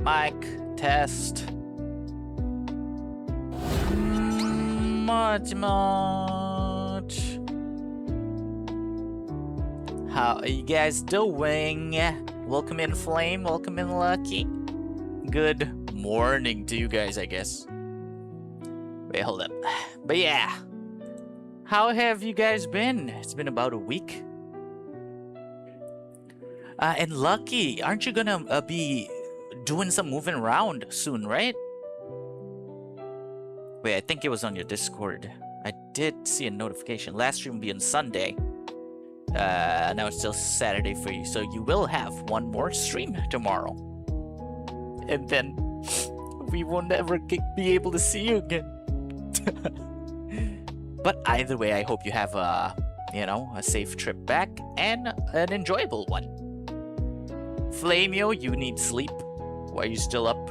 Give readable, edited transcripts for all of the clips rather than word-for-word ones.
Mic test. Moch. How are you guys doing? Welcome in Flame, welcome in Lucky. Good morning to you guys, I guess. Wait, hold up. But yeah, how have you guys been? It's been about a week. And Lucky, aren't you gonna be doing some moving around soon, right? Wait, I think it was on your Discord. I did see a notification. Last stream will be on Sunday. Now it's still Saturday for you, so you will have one more stream tomorrow. And then we won't ever be able to see you again. But either way, I hope you have a safe trip back and an enjoyable one. Flamio, you need sleep. Why are you still up?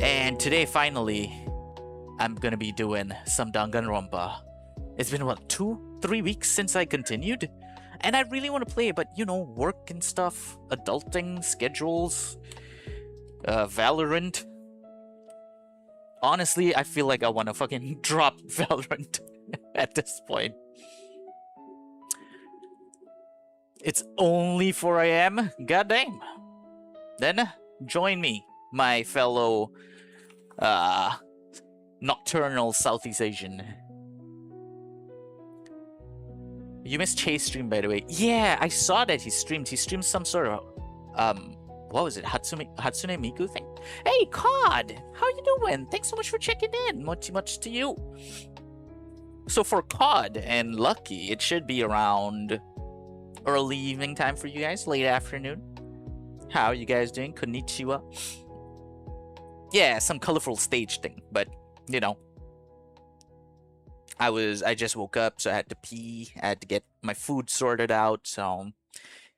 And today, finally, I'm gonna be doing some Dangonronpa. It's been, what, 2-3 weeks since I continued? And I really want to play, but, work and stuff, adulting, schedules, Valorant. Honestly, I feel like I want to fucking drop Valorant at this point. It's only 4 AM? Goddamn. Then, join me, my fellow, nocturnal Southeast Asian. You missed Chase stream, by the way. Yeah, I saw that he streamed. He streamed some sort of, what was it? Hatsune Miku thing? Hey, Cod! How you doing? Thanks so much for checking in. Much to you. So for Cod and Lucky, it should be around early evening time for you guys, late afternoon. How are you guys doing? Konnichiwa. Yeah, some colorful stage thing, but, I just woke up, so I had to pee. I had to get my food sorted out, so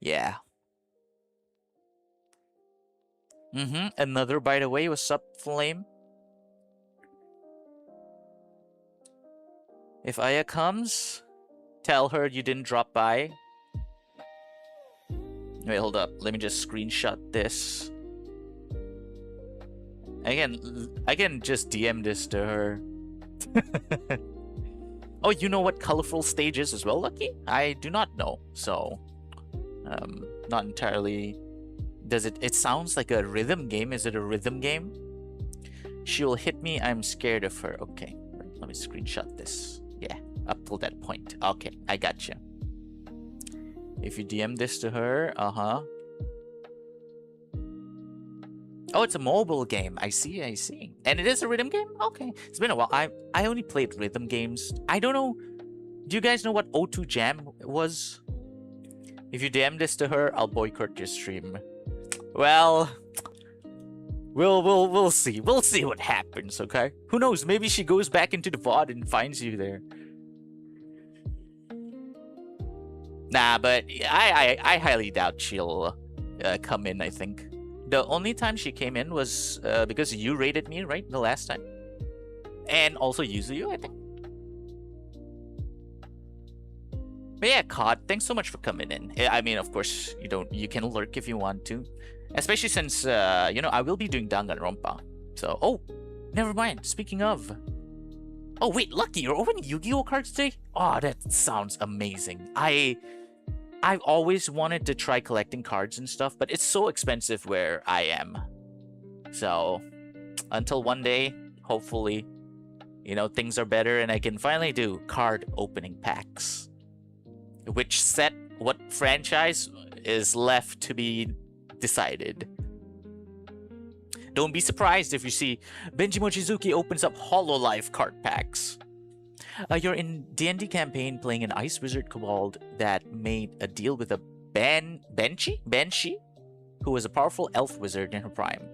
yeah. Another, by the way, what's up, Flame? If Aya comes, tell her you didn't drop by. Wait, hold up. Let me just screenshot this. I can just DM this to her. Oh, you know what colorful stage is as well, Lucky? I do not know, so not entirely. Does it sounds like a rhythm game? Is it a rhythm game? She will hit me. I'm scared of her. Okay, let me screenshot this. Yeah, up till that point. Okay, I got you. If you DM this to her, Oh, it's a mobile game. I see. And it is a rhythm game? Okay. It's been a while. I only played rhythm games. I don't know. Do you guys know what O2 Jam was? If you DM this to her, I'll boycott your stream. Well, we'll see. We'll see what happens, okay? Who knows? Maybe she goes back into the VOD and finds you there. Nah, but I highly doubt she'll come in, I think. The only time she came in was because you raided me, right? The last time. And also Yuzuyu, I think. But yeah, Cod, thanks so much for coming in. I mean, of course, you can lurk if you want to. Especially since, I will be doing Dangonronpa. So, oh, never mind. Speaking of. Oh, wait, Lucky, you're opening Yu-Gi-Oh cards today? Oh, that sounds amazing. I've always wanted to try collecting cards and stuff, but it's so expensive where I am. So, until one day, hopefully, things are better and I can finally do card opening packs. Which set, what franchise is left to be decided. Don't be surprised if you see Benji Mochizuki opens up Hololive card packs. You're in D&D campaign playing an ice wizard kobold that made a deal with a Banshee, who was a powerful elf wizard in her prime.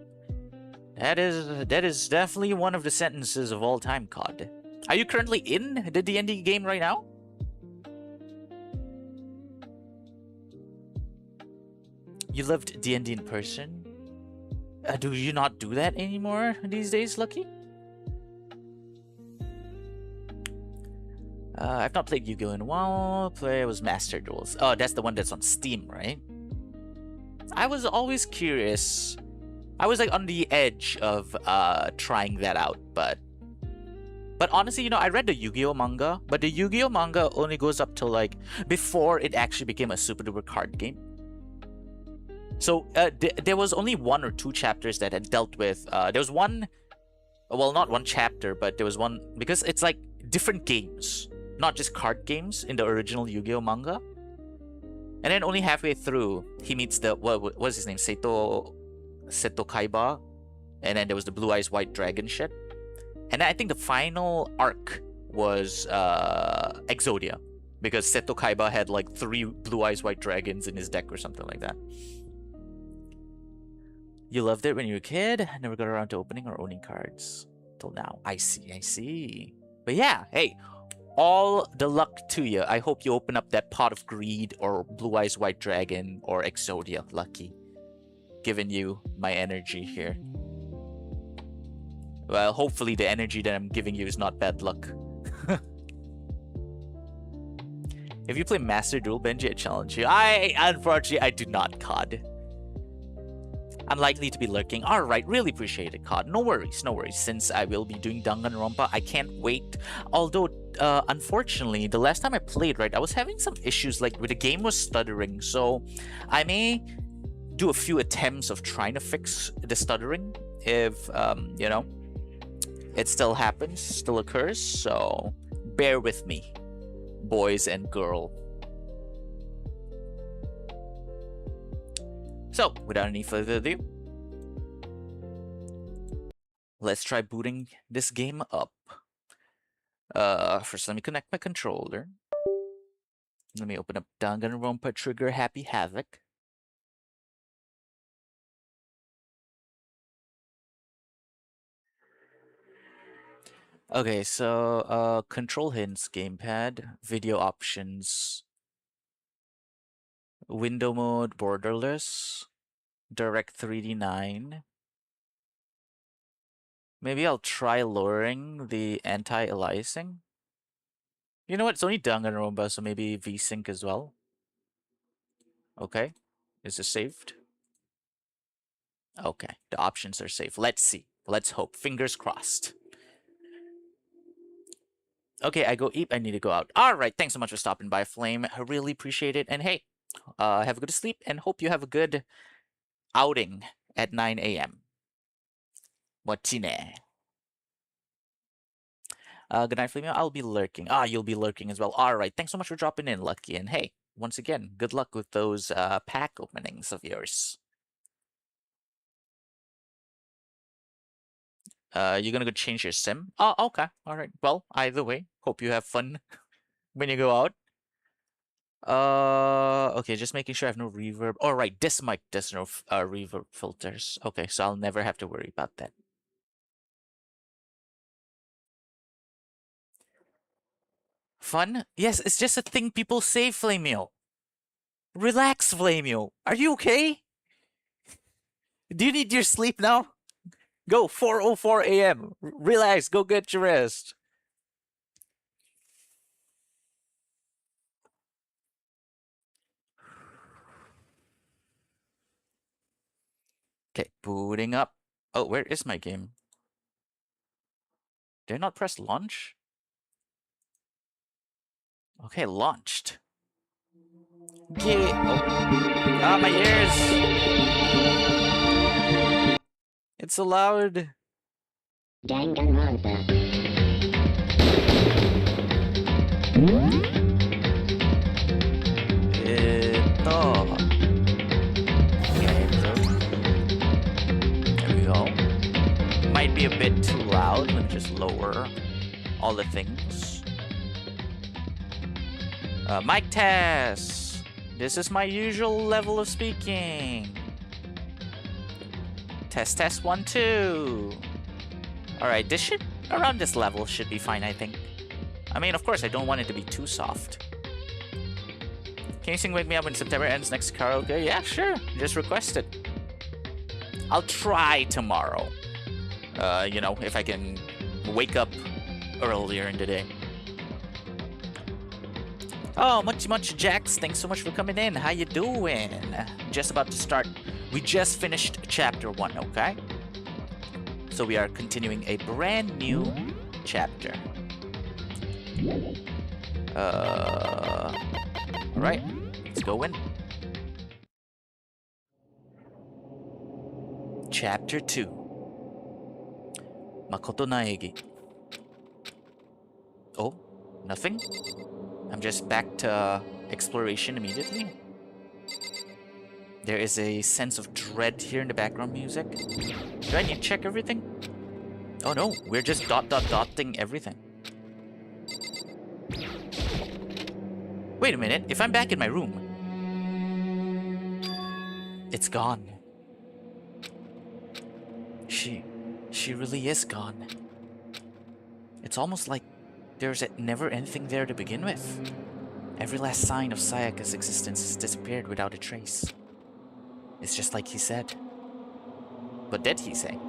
That is definitely one of the sentences of all time, Cod. Are you currently in the D&D game right now? You loved D&D in person? Do you not do that anymore these days, Lucky? I've not played Yu-Gi-Oh in a while. Play was Master Duels. Oh, that's the one that's on Steam, right? I was always curious. I was like on the edge of trying that out, but honestly, you know, I read the Yu-Gi-Oh manga, but the Yu-Gi-Oh manga only goes up till like before it actually became a super duper card game. So there was only 1 or 2 chapters that had dealt with. There was one, well, not one chapter, but there was one because it's like different games, not just card games in the original Yu-Gi-Oh manga. And then only halfway through, he meets the what was his name, Seto Kaiba, and then there was the Blue Eyes White Dragon shit. And I think the final arc was Exodia, because Seto Kaiba had like 3 Blue Eyes White Dragons in his deck or something like that. You loved it when you were a kid, never got around to opening or owning cards till now. I see. But yeah, hey, all the luck to you. I hope you open up that Pot of Greed or Blue Eyes White Dragon or Exodia. Lucky. Giving you my energy here. Well, hopefully the energy that I'm giving you is not bad luck. If you play Master Duel, Benji, I challenge you. Unfortunately, I do not, COD. Unlikely to be lurking. Alright, really appreciate it, COD. No worries. Since I will be doing Dangonronpa, I can't wait. Although, unfortunately, the last time I played, right, I was having some issues, like, where the game was stuttering. So, I may do a few attempts of trying to fix the stuttering if, you know, it still happens, still occurs. So, bear with me, boys and girl. So, without any further ado, let's try booting this game up. First, let me connect my controller. Let me open up Dangonronpa Trigger Happy Havoc. Okay, so control hints, gamepad, video options, window mode, borderless, direct 3D 9. Maybe I'll try lowering the anti-aliasing. You know what? It's only Danganronpa, so maybe VSync as well. Okay. Is this saved? Okay. The options are safe. Let's see. Let's hope. Fingers crossed. Okay, I go eat. I need to go out. Alright, thanks so much for stopping by, Flame. I really appreciate it. And hey, have a good sleep and hope you have a good outing at 9 a.m. Mochi ne. Good night, Flame. I'll be lurking. You'll be lurking as well. Alright, thanks so much for dropping in, Lucky. And hey, once again, good luck with those pack openings of yours. You're gonna go change your sim? Oh, okay. Alright. Well, either way, hope you have fun when you go out. Okay, just making sure I have no reverb. Alright, this mic does no reverb filters. Okay, so I'll never have to worry about that. Fun? Yes, it's just a thing people say, Flameo. Relax, Flameo. Are you okay? Do you need your sleep now? Go, 4:04 a.m. Relax, go get your rest. Okay, booting up. Oh, where is my game? Did I not press launch? Okay, launched. Okay. Oh. My ears! It's so loud. Dangonronpa. There we go. Might be a bit too loud. Let me just lower all the things. Mic test. This is my usual level of speaking. Test 1 2. Alright, this should around this level should be fine, I think. I mean, of course, I don't want it to be too soft. Can you sing Wake Me Up when September ends next karaoke? Yeah, sure. Just request it. I'll try tomorrow. You know, if I can wake up earlier in the day. Oh, Mochi Jax, thanks so much for coming in. How you doing? Just about to start. We just finished chapter 1, okay? So we are continuing a brand new chapter. Alright, let's go in. Chapter 2. Makoto Naegi. Oh, nothing? I'm just back to exploration immediately. There is a sense of dread here in the background music. Do I need to check everything? Oh no, we're just dotting everything. Wait a minute, if I'm back in my room... It's gone. She really is gone. It's almost like there's never anything there to begin with. Every last sign of Sayaka's existence has disappeared without a trace. It's just like he said. What did he say?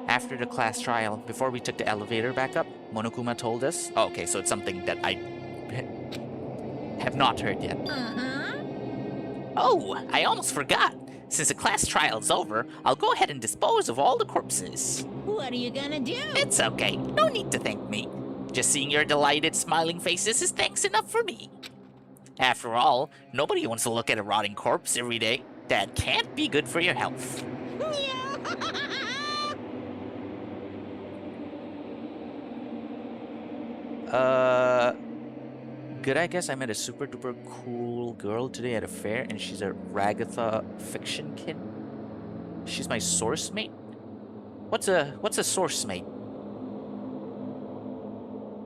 After the class trial, before we took the elevator back up, Monokuma told us... Oh, okay, so it's something that I have not heard yet. Oh, I almost forgot. Since the class trial's over, I'll go ahead and dispose of all the corpses. What are you gonna do? It's okay. No need to thank me. Just seeing your delighted, smiling faces is thanks enough for me. After all, nobody wants to look at a rotting corpse every day. That can't be good for your health. Good, I guess I met a super duper cool girl today at a fair, and she's a Ragatha fiction kid. She's my source mate? What's a source mate?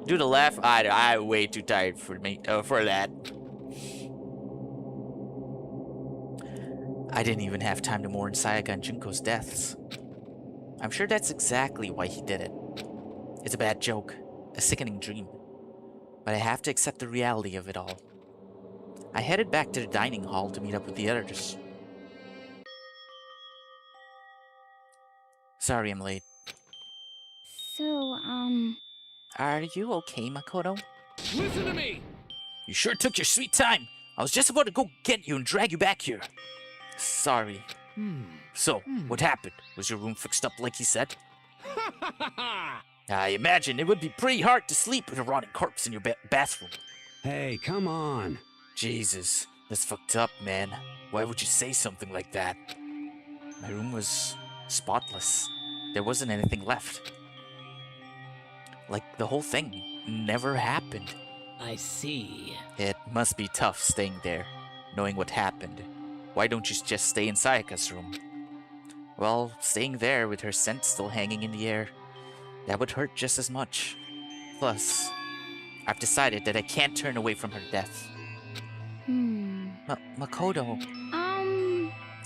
Do the laugh? I'm way too tired for that. I didn't even have time to mourn Sayaka and Junko's deaths. I'm sure that's exactly why he did it. It's a bad joke, a sickening dream. But I have to accept the reality of it all. I headed back to the dining hall to meet up with the others. Sorry I'm late. So, Are you okay, Makoto? Listen to me! You sure took your sweet time. I was just about to go get you and drag you back here. Sorry. So, what happened? Was your room fixed up like he said? I imagine it would be pretty hard to sleep with a rotting corpse in your bathroom. Hey, come on. Jesus, that's fucked up, man. Why would you say something like that? My room was spotless. There wasn't anything left. Like the whole thing never happened. I see. It must be tough staying there, knowing what happened. Why don't you just stay in Sayaka's room? Well, staying there with her scent still hanging in the air, that would hurt just as much. Plus, I've decided that I can't turn away from her death. Makoto.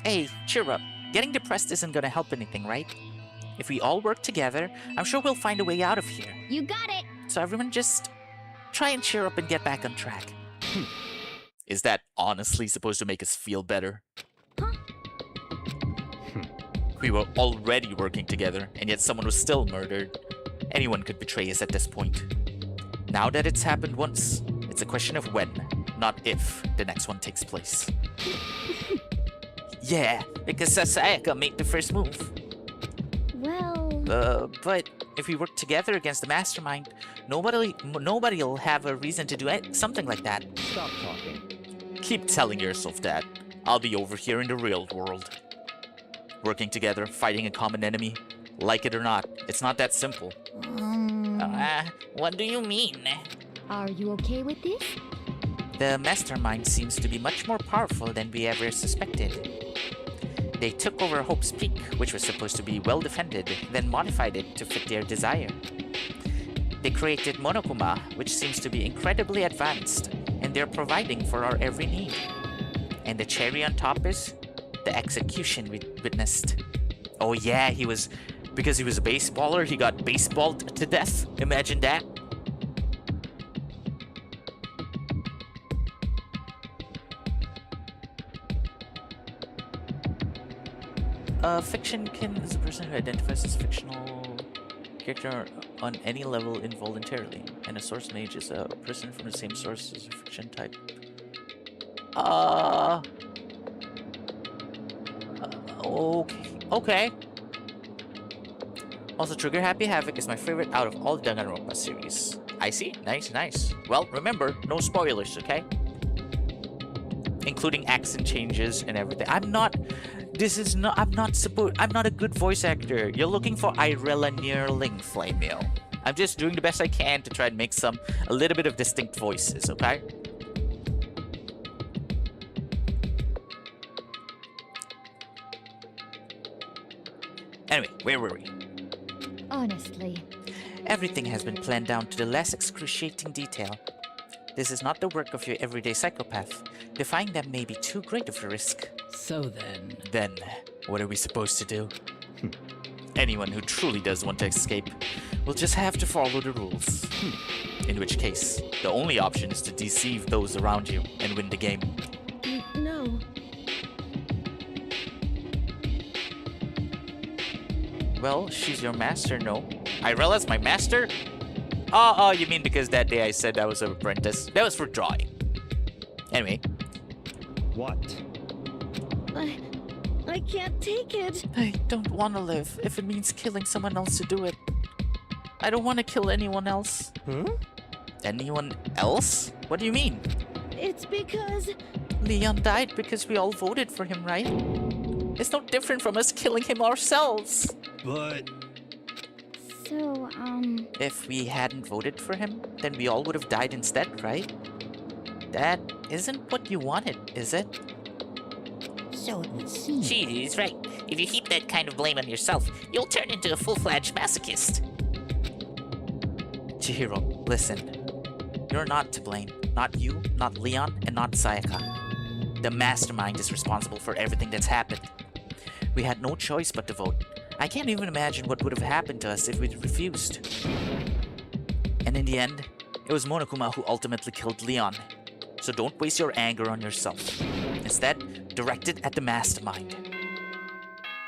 Hey, cheer up. Getting depressed isn't gonna help anything, right? If we all work together, I'm sure we'll find a way out of here. you got it. So everyone just try and cheer up and get back on track. Is that honestly supposed to make us feel better? Huh? We were already working together, and yet someone was still murdered. Anyone could betray us at this point. Now that it's happened once, it's a question of when, not if, the next one takes place. Yeah, because Sayaka made the first move. Well... But if we work together against the mastermind, nobody'll have a reason to do something like that. Stop talking. Keep telling yourself that. I'll be over here in the real world. Working together, fighting a common enemy. Like it or not, it's not that simple. What do you mean? Are you okay with this? The mastermind seems to be much more powerful than we ever suspected. They took over Hope's Peak, which was supposed to be well defended, then modified it to fit their desire. They created Monokuma, which seems to be incredibly advanced, and they're providing for our every need. And the cherry on top is the execution we witnessed. Oh yeah, because he was a baseballer, he got baseballed to death. Imagine that. Fictionkin is a person who identifies as a fictional character on any level involuntarily. And a source mage is a person from the same source as a fiction type. Okay. Okay. Also, Trigger Happy Havoc is my favorite out of all the Danganronpa series. I see. Nice, nice. Well, remember, no spoilers, okay? Including accent changes and everything. I'm not a good voice actor. You're looking for Irella Nearling Flameo. I'm just doing the best I can to try and make a little bit of distinct voices, okay? Anyway, where were we? Honestly. Everything has been planned down to the last excruciating detail. This is not the work of your everyday psychopath. Defying them may be too great of a risk. So then... Then, what are we supposed to do? Anyone who truly does want to escape will just have to follow the rules. In which case, the only option is to deceive those around you and win the game. No. Well, she's your master, no? Irella's my master? Oh, you mean because that day I said I was an apprentice? That was for drawing. Anyway. What? I can't take it. I don't want to live if it means killing someone else to do it. I don't want to kill anyone else. Huh? Anyone else? What do you mean? It's because... Leon died because we all voted for him, right? It's no different from us killing him ourselves. But... So, If we hadn't voted for him, then we all would have died instead, right? That isn't what you wanted, is it? So it would seem. She's right. If you heap that kind of blame on yourself, you'll turn into a full-fledged masochist. Chihiro, listen. You're not to blame. Not you, not Leon, and not Sayaka. The mastermind is responsible for everything that's happened. We had no choice but to vote. I can't even imagine what would have happened to us if we'd refused. And in the end, it was Monokuma who ultimately killed Leon. So don't waste your anger on yourself. Instead, direct it at the mastermind.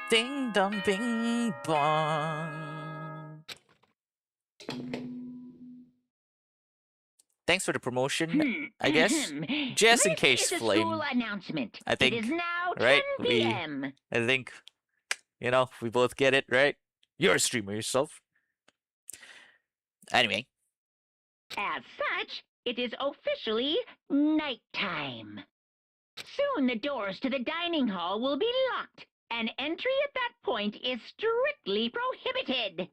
Ding dong bing bong. Thanks for the promotion, I guess. Just in case, Flame. School announcement. I think, it is now 10 right, p.m. I think, we both get it, right? You're a streamer yourself. Anyway. As such, it is officially nighttime. Soon the doors to the dining hall will be locked, and entry at that point is strictly prohibited.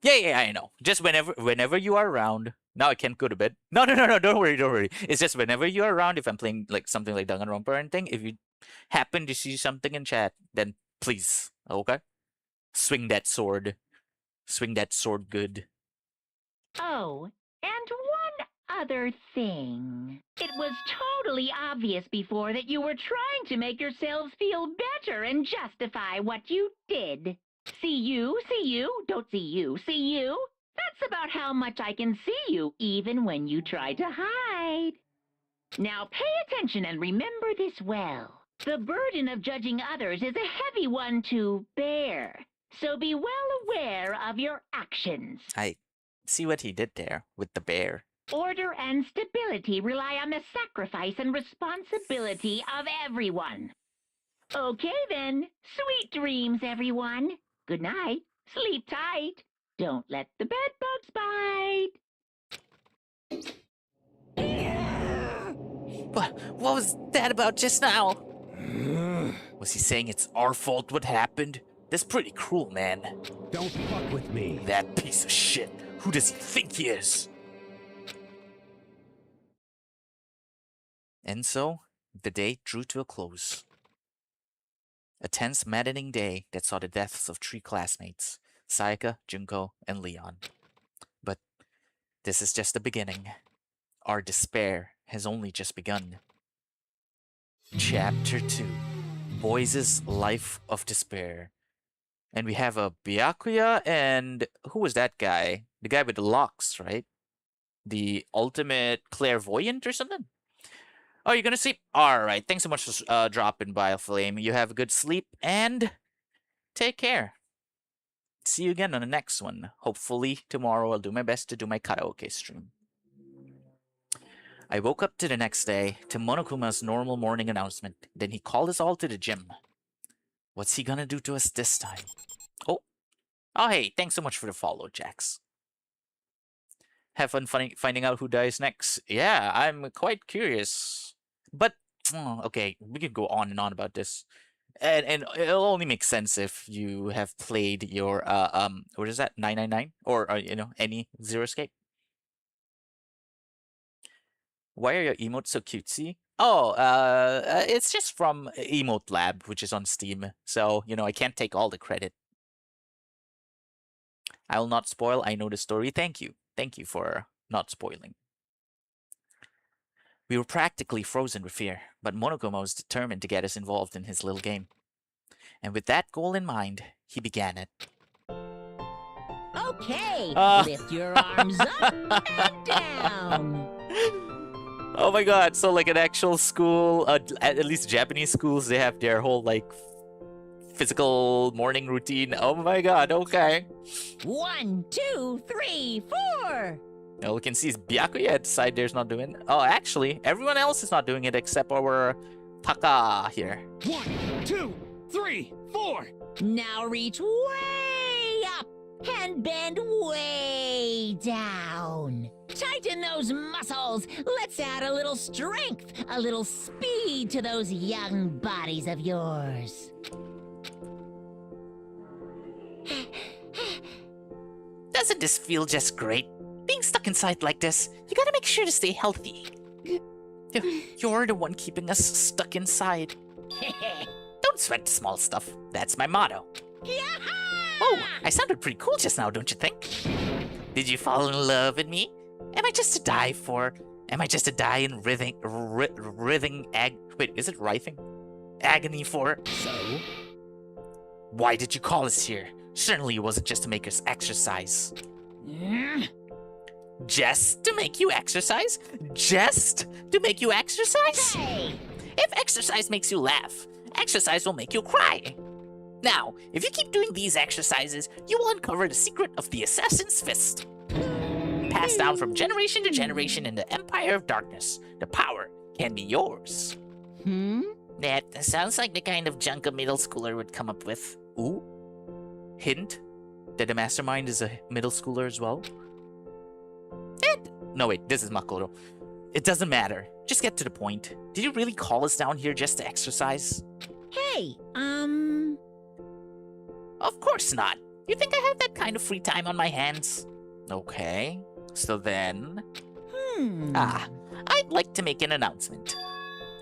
Yeah, I know. Just whenever you are around. Now I can't go to bed. No, don't worry. It's just whenever you are around, if I'm playing like something like Danganronpa or anything, if you happen to see something in chat, then please, okay? Swing that sword. Swing that sword good. Oh, and one other thing. It was totally obvious before that you were trying to make yourselves feel better and justify what you did. See you, don't see you, see you. That's about how much I can see you, even when you try to hide. Now pay attention and remember this well. The burden of judging others is a heavy one to bear, so be well aware of your actions. I see what he did there with the bear. Order and stability rely on the sacrifice and responsibility of everyone. Okay then, sweet dreams, everyone. Good night, sleep tight. Don't let the bedbugs bite. What was that about just now? Was he saying it's our fault what happened? That's pretty cruel, man. Don't fuck with me. That piece of shit. Who does he think he is? And so, the day drew to a close. A tense, maddening day that saw the deaths of 3 classmates, Sayaka, Junko, and Leon. But this is just the beginning. Our despair has only just begun. Chapter 2. Boys' Life of Despair. And we have a Byakuya and... who was that guy? The guy with the locks, right? The ultimate clairvoyant or something? Oh, you're gonna sleep? Alright, thanks so much for dropping by, Flame. You have a good sleep, and take care. See you again on the next one. Hopefully tomorrow I'll do my best to do my karaoke stream. I woke up to the next day to Monokuma's normal morning announcement. Then he called us all to the gym. What's he gonna do to us this time? Oh, hey, thanks so much for the follow, Jax. Have fun finding out who dies next. Yeah, I'm quite curious. But, okay, we could go on and on about this. And it'll only make sense if you have played your, what is that, 999? Or, any Zero Escape. Why are your emotes so cutesy? Oh, it's just from Emote Lab, which is on Steam. So, I can't take all the credit. I will not spoil. I know the story. Thank you. Thank you for not spoiling. We were practically frozen with fear, but Monokuma was determined to get us involved in his little game. And with that goal in mind, he began it. Okay, lift your arms up and down. Oh my god, so like an actual school, at least Japanese schools, they have their whole like physical morning routine. Oh my god, okay. 1, 2, 3, 4. Now we can see Byakuya at the side there's not doing it. Oh, actually, everyone else is not doing it except our Taka here. 1, 2, 3, 4. Now reach way up and bend way down. Tighten those muscles. Let's add a little strength, a little speed to those young bodies of yours. Doesn't this feel just great? Being stuck inside like this, you gotta make sure to stay healthy. You're the one keeping us stuck inside. Don't sweat the small stuff. That's my motto. Oh, I sounded pretty cool just now, don't you think? Did you fall in love with me? Am I just a die in wait, is it writhing? Agony for? So? Why did you call us here? Certainly it wasn't just to make us exercise. Just to make you exercise? Just to make you exercise? Hey! If exercise makes you laugh, exercise will make you cry. Now, if you keep doing these exercises, you will uncover the secret of the Assassin's Fist. Passed down from generation to generation in the Empire of Darkness, the power can be yours. That sounds like the kind of junk a middle schooler would come up with. Ooh. Hint that the mastermind is a middle schooler as well. No, wait, this is Makoto. It doesn't matter. Just get to the point. Did you really call us down here just to exercise? Hey, Of course not. You think I have that kind of free time on my hands? Okay, so then... I'd like to make an announcement.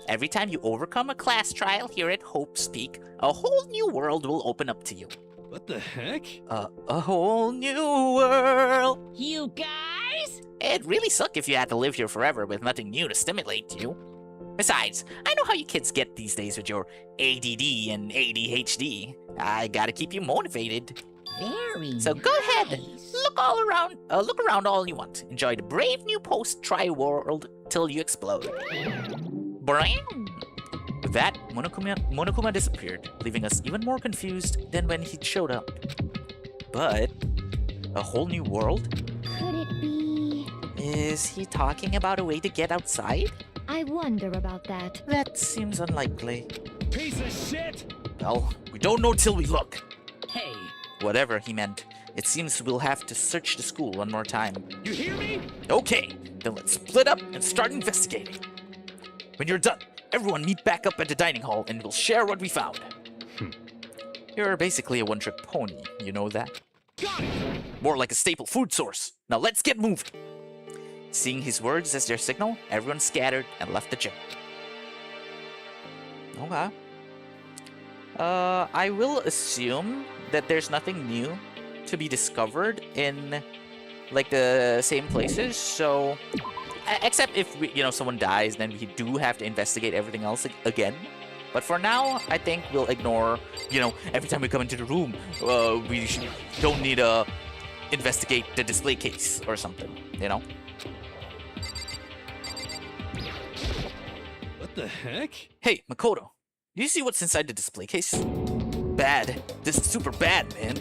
Every time you overcome a class trial here at Hope's Peak, a whole new world will open up to you. What the heck? A whole new world. You guys? It'd really suck if you had to live here forever with nothing new to stimulate you. Besides, I know how you kids get these days with your ADD and ADHD. I gotta keep you motivated. Very So go ahead, nice. look around all you want. Enjoy the brave new post-tri world till you explode. Bram! With that, Monokuma disappeared, leaving us even more confused than when he showed up. But a whole new world? Could it be? Is he talking about a way to get outside? I wonder about that. That seems unlikely. Piece of shit! Well, we don't know till we look. Hey, Whatever he meant, it seems we'll have to search the school one more time. you hear me? Okay, then let's split up and start investigating. When you're done, everyone meet back up at the dining hall and we'll share what we found. You're basically a one-trick pony, you know that? Got it! More like a staple food source. Now let's get moving. Seeing his words as their signal, everyone scattered and left the gym. Okay. I will assume that there's nothing new to be discovered in like the same places. So, except if someone dies, then we do have to investigate everything else again. But for now, I think we'll ignore. Every time we come into the room, we don't need to investigate the display case or something. What the heck? Hey, Makoto, do you see what's inside the display case? Bad. This is super bad, man.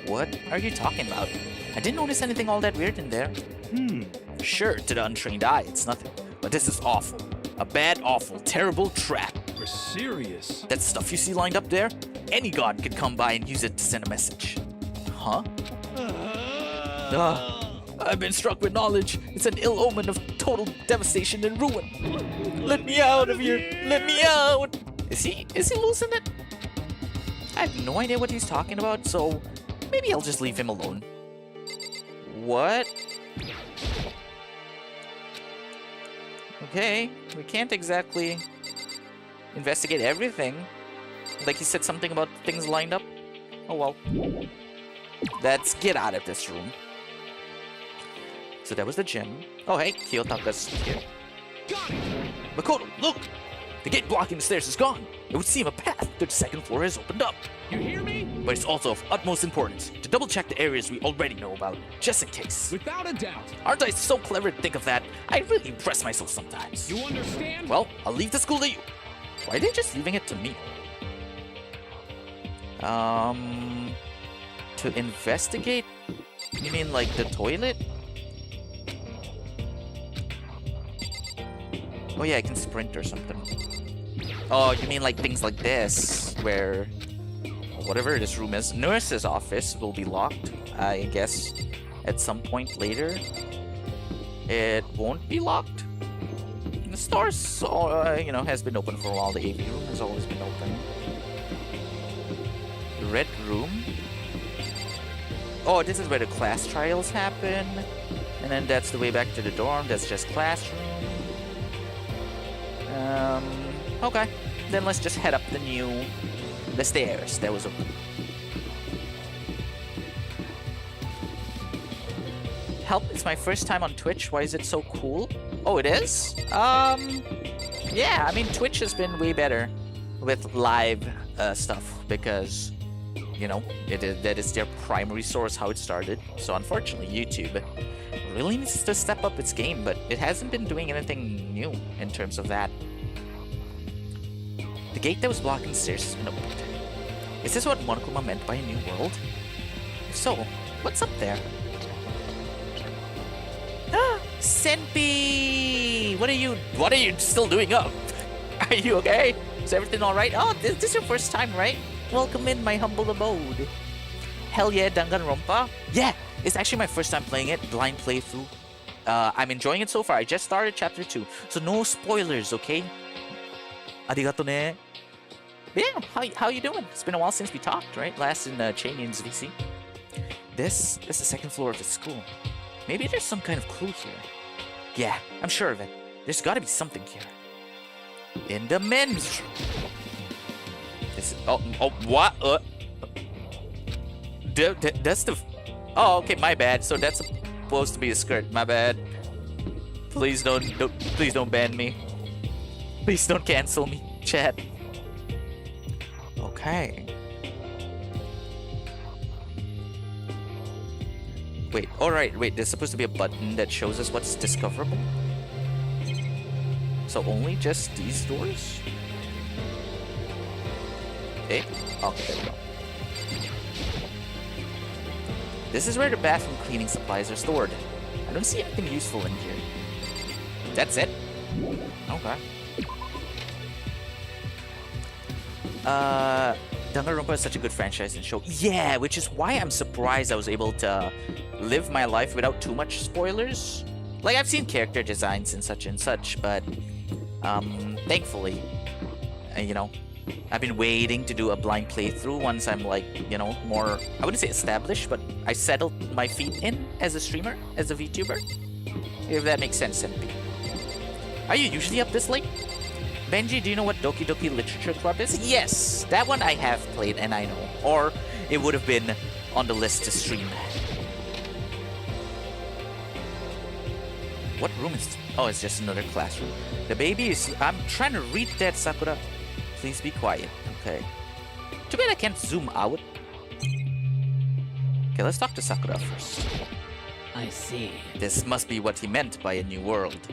What are you talking about? I didn't notice anything all that weird in there. Sure, to the untrained eye, it's nothing. But this is awful. A bad, awful, terrible trap. You're serious. That stuff you see lined up there? Any god could come by and use it to send a message. Huh? I've been struck with knowledge. It's an ill omen of total devastation and ruin. Let me out of here. Let me out. Is he losing it? I have no idea what he's talking about, so maybe I'll just leave him alone. What? Okay, we can't exactly investigate everything. Like he said something about things lined up. Oh well. Let's get out of this room. So that was the gym. Oh hey, Kiyotaka's here. Makoto, look! The gate blocking the stairs is gone. It would seem a path to the second floor has opened up. You hear me? But it's also of utmost importance to double check the areas we already know about, just in case. Without a doubt. Aren't I so clever to think of that? I really impress myself sometimes. You understand? Well, I'll leave the school to you. Why are they just leaving it to me? To investigate? You mean like the toilet? Oh yeah, I can sprint or something. Oh, you mean like things like this, where whatever this room is, nurse's office will be locked, I guess, at some point later. It won't be locked. The store's, has been open for a while. The AV room has always been open. The red room. Oh, this is where the class trials happen. And then that's the way back to the dorm. That's just classroom. Okay. Then let's just head up the stairs. That was open. Help, it's my first time on Twitch. Why is it so cool? Oh, it is? Yeah, I mean, Twitch has been way better with live stuff because, that is their primary source, how it started. So unfortunately, YouTube really needs to step up its game, but it hasn't been doing anything new in terms of that. The gate that was blocking the stairs has been opened. Is this what Monokuma meant by a new world? If so, what's up there? Senpi! What are you still doing up? Are you okay? Is everything alright? Oh, this is your first time, right? Welcome in my humble abode. Hell yeah, Dangonronpa. Yeah, it's actually my first time playing it, blind playthrough. I'm enjoying it so far. I just started chapter 2, so no spoilers, okay? Arigato ne. Yeah, how you doing? It's been a while since we talked, right? Last in Chainion's VC. This is the second floor of the school. Maybe there's some kind of clue here. Yeah, I'm sure of it. There's gotta be something here. In the men's room. This is, what? That's the... Oh, okay, my bad. So that's supposed to be a skirt. My bad. Please don't ban me. Please don't cancel me, chat. Okay. Wait, alright, wait, there's supposed to be a button that shows us what's discoverable? So only just these doors? Okay, okay, there we go. This is where the bathroom cleaning supplies are stored. I don't see anything useful in here. That's it? Okay. Dangonronpa is such a good franchise and show. Yeah, which is why I'm surprised I was able to live my life without too much spoilers. Like, I've seen character designs and such, but thankfully, I've been waiting to do a blind playthrough once I'm like, more, I wouldn't say established, but I settled my feet in as a streamer, as a VTuber. If that makes sense, MP. Are you usually up this late? Benji, do you know what Doki Doki Literature Club is? Yes, that one I have played and I know. Or it would have been on the list to stream. What room is this? Oh, it's just another classroom. The baby is... I'm trying to read that, Sakura. Please be quiet. Okay. Too bad I can't zoom out. Okay, let's talk to Sakura first. I see. This must be what he meant by a new world.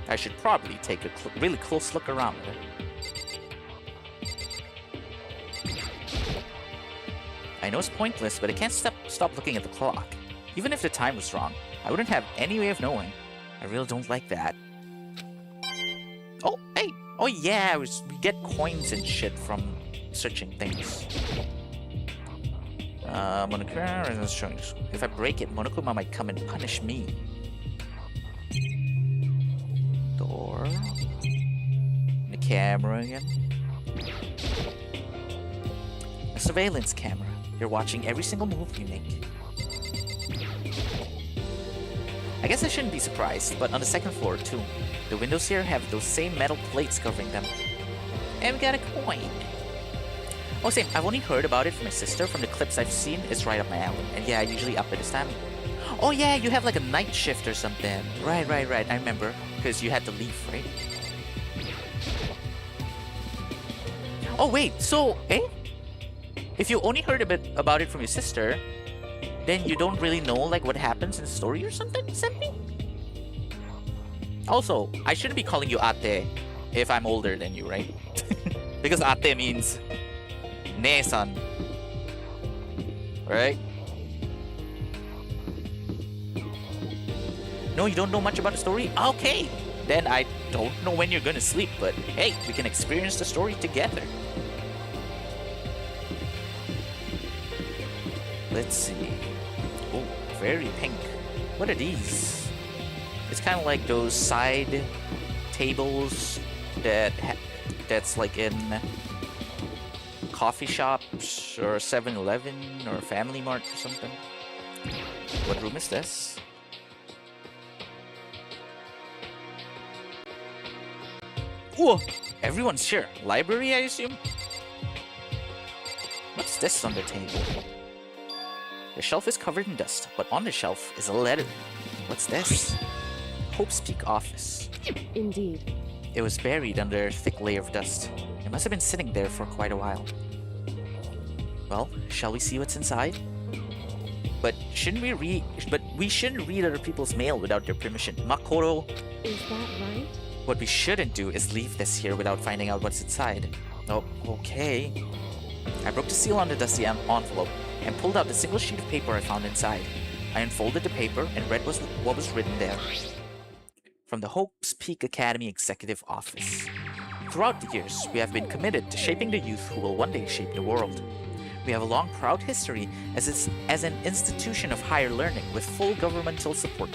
I should probably take a really close look around. I know it's pointless, but I can't stop looking at the clock. Even if the time was wrong, I wouldn't have any way of knowing. I really don't like that. Oh, hey! Oh yeah, we get coins and shit from searching things. Monokuma is showing. If I break it, Monokuma might come and punish me. Door. The camera again. A surveillance camera. They're watching every single move you make. I guess I shouldn't be surprised, but on the second floor too. The windows here have those same metal plates covering them. And we got a coin. Oh, same. I've only heard about it from my sister. From the clips I've seen, it's right up my alley. And yeah, I usually up at this time. Oh yeah, you have like a night shift or something. Right. I remember. Because you had to leave, right? Oh wait, so, if you only heard a bit about it from your sister, then you don't really know like what happens in the story or something, Senpi? Also, I shouldn't be calling you ate if I'm older than you, right? Because ate means ne-san, right? No, you don't know much about the story? Okay, then I don't know when you're gonna sleep, but hey, we can experience the story together. Let's see. Oh, very pink. What are these? It's kind of like those side tables that's like in coffee shops or 7-Eleven or Family Mart or something. What room is this? Whoa! Everyone's here. Library, I assume? What's this on the table? The shelf is covered in dust, but on the shelf is a letter. What's this? Hope's Peak office. Indeed. It was buried under a thick layer of dust. It must have been sitting there for quite a while. Well, shall we see what's inside? But we shouldn't read other people's mail without their permission. Makoro. Is that right? What we shouldn't do is leave this here without finding out what's inside. Oh, okay. I broke the seal on the dusty envelope and pulled out the single sheet of paper I found inside. I unfolded the paper and read what was written there. From the Hope's Peak Academy Executive Office. Throughout the years, we have been committed to shaping the youth who will one day shape the world. We have a long, proud history as an institution of higher learning with full governmental support.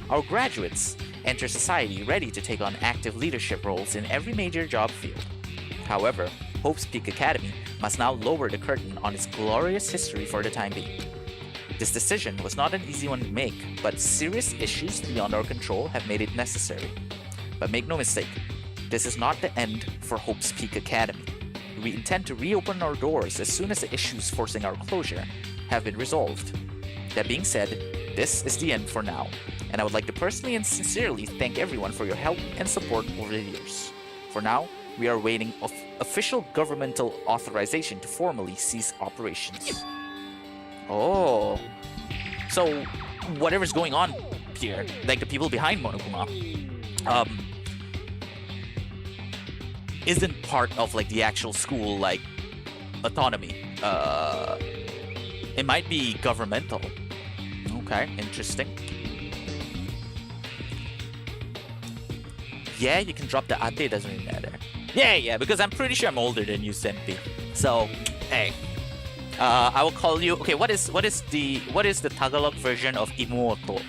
Our graduates enter society ready to take on active leadership roles in every major job field. However, Hope's Peak Academy must now lower the curtain on its glorious history for the time being. This decision was not an easy one to make, but serious issues beyond our control have made it necessary. But make no mistake, this is not the end for Hope's Peak Academy. We intend to reopen our doors as soon as the issues forcing our closure have been resolved. That being said, this is the end for now, and I would like to personally and sincerely thank everyone for your help and support over the years. For now, we are awaiting official governmental authorization to formally cease operations. Oh. So, whatever's going on here, like the people behind Monokuma, isn't part of like the actual school like autonomy. It might be governmental. Okay, interesting. Yeah, you can drop the ate, doesn't really matter. Yeah, because I'm pretty sure I'm older than you, Senpi. So, hey. I will call you. Okay, what is the Tagalog version of imoto?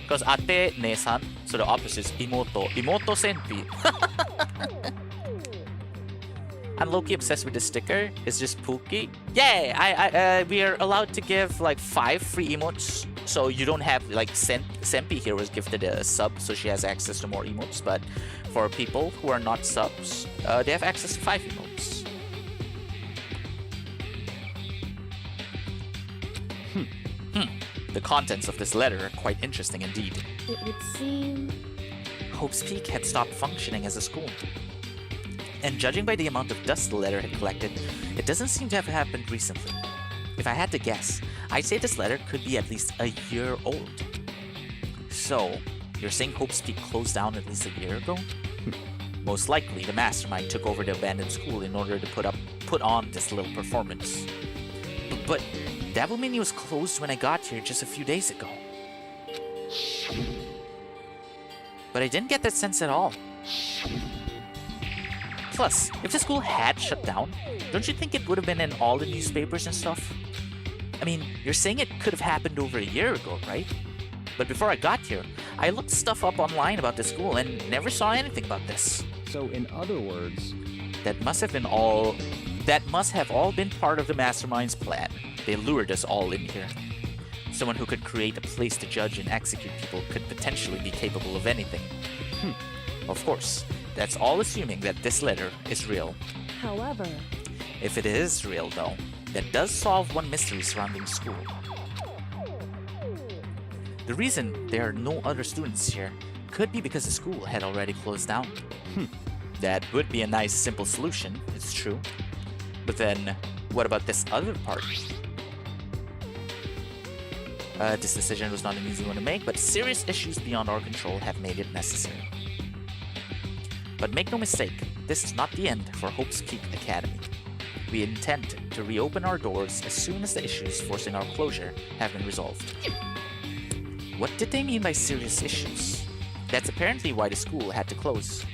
Because ate ne-san, so the opposite is imoto. Imoto senpi. I'm low-key obsessed with the sticker. It's just Pookie. Yeah, we are allowed to give like 5 free emotes. So you don't have like Senpi here was gifted a sub, so she has access to more emotes. But for people who are not subs, they have access to 5 emotes. The contents of this letter are quite interesting indeed. It would seem... Hope's Peak had stopped functioning as a school. And judging by the amount of dust the letter had collected, it doesn't seem to have happened recently. If I had to guess, I'd say this letter could be at least a year old. So, you're saying Hope's Peak closed down at least a year ago? Most likely, the mastermind took over the abandoned school in order to put on this little performance. But that would mean it was closed when I got here just a few days ago. But I didn't get that sense at all. Plus, if the school had shut down, don't you think it would have been in all the newspapers and stuff? I mean, you're saying it could have happened over a year ago, right? But before I got here, I looked stuff up online about the school and never saw anything about this. So, in other words, That must have all been part of the mastermind's plan. They lured us all in here. Someone who could create a place to judge and execute people could potentially be capable of anything. Of course, that's all assuming that this letter is real. However, If it is real, though, that does solve one mystery surrounding the school. The reason there are no other students here could be because the school had already closed down. That would be a nice, simple solution, it's true. But then, what about this other part? This decision was not an easy one to make, but serious issues beyond our control have made it necessary. But make no mistake, this is not the end for Hope's Peak Academy. We intend to reopen our doors as soon as the issues forcing our closure have been resolved. What did they mean by serious issues? That's apparently why the school had to close.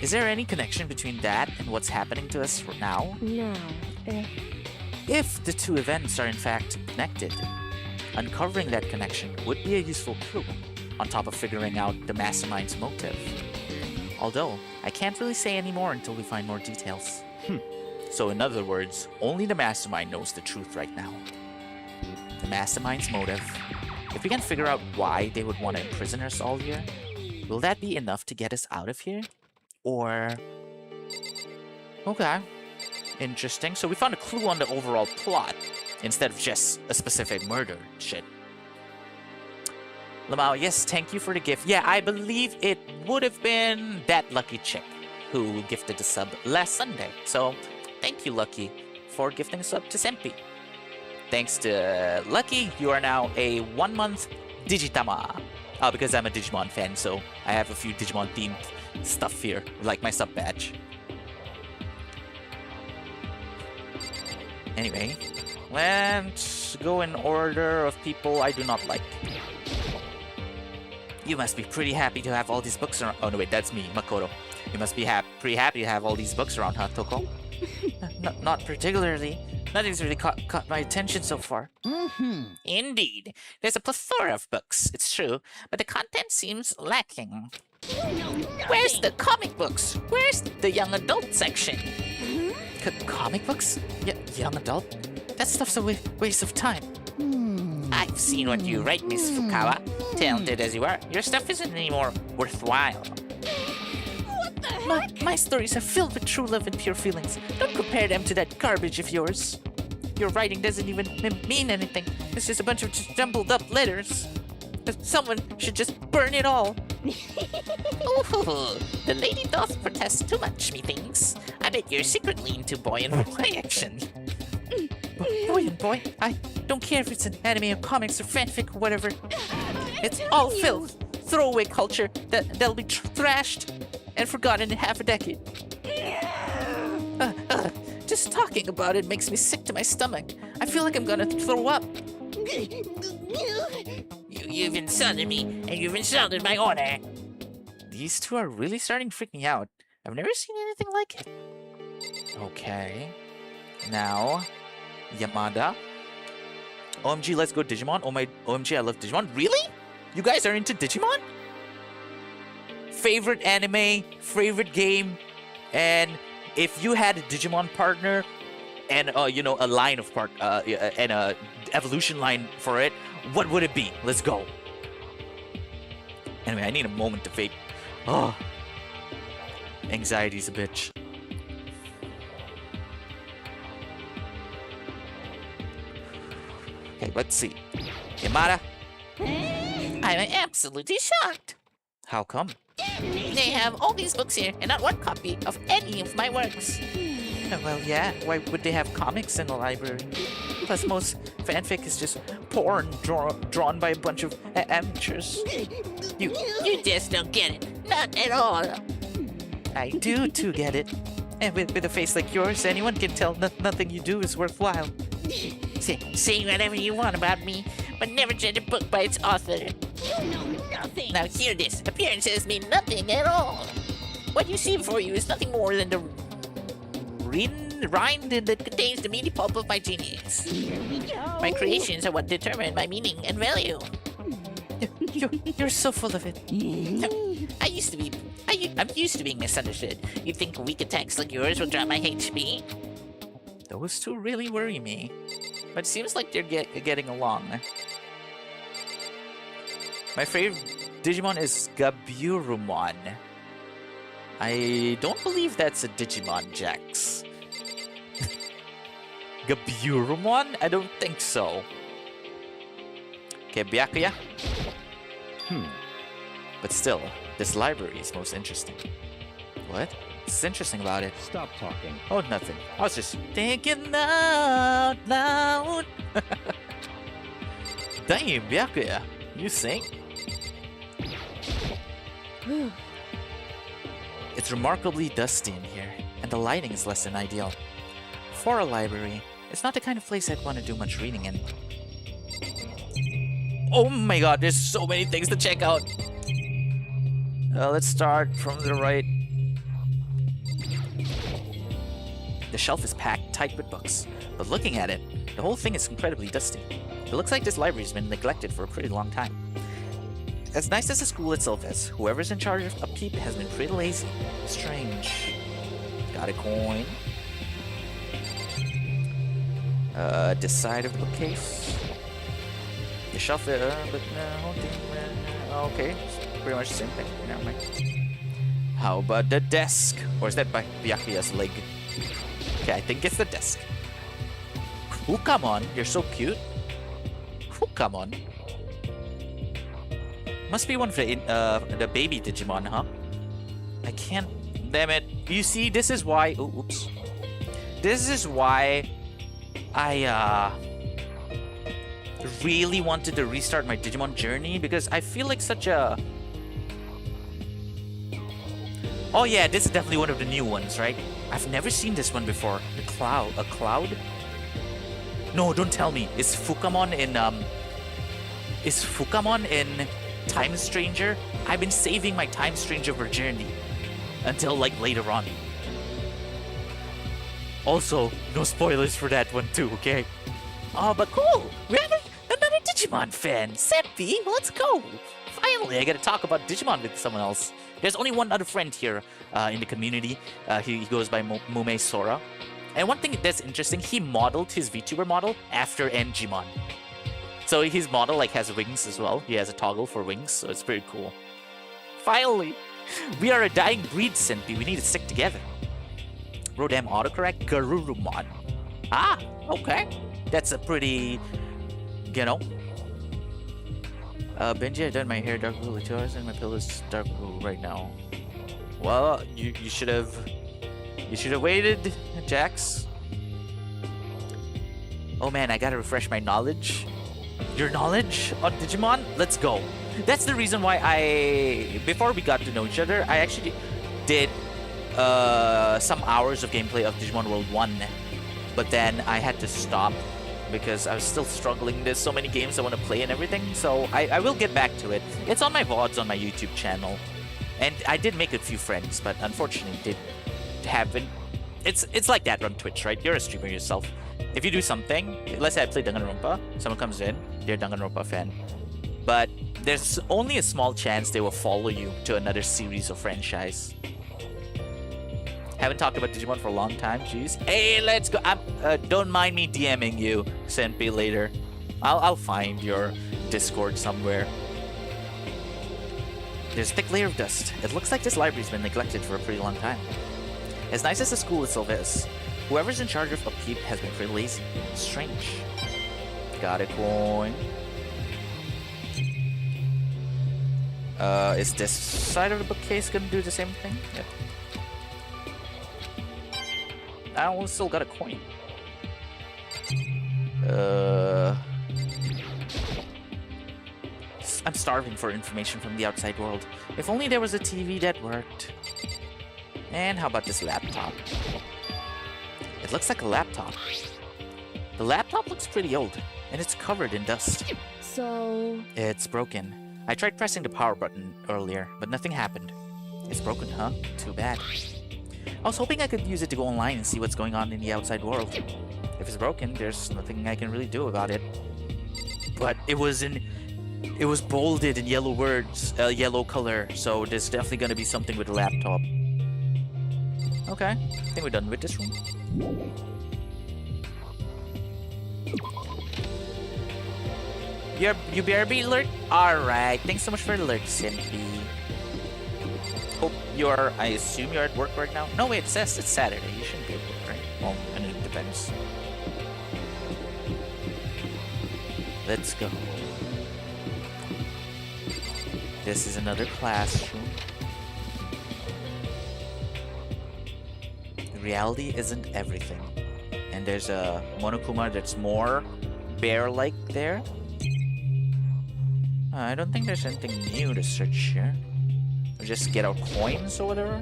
Is there any connection between that and what's happening to us now? now, If the two events are in fact connected, uncovering that connection would be a useful clue, on top of figuring out the mastermind's motive. Although, I can't really say any more until we find more details. So in other words, only the mastermind knows the truth right now. The mastermind's motive. If we can figure out why they would want to imprison us all here, will that be enough to get us out of here? Or... Okay. Interesting. So we found a clue on the overall plot, instead of just a specific murder shit. Lamau, yes, thank you for the gift. Yeah, I believe it would have been that lucky chick who gifted the sub last Sunday. So, thank you, Lucky, for gifting a sub to Senpi. Thanks to Lucky, you are now a 1-month Digitama. Because I'm a Digimon fan, so I have a few Digimon-themed stuff here, like my sub badge. Anyway, let's go in order of people I do not like. You must be pretty happy to have all these books around. Oh no, wait, that's me, Makoto. You must be pretty happy to have all these books around, huh, Toko? Not particularly. Nothing's really caught my attention so far. Indeed. There's a plethora of books, it's true, but the content seems lacking. Where's the comic books? Where's the young adult section? Comic books? Young adult? That stuff's a waste of time. I've seen what you write, Miss Fukawa. Talented as you are, your stuff isn't any more worthwhile. What the heck? My stories are filled with true love and pure feelings. Don't compare them to that garbage of yours. Your writing doesn't even mean anything. It's just a bunch of jumbled up letters. Someone should just burn it all. Ooh, the lady doth protest too much, methinks. I bet you're secretly into boy and boy action. Boy and boy? I don't care if it's an anime or comics or fanfic or whatever. It's all filth, throwaway culture that'll be thrashed and forgotten in half a decade. Just talking about it makes me sick to my stomach. I feel like I'm gonna throw up. You've insulted me, and you've insulted my honor. These two are really starting to freak me out. I've never seen anything like it. Okay. Now, Yamada. OMG, let's go Digimon. Oh my, OMG, I love Digimon. Really? You guys are into Digimon? Favorite anime, favorite game, and if you had a Digimon partner and you know, a line of and a evolution line for it, what would it be? Let's go. Anyway, I need a moment to vape. Oh, anxiety's a bitch. Okay, let's see. Yamada. I'm absolutely shocked. How come? They have all these books here and not one copy of any of my works. Well, yeah, why would they have comics in the library? Plus, most fanfic is just porn drawn by a bunch of amateurs. You just don't get it. Not at all. I do get it. And with a face like yours, anyone can tell nothing you do is worthwhile. Say whatever you want about me, but never judge a book by its author. You know nothing. Now hear this. Appearances mean nothing at all. What you see before you is nothing more than the rind that contains the meaty pulp of my genius. Here we go. My creations are what determine my meaning and value. You're so full of it. I'm used to being misunderstood. You think weak attacks like yours will drop my HP? Those two really worry me. But it seems like they're getting along. My favorite Digimon is Gaburumon. I don't believe that's a Digimon, Jax. Gaburumon? I don't think so. Okay, Byakuya. But still, this library is most interesting. What? What's interesting about it? Stop talking. Oh, nothing. I was just thinking out loud. Damn, Byakuya. You sing? It's remarkably dusty in here, and the lighting is less than ideal. For a library, it's not the kind of place I'd want to do much reading in. Oh my god, there's so many things to check out. Let's start from the right. The shelf is packed tight with books, but looking at it, the whole thing is incredibly dusty. It looks like this library's been neglected for a pretty long time. As nice as the school itself is, whoever's in charge of upkeep has been pretty lazy. Strange. Got a coin. This side of the bookcase. The shelf, but no, okay. It's pretty much the same thing. Never mind. How about the desk? Or is that by Byakuya's leg? Okay, I think it's the desk. Oh, come on. You're so cute. Oh, come on. Must be one of the baby Digimon, huh? I can't... Damn it. You see, this is why... Oh, oops. This is why I really wanted to restart my Digimon journey, because I feel like such a... Oh yeah, this is definitely one of the new ones, right? I've never seen this one before. The cloud. A cloud? No, don't tell me. Is Fukamon in... Is Fukamon in Time Stranger? I've been saving my Time Stranger for journey until like later on. Also, no spoilers for that one too, okay? Oh, but cool! We have another Digimon fan! Seppi, let's go! Finally, I gotta talk about Digimon with someone else. There's only one other friend here in the community. He goes by Mume Sora. And one thing that's interesting, he modeled his VTuber model after Ngimon. So his model like has wings as well. He has a toggle for wings, so it's pretty cool. Finally! We are a dying breed, Senpi. We need to stick together. Rodam autocorrect Garurumon. Ah, okay. That's a pretty, you know. Benji, I dyed my hair dark blue like 2 hours and my pillow is dark blue right now. Well, you should have waited, Jax. Oh man, I gotta refresh my knowledge. Your knowledge on Digimon? Let's go. That's the reason why before we got to know each other, I actually did some hours of gameplay of Digimon World 1. But then I had to stop because I was still struggling. There's so many games I want to play and everything. So I will get back to it. It's on my VODs on my YouTube channel. And I did make a few friends, but unfortunately they haven't. It's like that on Twitch, right? You're a streamer yourself. If you do something, let's say I play Dangonronpa, someone comes in, they're a Dangonronpa fan. But there's only a small chance they will follow you to another series or franchise. Haven't talked about Digimon for a long time, jeez. Hey, let's go. Don't mind me DMing you, Senpai, later. I'll find your Discord somewhere. There's a thick layer of dust. It looks like this library's been neglected for a pretty long time. As nice as the school itself is, whoever's in charge of upkeep has been pretty lazy. Strange. Got a coin. Is this side of the bookcase gonna do the same thing? Yep. I still got a coin. I'm starving for information from the outside world. If only there was a TV that worked. And how about this laptop? It looks like a laptop. The laptop looks pretty old, and it's covered in dust. So, It's broken. I tried pressing the power button earlier, but nothing happened. It's broken, huh? Too bad. I was hoping I could use it to go online and see what's going on in the outside world. If it's broken, there's nothing I can really do about it. But it was bolded in yellow words, yellow color, so there's definitely gonna be something with the laptop. Okay, I think we're done with this room. You BRB alert? Alright, thanks so much for the alert, Simpy. Hope you're, I assume you're at work right now? No, wait, it says it's Saturday. You shouldn't be at work, right? Well, and it depends. Let's go. This is another classroom. Reality isn't everything. And there's a Monokuma that's more bear-like there. I don't think there's anything new to search here. Or just get our coins or whatever.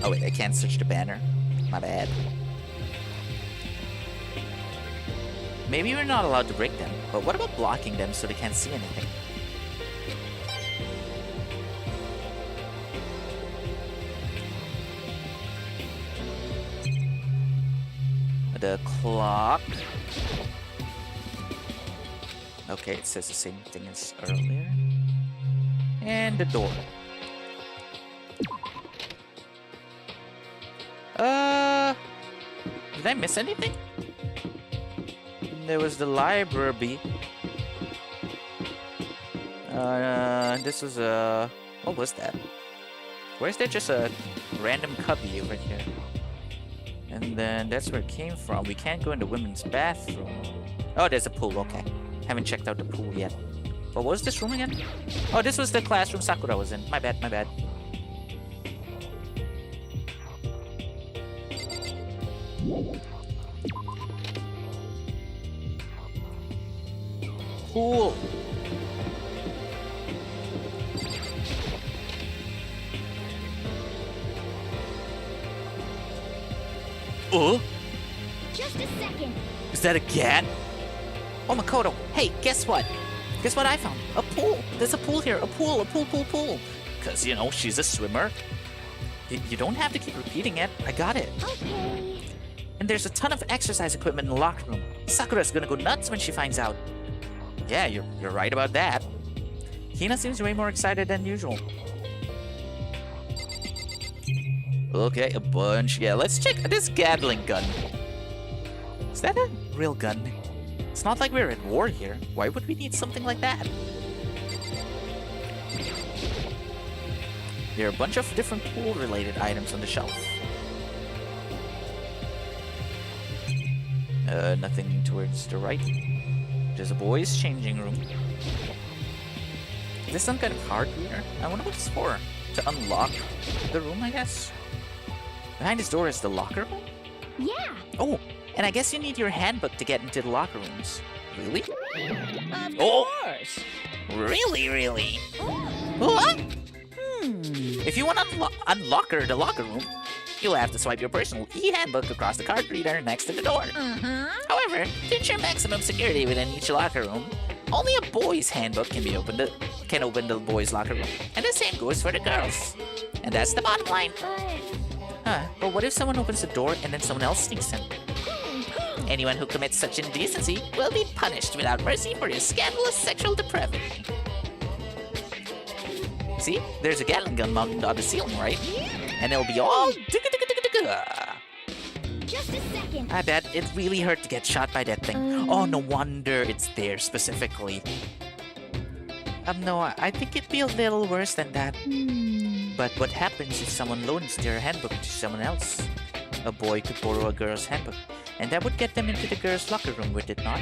Oh wait, I can't search the banner. My bad. Maybe we're not allowed to break them, but what about blocking them so they can't see anything? The clock. Okay, it says the same thing as earlier. And the door. Did I miss anything? There was the library. This was what was that? Why is there just a random cubby over here? And then that's where it came from. We can't go in the women's bathroom. Oh, there's a pool. Okay. Haven't checked out the pool yet. What was this room again? Oh, this was the classroom Sakura was in. My bad, my bad. Pool. Oh? just a second. Is that a cat? Oh, Makoto. Hey, guess what? Guess what I found? A pool. There's a pool here. A pool. Pool. Because, you know, she's a swimmer. You don't have to keep repeating it. I got it. Okay. And there's a ton of exercise equipment in the locker room. Sakura's gonna go nuts when she finds out. Yeah, you're right about that. Hina seems way more excited than usual. Okay, a bunch. Yeah, let's check this Gatling gun. Is that a real gun? It's not like we're at war here. Why would we need something like that? There are a bunch of different pool-related items on the shelf. Nothing towards the right. There's a boys' changing room. Is this some kind of card reader? I wonder what it's for. To unlock the room, I guess? Behind this door is the locker room? Yeah. Oh, and I guess you need your handbook to get into the locker rooms. Really? Of Oh. course. Really? What? Hmm. If you want to unlocker the locker room, you'll have to swipe your personal e-handbook across the card reader next to the door. Uh-huh. However, to ensure maximum security within each locker room, only a boy's handbook can open the boys' locker room, and the same goes for the girls. And that's the bottom line. But what if someone opens the door and then someone else sneaks in? Anyone who commits such indecency will be punished without mercy for his scandalous sexual depravity. See? There's a Gatling gun mounted on the ceiling, right? And it'll be all Just a second. I bet it really hurt to get shot by that thing. Oh, no wonder it's there specifically. No, I think it'd be a little worse than that. But what happens if someone loans their handbook to someone else? A boy could borrow a girl's handbook, and that would get them into the girl's locker room, would it not?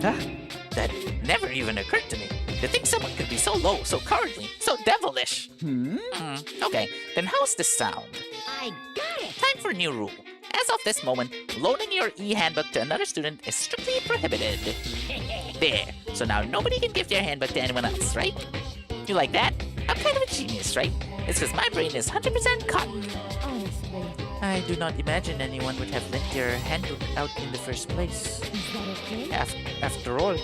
That never even occurred to me. To think someone could be so low, so cowardly, so devilish. Okay, then how's this sound? I got it. Time for a new rule. As of this moment, loaning your e-handbook to another student is strictly prohibited. There. So now nobody can give their handbook to anyone else, right? You like that? I'm kind of a genius, right? It's because my brain is 100% cotton. Honestly, I do not imagine anyone would have lent their handbook out in the first place. is that okay? After all,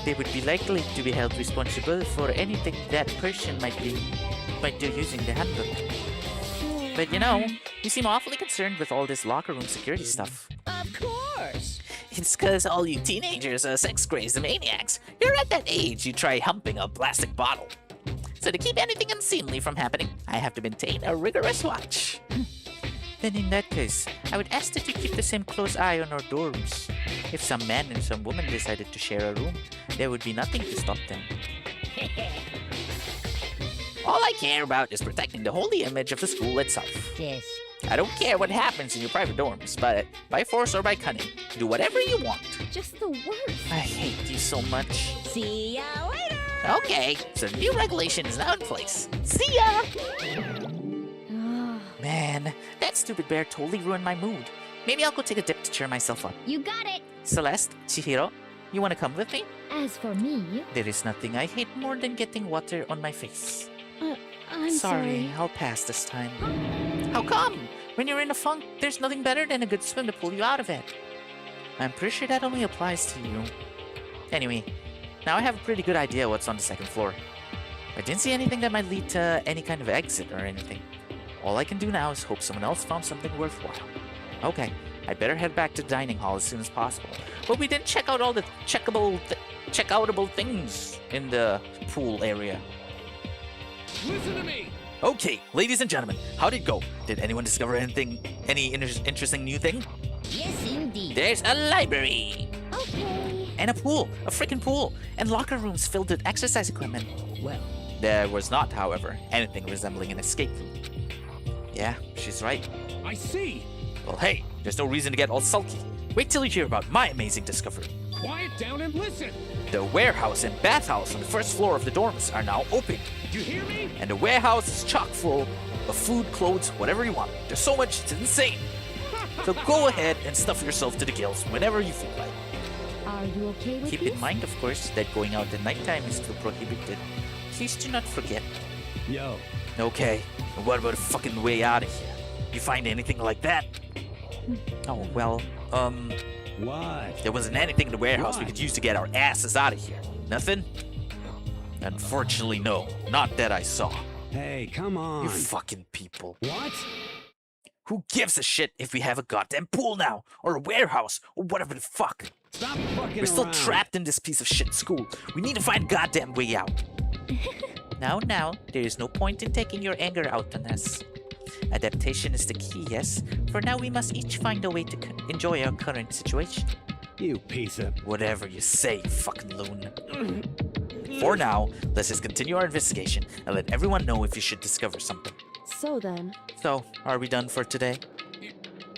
they would be likely to be held responsible for anything that person might do using the handbook. But you know, you seem awfully concerned with all this locker room security stuff. Of course. It's because all you teenagers are sex-crazy maniacs. You're at that age you try humping a plastic bottle. So to keep anything unseemly from happening, I have to maintain a rigorous watch. Then in that case, I would ask that you keep the same close eye on our dorms. If some man and some woman decided to share a room, there would be nothing to stop them. All I care about is protecting the holy image of the school itself. Yes. I don't care what happens in your private dorms, but by force or by cunning, do whatever you want. Just the worst. I hate you so much. See ya later. Okay, so the new regulation is now in place. See ya! Ah, Man, that stupid bear totally ruined my mood. Maybe I'll go take a dip to cheer myself up. you got it. Celeste, Chihiro, you wanna come with me? As for me, There is nothing I hate more than getting water on my face. I'm Sorry, I'll pass this time. How come? When you're in a funk, there's nothing better than a good swim to pull you out of it. I'm pretty sure that only applies to you. Anyway, now I have a pretty good idea what's on the second floor. I didn't see anything that might lead to any kind of exit or anything. All I can do now is hope someone else found something worthwhile. Okay, I better head back to the dining hall as soon as possible. But we didn't check out all the checkoutable things in the pool area. Listen to me! Okay, ladies and gentlemen, how did it go? Did anyone discover anything, any interesting new thing? Yes, indeed. There's a library. Okay. And a pool, a freaking pool, and locker rooms filled with exercise equipment. Well, There was not, however, anything resembling an escape room. Yeah, she's right. I see! Well, hey, there's no reason to get all sulky. Wait till you hear about my amazing discovery. Quiet down and listen! The warehouse and bathhouse on the first floor of the dorms are now open. Did you hear me? And the warehouse is chock full of food, clothes, whatever you want. There's so much, it's insane. So go ahead and stuff yourself to the gills whenever you feel like. Are you okay with Keep this? in mind, of course, that going out at nighttime is still prohibited. Please do not forget. Yo, Okay, and what about the fucking way out of here? You find anything like that? Oh, well, what? there wasn't anything in the warehouse we What? could use to get our asses out of here. Nothing? Unfortunately, no. Not that I saw. Hey, come on. You fucking people. What? Who gives a shit if we have a goddamn pool now? Or a warehouse? Or whatever the fuck? Stop fucking We're still around. trapped in this piece of shit school. We need to find a goddamn way out. Now, there is no point in taking your anger out on us. Adaptation is the key, yes? For now, we must each find a way to enjoy our current situation. You piece of... Whatever you say, you fucking loon. For now, let's just continue our investigation and let everyone know if you should discover something. So then, So, are we done for today?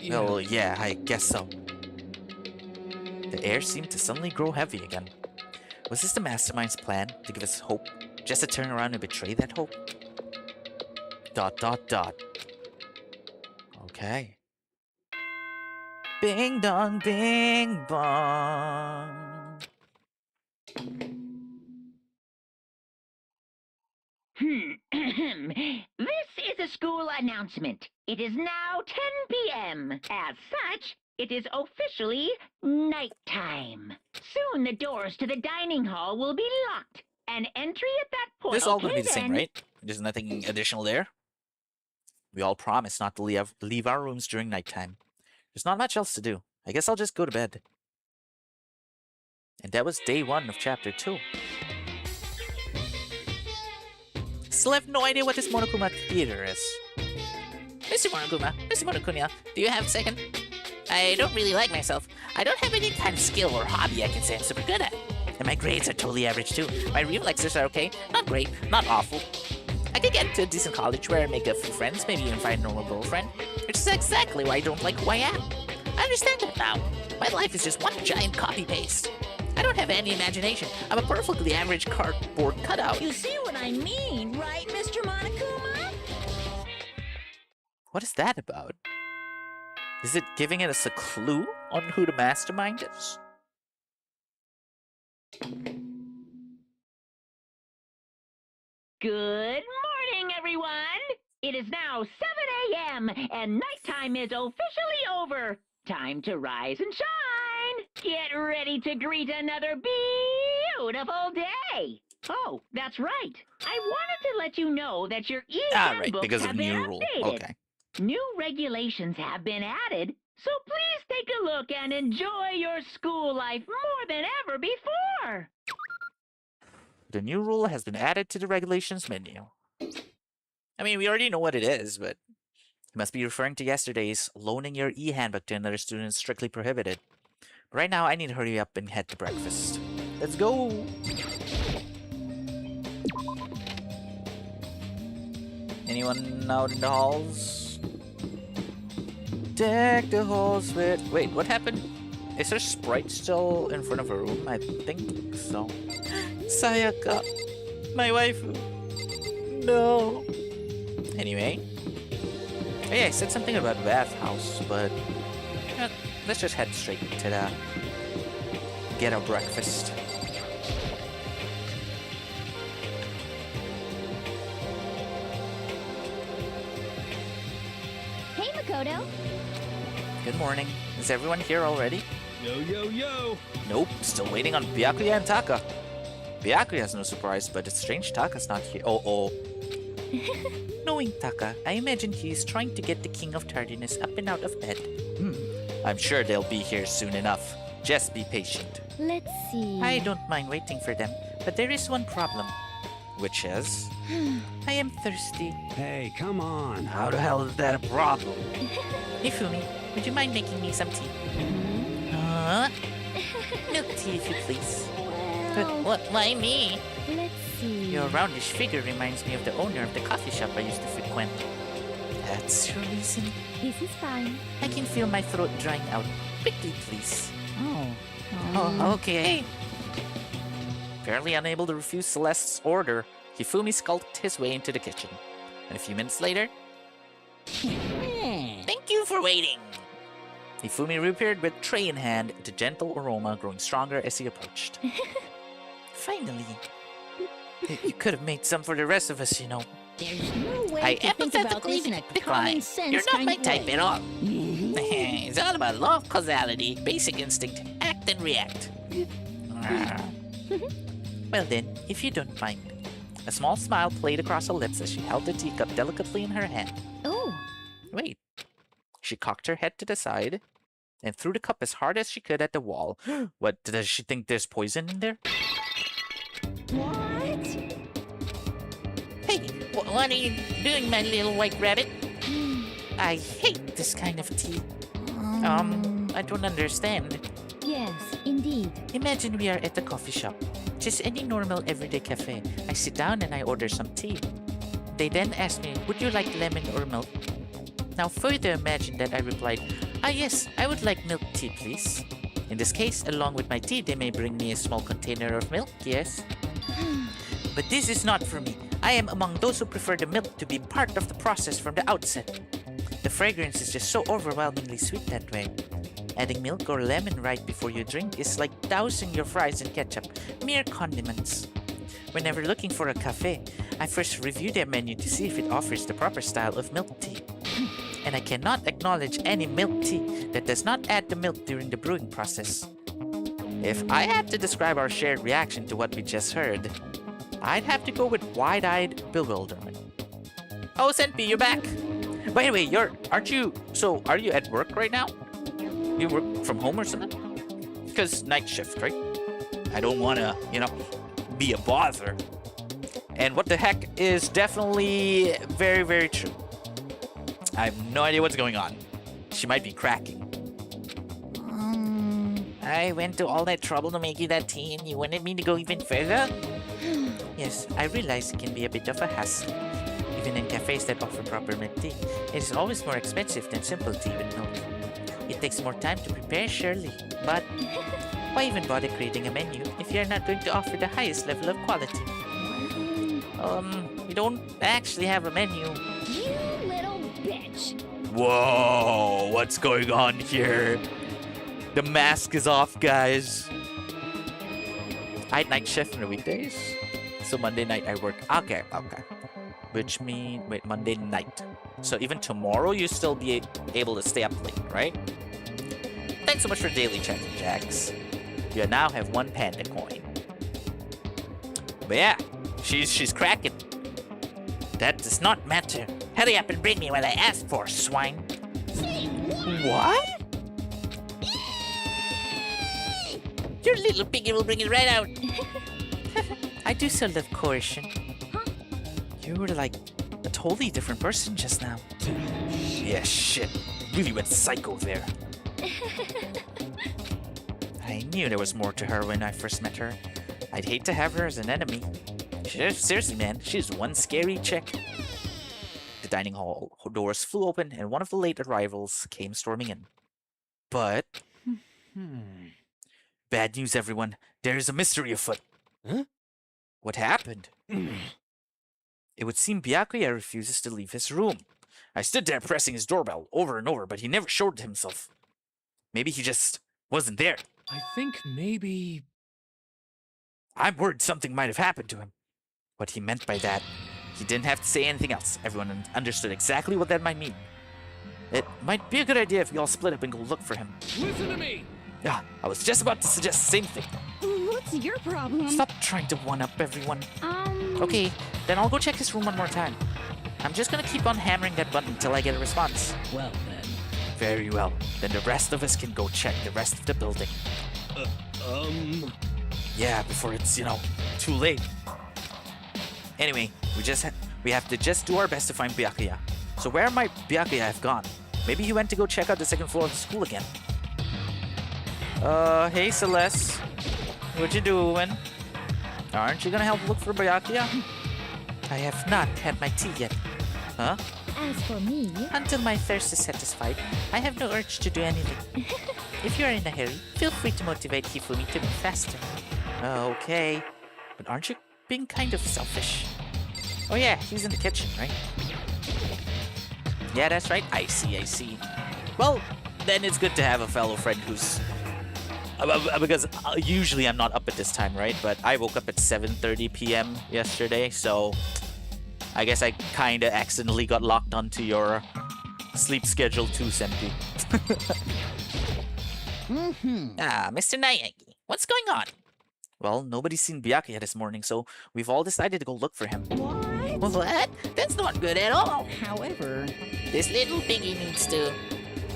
Yeah. Well, yeah, I guess so. The air seemed to suddenly grow heavy again. Was this the mastermind's plan to give us hope, just to turn around and betray that hope? ... Okay. Bing dong, bing bong. This is a school announcement. It is now 10 p.m. As such, it is officially nighttime. Soon the doors to the dining hall will be locked. An entry at that point. This is all gonna be the same, then. right? There's nothing additional there. We all promise not to leave our rooms during nighttime. There's not much else to do. I guess I'll just go to bed. And that was day 1 of chapter 2. Still have no idea what this Monokuma theater is. Mr. Monokuma, Mr. Monokunya, do you have a second? I don't really like myself. I don't have any kind of skill or hobby I can say I'm super good at. And my grades are totally average too. My reflexes are okay. Not great, not awful. I could get into a decent college where I make a few friends, maybe even find a normal girlfriend. Which is exactly why I don't like who I am. I understand it now. My life is just one giant copy-paste. I don't have any imagination. I'm a perfectly average cardboard cutout. you see what I mean, right, Mr. Monokuma? What is that about? Is it giving us a clue on who the mastermind is? Good morning, everyone! It is now 7 a.m. and nighttime is officially over. Time to rise and shine! Get ready to greet another beautiful day! Oh, that's right. I wanted to let you know that your Right, e-handbooks because of have been new rule. updated. Okay. New regulations have been added, so please take a look and enjoy your school life more than ever before. The new rule has been added to the regulations menu. I mean, we already know what it is, but you must be referring to yesterday's loaning your e-handbook to another student is strictly prohibited. But right now, I need to hurry up and head to breakfast. Let's go! Anyone out in the halls? Deck the halls with... Wait, what happened? Is her sprite still in front of her room? I think so. Sayaka, my waifu. No. Anyway. Oh yeah, I said something about bathhouse, but let's just head straight to the get our breakfast. Hey, Makoto. Good morning. Is everyone here already? Yo, yo, yo! Nope, still waiting on Byakuya and Taka. Byakuya has no surprise, but it's strange Taka's not here. Oh. Knowing Taka, I imagine he is trying to get the King of Tardiness up and out of bed. I'm sure they'll be here soon enough. Just be patient. Let's see. I don't mind waiting for them, but there is one problem. Which is? I am thirsty. Hey, come on! How the hell is that a problem? Ifumi, would you mind making me some tea? Milk tea, if you please. Well, Why me? let's see. Your roundish figure reminds me of the owner of the coffee shop I used to frequent. That's your reason? This is fine. I can feel my throat drying out. Quickly, please. Oh. Okay. Apparently unable to refuse Celeste's order, Hifumi skulked his way into the kitchen. And a few minutes later, Thank you for waiting. Hifumi reappeared with tray in hand, the gentle aroma growing stronger as he approached. Finally. You could have made some for the rest of us, you know. There's no way I to think about this in a empathetically common decline. sense You're not kind my of type way. at all. It's all about law of causality, basic instinct, act and react. Well then, if you don't mind. A small smile played across her lips as she held the teacup delicately in her hand. Oh. Wait. She cocked her head to the side and threw the cup as hard as she could at the wall. What, does she think there's poison in there? What? Hey, what are you doing, my little white rabbit? I hate this kind of tea. I don't understand. Yes, indeed. Imagine we are at a coffee shop. Just any normal everyday cafe. I sit down and I order some tea. They then ask me, would you like lemon or milk? Now further imagine that I replied, yes, I would like milk tea, please. In this case, along with my tea, they may bring me a small container of milk, yes? But this is not for me. I am among those who prefer the milk to be part of the process from the outset. The fragrance is just so overwhelmingly sweet that way. Adding milk or lemon right before you drink is like dousing your fries in ketchup, mere condiments. Whenever looking for a cafe, I first review their menu to see if it offers the proper style of milk tea. And I cannot acknowledge any milk tea that does not add the milk during the brewing process. If I had to describe our shared reaction to what we just heard, I'd have to go with wide-eyed bewilderment. Oh, Senpi, you're back! By the way, are you at work right now? You work from home or something? Because night shift, right? I don't want to, be a bother. And what the heck is definitely very, very true. I have no idea what's going on. She might be cracking. I went to all that trouble to make you that tea and you wanted me to go even further? Yes, I realize it can be a bit of a hassle. Even in cafes that offer proper milk tea, it is always more expensive than simple tea with milk. It takes more time to prepare, surely, but why even bother creating a menu if you're not going to offer the highest level of quality? We don't actually have a menu. You little bitch. Whoa, what's going on here? The mask is off, guys. I had night shift on the weekdays. So Monday night I work. Okay. Which means, wait, Monday night. So even tomorrow you still be able to stay up late, right? Thanks so much for daily checking, Jax. You now have 1 panda coin. But yeah, she's cracking. That does not matter. Hurry up and bring me what I asked for, swine. What? Your little piggy will bring it right out. I do so love coercion. You were like a totally different person just now. Yeah, shit. Really went psycho there. I knew there was more to her when I first met her. I'd hate to have her as an enemy. Seriously, man, she's one scary chick. The dining hall doors flew open and one of the late arrivals came storming in. But... Bad news, everyone. There is a mystery afoot. Huh? What happened? It would seem Byakuya refuses to leave his room. I stood there pressing his doorbell over and over, but he never showed himself. Maybe he just wasn't there. I think maybe... I'm worried something might have happened to him. What he meant by that, he didn't have to say anything else. Everyone understood exactly what that might mean. It might be a good idea if you all split up and go look for him. Listen to me! Yeah, I was just about to suggest the same thing. What's your problem? Stop trying to one-up everyone. Okay, then I'll go check his room one more time. I'm just gonna keep on hammering that button until I get a response. Well then. Very well. Then the rest of us can go check the rest of the building. Yeah, before it's, too late. Anyway, we have to just do our best to find Byakuya. So where might Byakuya have gone? Maybe he went to go check out the second floor of the school again. Hey Celeste. What you doing? Aren't you gonna help look for Byakuya? I have not had my tea yet. Huh? As for me, Until my thirst is satisfied, I have no urge to do anything. If you are in a hurry, feel free to motivate Hifumi to move faster. Okay. But aren't you being kind of selfish? Oh yeah, he's in the kitchen, right? Yeah, that's right. I see. Well, then it's good to have a fellow friend who's... Because usually I'm not up at this time, right? But I woke up at 7:30 p.m. yesterday, so... I guess I kinda accidentally got locked onto your sleep schedule too, Senpi. Mr. Nayagi, what's going on? Well, nobody's seen Byakuya this morning, so we've all decided to go look for him. What? That's not good at all. However, This little piggy needs to...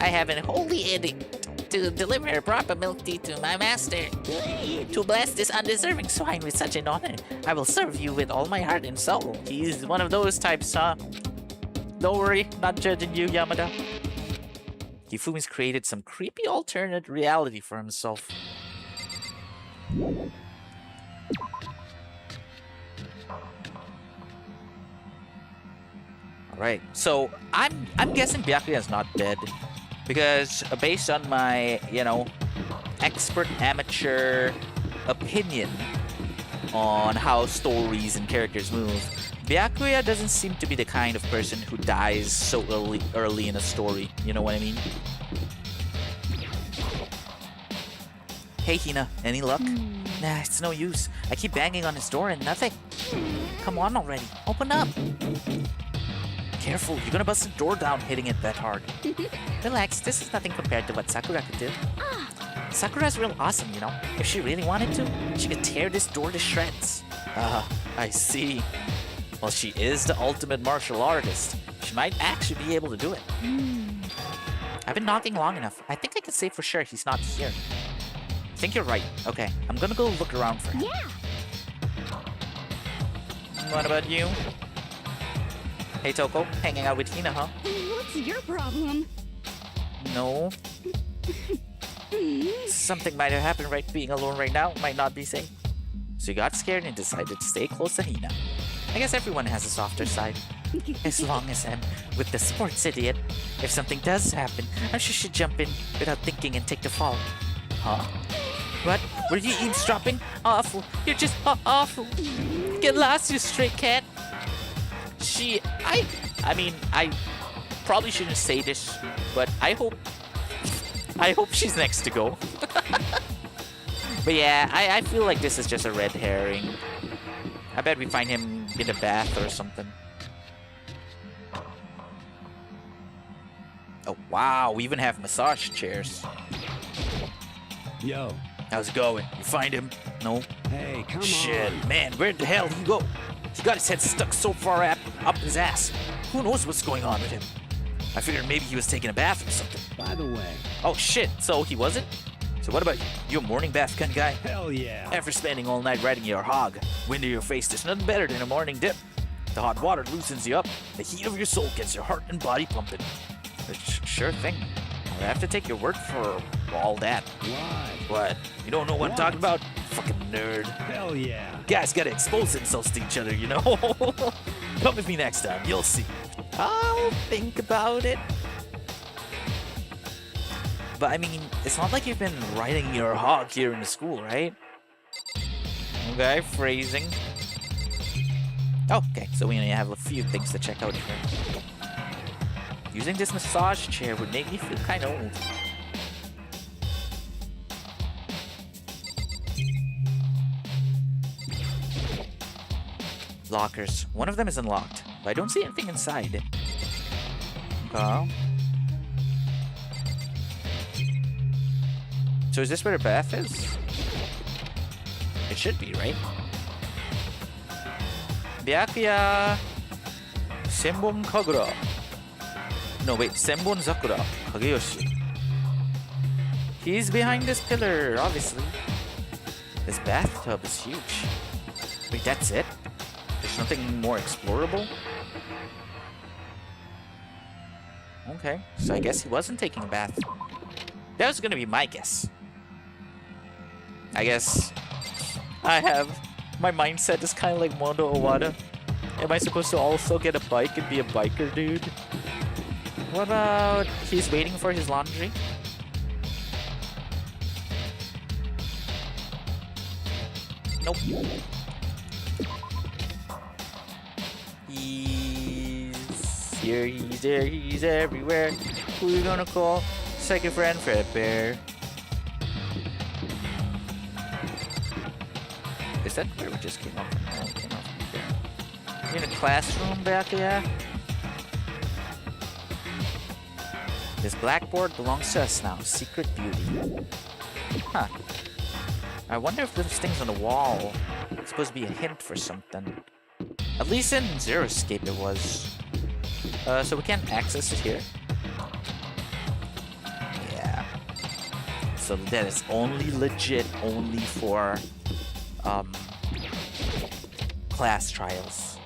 I have an holy edict to deliver proper milk tea to my master. To bless this undeserving swine with such an honor, I will serve you with all my heart and soul. He's one of those types, huh? Don't worry, not judging you, Yamada. Hifumi's created some creepy alternate reality for himself. Alright, so I'm guessing Byakuya is not dead. Because based on my, expert amateur opinion on how stories and characters move, Byakuya doesn't seem to be the kind of person who dies so early in a story. You know what I mean? Hey Hina, any luck? Nah, it's no use. I keep banging on his door and nothing. Come on already, open up. Careful, you're gonna bust the door down hitting it that hard. Relax, this is nothing compared to what Sakura could do. Sakura's real awesome, If she really wanted to, she could tear this door to shreds. I see. Well, she is the ultimate martial artist. She might actually be able to do it. I've been knocking long enough. I think I can say for sure he's not here. I think you're right. Okay, I'm gonna go look around for him. yeah. What about you? Hey Toko, hanging out with Hina, huh? What's your problem? No. Something might have happened right being alone right now. Might not be safe. So you got scared and decided to stay close to Hina. I guess everyone has a softer side. As long as I'm with the sports idiot. If something does happen, I'm sure she'd jump in without thinking and take the fall. Huh? What? Were you eavesdropping? Awful. You're just awful. Get lost, you stray cat. I probably shouldn't say this, but I hope she's next to go. But yeah, I feel like this is just a red herring. I bet we find him in a bath or something. Oh wow, we even have massage chairs. Yo. How's it going? You find him? No? Hey, come Shit, on. man, where the hell did he go? He got his head stuck so far up his ass. Who knows what's going on with him? I figured maybe he was taking a bath or something. By the way. Oh shit, so he wasn't? So what about you? You a morning bath kind of guy? Hell yeah. After spending all night riding your hog, wind in your face, there's nothing better than a morning dip. The hot water loosens you up. The heat of your soul gets your heart and body pumping. Sure thing. I'll have to take your word for all that. Why? What? You don't know what I'm talking about? Fucking nerd. Hell yeah. Guys gotta expose themselves to each other, you know? Come with me next time, you'll see. I'll think about it. But I mean, it's not like you've been riding your hog here in the school, right? Okay, phrasing. Okay, so we only have a few things to check out here. Using this massage chair would make me feel kind of old. Lockers. One of them is unlocked, but I don't see anything inside. Okay. So is this where the bath is? It should be, right? Byakuya Senbon Kagura. No, wait, Senbon Zakura Kageyoshi. He's behind this pillar, obviously. This bathtub is huge. Wait, that's it? There's nothing more explorable? Okay, so I guess he wasn't taking a bath. That was gonna be my guess. I guess my mindset is kind of like Mondo Owada. Am I supposed to also get a bike and be a biker dude? What about he's waiting for his laundry? Nope. He's here, he's there, he's everywhere. Who you gonna call? Second friend Fredbear. Is that where we just came up from? Oh, we came up from there. You're in a classroom back there? This blackboard belongs to us now. Secret beauty. Huh. I wonder if those things on the wall are supposed to be a hint for something. At least in Zero Escape it was. So we can't access it here. Yeah. So that is only legit only for class trials.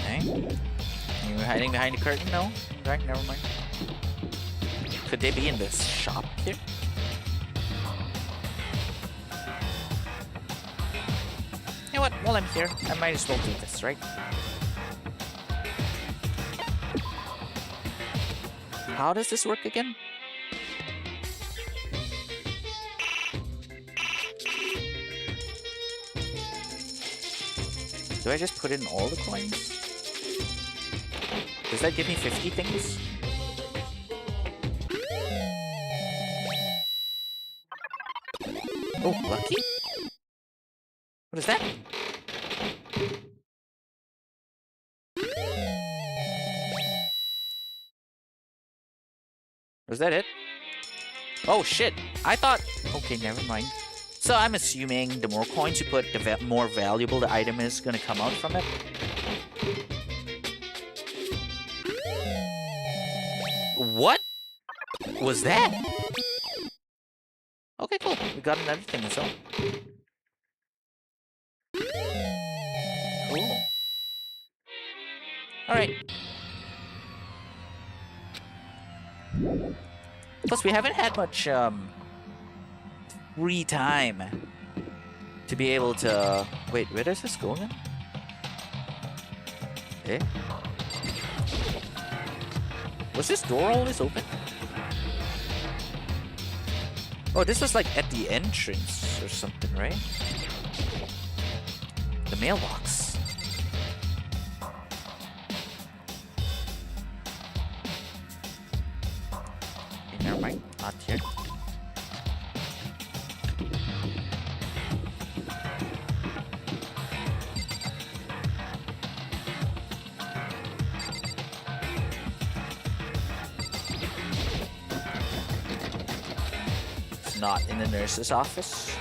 Okay. You hiding behind the curtain? No? Right, never mind. Could they be in this shop here? You know what? While I'm here, I might as well do this, right? How does this work again? Do I just put in all the coins? Does that give me 50 things? Oh, lucky? What is that? Was that it? Oh shit! I thought... Okay, never mind. So I'm assuming the more coins you put, the more valuable the item is gonna come out from it. What was that? Okay, cool. We got another thing as well. Cool. Alright. Plus, we haven't had much, free time to be able to... Wait, where does this go then? Eh? Was this door always open? Oh, this was like at the entrance or something, right? The mailbox. Not here. It's not in the nurse's office.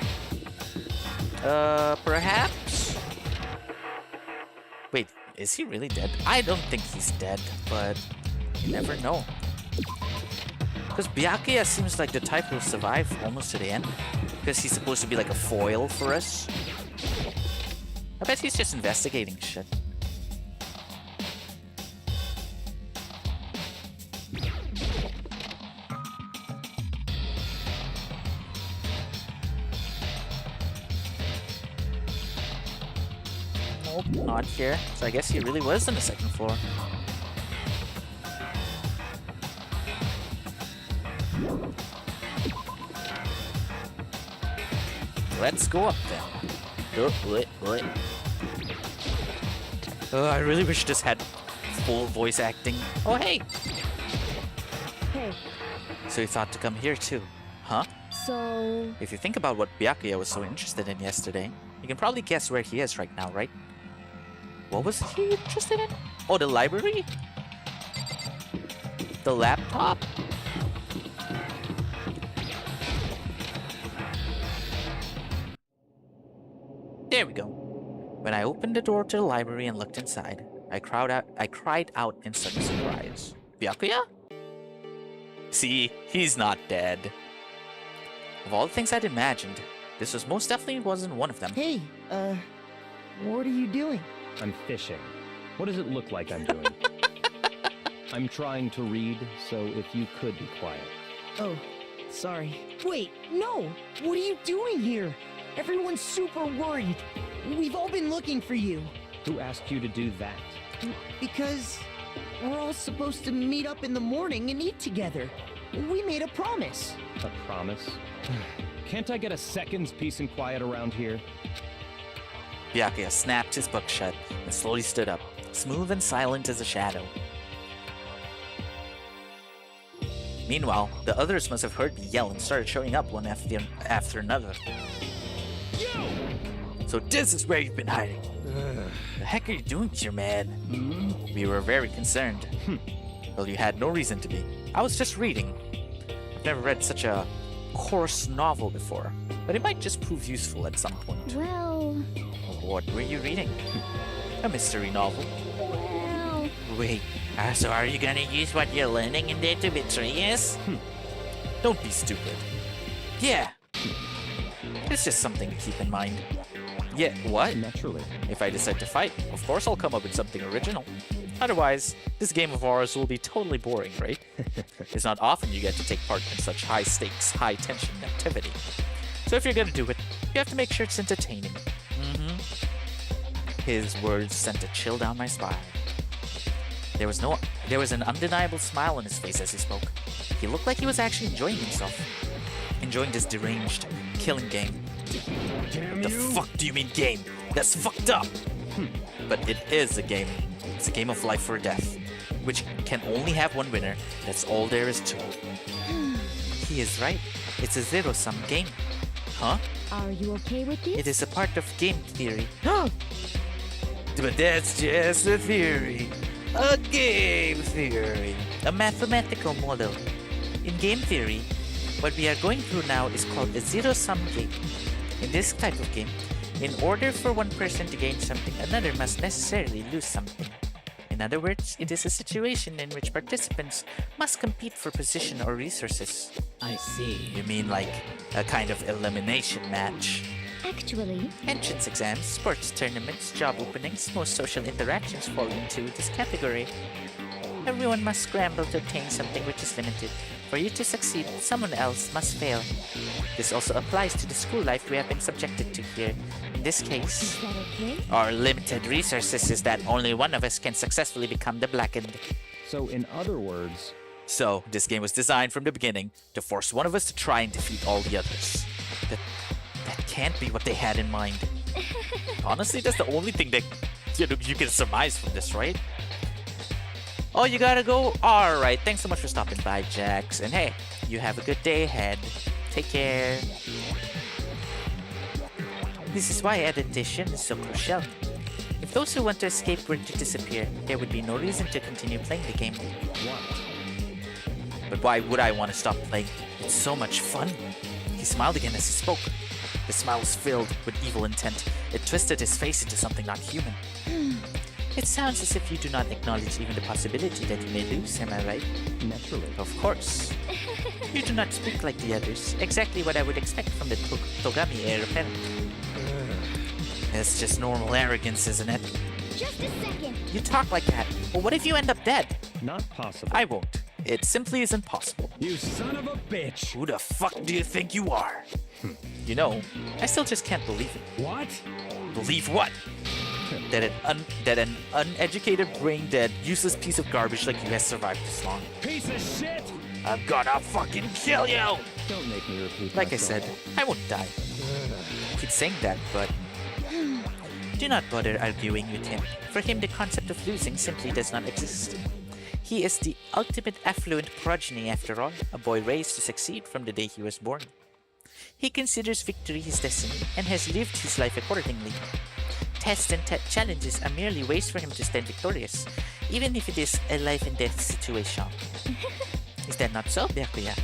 Perhaps? Wait, is he really dead? I don't think he's dead, but you never know. Because Byakuya seems like the type who'll survive almost to the end. Because he's supposed to be like a foil for us. I bet he's just investigating shit. Nope, not here. So I guess he really was on the second floor. Let's go up then. Oh, I really wish this had full voice acting. Oh, hey! Hey, So you thought to come here too, huh? so... If you think about what Byakuya was so interested in yesterday, you can probably guess where he is right now, right? What was he interested in? Oh, the library? The laptop? There we go. When I opened the door to the library and looked inside, I cried out in sudden surprise. Byakuya? See, he's not dead. Of all the things I'd imagined, this was most definitely wasn't one of them. Hey, what are you doing? I'm fishing. What does it look like I'm doing? I'm trying to read, so if you could be quiet. Oh, sorry. Wait, no! What are you doing here? Everyone's super worried. We've all been looking for you. Who asked you to do that? Because we're all supposed to meet up in the morning and eat together. We made a promise. A promise? Can't I get a second's peace and quiet around here? Byakuya snapped his book shut and slowly stood up, smooth and silent as a shadow. Meanwhile, the others must have heard me yell and started showing up one after another. So this is where you've been hiding. The heck are you doing here, man? We were very concerned. Well, you had no reason to be. I was just reading. I've never read such a coarse novel before, but it might just prove useful at some point. Well... What were you reading? A mystery novel. Well... Wait, so are you gonna use what you're learning in there to betray us? Don't be stupid. Yeah. It's just something to keep in mind. Yeah, what? Naturally. If I decide to fight, of course I'll come up with something original. Otherwise, this game of ours will be totally boring, right? It's not often you get to take part in such high-stakes, high-tension activity. So if you're gonna do it, you have to make sure it's entertaining. His words sent a chill down my spine. There was an undeniable smile on his face as he spoke. He looked like he was actually enjoying himself. Enjoying this deranged, killing game. The fuck do you mean game? That's fucked up! But it is a game. It's a game of life or death, which can only have one winner. That's all there is to it. He is right. It's a zero-sum game. Huh? Are you okay with this? It is a part of game theory. But that's just a theory. A game theory. A mathematical model. In game theory, what we are going through now is called a zero-sum game. In this type of game, in order for one person to gain something, another must necessarily lose something. In other words, it is a situation in which participants must compete for position or resources. I see. You mean like a kind of elimination match? Actually, Entrance exams, sports tournaments, job openings, most social interactions fall into this category. Everyone must scramble to obtain something which is limited. For you to succeed, someone else must fail. This also applies to the school life we have been subjected to here. In this case, is that okay? our limited resources is that only one of us can successfully become the Blackened. So in other words, So, this game was designed from the beginning to force one of us to try and defeat all the others. That can't be what they had in mind. Honestly, that's the only thing that you can surmise from this, right? Oh, you gotta go? Alright, thanks so much for stopping by, Jax. And hey, You have a good day ahead. Take care. This is why adaptation is so crucial. If those who want to escape were to disappear, there would be no reason to continue playing the game. But why would I want to stop playing? It's so much fun. He smiled again as he spoke. The smile was filled with evil intent. It twisted his face into something not human. It sounds as if you do not acknowledge even the possibility that you may lose, am I right? Naturally. Of course. You do not speak like the others. Exactly what I would expect from the Togami heir apparent. It's just normal arrogance, isn't it? Just a second. You talk like that. Well, what if you end up dead? Not possible. I won't. It simply isn't possible. You son of a bitch! Who the fuck do you think you are? You know, I still just can't believe it. What? Believe what? That an uneducated, brain-dead, useless piece of garbage like you has survived this long. Piece of shit! I'm gonna fucking kill you! Don't make me repeat Like I myself. said, I won't die. I keep saying that, but... Do not bother arguing with him. For him, the concept of losing simply does not exist. He is the ultimate affluent progeny after all, a boy raised to succeed from the day he was born. He considers victory his destiny and has lived his life accordingly. Tests and challenges are merely ways for him to stand victorious, even if it is a life and death situation. Is that not so, Byakuya?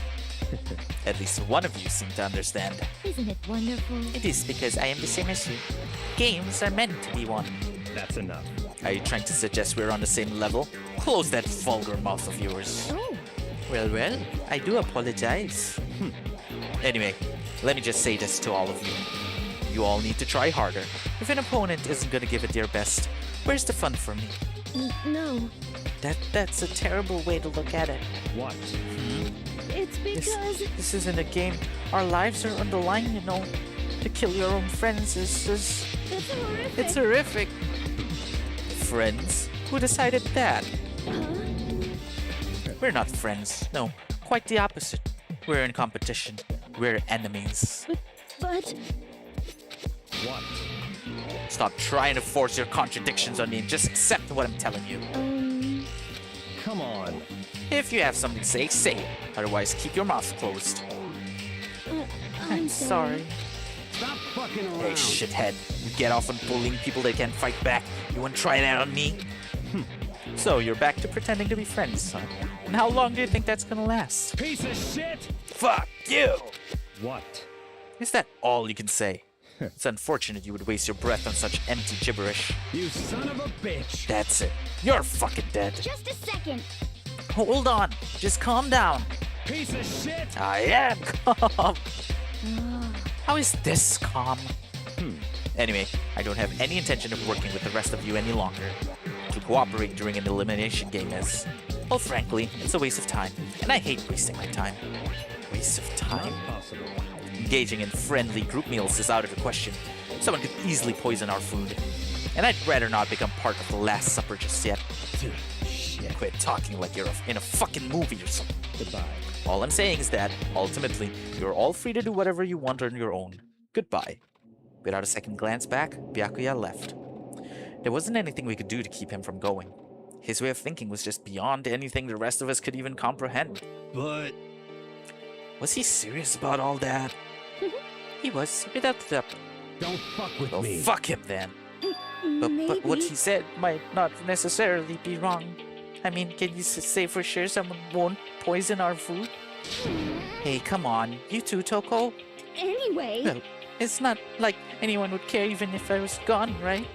At least one of you seem to understand. Isn't it wonderful? It is because I am the same as you. Games are meant to be won. That's enough. Are you trying to suggest we're on the same level? Close that vulgar mouth of yours. Oh, Well, I do apologize. Anyway, let me just say this to all of you. You all need to try harder. If an opponent isn't gonna give it their best, where's the fun for me? no. That's a terrible way to look at it. What? It's because This isn't a game. Our lives are on the line, you know. To kill your own friends is it's horrific. it's horrific. Friends? Who decided that? We're not friends. No, quite the opposite. We're in competition. We're enemies. But What? Stop trying to force your contradictions on me and just accept what I'm telling you. Come on. If you have something to say, say it. Otherwise, keep your mouth closed. I'm sorry. Stop fucking around! Hey, shithead. You get off on bullying people that can't fight back. You want to try that on me? So, you're back to pretending to be friends, huh? And how long do you think that's gonna last? Piece of shit! Fuck you! What? Is that all you can say? It's unfortunate you would waste your breath on such empty gibberish. You son of a bitch! That's it. You're fucking dead. Just a second. Hold on. Just calm down. Piece of shit! I am calm. How is this calm? Anyway, I don't have any intention of working with the rest of you any longer. To cooperate during an elimination game is, well, frankly, it's a waste of time, and I hate wasting my time. Waste of time? Not possible. Engaging in friendly group meals is out of the question. Someone could easily poison our food. And I'd rather not become part of the Last Supper just yet. Shit. Quit talking like you're in a fucking movie or something. Goodbye. All I'm saying is that, ultimately, you're all free to do whatever you want on your own. Goodbye. Without a second glance back, Byakuya left. There wasn't anything we could do to keep him from going. His way of thinking was just beyond anything the rest of us could even comprehend. But... Was he serious about all that? He was, without doubt. Don't fuck with Well, me! fuck him then. But what he said might not necessarily be wrong. I mean, can you say for sure someone won't poison our food? Hey, come on. You too, Toko? Anyway, Well, it's not like anyone would care even if I was gone, right?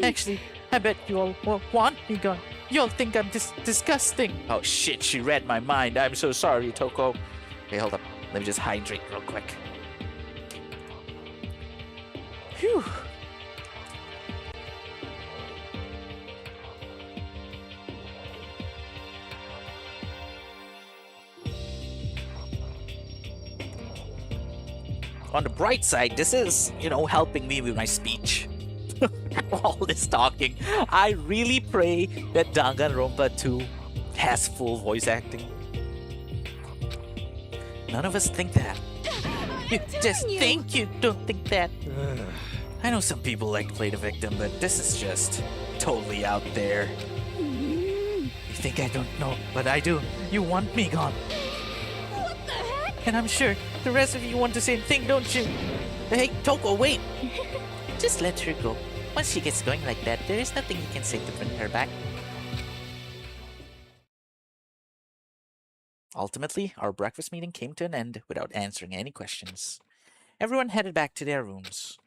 Actually, I bet you all want me gone. You all think I'm disgusting. Oh shit, she read my mind. I'm so sorry, Toko. Hey, hold up. Let me just hydrate real quick. Phew. On the bright side, this is, helping me with my speech. All this talking, I really pray that Dangonronpa 2 has full voice acting. None of us think that. You just think you don't think that. I know some people like to play the victim, but this is just totally out there. You think I don't know, but I do. You want me gone. what And I'm sure the rest of you want the same thing, don't you? Hey, Toko, wait! Just let her go. Once she gets going like that, there is nothing you can say to bring her back. Ultimately, our breakfast meeting came to an end without answering any questions. Everyone headed back to their rooms.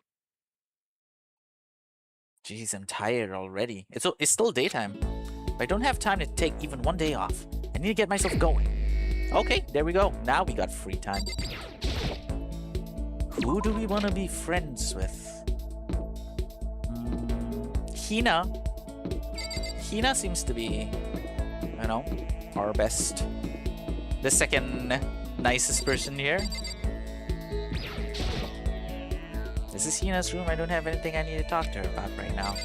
Jeez, I'm tired already. It's still daytime. But I don't have time to take even one day off. I need to get myself going. Okay, there we go. Now we got free time. Who do we want to be friends with? Hina. Hina seems to be, you know, our best. The second nicest person here. This is Hina's room. I don't have anything I need to talk to her about right now.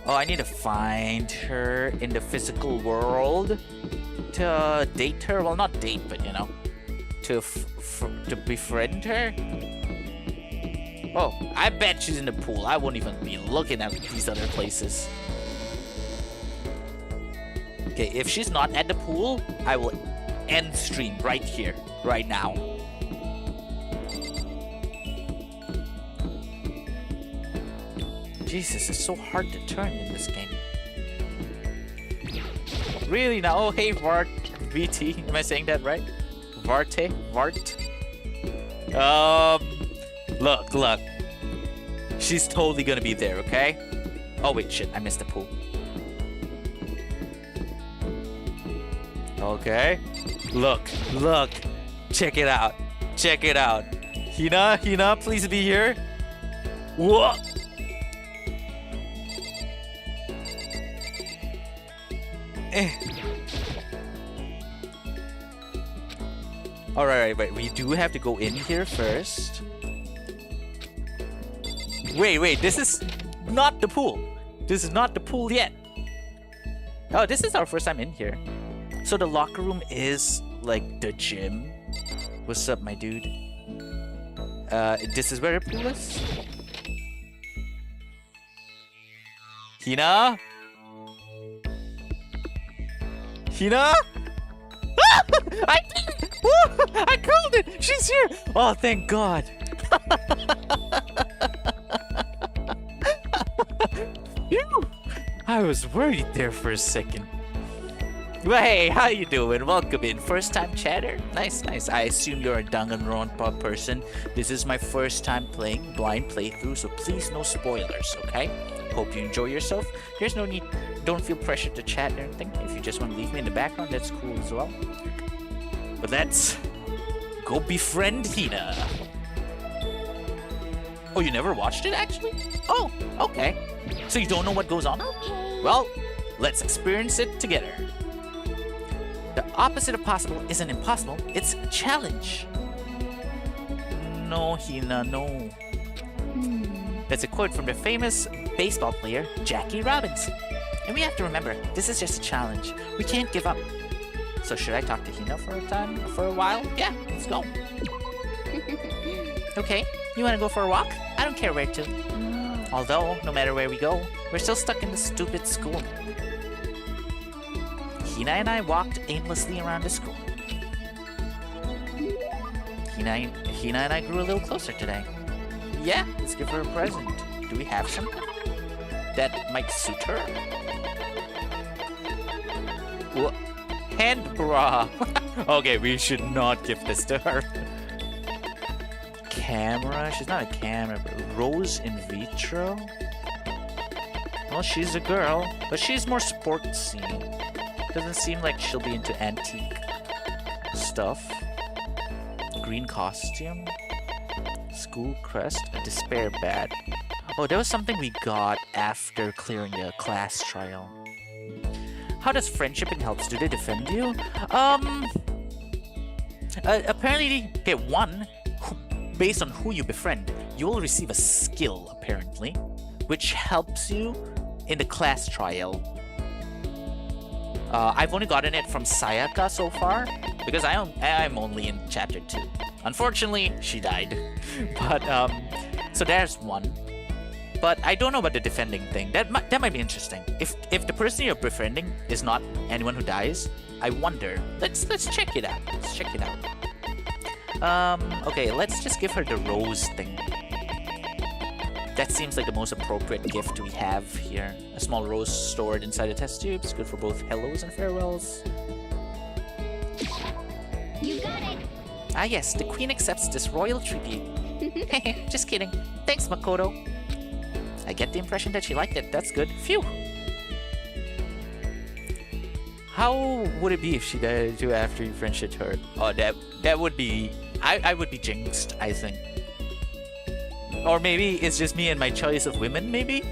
Oh, I need to find her in the physical world to date her. Well, not date, but you know, to befriend her. Oh, I bet she's in the pool. I won't even be looking at these other places. Okay, if she's not at the pool, I will end stream right here, right now. Jesus, it's so hard to turn in this game. Really now? Oh, hey, Vart. VT. Am I saying that right? Varte? Vart? Look. She's totally gonna be there, okay? Oh, wait, shit. I missed the pool. Okay. Look. Check it out. Hina, please be here. Whoa! Alright, wait. We do have to go in here first. Wait. This is not the pool. This is not the pool yet. Oh, this is our first time in here. So the locker room is like the gym. What's up, my dude? This is where the pool is? Hina? I called it! She's here! Oh, thank God. Phew! I was worried there for a second. Well, hey, how you doing? Welcome in. First time chatter? Nice. I assume you're a Dangonronpa person. This is my first time playing blind playthrough, so please no spoilers, okay? Hope you enjoy yourself. There's no need, don't feel pressured to chat or anything. If you just want to leave me in the background, that's cool as well. But let's go befriend Hina. Oh, you never watched it actually? Oh, okay. So you don't know what goes on? Okay. Well, let's experience it together. The opposite of possible isn't impossible, it's a challenge. No, Hina, no. That's a quote from the famous baseball player, Jackie Robinson. And we have to remember, this is just a challenge. We can't give up. So should I talk to Hina for a while? Yeah, let's go. Okay, you wanna go for a walk? I don't care where to. Although, no matter where we go, we're still stuck in this stupid school. Hina and I walked aimlessly around the school. Hina and I grew a little closer today. Yeah, let's give her a present. Do we have something that might suit her? What? Hand bra. Okay, we should not give this to her. Camera? She's not a camera, but Rose in vitro? Well, she's a girl, but she's more sportsy. Doesn't seem like she'll be into antique stuff. Green costume. School crest. A despair bat. Oh, that was something we got after clearing a class trial. How does friendshipping help? Do they defend you? Apparently, okay, one, based on who you befriend, you will receive a skill, apparently, which helps you in the class trial. I've only gotten it from Sayaka so far, because I'm only in chapter 2. Unfortunately, she died. But, so there's one. But I don't know about the defending thing. That might be interesting. If the person you're befriending is not anyone who dies, I wonder. Let's check it out. Okay, let's just give her the rose thing. That seems like the most appropriate gift we have here. A small rose stored inside a test tube. It's good for both hellos and farewells. You got it. Ah yes, the queen accepts this royal tribute. Just kidding. Thanks, Makoto. I get the impression that she liked it. That's good. Phew. How would it be if she did too after you friendship her? Oh, that would be... I would be jinxed, I think. Or maybe it's just me and my choice of women, maybe?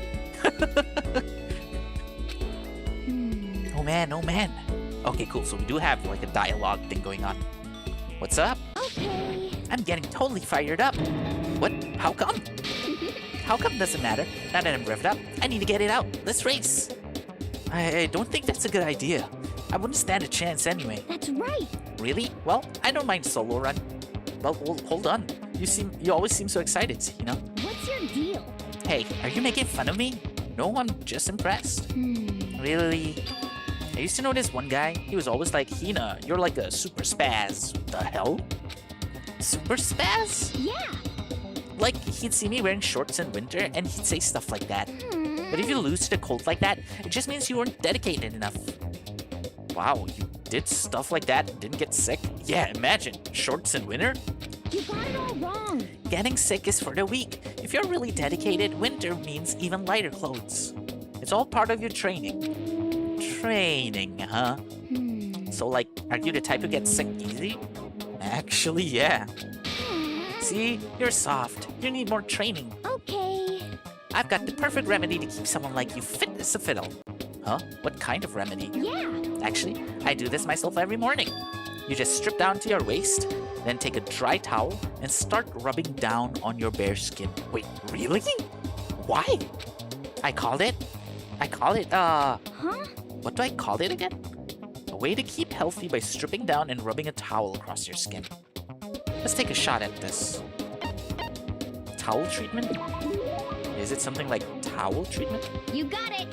Oh man, oh man. Okay, cool. So we do have like a dialogue thing going on. What's up? Okay. I'm getting totally fired up. What? How come? How come doesn't matter? Now that I'm revved up, I need to get it out. Let's race. I don't think that's a good idea. I wouldn't stand a chance anyway. That's right. Really? Well, I don't mind solo run. Well, hold on. You always seem so excited, you know? What's your deal? Hey, are you making fun of me? No, I'm just impressed. Really? I used to know this one guy. He was always like, Hina, you're like a super spaz. What the hell? Super spaz? Yeah. Like, he'd see me wearing shorts in winter and he'd say stuff like that. But if you lose to the cold like that, it just means you weren't dedicated enough. Wow, you did stuff like that and didn't get sick? Yeah, imagine. Shorts in winter? You got it all wrong. Getting sick is for the weak. If you're really dedicated, winter means even lighter clothes. It's all part of your training. Training, huh? So, like, are you the type who gets sick easy? Actually, yeah. See? You're soft. You need more training. Okay. I've got the perfect remedy to keep someone like you fit as a fiddle. Huh? What kind of remedy? Yeah. Actually, I do this myself every morning. You just strip down to your waist, then take a dry towel and start rubbing down on your bare skin. Wait, really? Why? I call it, Huh? What do I call it again? A way to keep healthy by stripping down and rubbing a towel across your skin. Let's take a shot at this. Towel treatment? Is it something like towel treatment? You got it.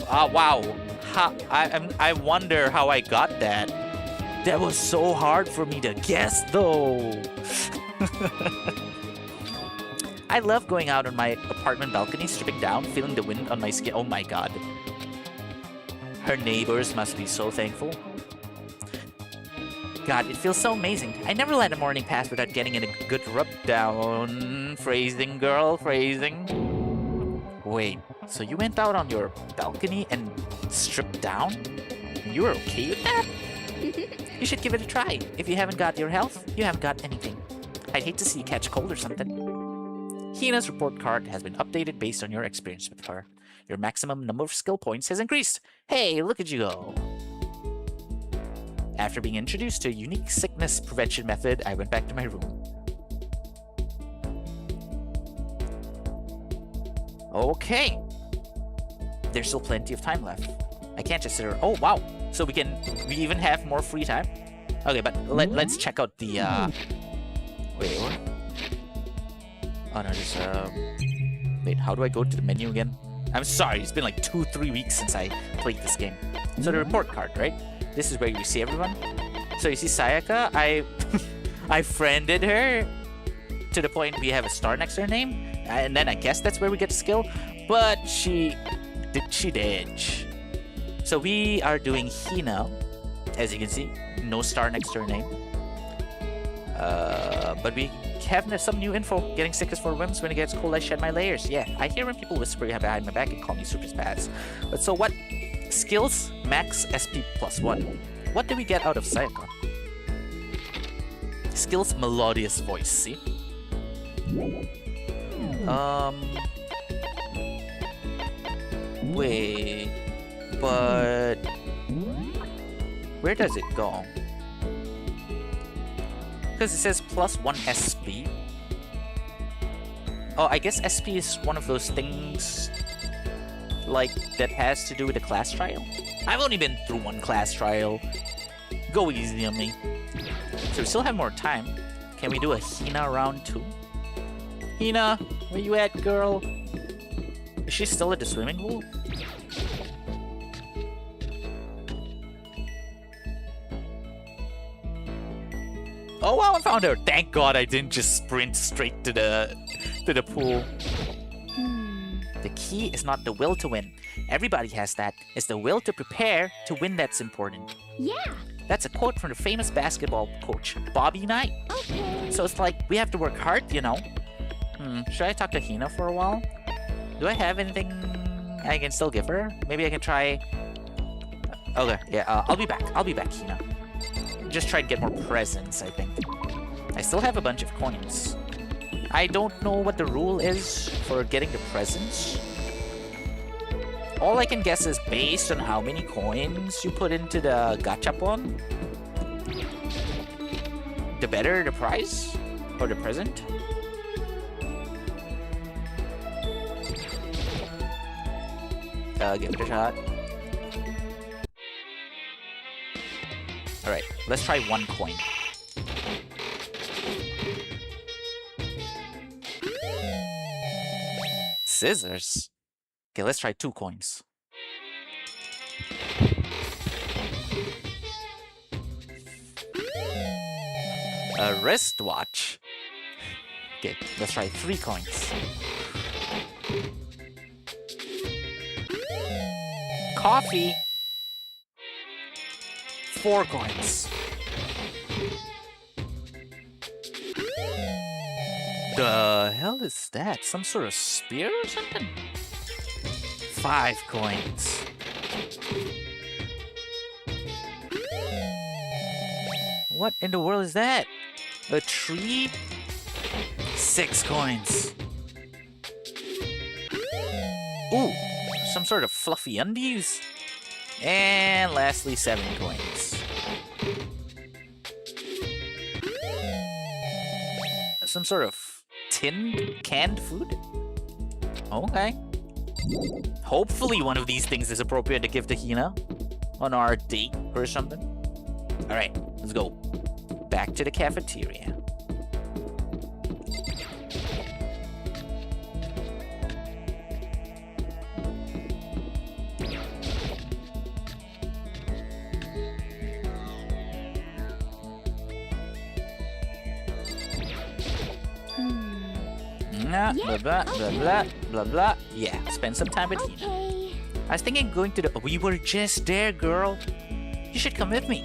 Wow. I wonder how I got that. That was so hard for me to guess, though. I love going out on my apartment balcony, stripping down, feeling the wind on my skin. Oh my god. Her neighbors must be so thankful. God, it feels so amazing. I never let a morning pass without getting in a Good rub down. Phrasing, girl, phrasing. Wait, so you went out on your balcony and stripped down? You were okay with that? You should give it a try. If you haven't got your health, you haven't got anything. I'd hate to see you catch a cold or something. Hina's report card has been updated based on your experience with her. Your maximum number of skill points has increased. Hey, look at you go. After being introduced to a unique sickness prevention method, I went back to my room. Okay. There's still plenty of time left. I can't just sit here. Oh, wow. So we even have more free time? Okay, but let's check out the, wait, what? Oh, no, just, wait, how do I go to the menu again? I'm sorry, it's been like 2-3 weeks since I played this game. So the report card, right? This is where you see everyone. So you see Sayaka, I friended her to the point we have a star next to her name. And then I guess that's where we get the skill. But she ditched. So we are doing Hina. As you can see, no star next to her name. But we have some new info. Getting sick is for whims. When it gets cold, I shed my layers. Yeah, I hear when people whisper behind my back and call me super spaz. But so what? Skills, max SP +1. What do we get out of Sayaka? Skills, melodious voice, see? Wait, but where does it go? Because it says +1 SP. Oh, I guess SP is one of those things like that has to do with the class trial. I've only been through one class trial. Go easy on me. So we still have more time. Can we do a Hina round 2? Hina, where you at, girl? Is she still at the swimming pool? Oh wow, I found her. Thank God I didn't just sprint straight to the pool. The key is not the will to win. Everybody has that. It's the will to prepare to win that's important. Yeah. That's a quote from the famous basketball coach, Bobby Knight. Okay. So it's like, we have to work hard, you know. Should I talk to Hina for a while? Do I have anything I can still give her? Maybe I can try... Okay, yeah, I'll be back, Hina. Just try to get more presents, I think. I still have a bunch of coins. I don't know what the rule is for getting the presents. All I can guess is based on how many coins you put into the gachapon, the better the prize or the present. Give it a shot. Alright, let's try 1 coin. Scissors? Okay, let's try 2 coins. A wristwatch. Okay, let's try 3 coins. Coffee. 4 coins. The hell is that? Some sort of spear or something? 5 coins. What in the world is that? A tree? 6 coins. Ooh, some sort of fluffy undies. And lastly, 7 coins. Some sort of canned food? Okay. Hopefully one of these things is appropriate to give to Hina on our date or something. Alright, let's go. Back to the cafeteria. Blah, blah, blah, blah, blah, blah. Yeah, spend some time with Hina. Okay. I was thinking going to the... We were just there, girl. You should come with me.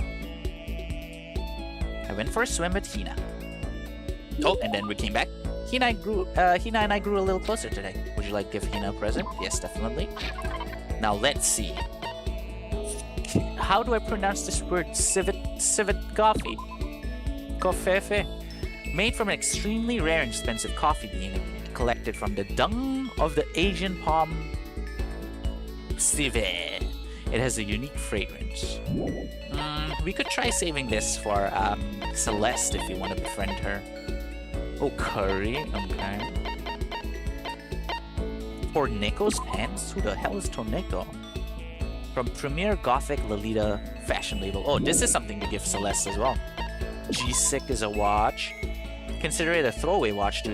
I went for a swim with Hina. Oh, and then we came back. Hina and I grew a little closer today. Would you like to give Hina a present? Yes, definitely. Now let's see. How do I pronounce this word? Civet coffee. Kofefe. Made from an extremely rare and expensive coffee bean collected from the dung of the Asian palm civet. It has a unique fragrance. We could try saving this for Celeste if you want to befriend her. Oh, curry. Okay. Torneco's pants? Who the hell is Torneco? From Premier Gothic Lolita fashion label. Oh, this is something to give Celeste as well. G-Sick is a watch. Consider it a throwaway watch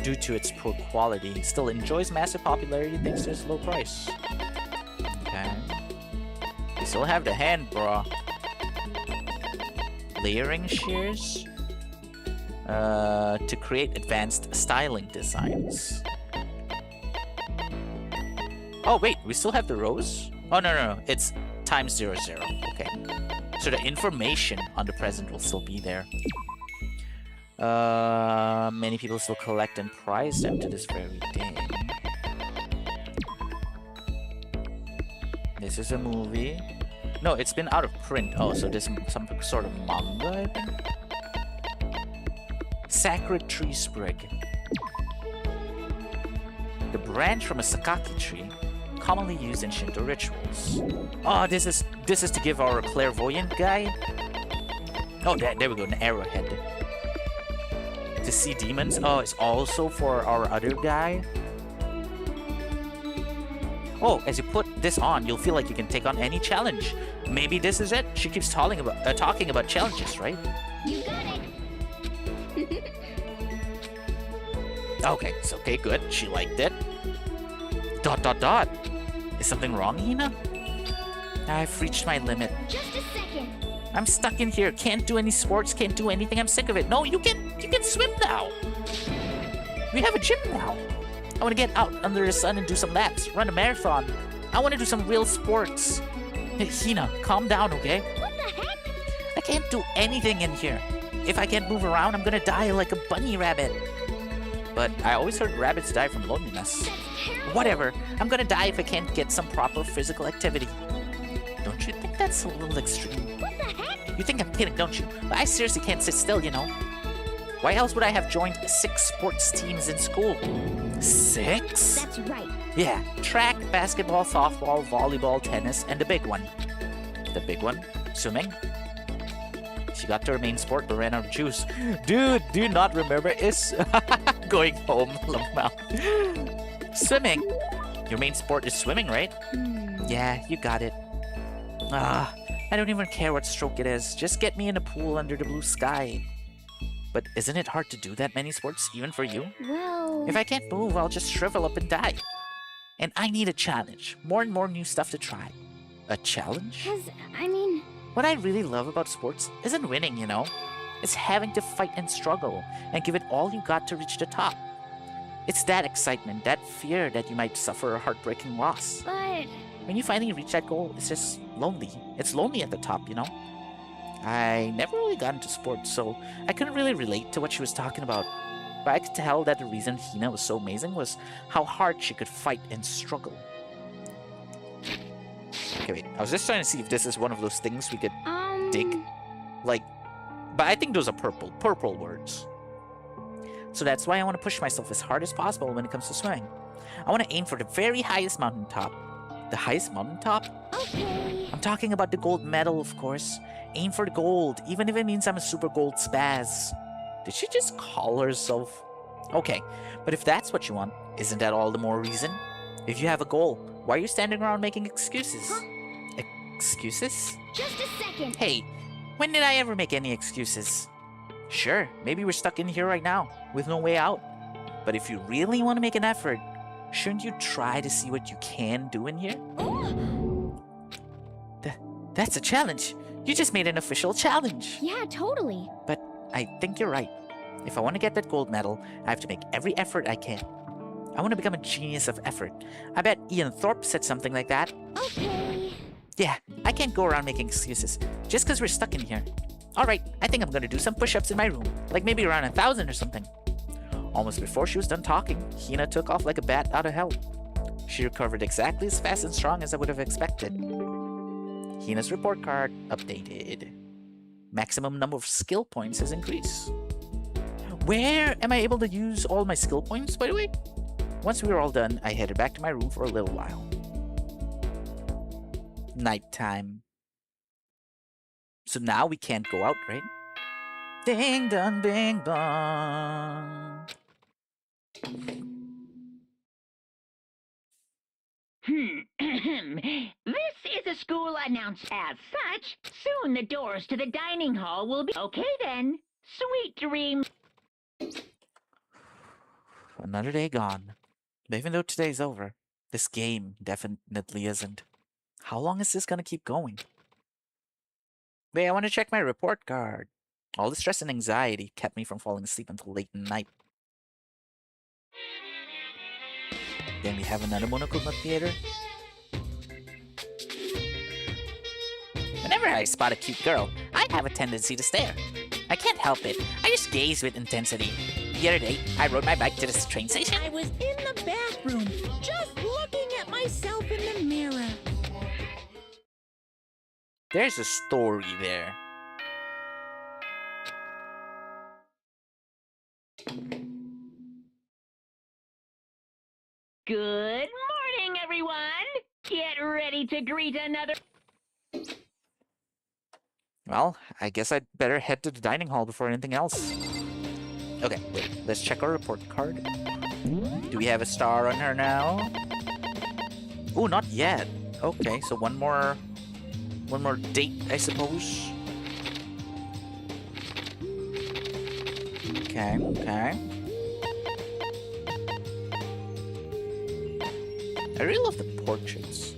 due to its poor quality. Still enjoys massive popularity thanks to its low price. Okay. We still have the hand bra. Layering shears. To create advanced styling designs. Oh wait, we still have the rose? Oh no, it's times 00. Okay. So the information on the present will still be there. Many people still collect and prize them to this very day. This is a movie. No, it's been out of print. Oh, so there's some sort of manga, I think. Sacred tree sprig. The branch from a sakaki tree, commonly used in Shinto rituals. Oh, this is to give our clairvoyant guy. Oh, there we go, an arrowhead. To see demons. Oh, it's also for our other guy. Oh, as you put this on, you'll feel like you can take on any challenge. Maybe this is it. She keeps talking about challenges, right? You got it. Okay, so okay, good. She liked it. ... Is something wrong, Hina? I've reached my limit. Just a second. I'm stuck in here. Can't do any sports. Can't do anything. I'm sick of it. No, you can swim now. We have a gym now. I want to get out under the sun and do some laps. Run a marathon. I want to do some real sports. Hey, Hina, calm down, okay? What the heck? I can't do anything in here. If I can't move around, I'm gonna die like a bunny rabbit. But I always heard rabbits die from loneliness. That's terrible. Whatever. I'm gonna die if I can't get some proper physical activity. Don't you think that's a little extreme? What the heck? You think I'm kidding, don't you? But I seriously can't sit still, you know? Why else would I have joined 6 sports teams in school? 6? That's right. Yeah, track, basketball, softball, volleyball, tennis, and the big one. The big one? Swimming? She got to her main sport but ran out of juice. Dude, do you not remember? It's going home, Lump. Swimming? Your main sport is swimming, right? Yeah, you got it. I don't even care what stroke it is. Just get me in a pool under the blue sky. But isn't it hard to do that many sports, even for you? Well... If I can't move, I'll just shrivel up and die. And I need a challenge. More and more new stuff to try. A challenge? I mean... What I really love about sports isn't winning, you know? It's having to fight and struggle and give it all you got to reach the top. It's that excitement, that fear that you might suffer a heartbreaking loss. But... When you finally reach that goal, it's just lonely. It's lonely at the top, you know? I never really got into sports, so I couldn't really relate to what she was talking about. But I could tell that the reason Hina was so amazing was how hard she could fight and struggle. Okay, wait. I was just trying to see if this is one of those things we could dig. Like, but I think those are purple words. So that's why I want to push myself as hard as possible when it comes to swimming. I want to aim for the very highest mountaintop. The highest mountaintop? Okay. I'm talking about the gold medal, of course. Aim for the gold, even if it means I'm a super gold spaz. Did she just call herself? Okay, but if that's what you want, isn't that all the more reason? If you have a goal, why are you standing around making excuses? Huh? Excuses? Just a second. Hey, when did I ever make any excuses? Sure, maybe we're stuck in here right now, with no way out. But if you really want to make an effort, shouldn't you try to see what you can do in here? That's a challenge. You just made an official challenge. Yeah, totally. But I think you're right. If I want to get that gold medal, I have to make every effort I can. I want to become a genius of effort. I bet Ian Thorpe said something like that. Okay. Yeah, I can't go around making excuses just because we're stuck in here. Alright, I think I'm going to do some push-ups in my room. Like maybe around 1,000 or something. Almost before she was done talking, Hina took off like a bat out of hell. She recovered exactly as fast and strong as I would have expected. Hina's report card updated. Maximum number of skill points has increased. Where am I able to use all my skill points, by the way? Once we were all done, I headed back to my room for a little while. Nighttime. So now we can't go out, right? Ding dong, bing bong. This is a school announcement. As such, soon the doors to the dining hall will be... Okay then. Sweet dreams. Another day gone. But even though today's over, this game definitely isn't. How long is this gonna keep going? Wait, I want to check my report card. All the stress and anxiety kept me from falling asleep until late at night. Then we have another Monokuma theater. Whenever I spot a cute girl, I have a tendency to stare. I can't help it. I just gaze with intensity. The other day, I rode my bike to this train station. I was in the bathroom, just looking at myself in the mirror. There's a story there. Good morning, everyone. Get ready to greet another... Well, I guess I'd better head to the dining hall before anything else. Okay, wait, let's check our report card. Do we have a star on her now? Oh, not yet. Okay, so one more date, I suppose. Okay, okay. I really love the portraits.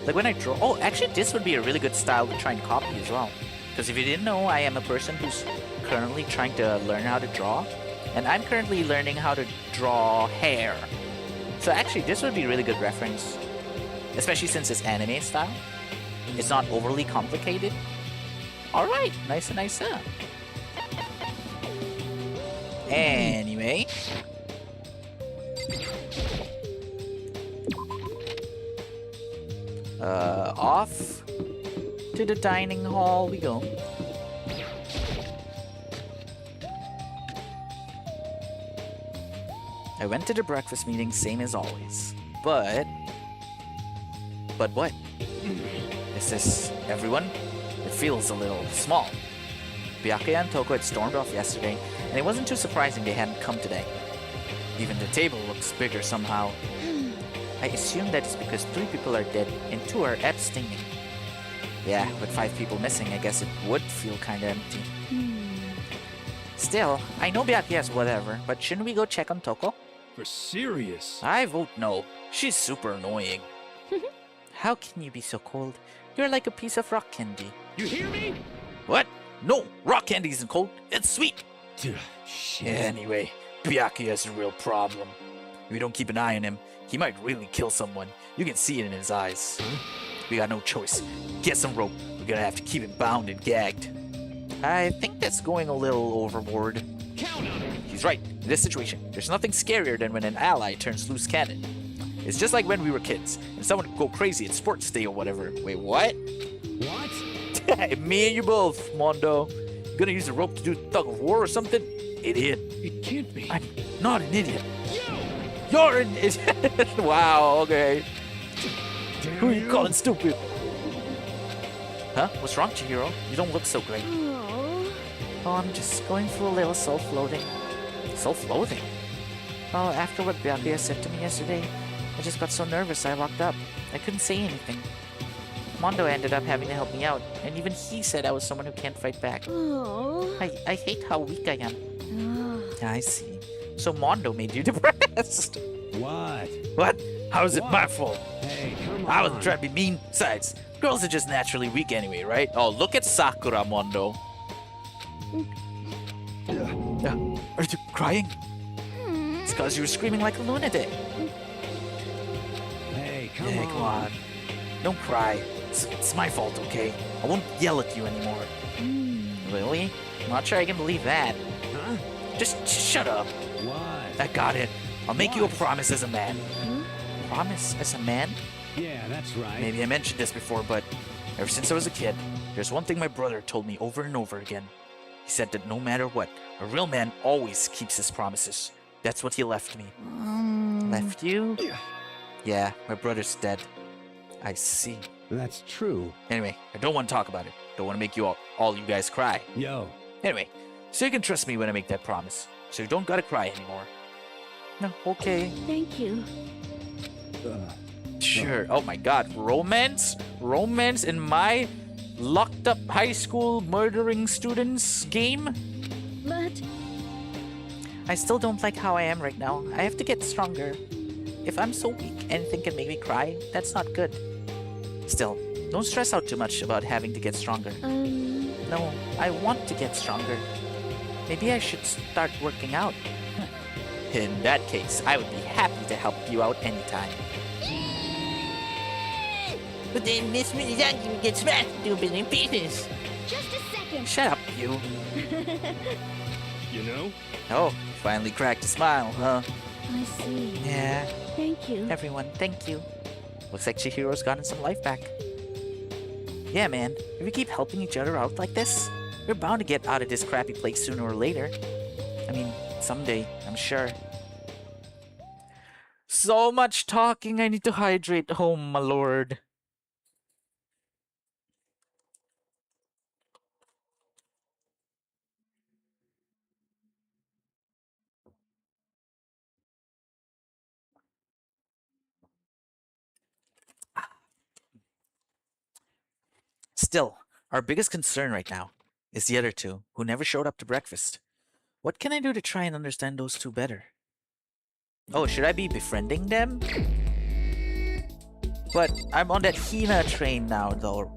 Like when I draw... Oh, actually this would be a really good style to try and copy as well. Because if you didn't know, I am a person who's currently trying to learn how to draw. And I'm currently learning how to draw hair. So actually, this would be a really good reference. Especially since it's anime style. It's not overly complicated. Alright, nice. Anyway. Off to the dining hall we go. I went to the breakfast meeting same as always. But what? Is this everyone? It feels a little small. Byakuya and Toko had stormed off yesterday, and it wasn't too surprising they hadn't come today. Even the table looks bigger somehow. I assume that it's because 3 people are dead and 2 are abstaining. Yeah, with 5 people missing, I guess it would feel kinda empty. Still, I know Byakuya's whatever, but shouldn't we go check on Toko? For serious? I vote no. She's super annoying. How can you be so cold? You're like a piece of rock candy. You hear me? What? No, rock candy isn't cold. It's sweet. Shit. Anyway, Byakuya's a real problem. If we don't keep an eye on him, he might really kill someone. You can see it in his eyes. We got no choice. Get some rope. We're gonna have to keep him bound and gagged. I think that's going a little overboard. Count on it. He's right. In this situation, there's nothing scarier than when an ally turns loose cannon. It's just like when we were kids, and someone would go crazy at sports day or whatever. Wait, what? What? Me and you both, Mondo. You gonna use a rope to do tug of war or something? Idiot. It can't be. I'm not an idiot. You're an idiot. Wow, okay. Damn Who are you calling stupid? Huh? What's wrong, Chihiro? You don't look so great. Oh, I'm just going through a little self-loathing. Self-loathing? Oh, after what Byakuya said to me yesterday, I just got so nervous I locked up. I couldn't say anything. Mondo ended up having to help me out, and even he said I was someone who can't fight back. I hate how weak I am. I see. So Mondo made you depressed. What? What? How is it What? my fault? Hey, come on. I wasn't trying to be mean. Besides, girls are just naturally weak anyway, right? Oh, look at Sakura, Mondo. Are you crying? It's because you were screaming like a lunatic. Hey, Come on. Don't cry. It's my fault, okay? I won't yell at you anymore. Really? I'm not sure I can believe that. Huh? Just shut up. What? I got it. I'll make you a What? promise as a man. Promise as a man? Yeah, that's right. Maybe I mentioned this before, but ever since I was a kid, there's one thing my brother told me over and over again. He said that no matter what, a real man always keeps his promises. That's what he left me. Left you? Yeah, my brother's dead. I see. That's true. Anyway, I don't want to talk about it. Don't want to make you all you guys cry. Yo. Anyway, so you can trust me when I make that promise. So you don't gotta cry anymore. No, okay. Thank you. Sure. Oh my god, romance? Romance in my locked up high school murdering students game? But I still don't like how I am right now. I have to get stronger. If I'm so weak, anything can make me cry. That's not good. Still, don't stress out too much about having to get stronger. No, I want to get stronger. Maybe I should start working out. In that case, I would be happy to help you out anytime. But then Miss Mochizuki would get smashed into a billion pieces. just a second. Shut up, you. You know? Oh, finally cracked a smile, huh? I see. Yeah, Thank you. everyone, thank you. Looks like Chihiro's gotten some life back. Yeah, man, if we keep helping each other out like this, we're bound to get out of this crappy place sooner or later. I mean, someday, I'm sure. So much talking, I need to hydrate home, my lord. Still, our biggest concern right now is the other two, who never showed up to breakfast. What can I do to try and understand those two better? Oh, should I be befriending them? But I'm on that Hina train now, though.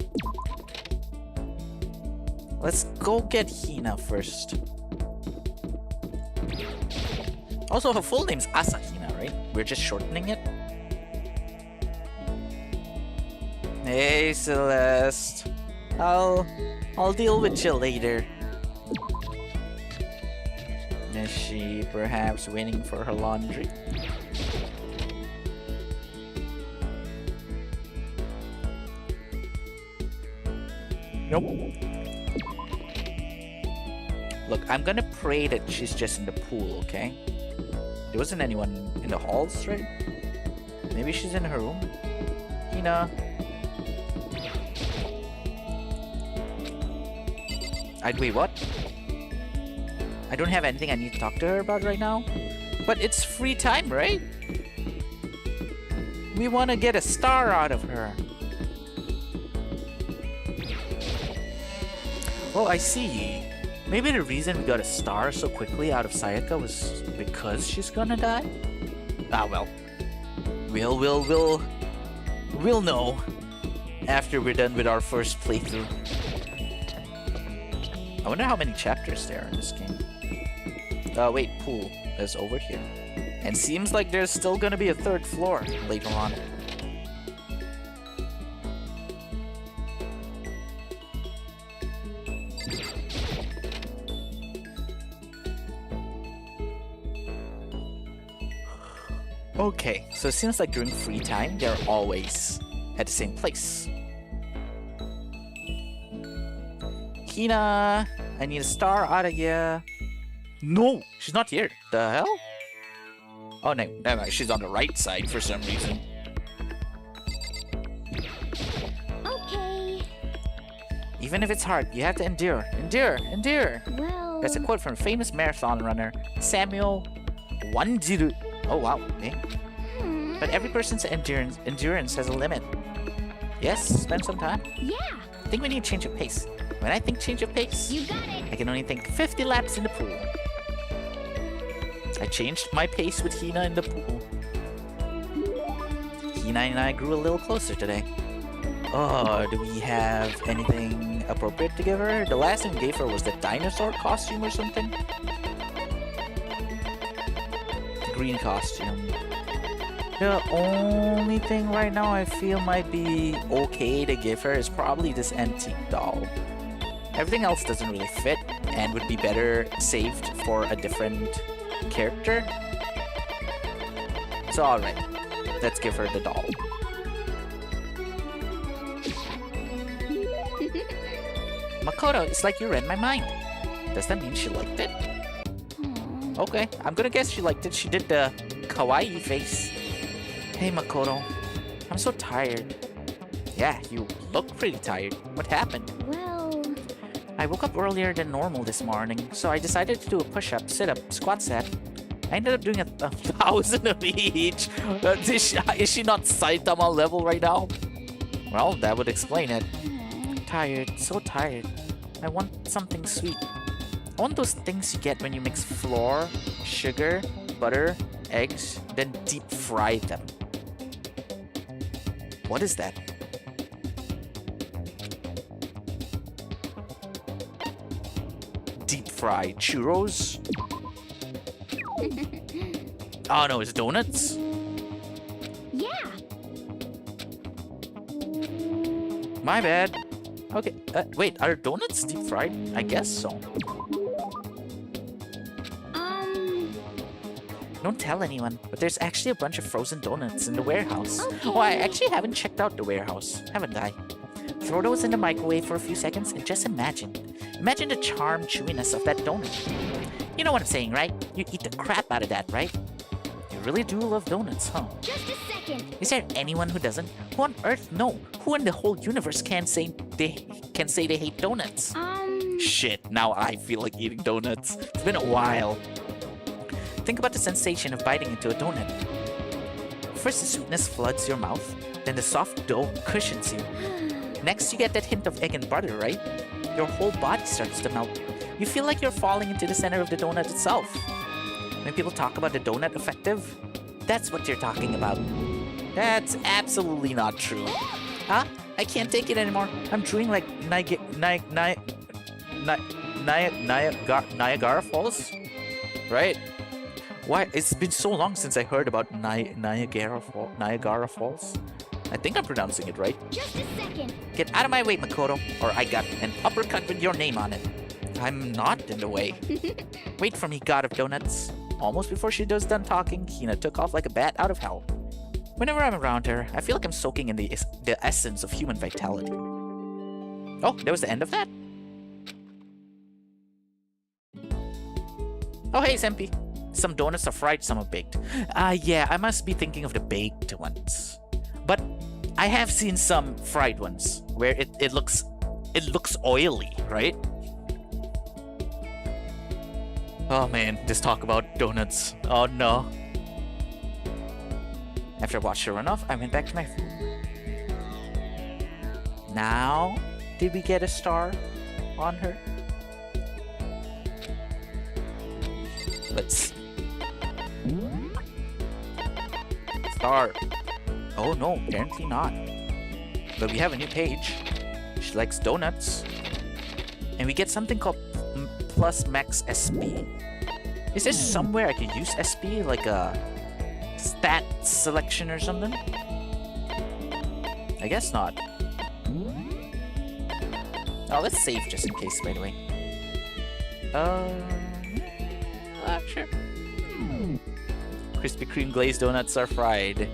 Let's go get Hina first. Also, her full name's Asahina, right? We're just shortening it. Hey, Celeste. I'll deal with you later. Is she perhaps waiting for her laundry? Nope. Look, I'm gonna pray that she's just in the pool, okay? There wasn't anyone in the halls, right? Maybe she's in her room? Hina. Wait, what? I don't have anything I need to talk to her about right now? But it's free time, right? We want to get a star out of her. Oh, I see. Maybe the reason we got a star so quickly out of Sayaka was because she's gonna die? Ah, well. We'll know after we're done with our first playthrough. I wonder how many chapters there are in this game. Wait, pool is over here. And seems like there's still gonna be a third floor later on. Okay, so it seems like during free time, they're always at the same place. Hina, I need a star out of here. No, she's not here. The hell? Oh, no, never mind. She's on the right side for some reason. Okay. Even if it's hard, you have to endure. Endure, endure. Well. That's a quote from famous marathon runner Samuel Wanjiru. Oh, wow. Okay. But every person's endurance has a limit. Yes, spend some time. Yeah. I think we need to change of pace. When I think change of pace, You got it. I can only think 50 laps in the pool. I changed my pace with Hina in the pool. Hina and I grew a little closer today. Oh, do we have anything appropriate to give her? The last thing we gave her was the dinosaur costume or something? The green costume. The only thing right now I feel might be okay to give her is probably this antique doll. Everything else doesn't really fit and would be better saved for a different character. So alright, let's give her the doll. Makoto, it's like you read my mind. Does that mean she liked it? Okay, I'm gonna guess she liked it. She did the kawaii face. Hey Makoto, I'm so tired. Yeah, you look pretty tired. What happened? Well. I woke up earlier than normal this morning, so I decided to do a push-up, sit-up, squat set. I ended up doing a 1,000 of each. Is she not Saitama level right now? Well, that would explain it. Tired, so tired. I want something sweet. I want those things you get when you mix flour, sugar, butter, eggs, then deep fry them. What is that? Deep fried churros? Oh no, it's donuts? Yeah. My bad. Okay, wait, are donuts deep fried? I guess so. Don't tell anyone, but there's actually a bunch of frozen donuts in the warehouse. Okay. Oh, I actually haven't checked out the warehouse, haven't I? Throw those in the microwave for a few seconds and just imagine. Imagine the charmed chewiness of that donut. You know what I'm saying, right? You eat the crap out of that, right? You really do love donuts, huh? Just a second. Is there anyone who doesn't? Who on earth? No. Who in the whole universe can say they hate donuts? Shit, now I feel like eating donuts. It's been a while. Think about the sensation of biting into a donut. First, the sweetness floods your mouth, then the soft dough cushions you. Next, you get that hint of egg and butter, right? Your whole body starts to melt. You feel like you're falling into the center of the donut itself. When people talk about the donut effective, that's what you're talking about. That's absolutely not true. Huh? I can't take it anymore. I'm drooling like Niagara Falls, right? Why? It's been so long since I heard about Niagara Falls. I think I'm pronouncing it right. Just a second. Get out of my way, Makoto, or I got an uppercut with your name on it. I'm not in the way. Wait for me, God of Donuts. Almost before she was done talking, Hina took off like a bat out of hell. Whenever I'm around her, I feel like I'm soaking in the essence of human vitality. Oh, that was the end of that? Oh, hey, Senpai. Some donuts are fried, some are baked. Yeah, I must be thinking of the baked ones. But I have seen some fried ones where it looks oily, right? Oh man, this talk about donuts. Oh no. After I watched her run off, I went back to my food. Now, did we get a star on her? Let's... Star. Oh no, apparently not. But we have a new page. She likes donuts. And we get something called Plus Max SP. Is there somewhere I could use SP? Like a stat selection or something? I guess not. Oh, let's save just in case, by the way. Sure. Krispy Kreme glazed donuts are fried.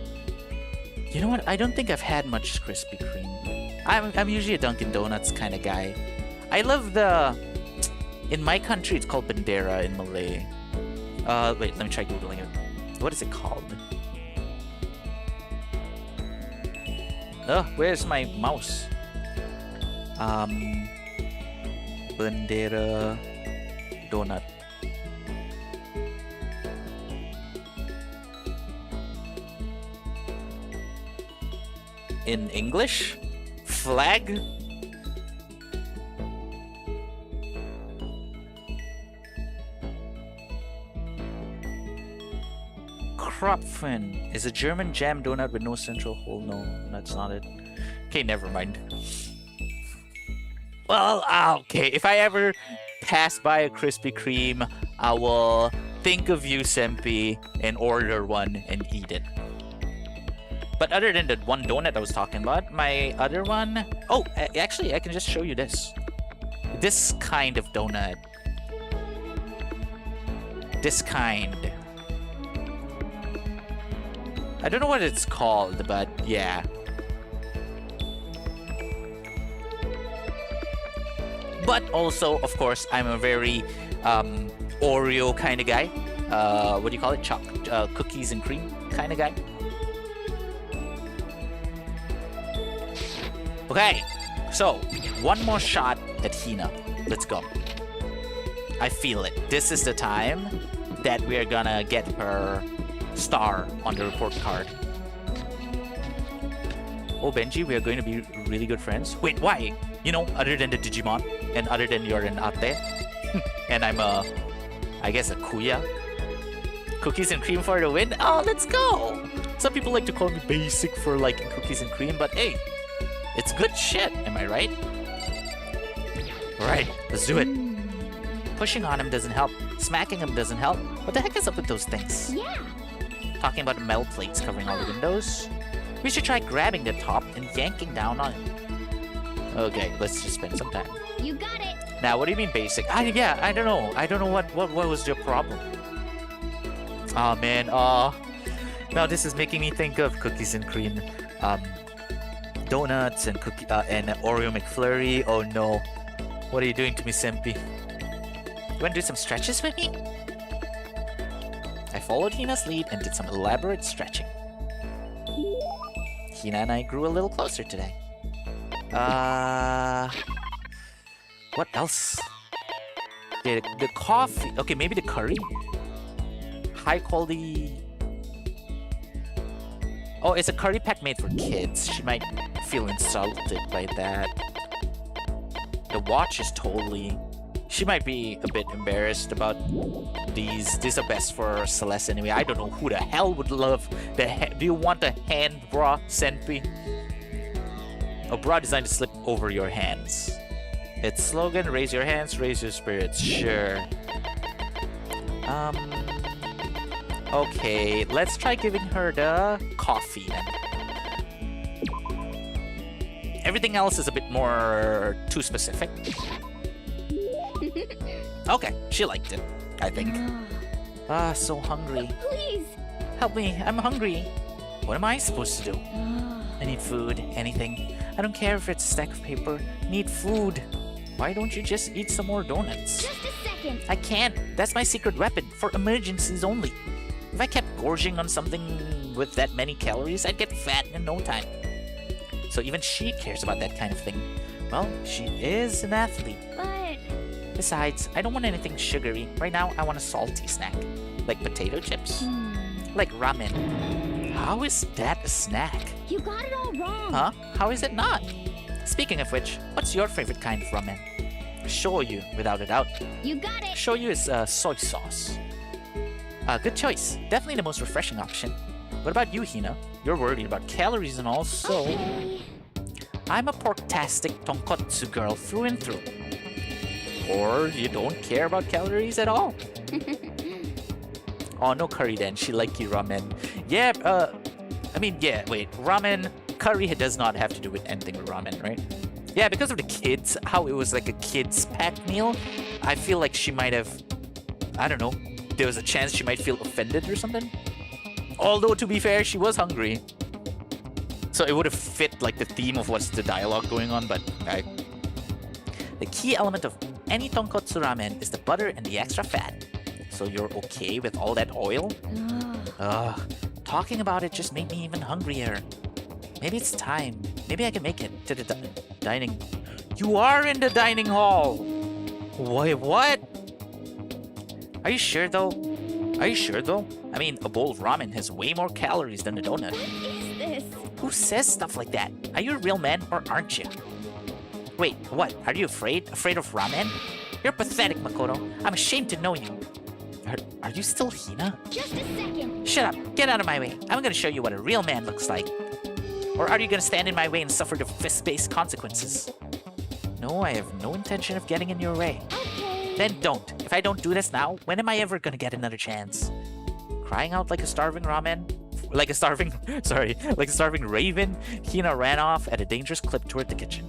You know what? I don't think I've had much Krispy Kreme. I'm usually a Dunkin' Donuts kind of guy. I love the... In my country, it's called Bandera in Malay. Wait, let me try Googling it. What is it called? Where's my mouse? Bandera donut. In English? Flag? Kropfen is a German jam donut with no central hole. No, that's not it. Okay, never mind. Well, okay. If I ever pass by a Krispy Kreme, I will think of you, Senpai, and order one and eat it. But other than the one donut I was talking about, my other one... Oh, actually, I can just show you this. This kind of donut. This kind. I don't know what it's called, but yeah. But also, of course, I'm a very Oreo kind of guy. What do you call it? Cookies and cream kind of guy. Okay, so one more shot at Hina. Let's go. I feel it. This is the time that we are gonna get her star on the report card. Oh, Benji, we are going to be really good friends. Wait, why? You know, other than the Digimon, and other than you're an ate, and I'm I guess a kuya. Cookies and cream for the win? Oh, let's go! Some people like to call me basic for liking cookies and cream, but hey, it's good shit, am I right? Alright, let's do it. Pushing on him doesn't help. Smacking him doesn't help. What the heck is up with those things? Yeah. Talking about the metal plates covering all the windows. We should try grabbing the top and yanking down on it. Okay, let's just spend some time. You got it. Now, what do you mean basic? Yeah, I don't know. I don't know what was your problem. Oh man, now this is making me think of cookies and cream, donuts and and Oreo McFlurry. Oh no, what are you doing to me, Senpai? You want to do some stretches with me? I followed Hina's lead and did some elaborate stretching. Hina and I grew a little closer today. What else? The coffee. Okay, maybe the curry. High quality. Oh, it's a curry pack made for kids. She might feel insulted by that. The watch is totally... She might be a bit embarrassed about these. These are best for Celeste anyway. I don't know who the hell would love the... Do you want a hand bra, Senpai? A bra designed to slip over your hands. Its slogan, raise your hands, raise your spirits. Sure. Okay, let's try giving her the coffee then. Everything else is a bit more too specific. Okay, she liked it, I think. So hungry. Please. Help me, I'm hungry. What am I supposed to do? I need food, anything. I don't care if it's a stack of paper. Need food. Why don't you just eat some more donuts? Just a second. I can't. That's my secret weapon for emergencies only. If I kept gorging on something with that many calories, I'd get fat in no time. So even she cares about that kind of thing. Well, she is an athlete. But Besides, I don't want anything sugary. Right now, I want a salty snack. Like potato chips. Like ramen. How is that a snack? you got it all wrong. Huh? How is it not? Speaking of which, what's your favorite kind of ramen? Shoyu, without a doubt. You got it. Shoyu is soy sauce. Good choice. Definitely the most refreshing option. What about you, Hina? You're worried about calories and all, so... Okay. I'm a pork-tastic tonkotsu girl through and through. Or you don't care about calories at all. Oh, no curry then. She like you ramen. Yeah, wait. Ramen, curry does not have to do with anything with ramen, right? Yeah, because of the kids, how it was like a kids packed meal, I feel like she might have, I don't know, there was a chance she might feel offended or something. Although, to be fair, she was hungry. So it would have fit like the theme of what's the dialogue going on, but okay. The key element of any tonkotsu ramen is the butter and the extra fat. So you're okay with all that oil? Talking about it just made me even hungrier. Maybe it's time. Maybe I can make it to the dining... You are in the dining hall! Wait, what? Are you sure though? Are you sure though? I mean, a bowl of ramen has way more calories than a donut. What is this? Who says stuff like that? Are you a real man or aren't you? Wait, what? Are you afraid? Afraid of ramen? You're pathetic, Makoto. I'm ashamed to know you. Are you still Hina? Just a second. Shut up. Get out of my way. I'm gonna show you what a real man looks like. Or are you gonna stand in my way and suffer the fist-based consequences? No, I have no intention of getting in your way. Okay. Then don't. If I don't do this now, when am I ever gonna get another chance? Crying out like a starving like a starving raven, Hina ran off at a dangerous clip toward the kitchen.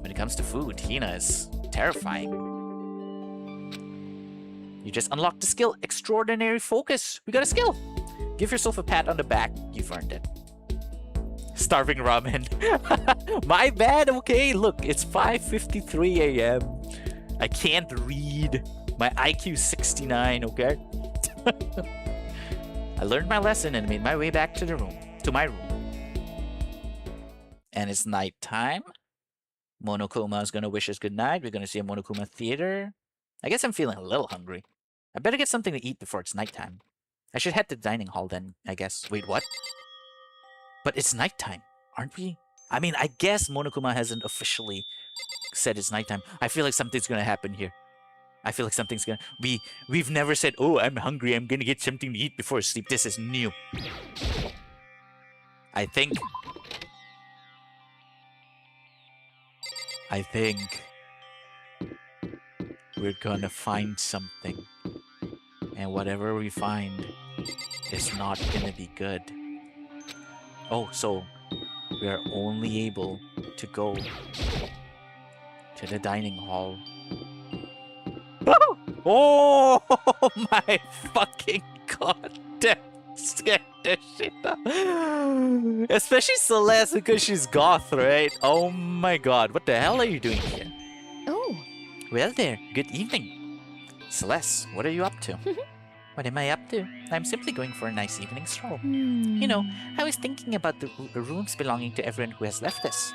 When it comes to food, Hina is terrifying. You just unlocked the skill, Extraordinary Focus. We got a skill. Give yourself a pat on the back. You've earned it. Starving ramen. My bad, okay? Look, it's 5:53 a.m. I can't read. My IQ 69, okay? I learned my lesson and made my way back to my room. And it's nighttime. Monokuma is gonna wish us good night. We're gonna see a Monokuma theater. I guess I'm feeling a little hungry. I better get something to eat before it's nighttime. I should head to the dining hall then, I guess. Wait, what? But it's nighttime, aren't we? I mean, I guess Monokuma hasn't officially said it's nighttime. I feel like something's gonna happen here. I feel like something's gonna... We've never said, oh, I'm hungry, I'm gonna get something to eat before sleep. This is new. I think we're gonna find something. And whatever we find is not gonna be good. Oh, so we are only able to go to the dining hall. Oh my fucking god, that scared the shit out. Especially Celeste because she's goth, right? Oh my god, what the hell are you doing here? Oh. Well there, good evening. Celeste, what are you up to? What am I up to? I'm simply going for a nice evening stroll. You know, I was thinking about the rooms belonging to everyone who has left us.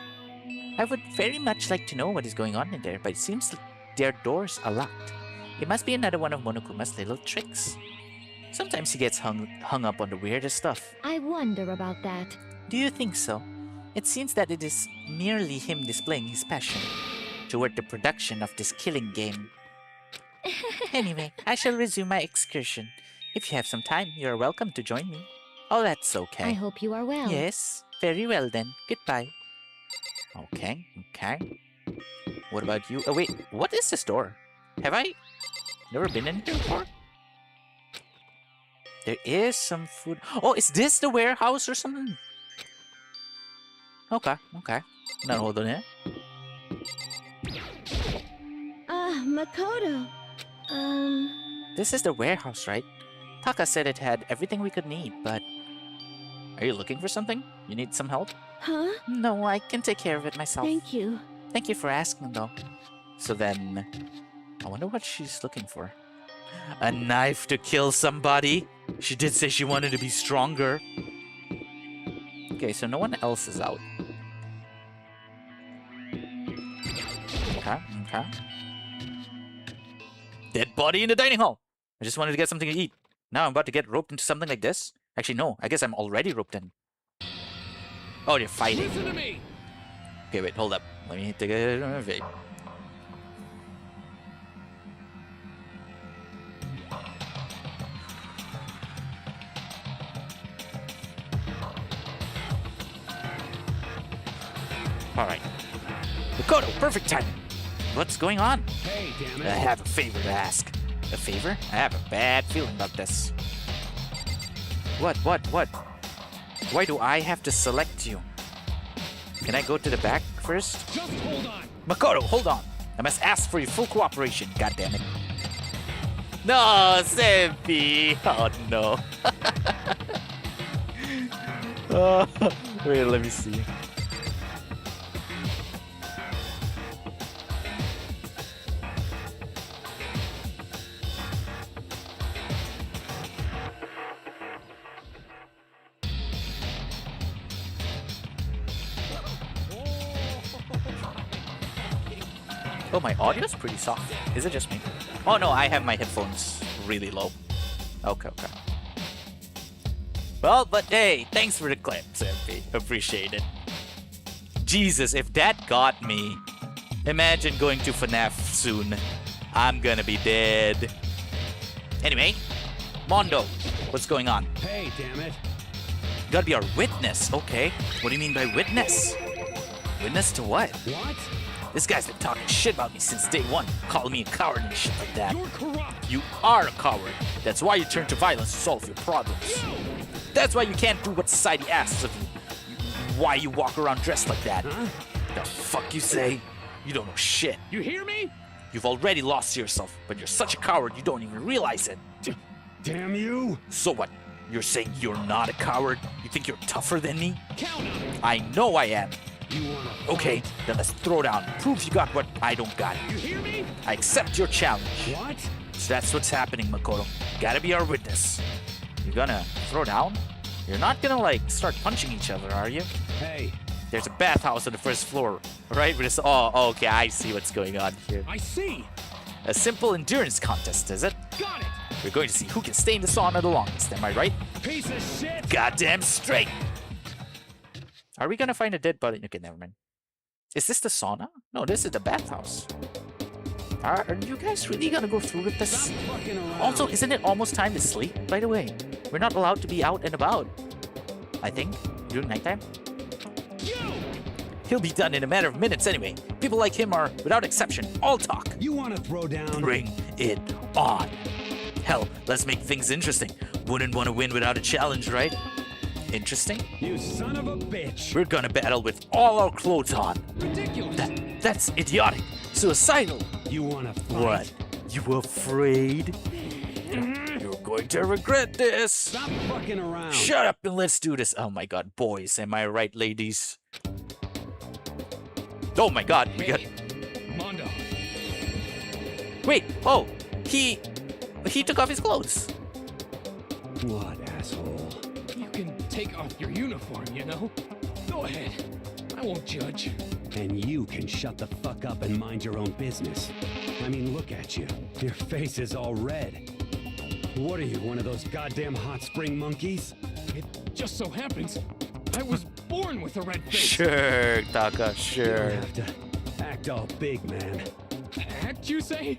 I would very much like to know what is going on in there, but it seems their doors are locked. It must be another one of Monokuma's little tricks. Sometimes he gets hung up on the weirdest stuff. I wonder about that. Do you think so? It seems that it is merely him displaying his passion toward the production of this killing game. Anyway, I shall resume my excursion. If you have some time, you are welcome to join me. Oh, that's okay. I hope you are well. Yes, very well then. Goodbye. Okay. What about you? Oh wait, what is this door? Have I never been in here before? There is some food. Oh, is this the warehouse or something? Okay, okay. Naruhodo ne. Makoto. This is the warehouse, right? Taka said it had everything we could need, but... Are you looking for something? You need some help? Huh? No, I can take care of it myself. Thank you. Thank you for asking, though. So then... I wonder what she's looking for. A knife to kill somebody? She did say she wanted to be stronger. Okay, so no one else is out. Okay, okay. Dead body in the dining hall. I just wanted to get something to eat. Now I'm about to get roped into something like this. Actually, no. I guess I'm already roped in. Oh, they're fighting. Listen to me. Okay, wait. Hold up. Let me take a vape. Alright. Makoto, perfect timing. What's going on? Hey, damn it. I have a favor to ask. A favor? I have a bad feeling about this. What? Why do I have to select you? Can I go to the back first? Just hold on. Makoto, hold on. I must ask for your full cooperation, goddammit. No, Senpi! Oh no. Oh, wait, let me see. Oh, my audio's pretty soft. Is it just me? Oh no, I have my headphones really low. Okay, okay. Well, but hey, thanks for the clip, Senpi. Appreciate it. Jesus, if that got me, imagine going to FNAF soon. I'm gonna be dead. Anyway, Mondo, what's going on? Hey, damn it. You gotta be our witness, okay? What do you mean by witness? Witness to what? What? This guy's been talking shit about me since day one, calling me a coward and shit like that. You're corrupt. You are a coward. That's why you turn to violence to solve your problems. That's why you can't do what society asks of you. Why you walk around dressed like that. Huh? The fuck you say? You don't know shit. You hear me? You've already lost yourself, but you're such a coward you don't even realize it. Damn you. So what? You're saying you're not a coward? You think you're tougher than me? Count on it. I know I am. You wanna Okay, fight? then let's throw down. Prove you got what I don't got. You hear me? I accept your challenge. What? So that's what's happening, Makoto. Gotta be our witness. You gonna throw down? You're not gonna, like, start punching each other, are you? Hey, There's a bathhouse on the first floor, right? Oh, okay, I see what's going on here. I see. A simple endurance contest, is it? Got it. We're going to see who can stay in the sauna the longest, am I right? Piece of shit. Goddamn straight! Are we gonna find a dead body? Okay, never mind. Is this the sauna? No, this is the bathhouse. Are you guys really gonna go through with this? Stop fucking around. Also, isn't it almost time to sleep? By the way, we're not allowed to be out and about. I think, during nighttime. You. He'll be done in a matter of minutes anyway. People like him are, without exception, all talk. You wanna throw down? Bring it on. Hell, let's make things interesting. Wouldn't want to win without a challenge, right? Interesting? You son of a bitch. We're gonna battle with all our clothes on. Ridiculous. That's idiotic. Suicidal. You wanna fight? What? You afraid? You're going to regret this. Stop fucking around. Shut up and let's do this. Oh my god, boys, am I right, ladies? Oh my god, we got... Mondo. Wait, oh, he took off his clothes. What asshole? You can take off your uniform, you know? Go ahead. I won't judge. And you can shut the fuck up and mind your own business. I mean, look at you. Your face is all red. What are you, one of those goddamn hot spring monkeys? It just so happens I was born with a red face. Sure, Taka, You sure. don't have to act all big, man. Act, you say?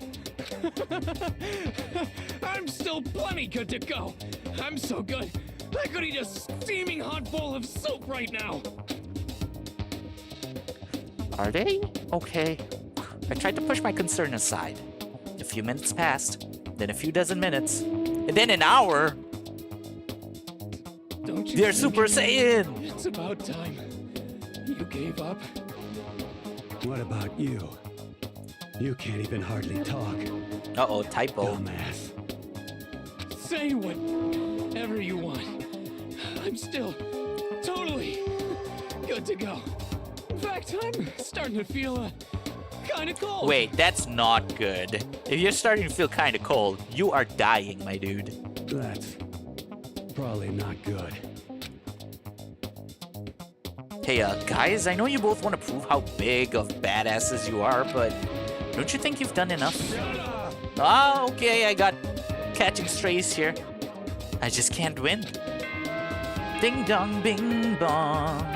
I'm still plenty good to go. I'm so good, I could eat a steaming hot bowl of soup right now. Are they? Okay. I tried to push my concern aside. A few minutes passed, then a few dozen minutes, and then an hour. Don't you They're think Super Saiyan! It's about time. You gave up? What about you? You can't even hardly talk. Uh-oh, typo. Dumbass. Say whatever you want. I'm still totally good to go. In fact, I'm starting to feel kind of cold. Wait, that's not good. If you're starting to feel kind of cold, you are dying, my dude. That's probably not good. Hey, guys, I know you both want to prove how big of badasses you are, but don't you think you've done enough? Ah, okay, I got catching strays here. I just can't win. Ding dong, bing bong.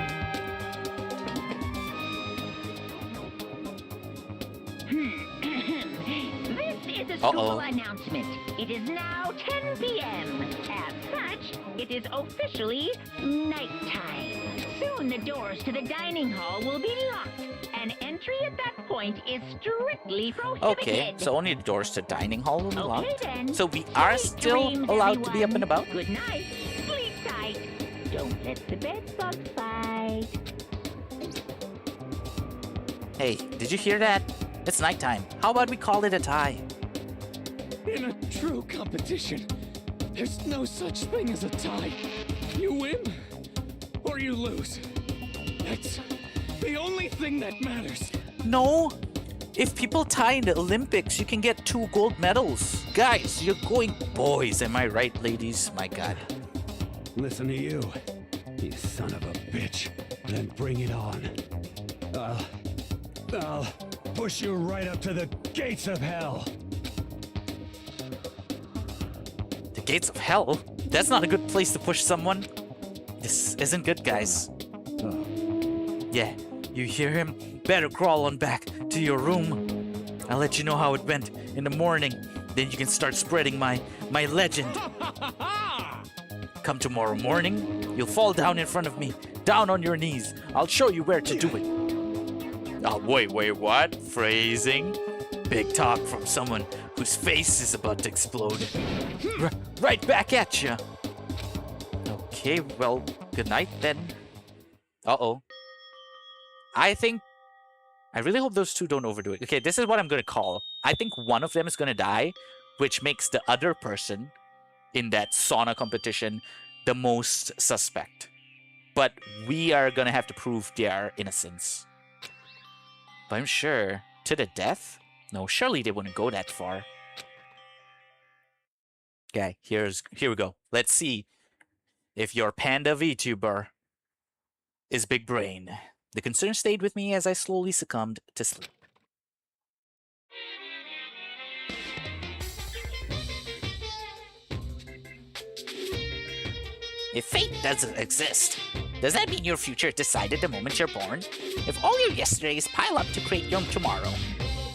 This is a school announcement. It is now 10 p.m. As such, it is officially nighttime. Soon the doors to the dining hall will be locked, and entry at that point is strictly prohibited. Okay, so only the doors to dining hall will be Okay, locked. then. So we are Sweet still dreams, allowed to be up and everyone. about? Good night. Sleep tight. Don't let the bed bugs bite. Hey, did you hear that? It's nighttime. How about we call it a tie? In a true competition, there's no such thing as a tie. You win or you lose. That's the only thing that matters. No! If people tie in the Olympics, you can get 2 gold medals. Guys, you're going boys, am I right, ladies? My god. Listen to you, you son of a bitch. Then bring it on. I'll push you right up to the gates of hell. The gates of hell? That's not a good place to push someone. This isn't good, guys. Yeah, you hear him? Better crawl on back to your room. I'll let you know how it went in the morning. Then you can start spreading my legend. Come tomorrow morning, you'll fall down in front of me, down on your knees. I'll show you where to do it. Oh, wait, what? Phrasing? Big talk from someone whose face is about to explode. Right back at you. Okay, well, good night then. Uh-oh. I really hope those two don't overdo it. Okay, this is what I'm gonna call. I think one of them is gonna die, which makes the other person in that sauna competition the most suspect. But we are gonna have to prove their innocence. But I'm sure, to the death? No, surely they wouldn't go that far. Okay, here we go. Let's see if your panda VTuber is big brain. The concern stayed with me as I slowly succumbed to sleep. If fate doesn't exist, does that mean your future is decided the moment you're born? If all your yesterdays pile up to create your tomorrow,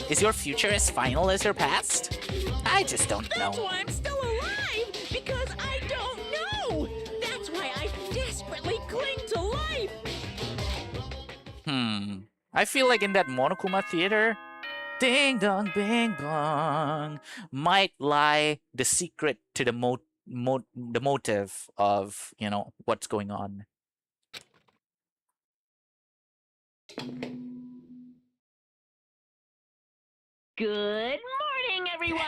is your future as final as your past? I just don't know. That's why I'm still alive, because I don't know. That's why I desperately cling to life. I feel like in that Monokuma theater, ding dong bing bong, might lie the secret to the motive of, you know, what's going on. Good morning, everyone.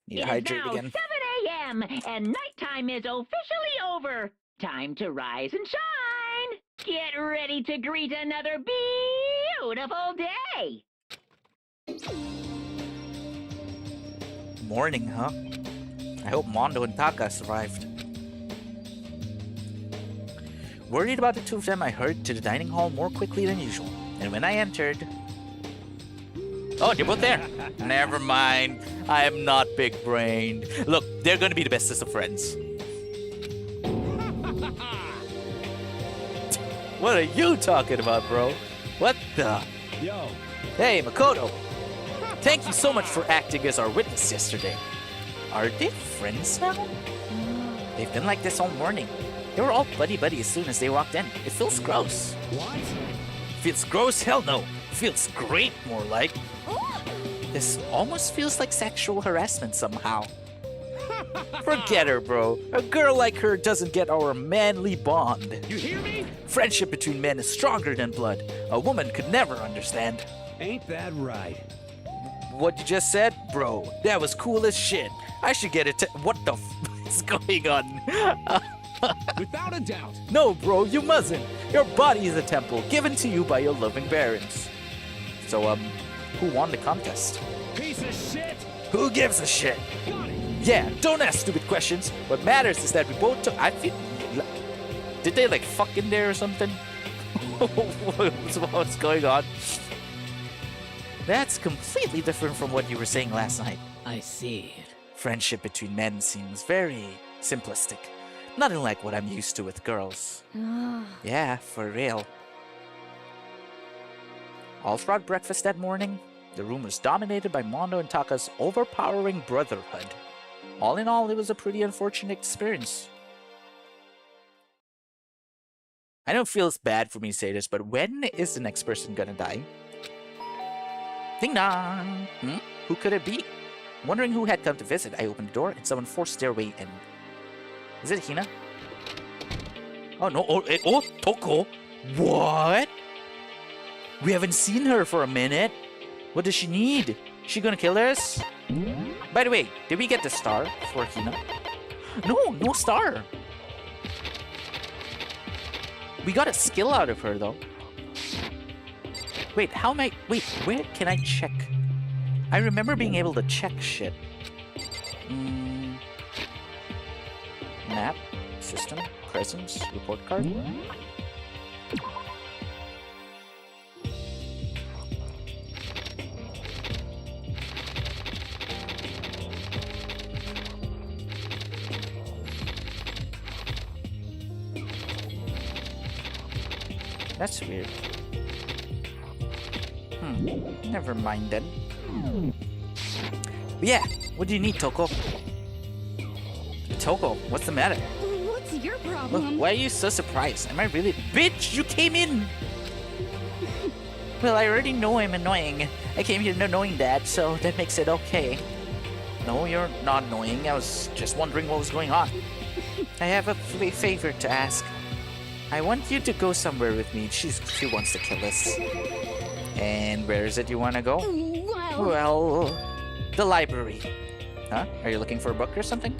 Need to It is hydrate now again. 7 a.m. and nighttime is officially over. Time to rise and shine. Get ready to greet another beautiful day. Morning, huh? I hope Mondo and Taka survived. Worried about the two of them, I hurried to the dining hall more quickly than usual. And when I entered... Oh, they're both there. Never mind. I am not big-brained. Look, they're gonna be the bestest of friends. What are you talking about, bro? What the? Yo, Hey, Makoto. Thank you so much for acting as our witness yesterday. Are they friends now? They've been like this all morning. They were all buddy-buddy as soon as they walked in. It feels gross. what? Feels gross? Hell no. Feels great, more like. This almost feels like sexual harassment somehow. Forget her, bro. A girl like her doesn't get our manly bond. You hear me? Friendship between men is stronger than blood. A woman could never understand. Ain't that right? What you just said? Bro, that was cool as shit. I should get it. What the f is going on? Without a doubt. No, bro, you mustn't. Your body is a temple given to you by your loving parents. So, who won the contest? Piece of shit. Who gives a shit? Got it. Yeah, don't ask stupid questions. What matters is that we both took. I feel. Did they like fuck in there or something? What's going on? That's completely different from what you were saying last night. I see. Friendship between men seems very simplistic. Nothing like what I'm used to with girls. Yeah, for real. All throughout breakfast that morning, the room was dominated by Mondo and Taka's overpowering brotherhood. All in all, it was a pretty unfortunate experience. I know it feels bad for me to say this, but when is the next person gonna die? Ding dong! Who could it be? Wondering who had come to visit, I opened the door and someone forced their way in. Is it Hina? Oh no, oh, Toko! What? We haven't seen her for a minute. What does she need? She gonna kill us? By the way, did we get the star for Hina? No star. We got a skill out of her though. Wait, how am I? Wait, where can I check? I remember being able to check shit. Map, system, presence, report card. That's weird. Never mind then. But yeah, what do you need, Toko? Toko, what's the matter? What's your problem? Why are you so surprised? Am I really? Bitch, you came in! Well, I already know I'm annoying. I came here not knowing that, so that makes it okay. No, you're not annoying. I was just wondering what was going on. I have a favor to ask. I want you to go somewhere with me. She wants to kill us. And where is it you want to go? Well, the library. Huh? Are you looking for a book or something?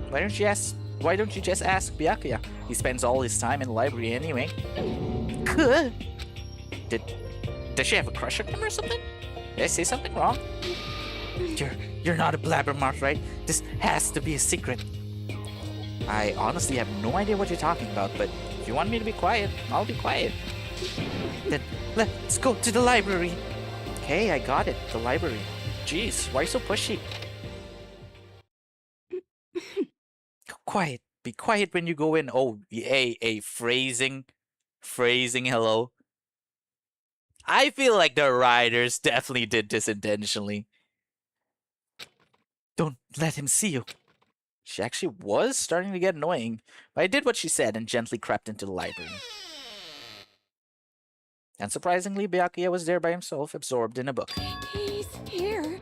Why don't you just ask Byakuya? He spends all his time in the library anyway. Does she have a crush on him or something? Did I say something wrong? You're not a blabbermouth, right? This has to be a secret. I honestly have no idea what you're talking about, but if you want me to be quiet, I'll be quiet. Then let's go to the library. Okay, I got it. The library. Jeez, why so pushy? Quiet. Be quiet when you go in. Oh, a phrasing. Hello. I feel like the writers definitely did this intentionally. Don't let him see you. She actually was starting to get annoying, but I did what she said and gently crept into the library. And surprisingly, Byakuya was there by himself, absorbed in a book. He's here.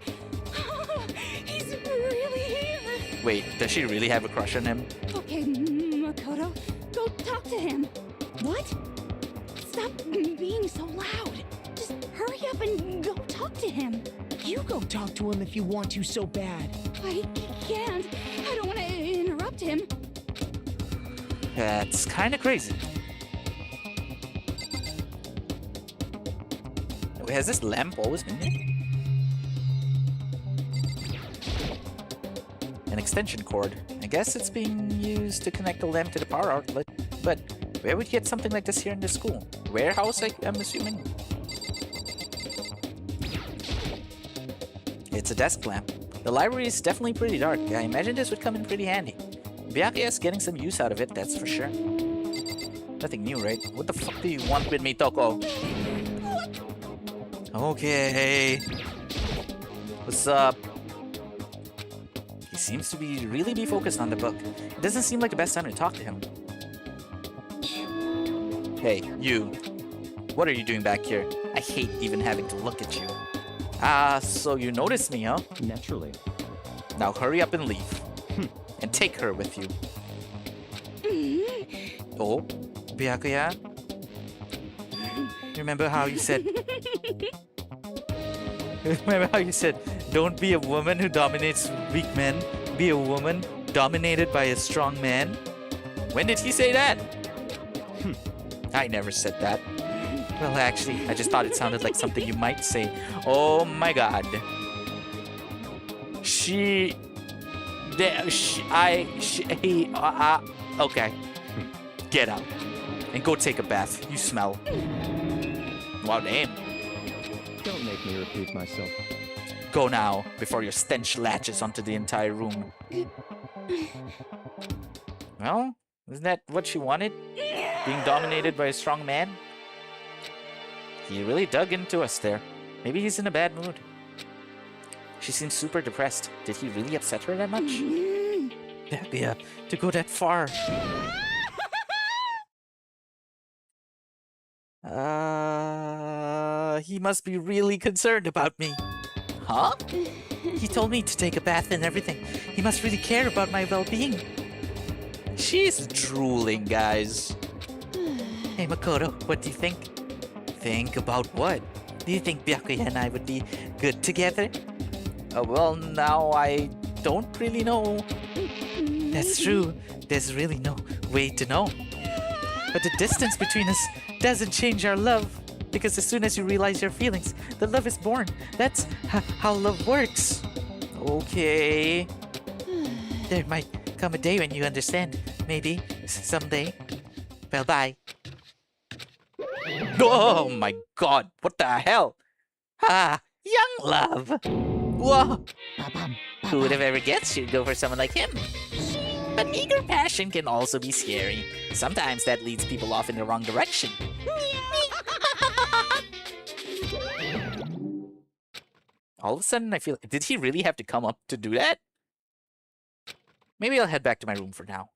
He's really here. Wait, does she really have a crush on him? Okay, Makoto, go talk to him. What? Stop being so loud. Just hurry up and go talk to him. You go talk to him if you want to so bad. I can't. I don't want to interrupt him. That's kind of crazy. Has this lamp always been there? An extension cord. I guess it's being used to connect the lamp to the power outlet. But where would you get something like this here in the school? Warehouse, I'm assuming? It's a desk lamp. The library is definitely pretty dark. I imagine this would come in pretty handy. Byakuya is getting some use out of it, that's for sure. Nothing new, right? What the fuck do you want with me, Toko? Okay. What's up? He seems to really be focused on the book. It doesn't seem like the best time to talk to him. Hey, you. What are you doing back here? I hate even having to look at you. So you noticed me, huh? Naturally. Now hurry up and leave. And take her with you. Oh, Byakuya? Remember how you said... Remember how you said, don't be a woman who dominates weak men, be a woman dominated by a strong man? When did he say that? I never said that. Well, actually, I just thought it sounded like something you might say. Oh my god. Okay. Get out. And go take a bath. You smell. Wow, damn. Don't make me repeat myself. Go now, before your stench latches onto the entire room. Well, isn't that what she wanted? Being dominated by a strong man? He really dug into us there. Maybe he's in a bad mood. She seems super depressed. Did he really upset her that much? Yeah, to go that far. He must be really concerned about me. Huh? He told me to take a bath and everything. He must really care about my well-being. She's drooling, guys. Hey, Makoto, what do you think? Think about what? Do you think Byakuya and I would be good together? Well, now I don't really know. That's true. There's really no way to know. But the distance between us doesn't change our love. Because as soon as you realize your feelings, the love is born. That's how love works. Okay. There might come a day when you understand. Maybe. Someday. Well, bye. Oh my god. What the hell? Young love. Whoa. Who would have ever guessed you'd go for someone like him? But eager passion can also be scary. Sometimes that leads people off in the wrong direction. All of a sudden, I feel... Did he really have to come up to do that? Maybe I'll head back to my room for now.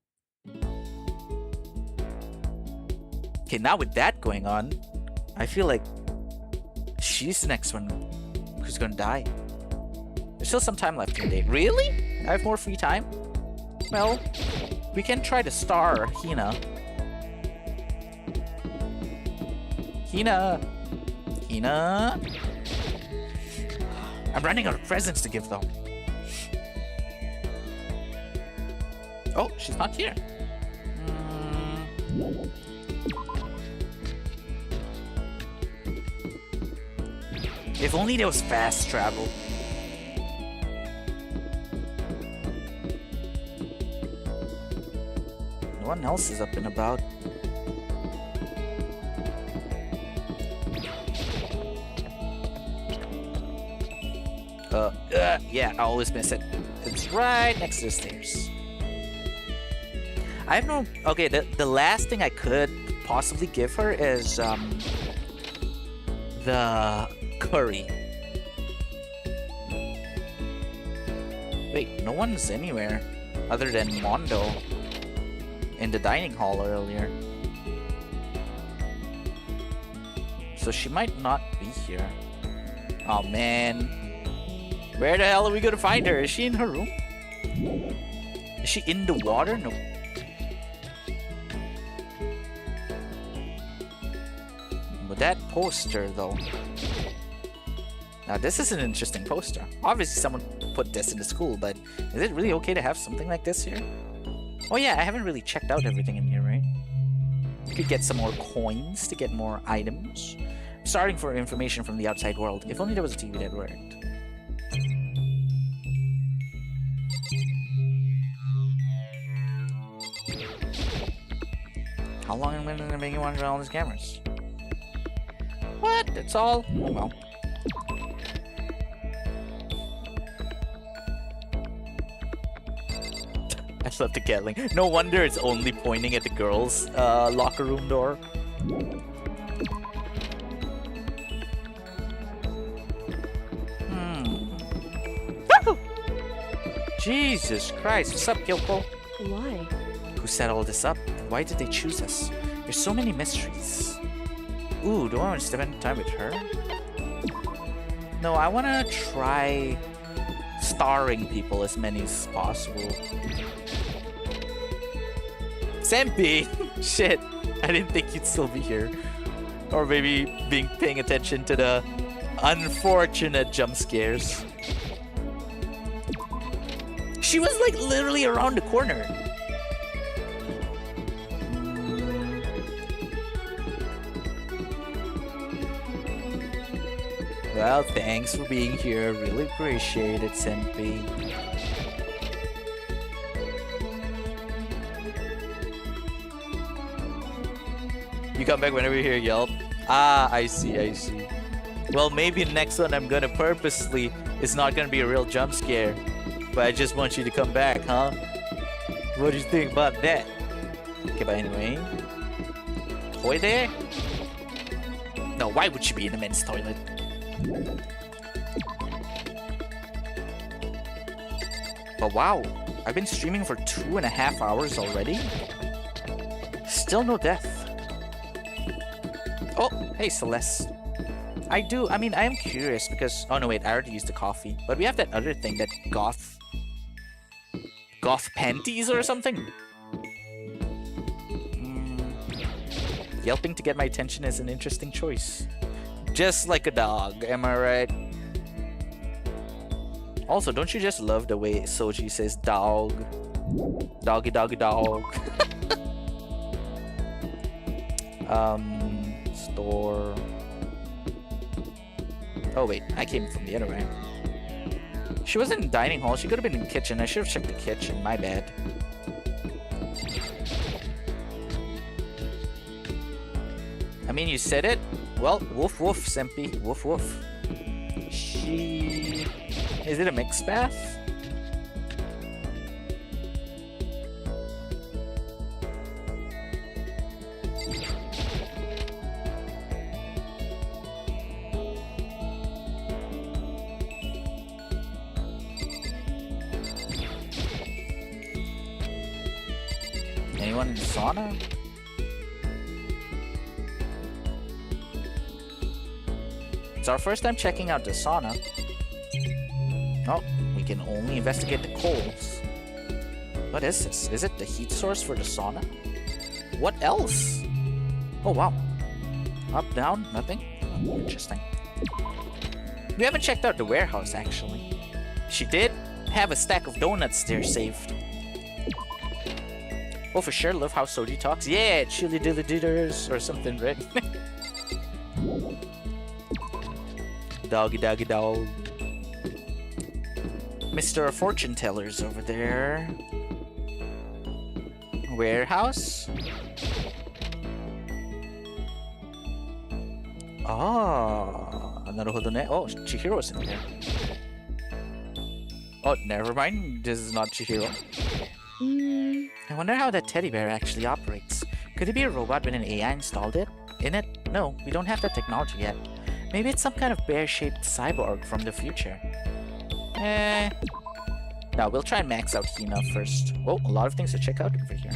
Okay, now with that going on, I feel like she's the next one who's gonna die. There's still some time left in the day. Really? I have more free time? Well, we can try to star Hina. Hina! I'm running out of presents to give, though. Oh, she's not here. If only there was fast travel. No one else is up and about. Yeah, I always miss it. It's right next to the stairs. I have no... Okay, the last thing I could possibly give her is, the curry. Wait, no one's anywhere other than Mondo in the dining hall earlier. So she might not be here. Oh, man. Where the hell are we gonna find her? Is she in her room? Is she in the water? No. But that poster, though. Now, this is an interesting poster. Obviously, someone put this in the school, but is it really okay to have something like this here? Oh, yeah, I haven't really checked out everything in here, right? You could get some more coins to get more items. Starting for information from the outside world. If only there was a TV that worked. How long am I going to make you want to all these cameras? What? That's all? Oh, well. I love the Gatling. No wonder it's only pointing at the girls' locker room door. Jesus Christ, what's up, Kyoko? Why? Who set all this up? Why did they choose us? There's so many mysteries. Ooh, do I want to spend time with her? No, I want to try starring people as many as possible. Senpai! Shit, I didn't think you'd still be here. Or maybe paying attention to the unfortunate jump scares. She was like literally around the corner. Well, thanks for being here. Really appreciate it, Senpai. You come back whenever you hear Yelp. Ah, I see, I see. Well, maybe next one I'm gonna purposely, it's not gonna be a real jump scare. But I just want you to come back, huh? What do you think about that? Okay, but anyway. Toy there? No, why would she be in the men's toilet? But wow, I've been streaming for 2.5 hours already. Still no death. Oh, hey Celeste. I am curious because... Oh no wait, I already used the coffee. But we have that other thing, that goth panties or something? Yelping to get my attention is an interesting choice. Just like a dog, am I right? Also, don't you just love the way Soji says dog? Doggy doggy dog. Store. Oh wait, I came from the other way. She wasn't in the dining hall, she could have been in the kitchen. I should have checked the kitchen, my bad. I mean, you said it. Well, woof woof, Senpai. Woof woof. Is it a mixed bath? Anyone in the sauna? It's our first time checking out the sauna. Oh, we can only investigate the coals. What is this? Is it the heat source for the sauna? What else? Oh wow. Up, down, nothing? Oh, interesting. We haven't checked out the warehouse actually. She did have a stack of donuts there saved. Oh, for sure, love how Soji talks. Yeah, chili dilly didders or something, right? Doggy doggy dog. Mr. Fortune Teller's over there. Warehouse? Ah, naruhodo ne. Oh, Chihiro's in there. Oh, never mind. This is not Chihiro. I wonder how that teddy bear actually operates. Could it be a robot with an AI installed in it? No, we don't have that technology yet. Maybe it's some kind of bear-shaped cyborg from the future. Now we'll try and max out Hina first. Oh, a lot of things to check out over here.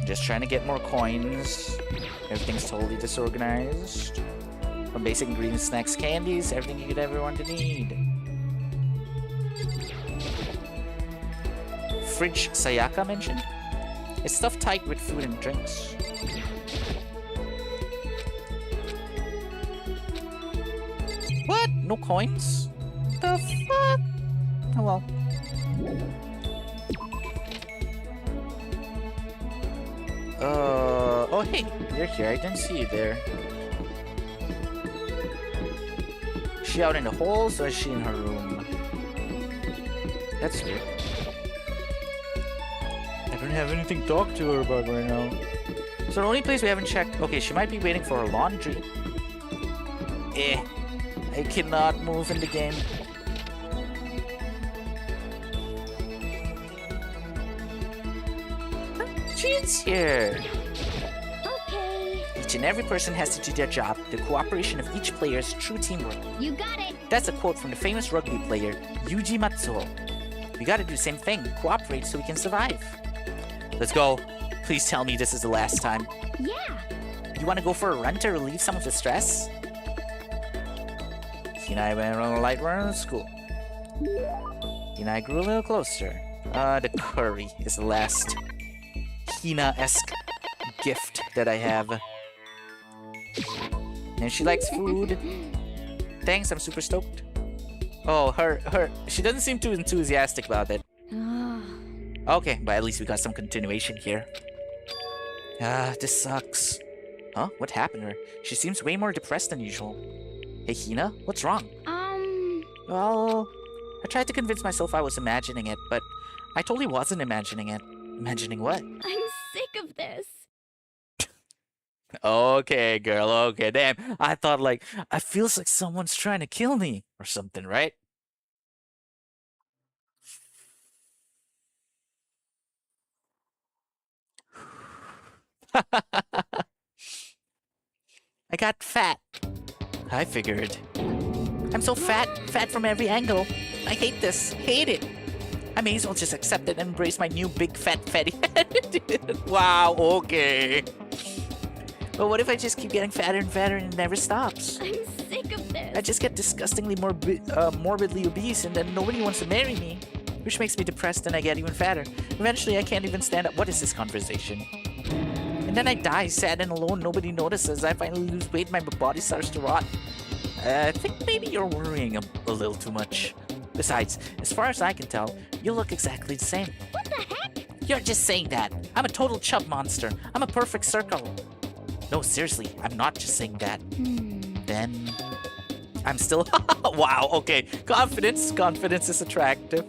Just trying to get more coins. Everything's totally disorganized. From basic ingredients, snacks, candies, everything you could ever want to need. Fridge Sayaka mentioned. It's stuffed tight with food and drinks. What? No coins? The fuck? Oh well. Oh hey, you're here. I didn't see you there. Is she out in the halls or is she in her room? That's weird. I don't have anything to talk to her about right now. So the only place we haven't checked... Okay, she might be waiting for her laundry. I cannot move in the game. She's here. Okay. Each and every person has to do their job. The cooperation of each player is true teamwork. You got it. That's a quote from the famous rugby player, Yuji Matsuo. We gotta do the same thing. Cooperate so we can survive. Let's go. Please tell me this is the last time. Yeah. You wanna go for a run to relieve some of the stress? He and I went on a light run to school. He and I grew a little closer. The curry is the last Hina-esque gift that I have. And she likes food. Thanks, I'm super stoked. Oh, she doesn't seem too enthusiastic about it. Okay, but at least we got some continuation here. This sucks. Huh? What happened to her? She seems way more depressed than usual. Hey, Hina, what's wrong? Well, I tried to convince myself I was imagining it, but I totally wasn't imagining it. Imagining what? I'm sick of this. Okay, girl, okay, damn. I thought, like, I feels like someone's trying to kill me or something, right? I got fat. I figured. I'm so fat from every angle. I hate this, hate it. I may as well just accept it and embrace my new big fat fatty head. Wow, okay. But what if I just keep getting fatter and fatter and it never stops? I'm sick of this. I just get disgustingly morbidly obese and then nobody wants to marry me. Which makes me depressed and I get even fatter. Eventually I can't even stand up. What is this conversation? And then I die sad and alone, nobody notices. I finally lose weight, my body starts to rot. I think maybe you're worrying a little too much. Besides, as far as I can tell, you look exactly the same. What the heck? You're just saying that. I'm a total chub monster. I'm a perfect circle. No, seriously, I'm not just saying that. Then I'm still... Wow, okay. Confidence is attractive.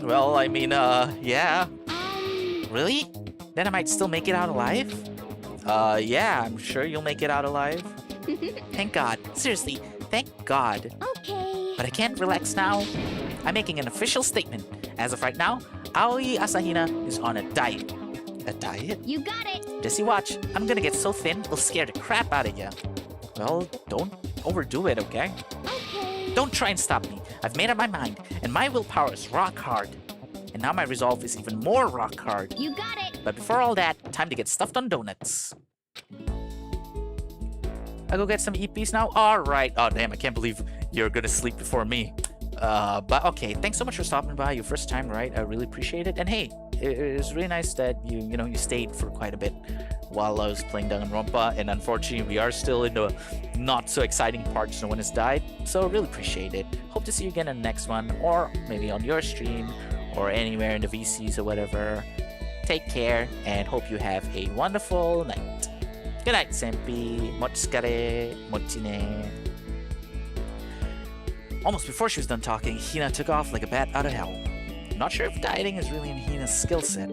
Well, I mean, yeah. Really? Then I might still make it out alive? Yeah, I'm sure you'll make it out alive. Thank God. Seriously, thank God. Okay. But I can't relax now. I'm making an official statement. As of right now, Aoi Asahina is on a diet. A diet? You got it. Just you watch. I'm gonna get so thin, it'll scare the crap out of you. Well, don't overdo it, okay? Okay. Don't try and stop me. I've made up my mind, and my willpower is rock hard. And now my resolve is even more rock hard. You got it. But before all that, time to get stuffed on donuts. I go get some EPs now? Alright. Oh, damn, I can't believe you're gonna sleep before me. But okay, thanks so much for stopping by. Your first time, right? I really appreciate it. And hey, it was really nice that you stayed for quite a bit while I was playing Dangonronpa. And unfortunately, we are still in the not so exciting parts. No one has died. So really appreciate it. Hope to see you again in the next one, or maybe on your stream, or anywhere in the VCs or whatever. Take care, and hope you have a wonderful night. Good night, Senpi. Mochikare. Mochine. Almost before she was done talking, Hina took off like a bat out of hell. Not sure if dieting is really in Hina's skill set.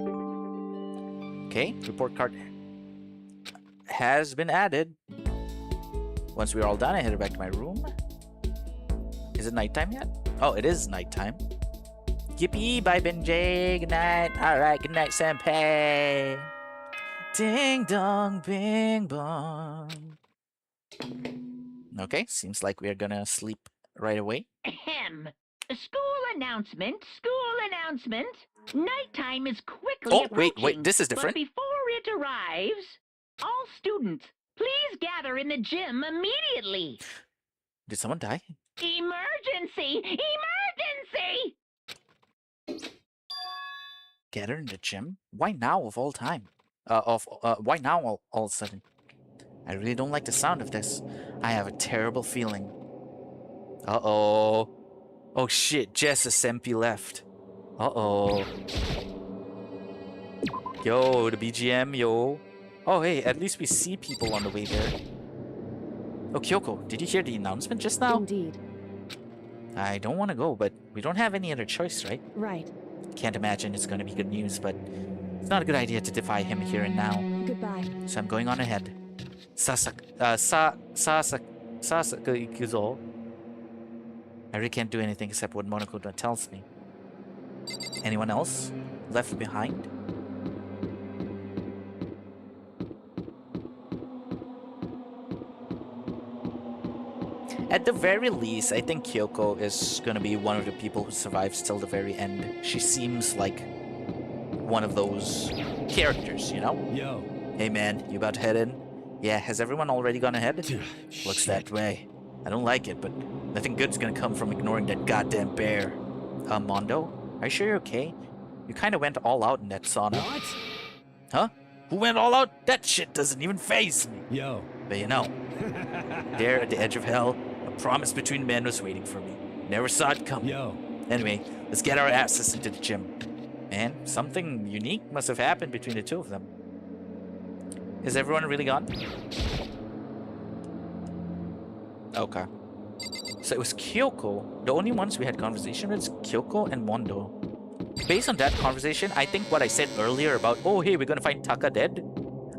Okay, report card has been added. Once we're all done, I headed back to my room. Is it nighttime yet? Oh, it is nighttime. Yippee, bye Benji. Good night. Alright, good night, senpai. Ding dong, bing bong. Okay, seems like we're gonna sleep right away. Ahem. School announcement. Nighttime is quickly approaching. Wait, this is different. But before it arrives, all students, please gather in the gym immediately. Did someone die? Emergency! Gather in the gym? Why now of all time? Why now all of a sudden? I really don't like the sound of this. I have a terrible feeling. Uh-oh. Oh shit, Jess and Senpi left. Uh-oh. Yo, the BGM, yo. Oh hey, at least we see people on the way there. Oh, Kyoko, did you hear the announcement just now? Indeed. I don't want to go, but we don't have any other choice, right? Right. Can't imagine it's going to be good news, but it's not a good idea to defy him here and now. Goodbye. So I'm going on ahead. Sasaki Ikuzo. I really can't do anything except what Monokuma tells me. Anyone else left behind? At the very least, I think Kyoko is gonna be one of the people who survives till the very end. She seems like one of those characters, you know? Yo. Hey man, you about to head in? Yeah, has everyone already gone ahead? Looks that way. I don't like it, but nothing good's gonna come from ignoring that goddamn bear. Mondo? Are you sure you're okay? You kinda went all out in that sauna. What? Huh? Who went all out? That shit doesn't even faze me. Yo. But you know, there at the edge of hell, a promise between men was waiting for me. Never saw it coming. Yo. Anyway, let's get our asses into the gym. Man, something unique must have happened between the two of them. Is everyone really gone? Okay. So it was Kyoko. The only ones we had conversation with is Kyoko and Mondo. Based on that conversation, I think what I said earlier about, oh hey, we're gonna find Taka dead,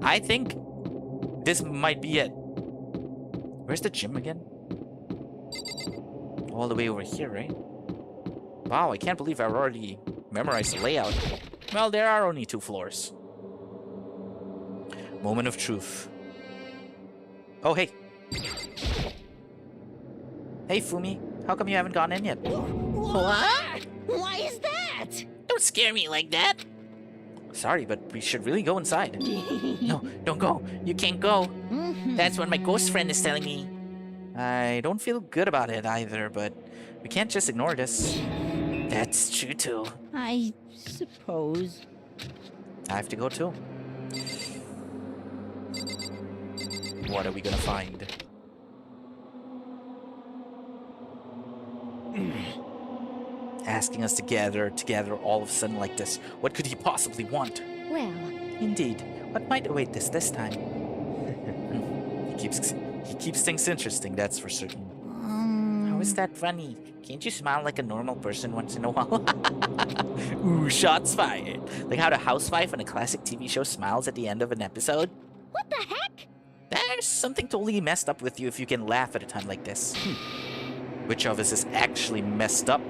I think this might be it. Where's the gym again? All the way over here, right? Wow, I can't believe I've already memorized the layout. Well, there are only 2 floors. Moment of truth. Oh, hey. Hey, Fumi. How come you haven't gone in yet? What? Why is that? Don't scare me like that. Sorry, but we should really go inside. No, don't go. You can't go. That's what my ghost friend is telling me. I don't feel good about it either, but we can't just ignore this. That's true too. I suppose. I have to go too. What are we gonna find? Asking us to gather together all of a sudden like this. What could he possibly want? Well, Indeed. What might await this time? He keeps things interesting, that's for certain. How is that funny? Can't you smile like a normal person once in a while? Ooh, shots fired. Like how the housewife on a classic TV show smiles at the end of an episode. what the heck? There's something totally messed up with you if you can laugh at a time like this. Which of us is actually messed up?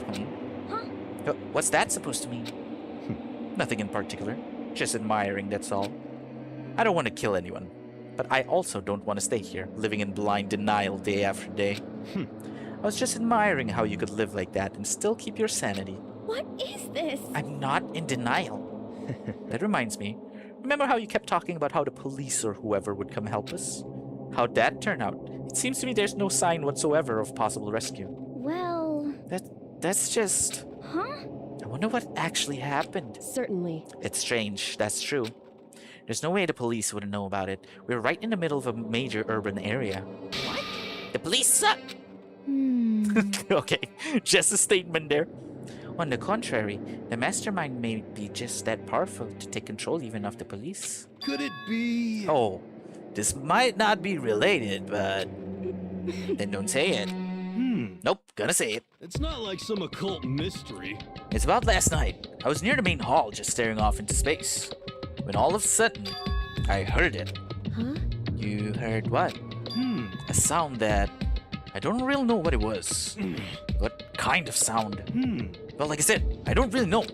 Huh? What's that supposed to mean? Nothing in particular. Just admiring, that's all. I don't want to kill anyone. But I also don't want to stay here, living in blind denial day after day. I was just admiring how you could live like that and still keep your sanity. What is this? I'm not in denial. That reminds me. Remember how you kept talking about how the police or whoever would come help us? How'd that turn out? It seems to me there's no sign whatsoever of possible rescue. Well, That's just... huh? I wonder what actually happened. Certainly. It's strange, that's true. There's no way the police wouldn't know about it. We're right in the middle of a major urban area. What? The police suck. Okay, just a statement there. On the contrary, the mastermind may be just that powerful to take control even of the police. Could it be? Oh, this might not be related, but... then don't say it. Nope, gonna say it. It's not like some occult mystery. It's about last night. I was near the main hall just staring off into space. When all of a sudden, I heard it. Huh? You heard what? A sound that... I don't really know what it was. What kind of sound? Well, like I said, I don't really know.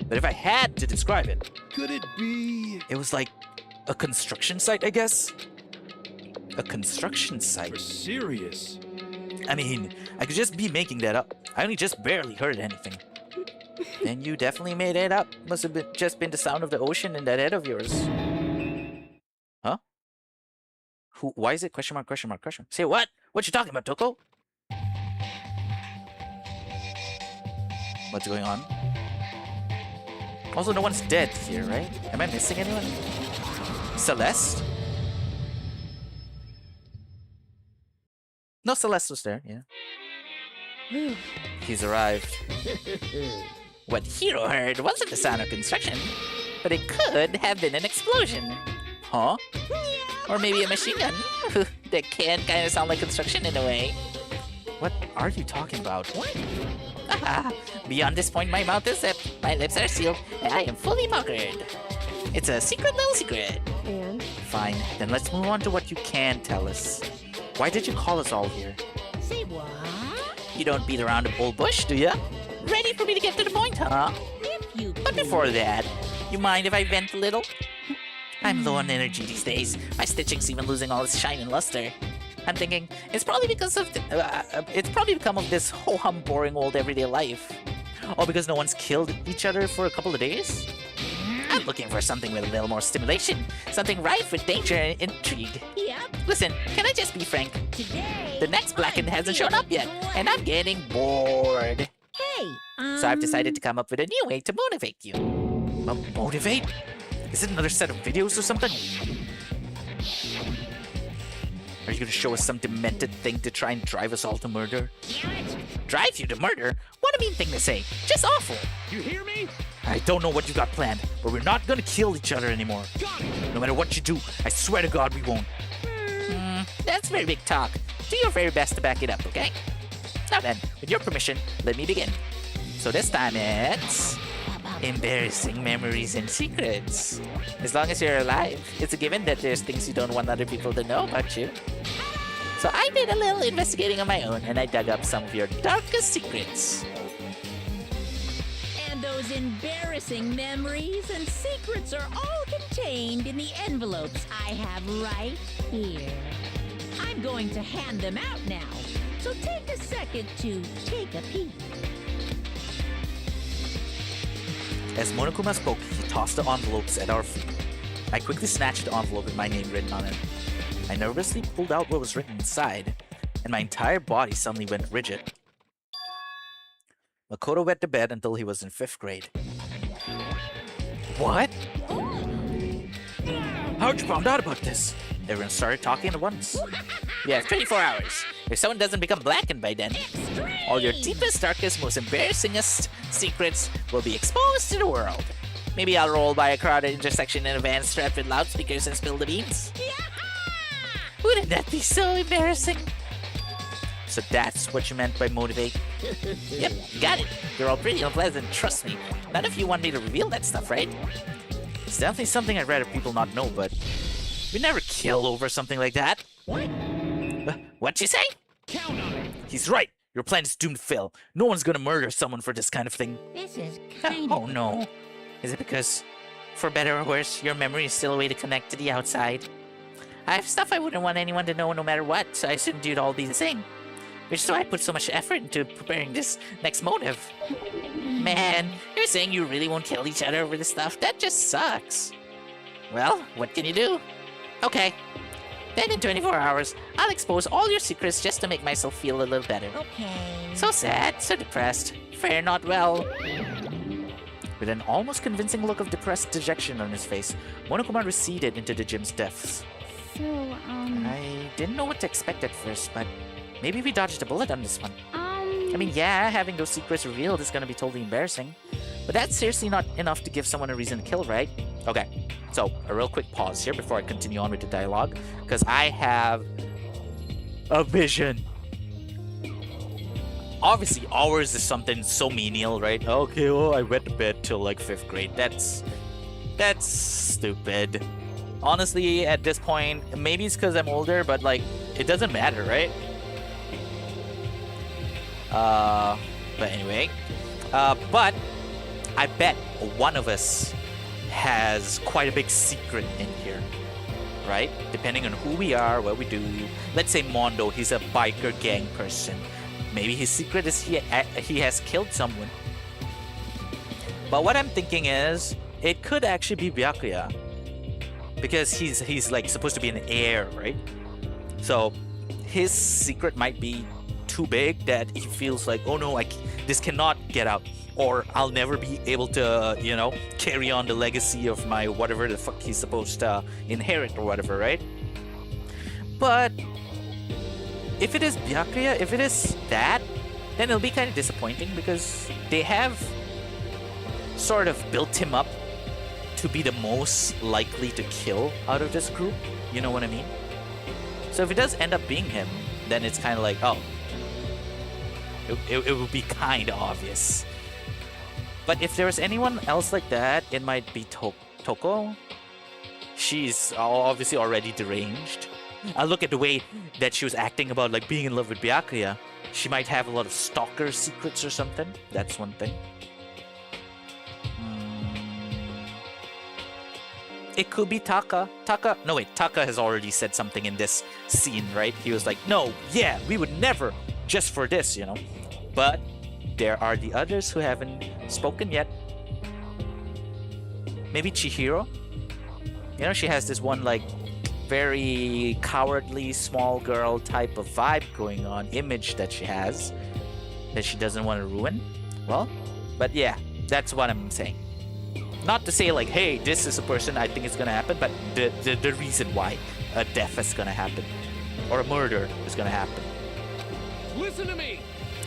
But if I had to describe it... Could it be? It was like a construction site, I guess? A construction site? You're serious? I mean, I could just be making that up. I only just barely heard anything. Then you definitely made it up. Must have just been the sound of the ocean in that head of yours. Huh? Who? Why is it question mark, question mark, question mark? Say what? What you talking about, Toko? What's going on? Also, no one's dead here, right? Am I missing anyone? Celeste? No, Celeste was there, yeah. He's arrived. What Hiro heard wasn't the sound of construction, but it could have been an explosion. Huh? Or maybe a machine gun. That can kind of sound like construction in a way. What are you talking about? Ah, beyond this point, my mouth is zipped, my lips are sealed, and I am fully puckered. It's a secret little secret. And? Fine, then let's move on to what you can tell us. Why did you call us all here? Say what? You don't beat around the old bush, do ya? Ready for me to get to the point, huh? If you But before that, you mind if I vent a little? I'm low on energy these days. My stitching's even losing all its shine and luster. I'm thinking it's probably because of it's probably become of this ho-hum boring old everyday life. Or because no one's killed each other for a couple of days? I'm looking for something with a little more stimulation, something rife with danger and intrigue. Yep. Listen, can I just be frank? Today, The next Blackened hasn't shown up yet, and I'm getting bored. Hey, So I've decided to come up with a new way to motivate you. Motivate? Is it another set of videos or something? Are you gonna show us some demented thing to try and drive us all to murder? Drive you to murder? What a mean thing to say. Just awful. You hear me? I don't know what you got planned, but we're not gonna kill each other anymore. No matter what you do, I swear to God we won't. That's very big talk. Do your very best to back it up, okay? Now then, with your permission, let me begin. So this time it's... embarrassing memories and secrets. As long as you're alive, it's a given that there's things you don't want other people to know about you. So I did a little investigating on my own, and I dug up some of your darkest secrets. and those embarrassing memories and secrets are all contained in the envelopes I have right here. I'm going to hand them out now, so take a second to take a peek. As Monokuma spoke, he tossed the envelopes at our feet. I quickly snatched the envelope with my name written on it. I nervously pulled out what was written inside, and my entire body suddenly went rigid. Makoto wet the bed until he was in 5th grade. What? How'd you find out about this? Everyone started talking at once. You have 24 hours. If someone doesn't become blackened by then, all your deepest, darkest, most embarrassingest secrets will be exposed to the world. Maybe I'll roll by a crowded intersection in a van strapped with loudspeakers and spill the beans. Wouldn't that be so embarrassing? So that's what you meant by motivate? Yep, got it. They're all pretty unpleasant, trust me. None of you want me to reveal that stuff, right? It's definitely something I'd rather people not know, but we never kill over something like that. What'd you say? Count on it. He's right. Your plan is doomed to fail. No one's gonna murder someone for this kind of thing. This is kind Oh no. Is it because, for better or worse, your memory is still a way to connect to the outside? I have stuff I wouldn't want anyone to know no matter what, so I assumed you'd all be the same. Which is why I put so much effort into preparing this next motive. Man, you're saying you really won't kill each other over this stuff? That just sucks. Well, what can you do? Okay. Then in 24 hours, I'll expose all your secrets just to make myself feel a little better. Okay. So sad, so depressed. Fare not well. With an almost convincing look of depressed dejection on his face, Monokuma receded into the gym's depths. So, I didn't know what to expect at first, but maybe we dodged a bullet on this one. I I mean, yeah, having those secrets revealed is gonna be totally embarrassing, but that's seriously not enough to give someone a reason to kill, right? Okay, so a real quick pause here before I continue on with the dialogue, because I have a vision. Obviously, ours is something so menial, right? Okay, well, I wet the bed till like 5th grade. That's stupid. Honestly, at this point, maybe it's because I'm older, but like, it doesn't matter, right? But anyway, but I bet one of us has quite a big secret in here, right? Depending on who we are, what we do. Let's say Mondo, he's a biker gang person. Maybe his secret is he has killed someone. But what I'm thinking is, it could actually be Byakuya. Because he's like supposed to be an heir, right? So his secret might be too big that he feels like, oh no, this cannot get out, or I'll never be able to, you know, carry on the legacy of my whatever the fuck he's supposed to inherit or whatever, right? But if it is Byakuya, if it is that, then it'll be kind of disappointing because they have sort of built him up to be the most likely to kill out of this group. You know what I mean? So if it does end up being him, then it's kind of like, oh, it would be kind of obvious. But if there was anyone else like that, it might be Toko. She's obviously already deranged. I look at the way that she was acting about like being in love with Byakuya. She might have a lot of stalker secrets or something. That's one thing. it could be Taka. No wait, Taka has already said something in this scene, right? He was like, no, yeah, we would never, just for this, you know. But there are the others who haven't spoken yet. Maybe Chihiro? You know, she has this one like very cowardly small girl type of vibe going on, image that she has that she doesn't want to ruin. Well, but yeah, that's what I'm saying. Not to say like, hey, this is a person I think is gonna happen, but the reason why a death is gonna happen or a murder is gonna happen. Listen to me!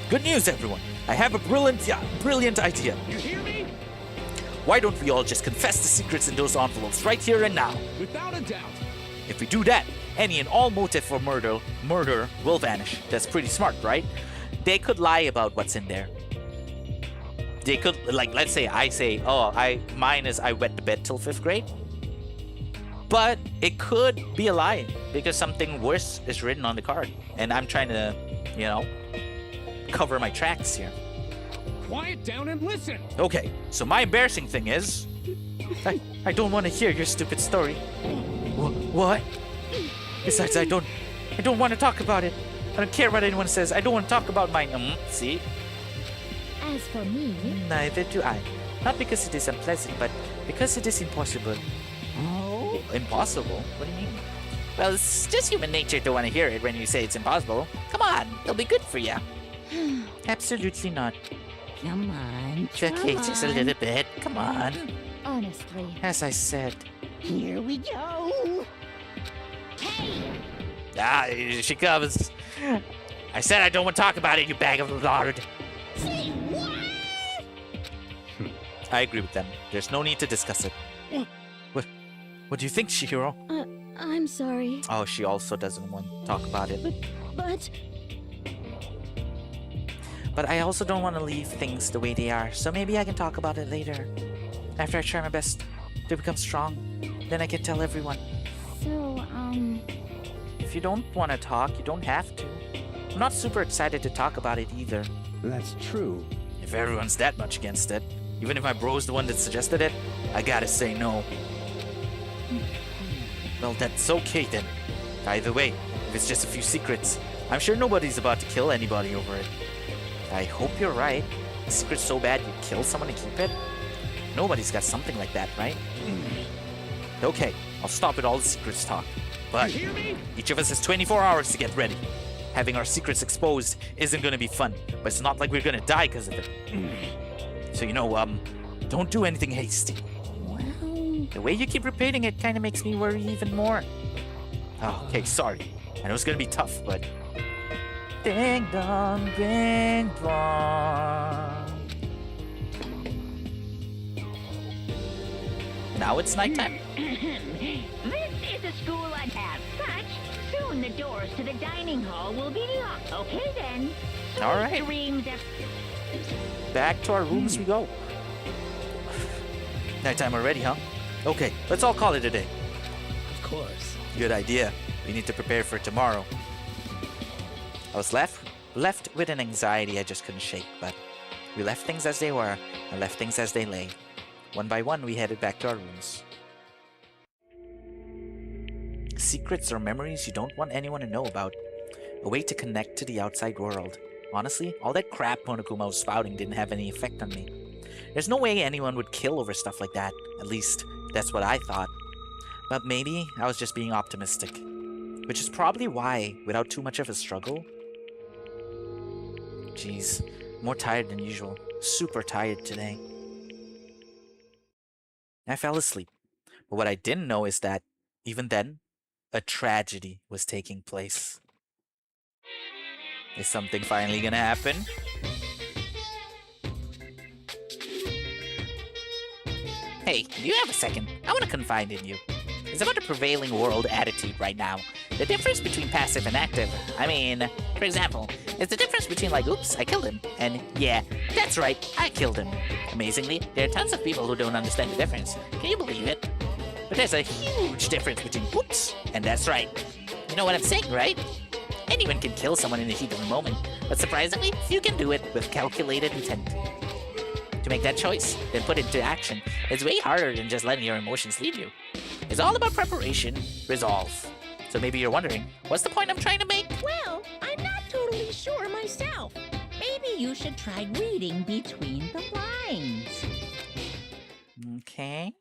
Good news, everyone! I have a brilliant idea. You hear me? Why don't we all just confess the secrets in those envelopes right here and now? Without a doubt. If we do that, any and all motive for murder will vanish. That's pretty smart, right? They could lie about what's in there. They could, like, let's say I say, oh, mine is I wet the bed till 5th grade. But it could be a lie because something worse is written on the card. And I'm trying to, you know, cover my tracks here. Quiet down and listen. Okay, so my embarrassing thing is, I don't want to hear your stupid story. What? Besides, I don't want to talk about it. I don't care what anyone says. I don't want to talk about mine. See? As for me, Neither do I. Not because it is unpleasant, but because it is impossible. oh, Impossible? What do you mean? Well, it's just human nature to want to hear it when you say it's impossible. Come on, it'll be good for you. Absolutely not. come on, Okay, come just a on. little bit. Come on. Honestly, As I said. here we go. Ah, she comes. I said I don't want to talk about it, you bag of lard. Say what? I agree with them. There's no need to discuss it. What do you think, Chihiro? I'm sorry, Oh, she also doesn't want to talk about it. but But I also don't want to leave things the way they are, so maybe I can talk about it later. After I try my best to become strong, then I can tell everyone. so, If you don't want to talk, you don't have to. I'm not super excited to talk about it either. That's true. If everyone's that much against it, even if my bro's the one that suggested it, I gotta say no. Well, that's okay then. Either way, if it's just a few secrets, I'm sure nobody's about to kill anybody over it. I hope you're right. A secret's so bad you'd kill someone to keep it? Nobody's got something like that, right? Okay, I'll stop with all the secrets talk. But You hear me? each of us has 24 hours to get ready. Having our secrets exposed isn't gonna be fun, but it's not like we're gonna die because of it. So, you know, don't do anything hasty. well, The way you keep repeating it kind of makes me worry even more. Oh, okay, sorry. I know it's gonna be tough, but... Ding dong, ding dong. Now it's nighttime. This is a school and as such, soon the doors to the dining hall will be locked. Okay then. Sweet All right. dreams. Back to our rooms we go. Nighttime already, huh? Okay, let's all call it a day. Of course. Good idea. We need to prepare for tomorrow. I was left with an anxiety I just couldn't shake, but we left things as they were and left things as they lay. One by one, we headed back to our rooms. Secrets or memories you don't want anyone to know about. A way to connect to the outside world. Honestly, all that crap Monokuma was spouting didn't have any effect on me. There's no way anyone would kill over stuff like that. At least, that's what I thought. But maybe I was just being optimistic. Which is probably why, without too much of a struggle... Jeez, more tired than usual. Super tired today. I fell asleep. But what I didn't know is that, even then, a tragedy was taking place. Is something finally gonna happen? Hey, do you have a second? I want to confide in you. It's about the prevailing world attitude right now. The difference between passive and active. I mean, for example, it's the difference between like, oops, I killed him, and yeah, that's right, I killed him. Amazingly, there are tons of people who don't understand the difference. Can you believe it? But there's a huge difference between oops and that's right. You know what I'm saying, right? Anyone can kill someone in the heat of the moment, but surprisingly, few can do it with calculated intent. to make that choice, then put it into action. It's way harder than just letting your emotions lead you. It's all about preparation, resolve. So maybe you're wondering, what's the point I'm trying to make? Well, I'm not totally sure myself. Maybe you should try reading between the lines. Okay.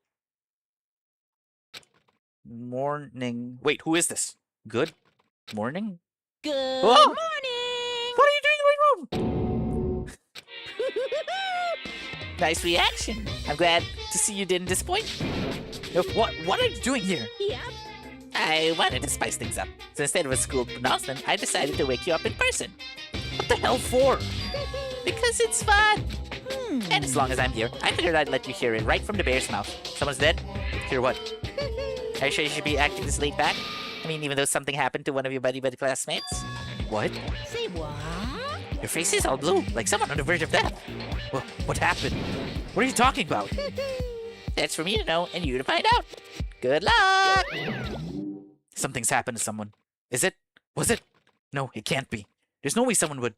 Morning. Wait, who is this? Good morning? Good Oh! morning! What are you doing in the right room? Nice reaction. I'm glad to see you didn't disappoint. What are you doing here? Yep. I wanted to spice things up. So instead of a school announcement, I decided to wake you up in person. What the hell for? Because it's fun. And as long as I'm here, I figured I'd let you hear it right from the bear's mouth. Someone's dead? Hear what? Are you sure you should be acting this laid back? I mean, even though something happened to one of your buddy classmates? What? Say what? Your face is all blue, like someone on the verge of death. What happened? What are you talking about? That's for me to know and you to find out. Good luck! Something's happened to someone. Is it? Was it? No, it can't be. There's no way someone would.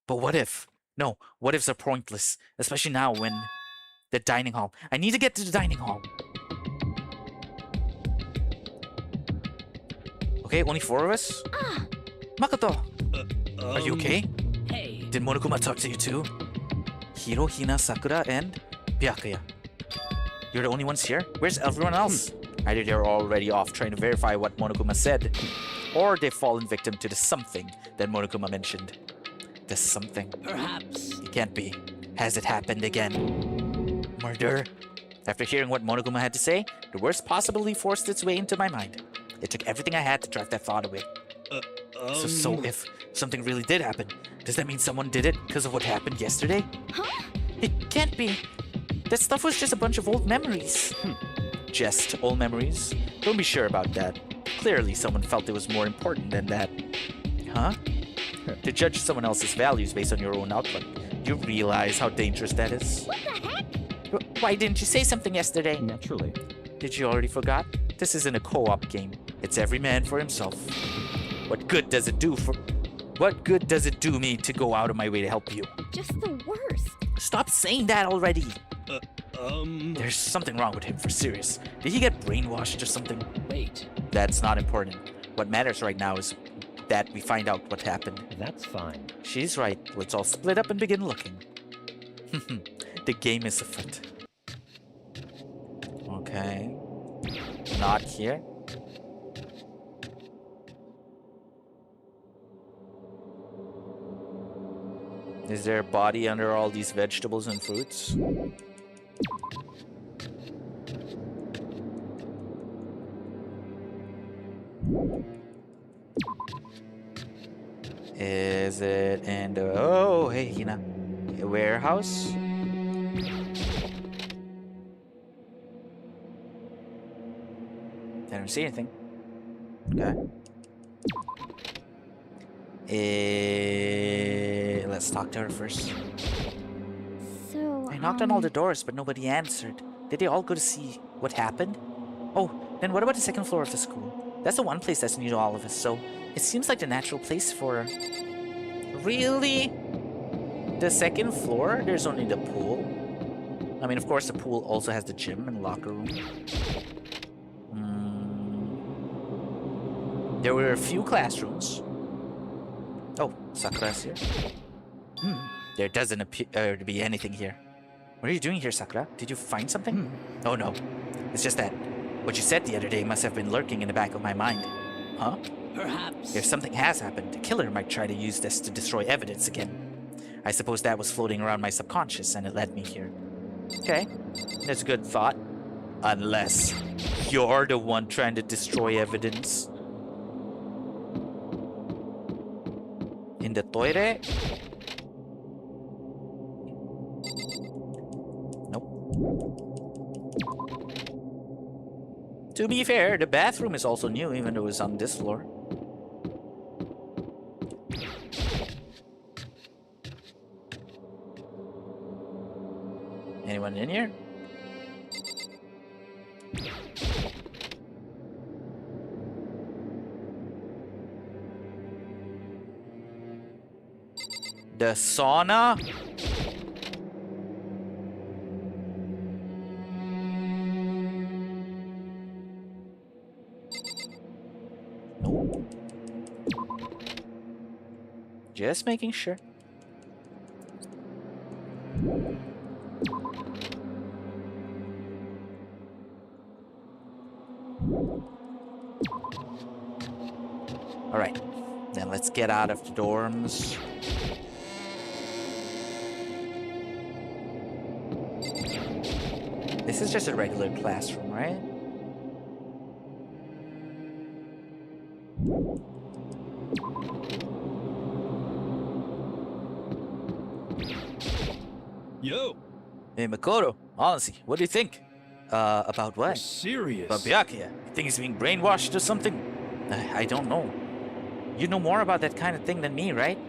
But what if? No, what ifs are pointless, especially now when the dining hall. I need to get to the dining hall. Okay, only 4 of us? Makoto! Are you okay? Hey. Did Monokuma talk to you too? Hiro, Hina, Sakura, and Byakuya. You're the only ones here? Where's everyone else? Either they're already off trying to verify what Monokuma said, or they've fallen victim to the something that Monokuma mentioned. The something. Perhaps. It can't be. Has it happened again? Murder? After hearing what Monokuma had to say, the worst possibly forced its way into my mind. It took everything I had to drive that thought away. So if something really did happen, does that mean someone did it because of what happened yesterday? Huh? It can't be. That stuff was just a bunch of old memories. Just old memories? Don't be sure about that. Clearly someone felt it was more important than that. Huh? To judge someone else's values based on your own outlook. Do you realize how dangerous that is? What the heck? Why didn't you say something yesterday? Naturally. Did you already forgot? This isn't a co-op game. It's every man for himself. What good does it do me to go out of my way to help you? Just the worst. Stop saying that already. There's something wrong with him for serious. Did he get brainwashed or something? Wait. That's not important. What matters right now is that we find out what happened. That's fine. She's right. Let's all split up and begin looking. The game is afoot. Okay. Not here. Is there a body under all these vegetables and fruits? Is it in the... Oh, hey, Hina. A warehouse? I don't see anything. Okay. Let's talk to her first. So, I knocked on all the doors, but nobody answered. Did they all go to see what happened? Oh, then what about the second floor of the school? That's the one place that's new to all of us, so it seems like the natural place for... Really? The second floor? There's only the pool. I mean, of course, the pool also has the gym and locker room. There were a few classrooms. Oh, Sakura's here. There doesn't appear to be anything here. What are you doing here, Sakura? Did you find something? Oh no. It's just that what you said the other day must have been lurking in the back of my mind. Huh? Perhaps. If something has happened, the killer might try to use this to destroy evidence again. I suppose that was floating around my subconscious and it led me here. Okay, that's a good thought. Unless you're the one trying to destroy evidence. In the toilet? Nope. To be fair, the bathroom is also new, even though it's on this floor. Anyone in here? The sauna? Just making sure. Alright, then let's get out of the dorms. This is just a regular classroom, right? Yo! Hey, Makoto, honestly, what do you think? About what? Serious? About Byakuya. You think he's being brainwashed or something? I don't know. You know more about that kind of thing than me, right?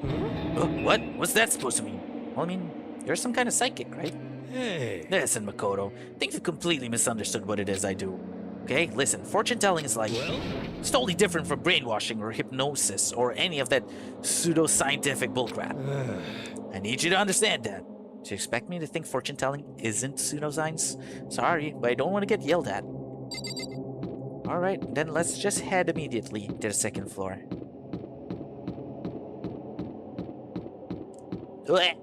What? What's that supposed to mean? Well, I mean, you're some kind of psychic, right? Hey! Listen, Makoto, I think you've completely misunderstood what it is I do. Okay? Listen, fortune-telling is like... Well? It's totally different from brainwashing or hypnosis or any of that pseudo-scientific bullcrap. I need you to understand that. Do you expect me to think fortune-telling isn't pseudoscience? Sorry, but I don't want to get yelled at. Alright, then let's just head immediately to the second floor. Blech.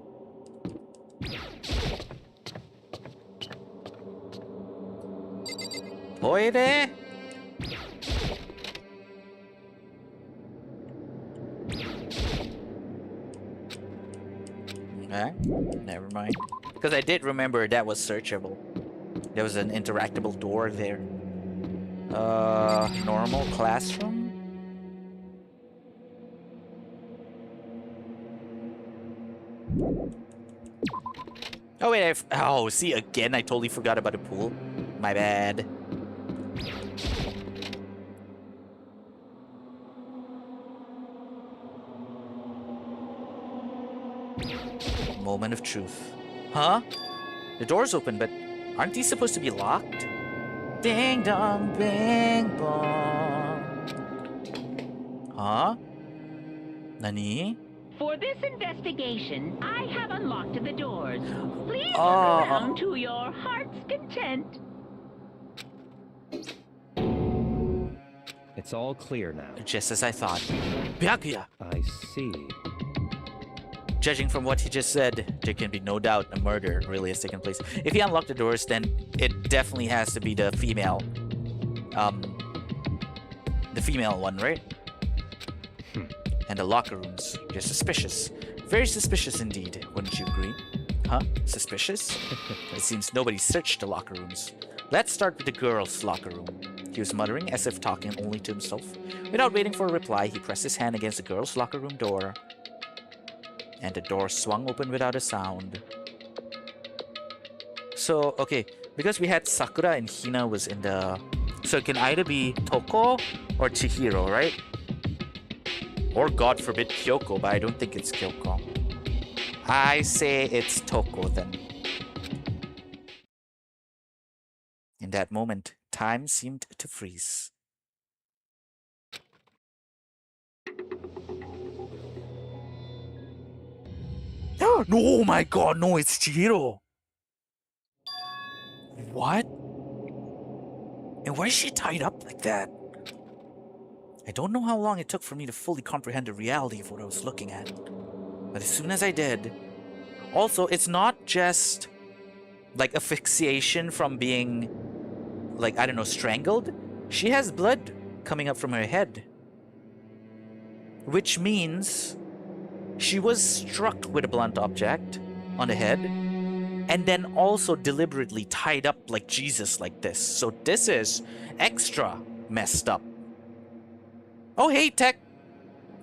Toire? Okay, never mind. Because I did remember that was searchable. There was an interactable door there. Normal classroom? Oh wait, oh, see, again, I totally forgot about the pool. My bad. Moment of truth. Huh? The door's open, but aren't these supposed to be locked? Ding dong, bing bong. Huh? Nani? For this investigation, I have unlocked the doors. Please look around to your heart's content. It's all clear now. Just as I thought. Byakuya! I see. Judging from what he just said, there can be no doubt a murder really has taken place. If he unlocked the doors, then it definitely has to be the female. The female one, right? And the locker rooms. They're suspicious. Very suspicious indeed, wouldn't you agree? Huh? Suspicious? It seems nobody searched the locker rooms. Let's start with the girls' locker room. He was muttering as if talking only to himself. Without waiting for a reply, he pressed his hand against the girls' locker room door. And the door swung open without a sound. So, okay, because we had Sakura and Hina was in the... So it can either be Toko or Chihiro, right? Or God forbid Kyoko, but I don't think it's Kyoko. I say it's Toko then. In that moment, time seemed to freeze. No, oh my god, no, it's Chihiro. What? And why is she tied up like that? I don't know how long it took for me to fully comprehend the reality of what I was looking at. But as soon as I did... Also, it's not just like asphyxiation from being, like, I don't know, strangled. She has blood coming up from her head. Which means she was struck with a blunt object on the head and then also deliberately tied up like Jesus like this. So this is extra messed up. Oh, hey, Tech.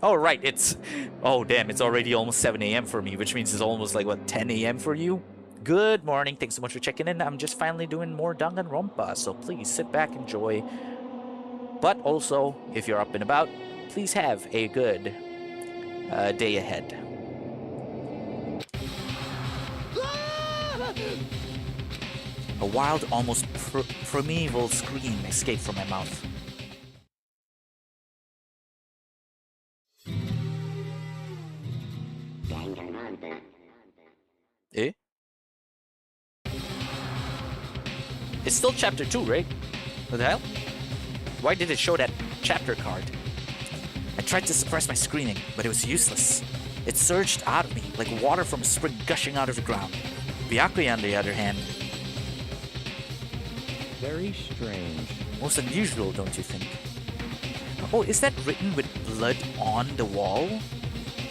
Oh, right, it's... Oh, damn, it's already almost 7 a.m. for me, which means it's almost like, what, 10 a.m. for you? Good morning. Thanks so much for checking in. I'm just finally doing more Dangonronpa, so please sit back, enjoy. But also, if you're up and about, please have a good day ahead. A wild, almost primeval scream escaped from my mouth. Eh? It's still chapter 2, right? What the hell? Why did it show that chapter card? I tried to suppress my screaming, but it was useless. It surged out of me like water from a spring gushing out of the ground. Byakuya, on the other hand, Very strange. most unusual, don't you think? Oh, is that written with blood on the wall?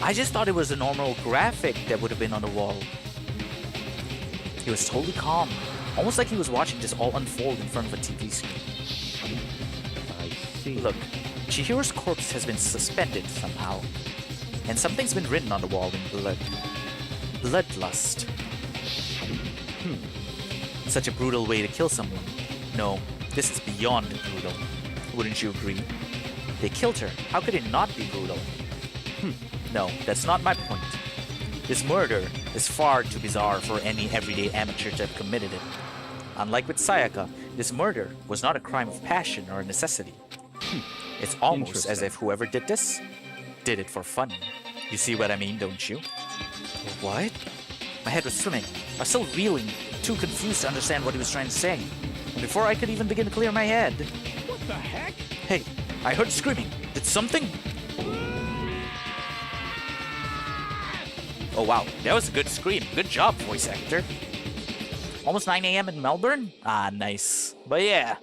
I just thought it was a normal graphic that would have been on the wall. He was totally calm, almost like he was watching this all unfold in front of a TV screen. I see. Look, Chihiro's corpse has been suspended somehow, and something's been written on the wall in blood. Bloodlust. Such a brutal way to kill someone. No, this is beyond brutal. Wouldn't you agree? They killed her. How could it not be brutal? No, that's not my point. This murder is far too bizarre for any everyday amateur to have committed it. Unlike with Sayaka, this murder was not a crime of passion or necessity. It's almost as if whoever did this did it for fun. You see what I mean, don't you? What? My head was swimming. I was still reeling, too confused to understand what he was trying to say. And before I could even begin to clear my head... What the heck? Hey, I heard screaming. Did something... Oh wow, that was a good scream. Good job, voice actor. Almost 9 a.m. in Melbourne? Ah, nice. But yeah,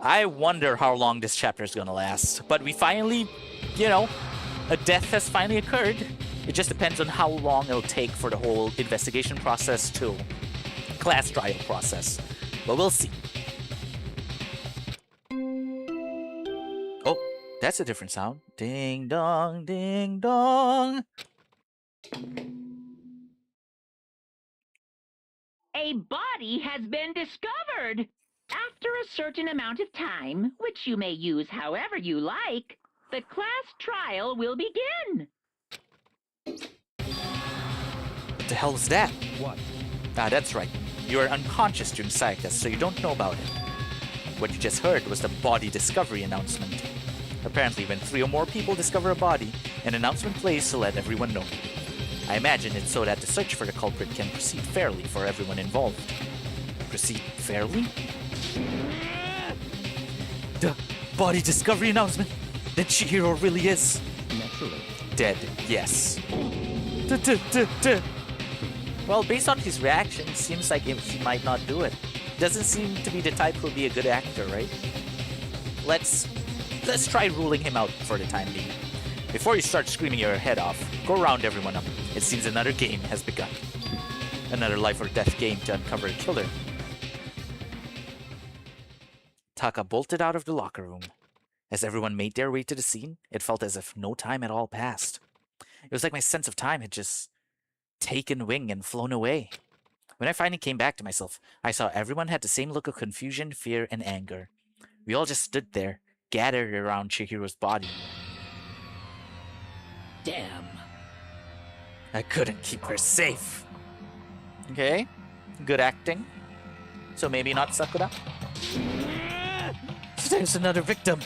I wonder how long this chapter is gonna last. But we finally, you know, a death has finally occurred. It just depends on how long it'll take for the whole investigation process to class trial process. But we'll see. Oh, that's a different sound. Ding dong, ding dong. A body has been discovered. After a certain amount of time, which you may use however you like, the class trial will begin. What the hell was that? What? Ah, that's right. You are unconscious during Sayaka, so you don't know about it. What you just heard was the body discovery announcement. Apparently, when 3 or more people discover a body, an announcement plays to let everyone know. I imagine it's so that the search for the culprit can proceed fairly for everyone involved. Proceed fairly? The body discovery announcement? That Chihiro really is Naturally. dead, yes. Well, based on his reaction, seems like he might not do it. Doesn't seem to be the type who'll be a good actor, right? Let's try ruling him out for the time being. Before you start screaming your head off, go round everyone up. It seems another game has begun. Another life or death game to uncover the killer. Taka bolted out of the locker room. As everyone made their way to the scene, it felt as if no time at all passed. It was like my sense of time had just taken wing and flown away. When I finally came back to myself, I saw everyone had the same look of confusion, fear, and anger. We all just stood there, gathered around Chihiro's body. Damn. I couldn't keep her safe. Okay, good acting. So maybe not Sakura? There's another victim.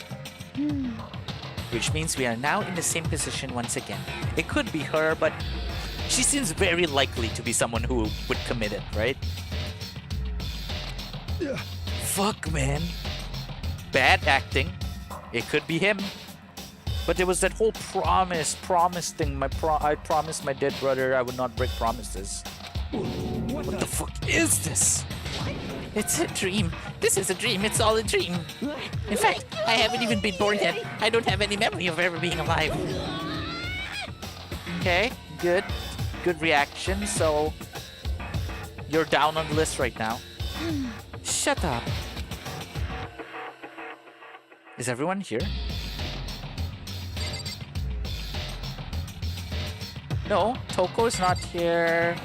Which means we are now in the same position once again. It could be her, but she seems very likely to be someone who would commit it, right? Fuck, man. Bad acting. It could be him. But there was that whole promise thing. I promised my dead brother I would not break promises. What the fuck is this? It's a dream. This is a dream. It's all a dream. In fact, I haven't even been born yet. I don't have any memory of ever being alive. Okay, good. Good reaction. So, you're down on the list right now. Shut up. Is everyone here? No, Toko's not here.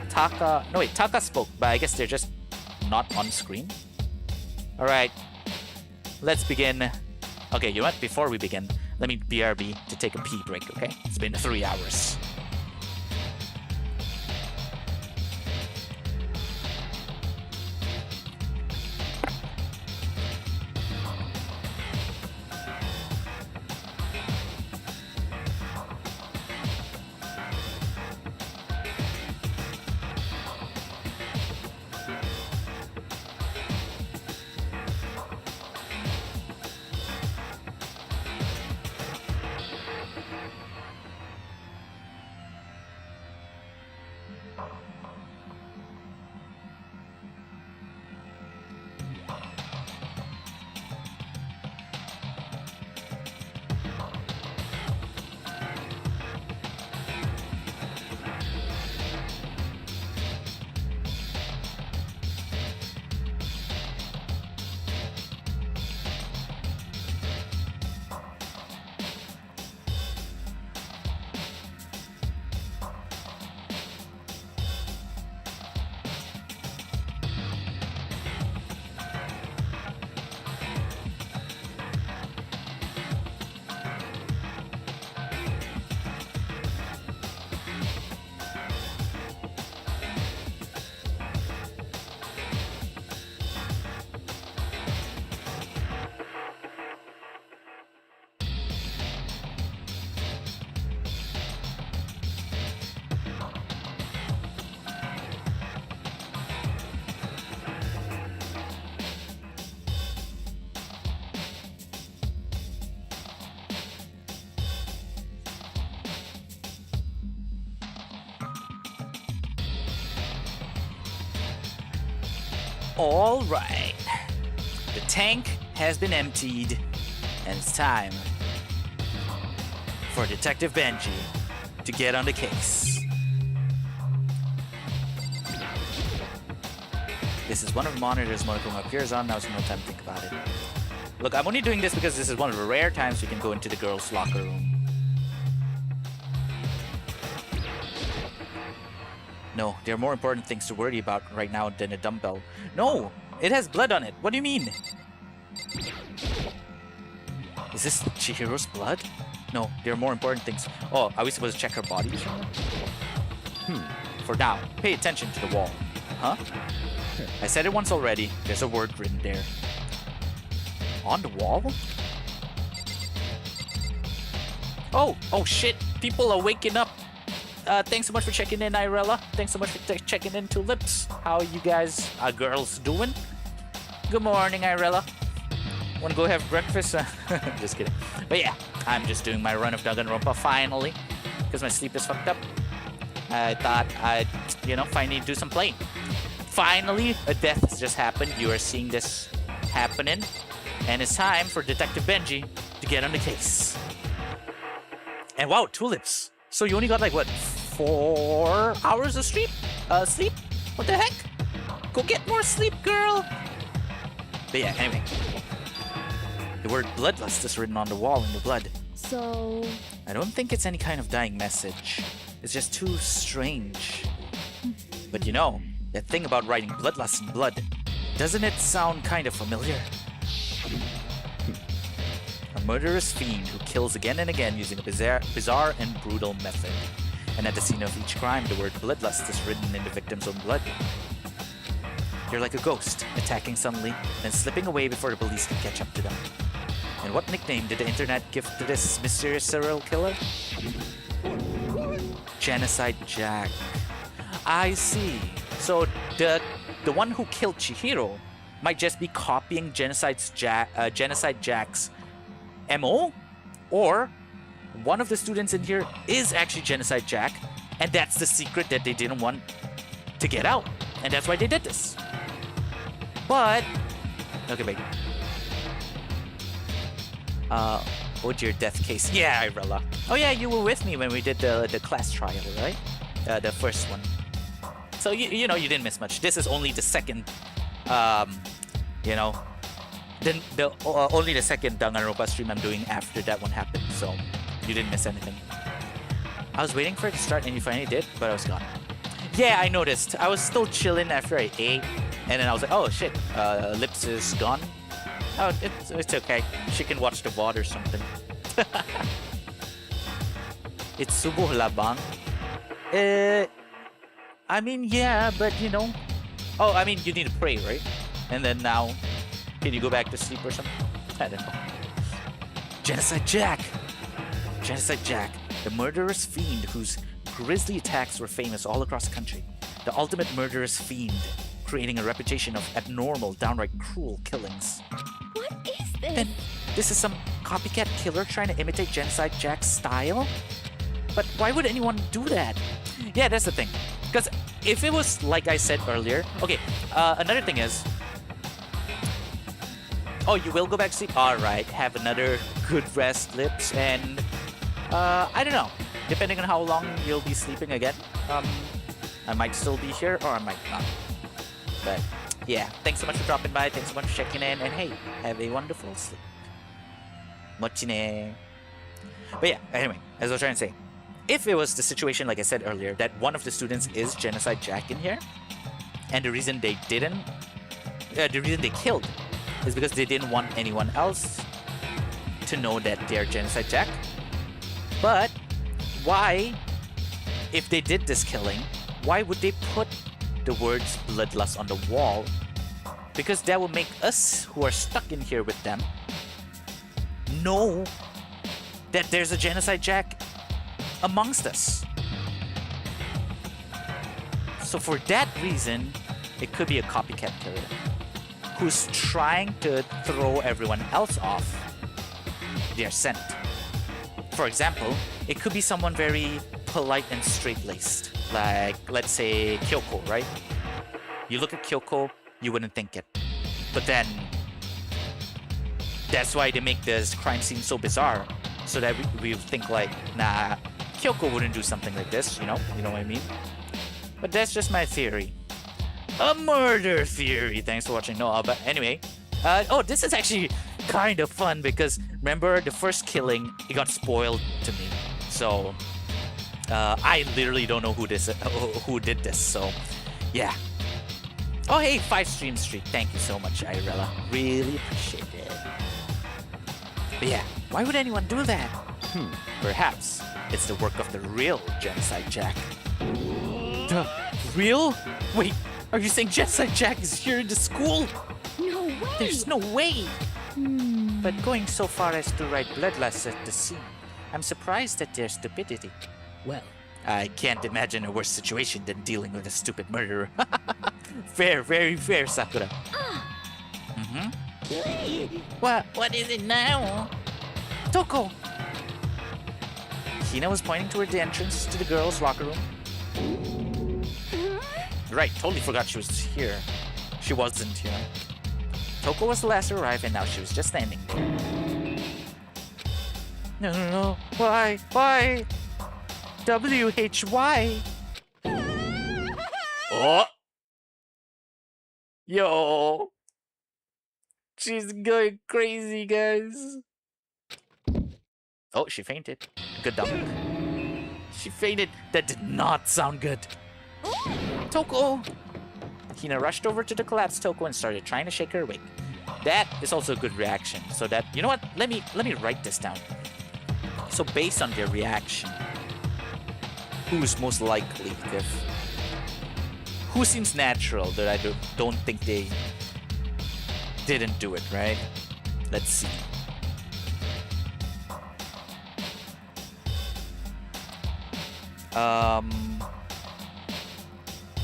Taka... No, wait, Taka spoke, but I guess they're just not on screen. Alright. Let's begin. Okay, you know what? Before we begin, let me BRB to take a pee break, okay? It's been 3 hours. All right. The tank has been emptied, and it's time for Detective Benji to get on the case. This is one of the monitors Monokuma appears on. Now's no time to think about it. Look, I'm only doing this because this is one of the rare times we can go into the girls' locker room. No, there are more important things to worry about right now than a dumbbell. No! It has blood on it. What do you mean? Is this Chihiro's blood? No, there are more important things. Oh, are we supposed to check her body? For now, pay attention to the wall. Huh? I said it once already. There's a word written there. On the wall? Oh shit. People are waking up. Thanks so much for checking in, Irella. Thanks so much for checking in, Tulips. How you guys, girls, doing? Good morning, Irella. Wanna go have breakfast? Just kidding. But yeah, I'm just doing my run of Dangonronpa finally, because my sleep is fucked up. I thought I'd, finally do some playing. Finally, a death has just happened. You are seeing this happening. And it's time for Detective Benji to get on the case. And wow, Tulips. So you only got like, what, 4 hours of sleep? Sleep? What the heck? Go get more sleep, girl! But yeah, anyway. The word bloodlust is written on the wall in the blood. So... I don't think it's any kind of dying message. It's just too strange. But that thing about writing bloodlust in blood, doesn't it sound kind of familiar? A murderous fiend who kills again and again using a bizarre and brutal method. And at the scene of each crime, the word bloodlust is written in the victim's own blood. They're like a ghost, attacking suddenly, then slipping away before the police can catch up to them. And what nickname did the internet give to this mysterious serial killer? Genocide Jack. I see. So the one who killed Chihiro might just be copying Genocide Jack's MO, or one of the students in here is actually Genocide Jack, and that's the secret that they didn't want to get out, and that's why they did this. But okay, wait. Oh dear, death case. Yeah, Irella. Oh yeah, you were with me when we did the class trial, right? The first one. So you didn't miss much. This is only the second, then only the second Dangonronpa stream I'm doing after that one happened. So you didn't miss anything. I was waiting for it to start, and you finally did, but I was gone. Yeah, I noticed. I was still chilling after I ate, and then I was like, oh shit, Lips is gone. Oh, it's okay. She can watch the VOD or something. It's subuh labang. I mean, yeah, but Oh, I mean, you need to pray, right? And then now, can you go back to sleep or something? I don't know. Genocide Jack! Genocide Jack, the murderous fiend whose grisly attacks were famous all across the country. The ultimate murderous fiend, creating a reputation of abnormal, downright cruel killings. What is this? Then, this is some copycat killer trying to imitate Genocide Jack's style? But why would anyone do that? Yeah, that's the thing. Because if it was like I said earlier... Okay, another thing is... Oh, you will go back to sleep? Alright, have another good rest, Lips, and... I don't know. Depending on how long you'll be sleeping again. I might still be here, or I might not. But, yeah. Thanks so much for dropping by. Thanks so much for checking in. And hey, have a wonderful sleep. Mochi ne. But yeah, anyway, as I was trying to say. If it was the situation, like I said earlier, that one of the students is Genocide Jack in here, and the reason they didn't... the reason they killed is because they didn't want anyone else to know that they're Genocide Jack. But why, if they did this killing, why would they put the words bloodlust on the wall? Because that will make us who are stuck in here with them know that there's a Genocide Jack amongst us. So for that reason, it could be a copycat killer who's trying to throw everyone else off their scent. For example, it could be someone very polite and straight-laced, like, let's say, Kyoko, right? You look at Kyoko, you wouldn't think it. But then, that's why they make this crime scene so bizarre, so that we think like, nah, Kyoko wouldn't do something like this, you know what I mean? But that's just my theory. A murder theory. Thanks for watching, Noah. But anyway, oh, this is actually kind of fun because remember the first killing, it got spoiled to me. So I literally don't know who did this. So yeah. Oh hey, 5 stream streak. Thank you so much, Irella. Really appreciate it. But yeah, why would anyone do that? Perhaps it's the work of the real Genocide Jack. The real? Wait, are you saying Genocide Jack is here in the school? No way! There's no way! But going so far as to write bloodlust at the scene, I'm surprised at their stupidity. Well, I can't imagine a worse situation than dealing with a stupid murderer. Fair, very fair, Sakura. What is it now? Toko! Hina was pointing toward the entrance to the girls' locker room. Right, totally forgot she was here. She wasn't, you know. Toko was the last to arrive and now she was just standing there. No. Why? WHY? Oh! Yo! She's going crazy, guys. Oh, she fainted. Good dump. She fainted. That did not sound good. Toko! Hina rushed over to the collapsed Toko and started trying to shake her awake. That is also a good reaction. So that, you know what? Let me write this down. So based on their reaction, who's most likely who seems natural that I don't think they didn't do it, right? Let's see.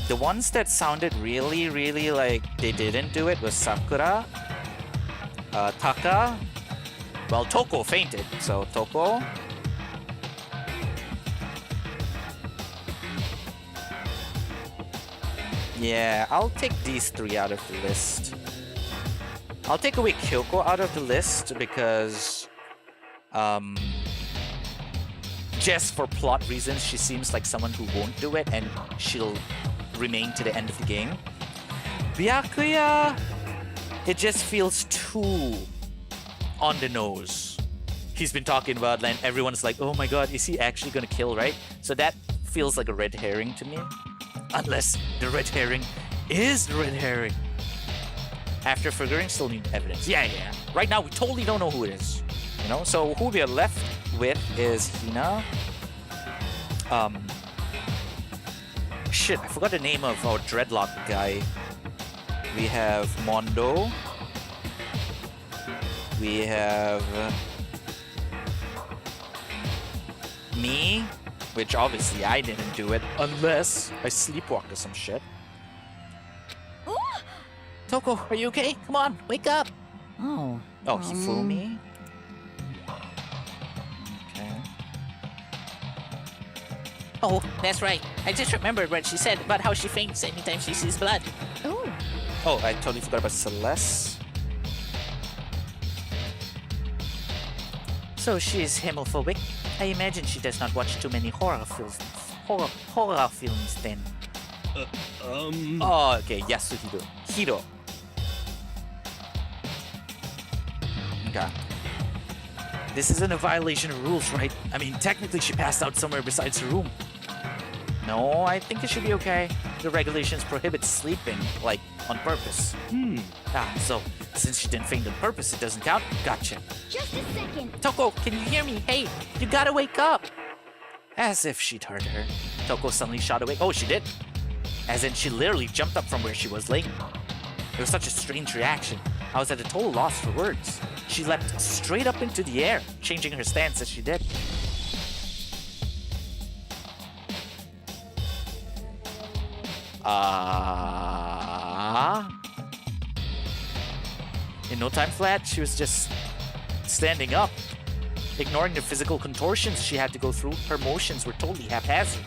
The ones that sounded really like they didn't do it was Sakura, Taka. Well, Toko fainted, so Toko. Yeah, I'll take these 3 out of the list. I'll take away Kyoko out of the list because, just for plot reasons, she seems like someone who won't do it and she'll remain to the end of the game. Byakuya, it just feels too on the nose. He's been talking about and everyone's like, oh my god, is he actually gonna kill, right? So that feels like a red herring to me. Unless the red herring is the red herring. After figuring, still need evidence. Yeah. Right now, we totally don't know who it is. You know? So who we are left with is Hina. Shit, I forgot the name of our dreadlock guy. We have Mondo. We have me, which obviously I didn't do it unless I sleepwalked or some shit. Toko, are you okay? Come on, wake up. Oh. Oh, he fooled me? Okay. Oh, that's right. I just remembered what she said about how she faints anytime she sees blood. Oh, I totally forgot about Celeste. So she is hemophobic. I imagine she does not watch too many horror films. Horror films then. Oh, okay, Yasuhiro. Hiro. Okay. This isn't a violation of rules, right? I mean, technically she passed out somewhere besides her room. No, I think it should be okay. The regulations prohibit sleeping, like, on purpose. So, since she didn't faint on purpose, it doesn't count? Gotcha. Just a second. Toko, can you hear me? Hey, you gotta wake up! As if she'd heard her. Toko suddenly shot awake. Oh, she did? As in, she literally jumped up from where she was laying. It was such a strange reaction. I was at a total loss for words. She leapt straight up into the air, changing her stance as she did. In no time flat, she was just standing up. Ignoring the physical contortions she had to go through, her motions were totally haphazard.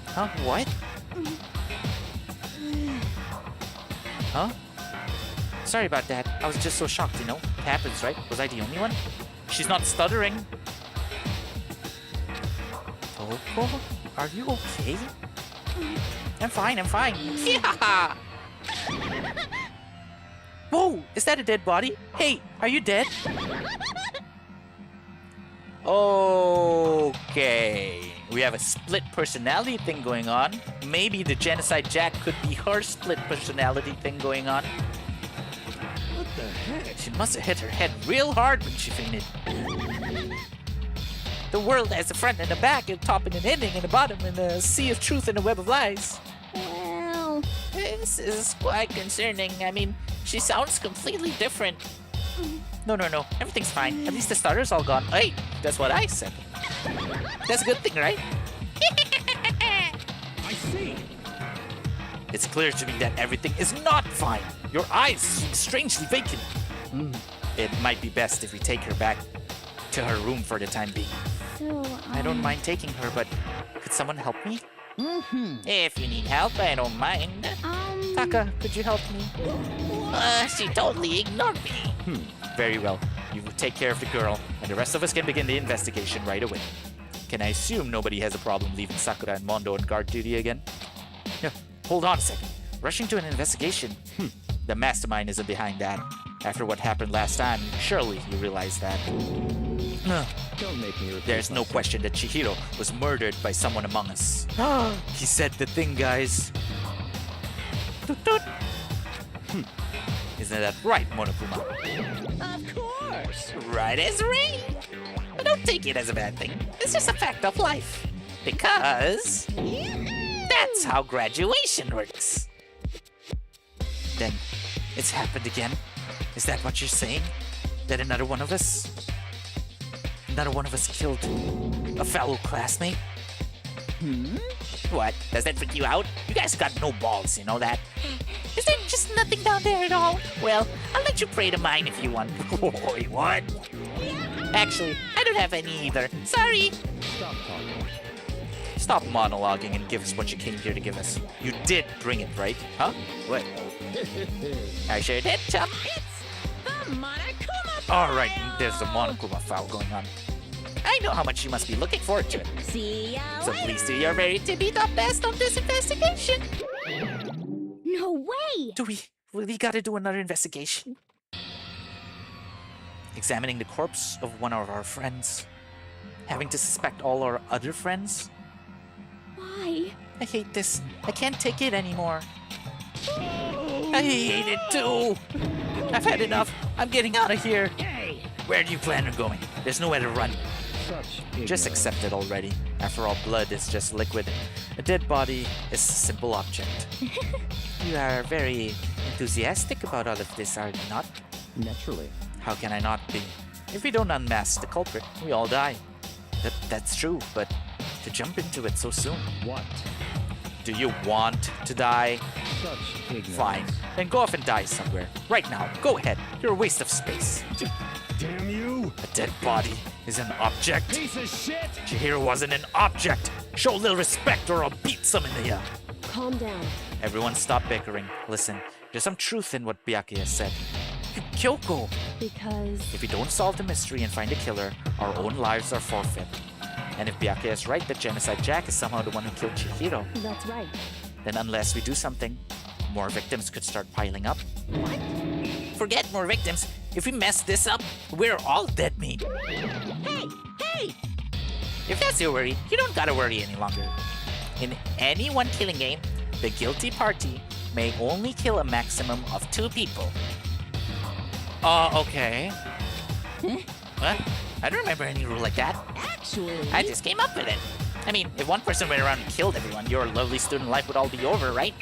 Huh? What? Huh? Sorry about that. I was just so shocked, you know? It happens, right? Was I the only one? She's not stuttering. Toko, are you okay? I'm fine, I'm fine. Yeah! Whoa, is that a dead body? Hey, are you dead? Okay. We have a split personality thing going on. Maybe the Genocide Jack could be her split personality thing going on. What the heck? She must have hit her head real hard when she fainted. The world has a front and a back, a top and an ending, and a bottom, and a sea of truth and a web of lies. Well, This is quite concerning. I mean, she sounds completely different. No. Everything's fine. At least the starter's all gone. Hey, that's what I said. That's a good thing, right? I see. It's clear to me that everything is not fine. Your eyes seem strangely vacant. It might be best if we take her back to her room for the time being. So, I don't mind taking her, but could someone help me? If you need help, I don't mind. Taka, could you help me? She totally ignored me. Very well. You will take care of the girl, and the rest of us can begin the investigation right away. Can I assume nobody has a problem leaving Sakura and Mondo on guard duty again? No, hold on a second. Rushing to an investigation? The mastermind isn't behind that. After what happened last time, surely you realize that. Don't make me repeat There's no myself. question that Chihiro was murdered by someone among us. He said the thing, guys. Toot toot. Isn't that right, Monokuma? Of course. Right as rain. But don't take it as a bad thing. It's just a fact of life. Because that's how graduation works. Then, it's happened again? Is that what you're saying? That another one of us killed a fellow classmate? What? Does that freak you out? You guys got no balls, you know that? Is there just nothing down there at all? Well, I'll let you pray to mine if you want. Wait, what? Actually, I don't have any either. Sorry. Stop talking. Stop monologuing and give us what you came here to give us. You did bring it, right? Huh? What? I sure did, chum. The Monokuma. Alright, there's a Monokuma foul going on. I know how much you must be looking forward to it. See ya So later. please do your very to be the best of this investigation. no way! Do we really gotta do another investigation? Examining the corpse of one of our friends. Having to suspect all our other friends? Why? I hate this. I can't take it anymore. I hate it too. I've had enough. I'm getting out of here. Where do you plan on going? There's nowhere to run. Such Just ignorance. accept it already. After all, blood is just liquid. A dead body is a simple object. You are very enthusiastic about all of this, are you not? Naturally. How can I not be? If we don't unmask the culprit, we all die. That's true, but to jump into it so soon. What? Do you want to die? Such ignorance. Fine. Then go off and die somewhere. Right now. Go ahead. You're a waste of space. Damn you! A dead body is an object. Piece of shit! Chihiro wasn't an object. Show a little respect or I'll beat some in here. Calm down. Everyone stop bickering. Listen, there's some truth in what Byakuya said. Kyoko! Because... If we don't solve the mystery and find the killer, our own lives are forfeit. And if Byakuya is right that Genocide Jack is somehow the one who killed Chihiro, That's right. then unless we do something, more victims could start piling up. Forget more victims. If we mess this up, we're all dead meat. Hey! If that's your worry, you don't gotta worry any longer. In any one killing game, the guilty party may only kill a maximum of 2 people. Okay. What? I don't remember any rule like that. Actually, I just came up with it. I mean, if one person went around and killed everyone, your lovely student life would all be over, right?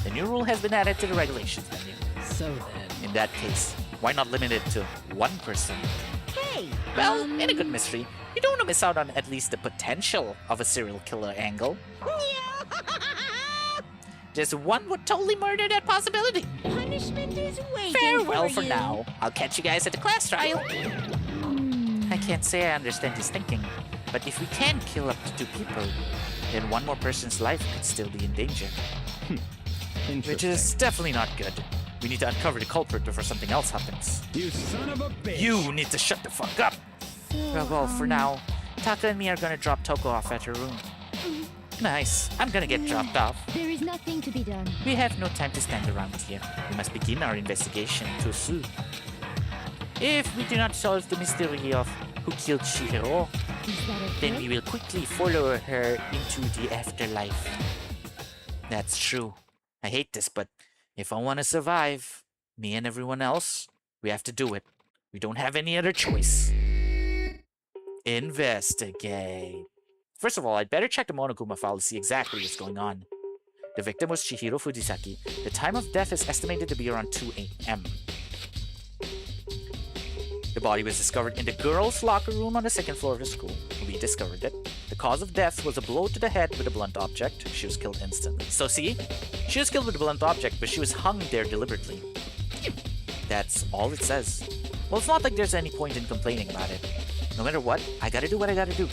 The new rule has been added to the regulations menu. So then... In that case, why not limit it to one person? hey! Well, in a good mystery, you don't want to miss out on at least the potential of a serial killer angle. Just one would totally murder that possibility. Punishment is waiting Farewell for for you. now. I'll catch you guys at the class trial. I can't say I understand his thinking, but if we can kill up to 2 people, then one more person's life could still be in danger. Which Interesting. is definitely not good. We need to uncover the culprit before something else happens. You son of a bitch! You need to shut the fuck up! Well, for now, Taka and me are gonna drop Toko off at her room. Nice. I'm gonna get dropped off. There is nothing to be done. We have no time to stand around here. We must begin our investigation to soon. If we do not solve the mystery of who killed Chihiro, Is that a then threat? we will quickly follow her into the afterlife. That's true. I hate this, but if I want to survive, me and everyone else, we have to do it. We don't have any other choice. Investigate. First of all, I'd better check the Monokuma file to see exactly what's going on. The victim was Chihiro Fujisaki. The time of death is estimated to be around 2 a.m. The body was discovered in the girls' locker room on the second floor of the school. We discovered it. The cause of death was a blow to the head with a blunt object. She was killed instantly. So see? She was killed with a blunt object, but she was hung there deliberately. That's all it says. Well, it's not like there's any point in complaining about it. No matter what, I gotta do what I gotta do.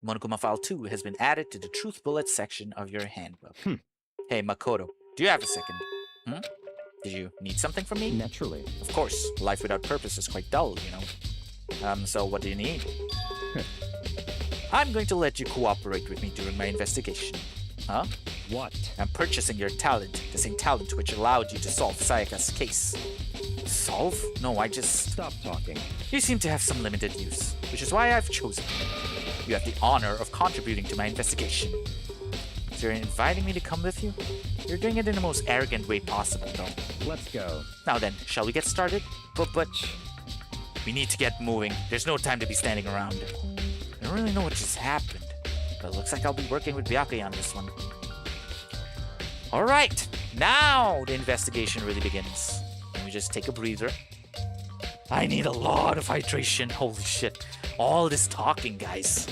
Monokuma File 2 has been added to the Truth Bullet section of your handbook. Hey, Makoto, do you have a second? Did you need something from me? Naturally. Of course, life without purpose is quite dull, you know. So what do you need? I'm going to let you cooperate with me during my investigation. Huh? What? I'm purchasing your talent, the same talent which allowed you to solve Sayaka's case. Solve? No, I just... Stop talking. You seem to have some limited use, which is why I've chosen you. You have the honor of contributing to my investigation. So you're inviting me to come with you? You're doing it in the most arrogant way possible, though. Let's go. Now then, shall we get started? But... We need to get moving. There's no time to be standing around. I don't really know what just happened, but it looks like I'll be working with Byakuya on this one. Alright, now the investigation really begins. Let me just take a breather. I need a lot of hydration. Holy shit. All this talking, guys.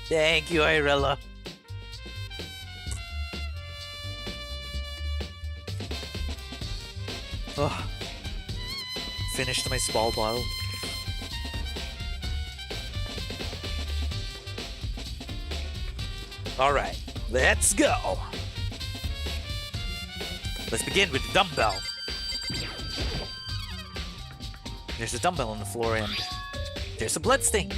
Thank you, Irella. Oh, finished my small bottle. Alright, let's go. Let's begin with the dumbbell. There's a dumbbell on the floor and there's a blood stain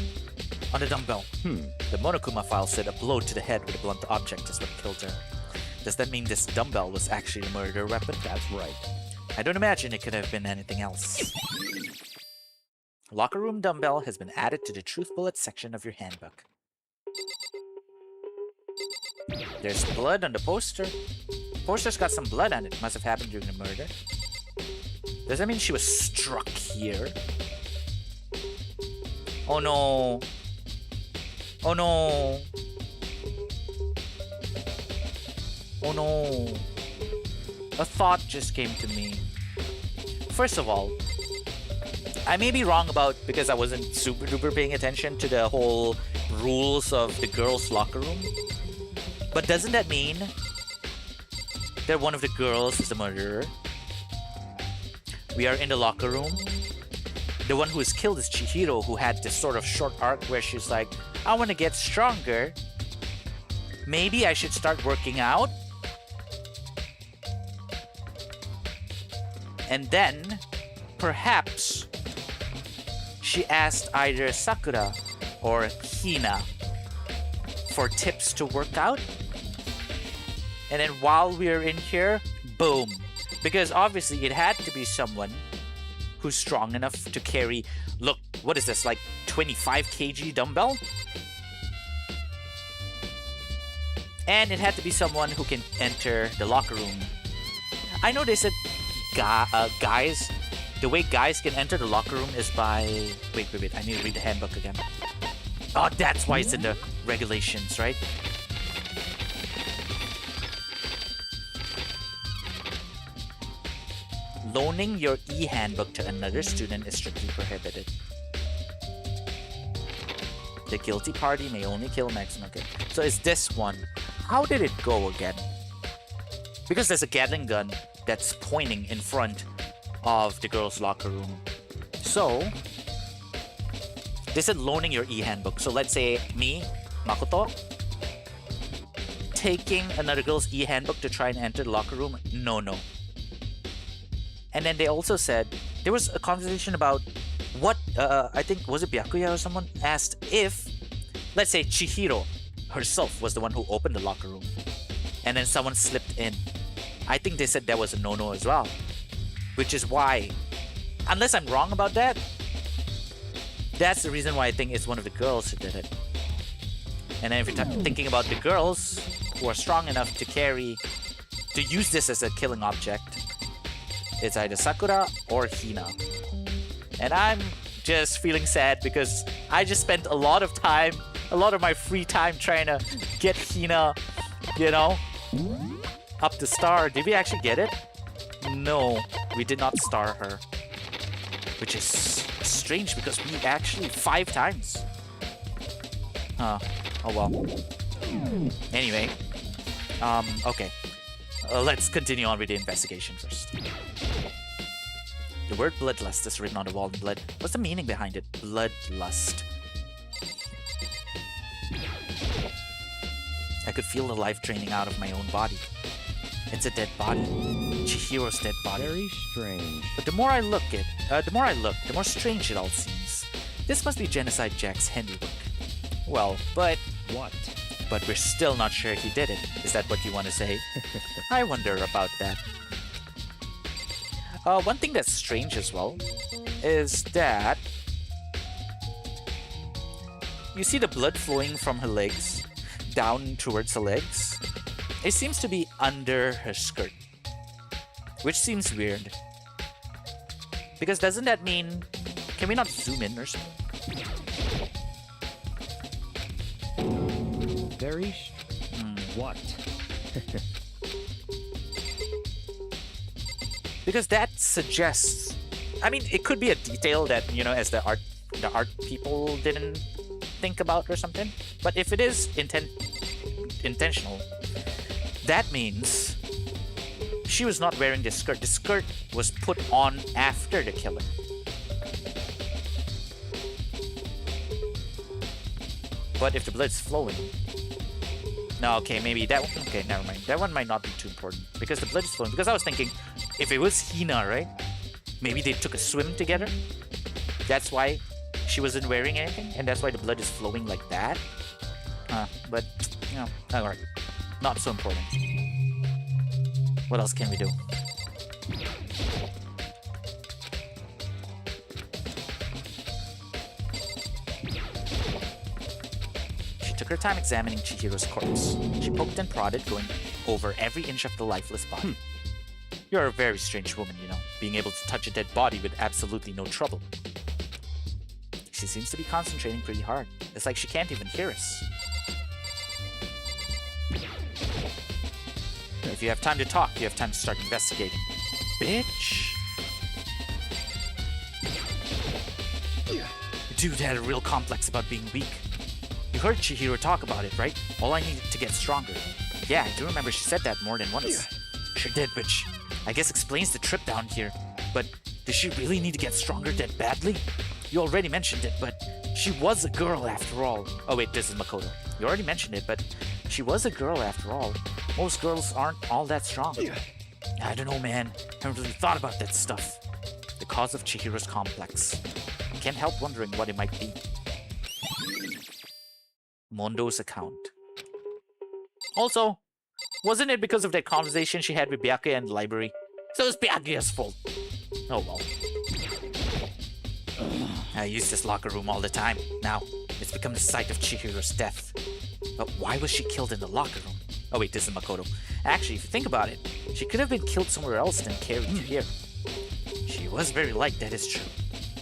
on the dumbbell. The Monokuma file said a blow to the head with a blunt object is what killed her. Does that mean this dumbbell was actually the murder weapon? That's right. I don't imagine it could have been anything else. Locker room dumbbell has been added to the Truth Bullet section of your handbook. There's blood on the poster. Poster's got some blood on it. Must have happened during the murder. Does that mean she was struck here? Oh no. Oh no. Oh no. A thought just came to me. First of all, I may be wrong about because I wasn't super duper paying attention to the whole rules of the girls' locker room. But doesn't that mean that one of the girls is the murderer? We are in the locker room. The one who is killed is Chihiro, who had this sort of short arc where she's like, I want to get stronger. Maybe I should start working out. And then, perhaps, she asked either Sakura or Hina for tips to work out. And then while we're in here, boom. Because obviously it had to be someone who's strong enough to carry, look, what is this, like 25 kg dumbbell? And it had to be someone who can enter the locker room. I know they said guys, the way guys can enter the locker room is by... Wait, I need to read the handbook again. Oh, that's why it's in the regulations, right? Loaning your e-handbook to another student is strictly prohibited. The guilty party may only kill maximum. Okay. So is this one? How did it go again? Because there's a Gatling gun that's pointing in front of the girls' locker room. So, they said loaning your e-handbook. So let's say me, Makoto, taking another girl's e-handbook to try and enter the locker room. No. And then they also said, there was a conversation about what, I think, was it Byakuya or someone asked if, let's say Chihiro herself was the one who opened the locker room. And then someone slipped in. I think they said that was a no-no as well. Which is why, unless I'm wrong about that, that's the reason why I think it's one of the girls who did it. And then if you're thinking about the girls who are strong enough to use this as a killing object, it's either Sakura or Hina. And I'm just feeling sad because I just spent a lot of my free time trying to get Hina, up to star. Did we actually get it? No, we did not star her. Which is strange because we actually 5 times. Huh. Oh well. Anyway. Okay. Let's continue on with the investigation first. The word bloodlust is written on the wall in blood. What's the meaning behind it? Bloodlust. I could feel the life draining out of my own body. It's a dead body. Chihiro's dead body. Very strange. But the more I look, the more strange it all seems. This must be Genocide Jack's handiwork. Well, but... What? But we're still not sure he did it. Is that what you want to say? I wonder about that. One thing that's strange as well is that you see the blood flowing from her legs down towards her legs. It seems to be under her skirt, which seems weird. Because doesn't that mean... Can we not zoom in or something? Very... What? Because that suggests... I mean, it could be a detail that, as the art people didn't think about or something. But if it is intentional, that means she was not wearing this skirt. The skirt was put on after the killing. But if the blood's flowing... No, okay, maybe that one... Okay, never mind. That one might not be too important. Because the blood is flowing. Because I was thinking, if it was Hina, right? Maybe they took a swim together. That's why she wasn't wearing anything. And that's why the blood is flowing like that. But, alright. Not so important. What else can we do? She took her time examining Chihiro's corpse. She poked and prodded, going over every inch of the lifeless body. You're a very strange woman, being able to touch a dead body with absolutely no trouble. She seems to be concentrating pretty hard. It's like she can't even hear us. If you have time to talk, you have time to start investigating. Bitch! Dude had a real complex about being weak. You heard Chihiro talk about it, right? All I needed to get stronger. Yeah, I do remember she said that more than once. Sure did, which I guess explains the trip down here. But does she really need to get stronger that badly? You already mentioned it, but she was a girl after all. Oh wait, this is Makoto. You already mentioned it, but she was a girl after all. Most girls aren't all that strong. I don't know, man. I haven't really thought about that stuff. The cause of Chihiro's complex. Can't help wondering what it might be. Mondo's account. Also, wasn't it because of that conversation she had with Byakuya in the library? So it's Byakuya's fault. Oh well. I use this locker room all the time. Now, it's become the site of Chihiro's death. But why was she killed in the locker room? Oh wait, this is Makoto. Actually, if you think about it, she could have been killed somewhere else than carried to here. She was very light, that is true.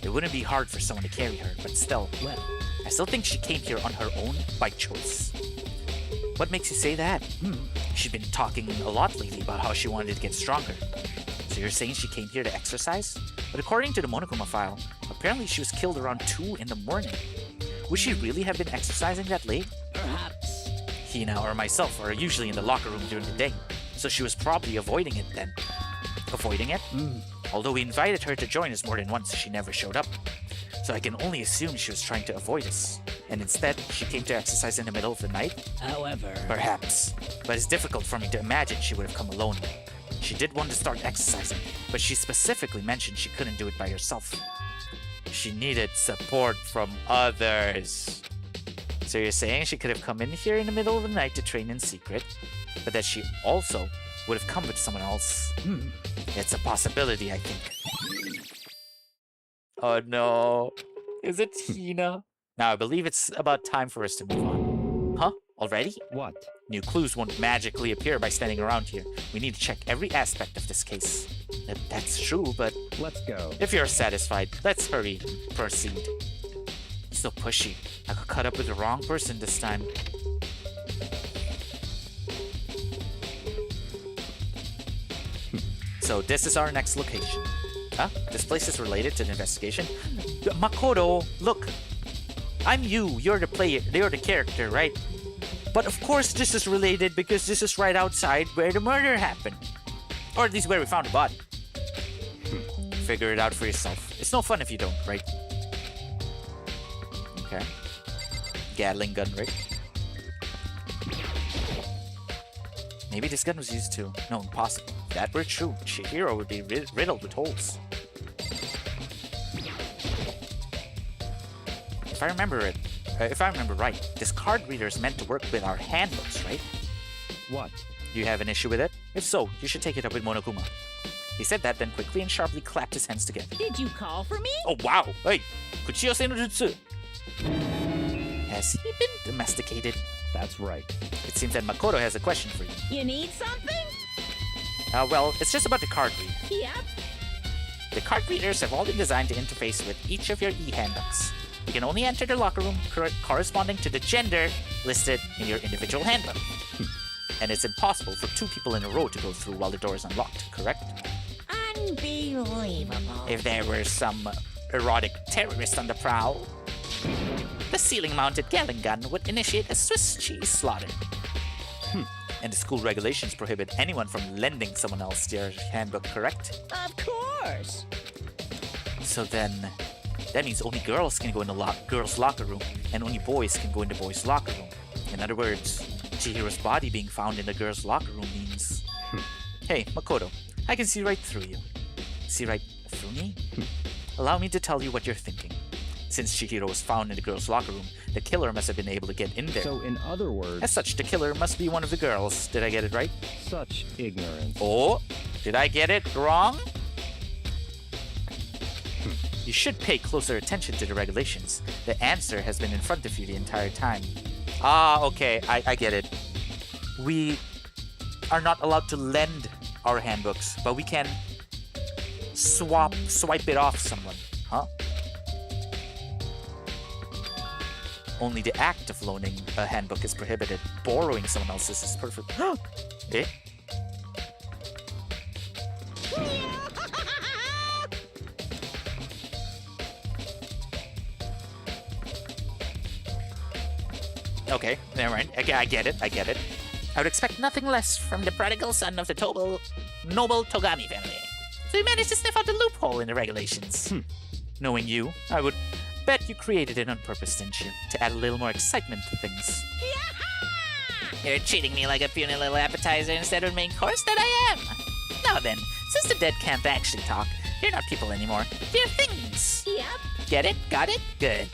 It wouldn't be hard for someone to carry her, but still, well, I still think she came here on her own by choice. What makes you say that? She's been talking a lot lately about how she wanted to get stronger. So you're saying she came here to exercise? But according to the Monokuma file, apparently she was killed around 2 in the morning. Would she really have been exercising that late? Perhaps. Hina or myself are usually in the locker room during the day. So she was probably avoiding it then. Avoiding it? Although we invited her to join us more than once, she never showed up. So I can only assume she was trying to avoid us. And instead, she came to exercise in the middle of the night? However... Perhaps. But it's difficult for me to imagine she would have come alone. She did want to start exercising, but she specifically mentioned she couldn't do it by herself. She needed support from others. So you're saying she could have come in here in the middle of the night to train in secret, but that she also would have come with someone else? It's a possibility, I think. Oh no. Is it Tina? Now I believe it's about time for us to move on. Huh? Already? What? New clues won't magically appear by standing around here. We need to check every aspect of this case. That's true, but Let's go. if you're satisfied, let's hurry. Proceed. So pushy. I got caught up with the wrong person this time. So this is our next location. Huh? This place is related to the investigation? Makoto, look. I'm you. You're the player. You're the character, right? But of course this is related because this is right outside where the murder happened. Or at least where we found the body. Figure it out for yourself. It's no fun if you don't, right? Okay. Gatling gun, right? Maybe this gun was used too. No, impossible. If that were true, Chihiro would be riddled with holes. If I remember right, this card reader is meant to work with our handbooks, right? What? Do you have an issue with it? If so, you should take it up with Monokuma. He said that, then quickly and sharply clapped his hands together. Did you call for me? Oh wow! Hey! Kuchiyo-se no jutsu! Has he been domesticated? That's right. It seems that Makoto has a question for you. You need something? Well, it's just about the card reader. Yep. The card readers have all been designed to interface with each of your e-handbooks. You can only enter the locker room corresponding to the gender listed in your individual handbook. And it's impossible for two people in a row to go through while the door is unlocked, correct? Unbelievable. If there were some erotic terrorist on the prowl, the ceiling-mounted Gatling gun would initiate a Swiss cheese slaughter. And the school regulations prohibit anyone from lending someone else their handbook, correct? Of course. So then, that means only girls can go in the girls' locker room, and only boys can go in the boys' locker room. In other words, Chihiro's body being found in the girls' locker room means... Hey, Makoto, I can see right through you. See right through me? Allow me to tell you what you're thinking. Since Chihiro was found in the girls' locker room, the killer must have been able to get in there. So, in other words... As such, the killer must be one of the girls. Did I get it right? Such ignorance. Oh, did I get it wrong? You should pay closer attention to the regulations. The answer has been in front of you the entire time. Ah, okay, I get it. We are not allowed to lend our handbooks, but we can swipe it off someone, huh? Only the act of loaning a handbook is prohibited. Borrowing someone else's is perfect. Eh? Okay, never mind. Okay, I get it. I would expect nothing less from the prodigal son of the noble Togami family. So you managed to sniff out the loophole in the regulations. Knowing you, I would bet you created it on purpose, didn't you? To add a little more excitement to things. You're treating me like a puny little appetizer instead of a main course that I am. Now then, since the dead can't actually talk, you're not people anymore. They're things. Yep. Get it? Got it? Good.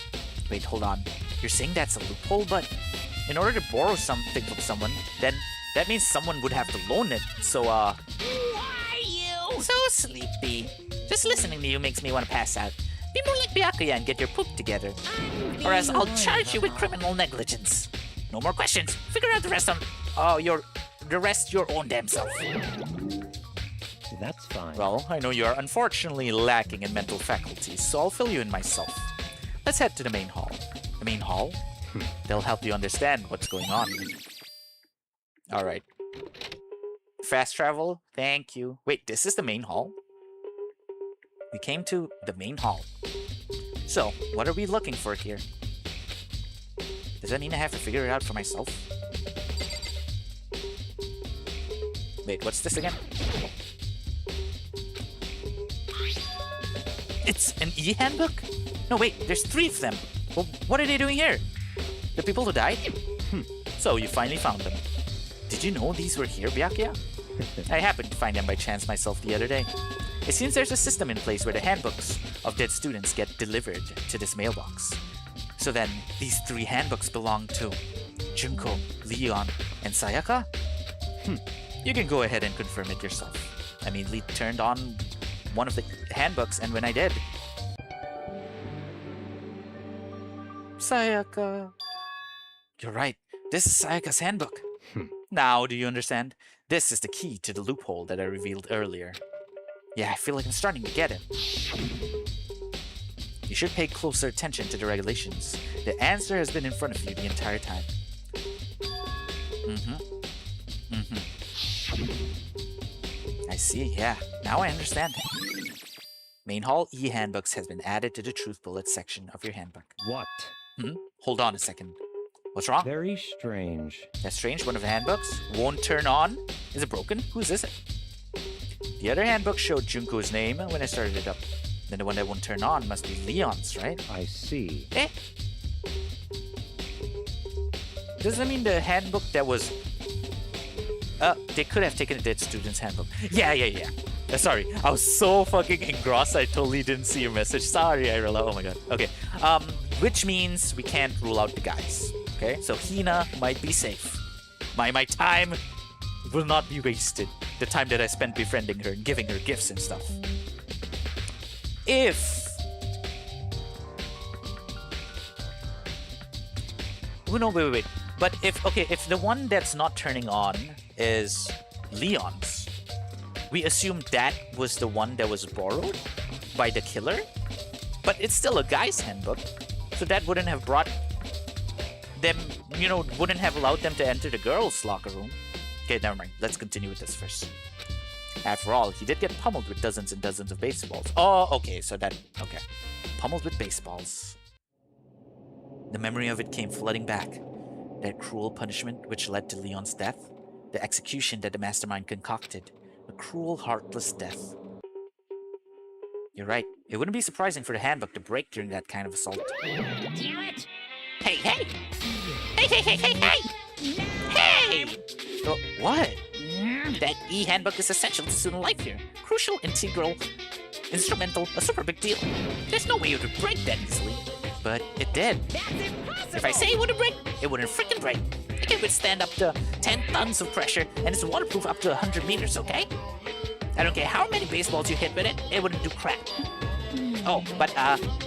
Wait, hold on. You're saying that's a loophole, but in order to borrow something from someone, then that means someone would have to loan it. So, Who are you? So sleepy. Just listening to you makes me want to pass out. Be more like Byakuya and get your poop together. Or else I'll charge you with criminal negligence. No more questions. Figure out the rest your own damn self. That's fine. Well, I know you are unfortunately lacking in mental faculties, so I'll fill you in myself. Let's head to the main hall. The main hall? They'll help you understand what's going on. Alright. Fast travel? Thank you. Wait, this is the main hall? We came to the main hall. So, what are we looking for here? Does that mean I have to figure it out for myself? Wait, what's this again? It's an e-handbook? No, wait, there's 3 of them. Well, what are they doing here? The people who died? So you finally found them. Did you know these were here, Byakuya? I happened to find them by chance myself the other day. It seems there's a system in place where the handbooks of dead students get delivered to this mailbox. So then, these 3 handbooks belong to Junko, Leon, and Sayaka? You can go ahead and confirm it yourself. I mean, Lee turned on one of the handbooks, and when I did... Sayaka... You're right. This is Sayaka's handbook. Now, do you understand? This is the key to the loophole that I revealed earlier. Yeah, I feel like I'm starting to get it. You should pay closer attention to the regulations. The answer has been in front of you the entire time. I see, yeah. Now I understand. Main Hall e-handbooks has been added to the Truth Bullet section of your handbook. What? Hold on a second. What's wrong? Very strange. That's strange. One of the handbooks won't turn on. Is it broken? Whose is it? The other handbook showed Junko's name when I started it up. Then the one that won't turn on must be Leon's, right? I see. Eh? Does that mean the handbook that was... they could have taken a dead student's handbook. Yeah. Sorry, I was so fucking engrossed I totally didn't see your message. Sorry, Irela. Oh my god. Okay. Which means we can't rule out the guys. Okay? So Hina might be safe. My time will not be wasted. The time that I spent befriending her and giving her gifts and stuff. If... Oh, no, wait. But if the one that's not turning on is Leon's, we assume that was the one that was borrowed by the killer? But it's still a guy's handbook, so that wouldn't have brought them, wouldn't have allowed them to enter the girls' locker room. Okay, never mind. Let's continue with this first. After all, he did get pummeled with dozens and dozens of baseballs. Oh, okay, okay. Pummeled with baseballs. The memory of it came flooding back. That cruel punishment which led to Leon's death. The execution that the mastermind concocted. A cruel, heartless death. You're right. It wouldn't be surprising for the handbook to break during that kind of assault. Damn it! Hey! Hey! Oh, what? That e-handbook is essential to student life here. Crucial, integral, instrumental, a super big deal. There's no way you could break that easily. But it did. That's impossible! If I say it wouldn't break, it wouldn't freaking break. It can withstand up to 10 tons of pressure, and it's waterproof up to 100 meters, okay? I don't care how many baseballs you hit with it, it wouldn't do crap. Oh, but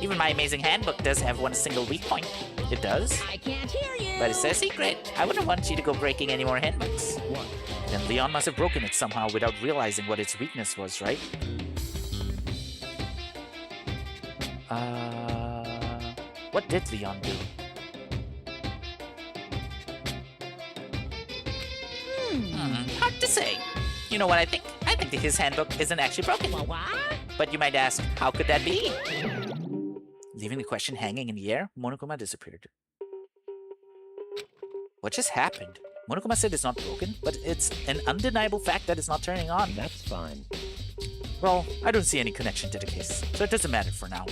even my amazing handbook does have one single weak point. It does? I can't hear you! But it's a secret. I wouldn't want you to go breaking any more handbooks. What? Then Leon must have broken it somehow without realizing what its weakness was, right? What did Leon do? Hard to say. You know what I think? I think that his handbook isn't actually broken. What? But you might ask, how could that be? Leaving the question hanging in the air, Monokuma disappeared. What just happened? Monokuma said it's not broken, but it's an undeniable fact that it's not turning on. That's fine. Well, I don't see any connection to the case, so it doesn't matter for now.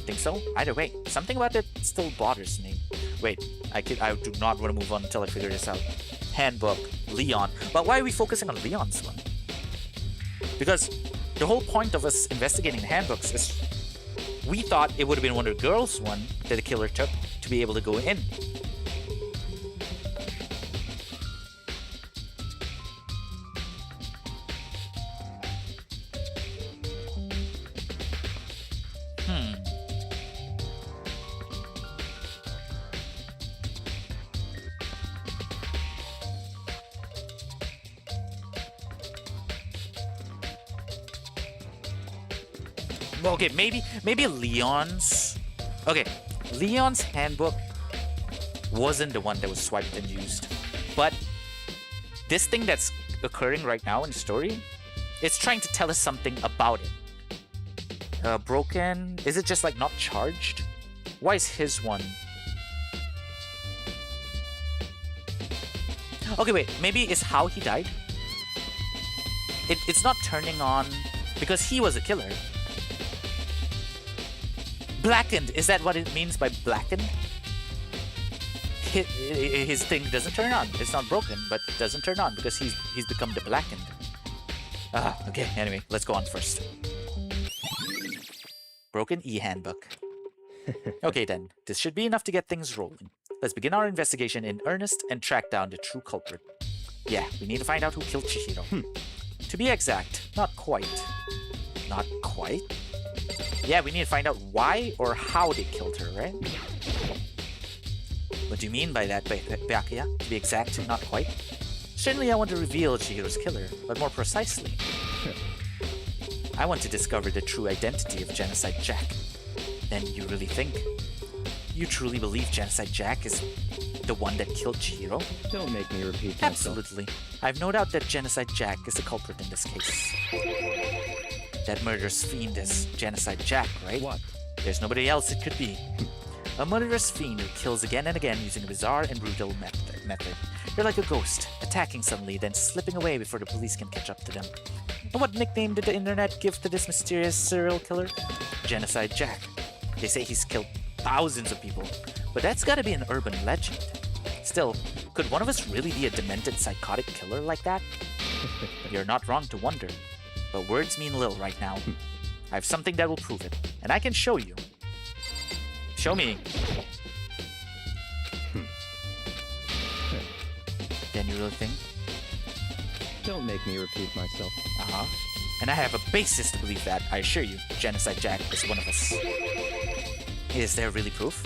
Think so? Either way, something about it still bothers me. Wait, I do not want to move on until I figure this out. Handbook, Leon. But why are we focusing on Leon's one? Because the whole point of us investigating the handbooks is we thought it would have been one of the girls' one that the killer took to be able to go in. Okay, maybe Leon's... Okay, Leon's handbook wasn't the one that was swiped and used. But this thing that's occurring right now in the story, it's trying to tell us something about it. Broken? Is it just like not charged? Why is his one? Okay, wait, maybe it's how he died? It's not turning on because he was a killer. Blackened, is that what it means by blackened? His thing doesn't turn on. It's not broken, but it doesn't turn on because he's become the blackened. Okay, anyway, let's go on first. Broken e-handbook. Okay then, this should be enough to get things rolling. Let's begin our investigation in earnest and track down the true culprit. Yeah, we need to find out who killed Chihiro. To be exact, not quite. Not quite? Yeah, we need to find out why or how they killed her, right? What do you mean by that, Byakuya? To be exact, not quite? Certainly I want to reveal Chihiro's killer, but more precisely, I want to discover the true identity of Genocide Jack. Then you really think? You truly believe Genocide Jack is the one that killed Chihiro? Don't make me repeat myself. Absolutely. I've no doubt that Genocide Jack is the culprit in this case. That murderous fiend is Genocide Jack, right? What? There's nobody else it could be. A murderous fiend who kills again and again using a bizarre and brutal method. They're like a ghost, attacking suddenly, then slipping away before the police can catch up to them. And what nickname did the internet give to this mysterious serial killer? Genocide Jack. They say he's killed thousands of people, but that's gotta be an urban legend. Still, could one of us really be a demented psychotic killer like that? You're not wrong to wonder, but words mean little right now. I have something that will prove it, and I can show you. Show me. Then you really think? Don't make me repeat myself. And I have a basis to believe that, I assure you, Genocide Jack is one of us. Is there really proof?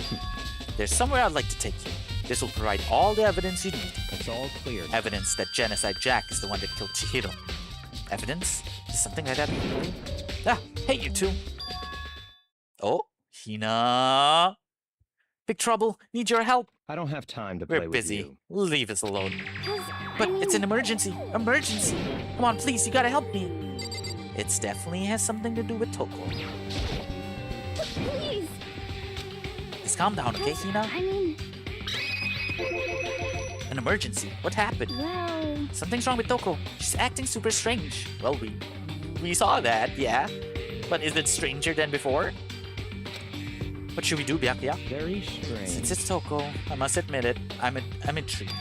There's somewhere I'd like to take you. This will provide all the evidence you need. It's all clear. Evidence that Genocide Jack is the one that killed Chihiro. Evidence? Is something like that? Hey you two! Oh, Hina! Big trouble, need your help. I don't have time to play We're with busy. you. Leave us alone. But it's an emergency. Emergency! Come on, please, you gotta help me. It definitely has something to do with Toko. Please. Just calm down, okay, Hina? I mean, An emergency? What happened? well, Something's wrong with Toko. She's acting super strange. Well, we saw that, yeah. But is it stranger than before? What should we do, Byakuya? Very strange. Since it's Toko, I must admit it, I'm intrigued.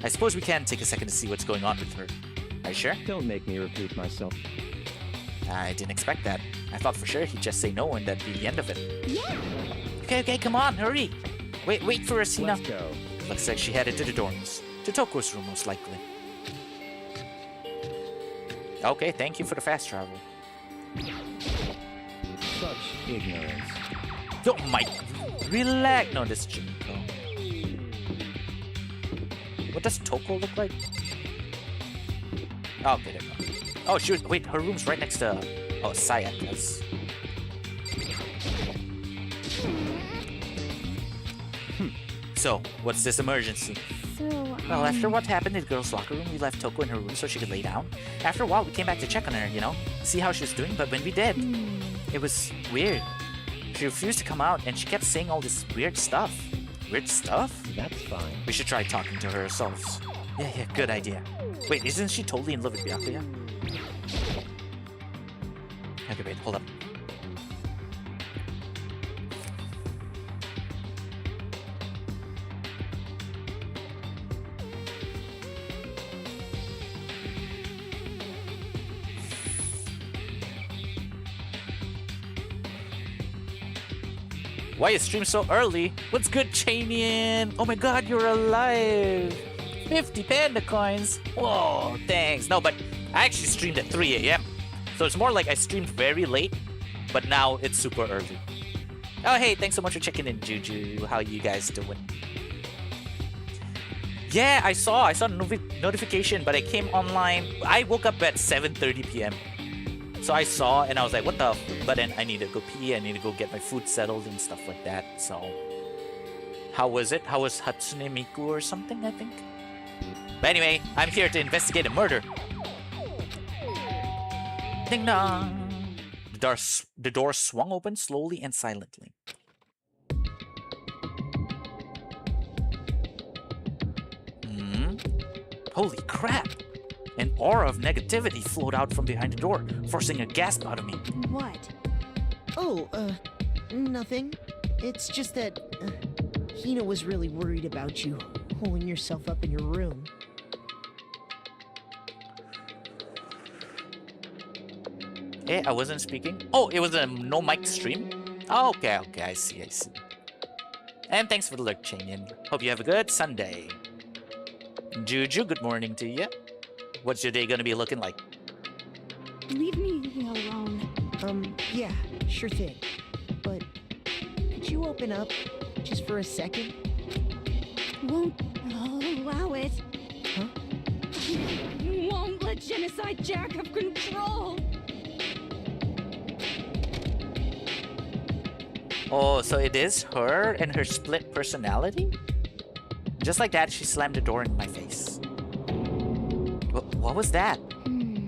I suppose we can take a second to see what's going on with her. Are you sure? Don't make me repeat myself. I didn't expect that. I thought for sure he'd just say no and that'd be the end of it. yeah. Okay, come on, hurry! Wait for us, Hina. Let's go. Looks like she headed to the dorms. To Toko's room, most likely. Okay, thank you for the fast travel. Such ignorance. Oh my... Relax! No, this is Junko. What does Toko look like? Oh, okay, there we go. Oh, she was... Wait, her room's right next to... Oh, Sayaka's. So, what's this emergency? So, Well, after what happened in the girls' locker room, we left Toko in her room so she could lay down. After a while, we came back to check on her, you know, see how she was doing, but when we did, it was weird. She refused to come out, and she kept saying all this weird stuff. Weird stuff? That's fine. We should try talking to her ourselves. Yeah, good idea. Wait, isn't she totally in love with Byakuya? Okay, wait, hold up. Why is stream so early? What's good, Chanian? Oh my god, you're alive! 50 panda coins! Whoa, thanks. No, but I actually streamed at 3 a.m. So it's more like I streamed very late, but now it's super early. Oh hey, thanks so much for checking in, Juju. How you guys doing? Yeah, I saw the notification, but I came online. I woke up at 7:30 p.m. So I saw and I was like, what the f-? But then I need to go pee, I need to go get my food settled and stuff like that. So how was it? How was Hatsune Miku or something, I think? But anyway, I'm here to investigate a murder. Ding dong! The door swung open slowly and silently. Holy crap! An aura of negativity flowed out from behind the door, forcing a gasp out of me. What? Oh, nothing. It's just that Hina was really worried about you, holding yourself up in your room. Eh, I wasn't speaking. Oh, it was a no mic stream? Oh, okay, I see. And thanks for the lurk, Chanyin. Hope you have a good Sunday. Juju, good morning to you. What's your day gonna be looking like? Leave me alone. Yeah, sure thing. But could you open up just for a second? Won't allow it. Huh? Won't let Genocide Jack have control. Oh, so it is her and her split personality? Just like that, she slammed the door in my face. What was that?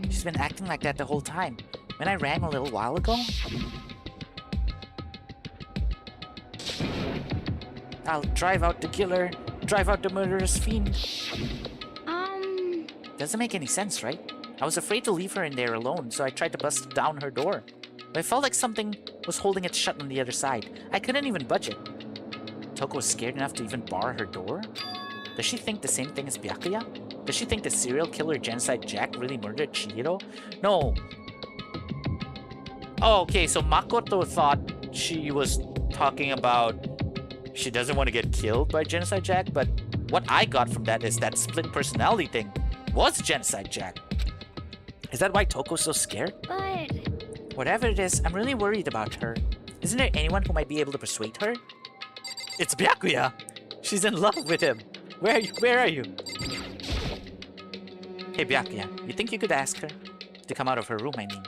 She's been acting like that the whole time. When I rang a little while ago? I'll drive out the killer, drive out the murderous fiend. Doesn't make any sense, right? I was afraid to leave her in there alone, so I tried to bust down her door. But I felt like something was holding it shut on the other side. I couldn't even budge it. Toko was scared enough to even bar her door? Does she think the same thing as Byakuya? Does she think the serial killer Genocide Jack really murdered Chihiro? No. Oh, okay, so Makoto thought she was talking about she doesn't want to get killed by Genocide Jack, but what I got from that is that split personality thing was Genocide Jack. Is that why Toko's so scared? But... Whatever it is, I'm really worried about her. Isn't there anyone who might be able to persuade her? It's Byakuya! She's in love with him! Where are you? Hey Byakuya, you think you could ask her? To come out of her room, I mean.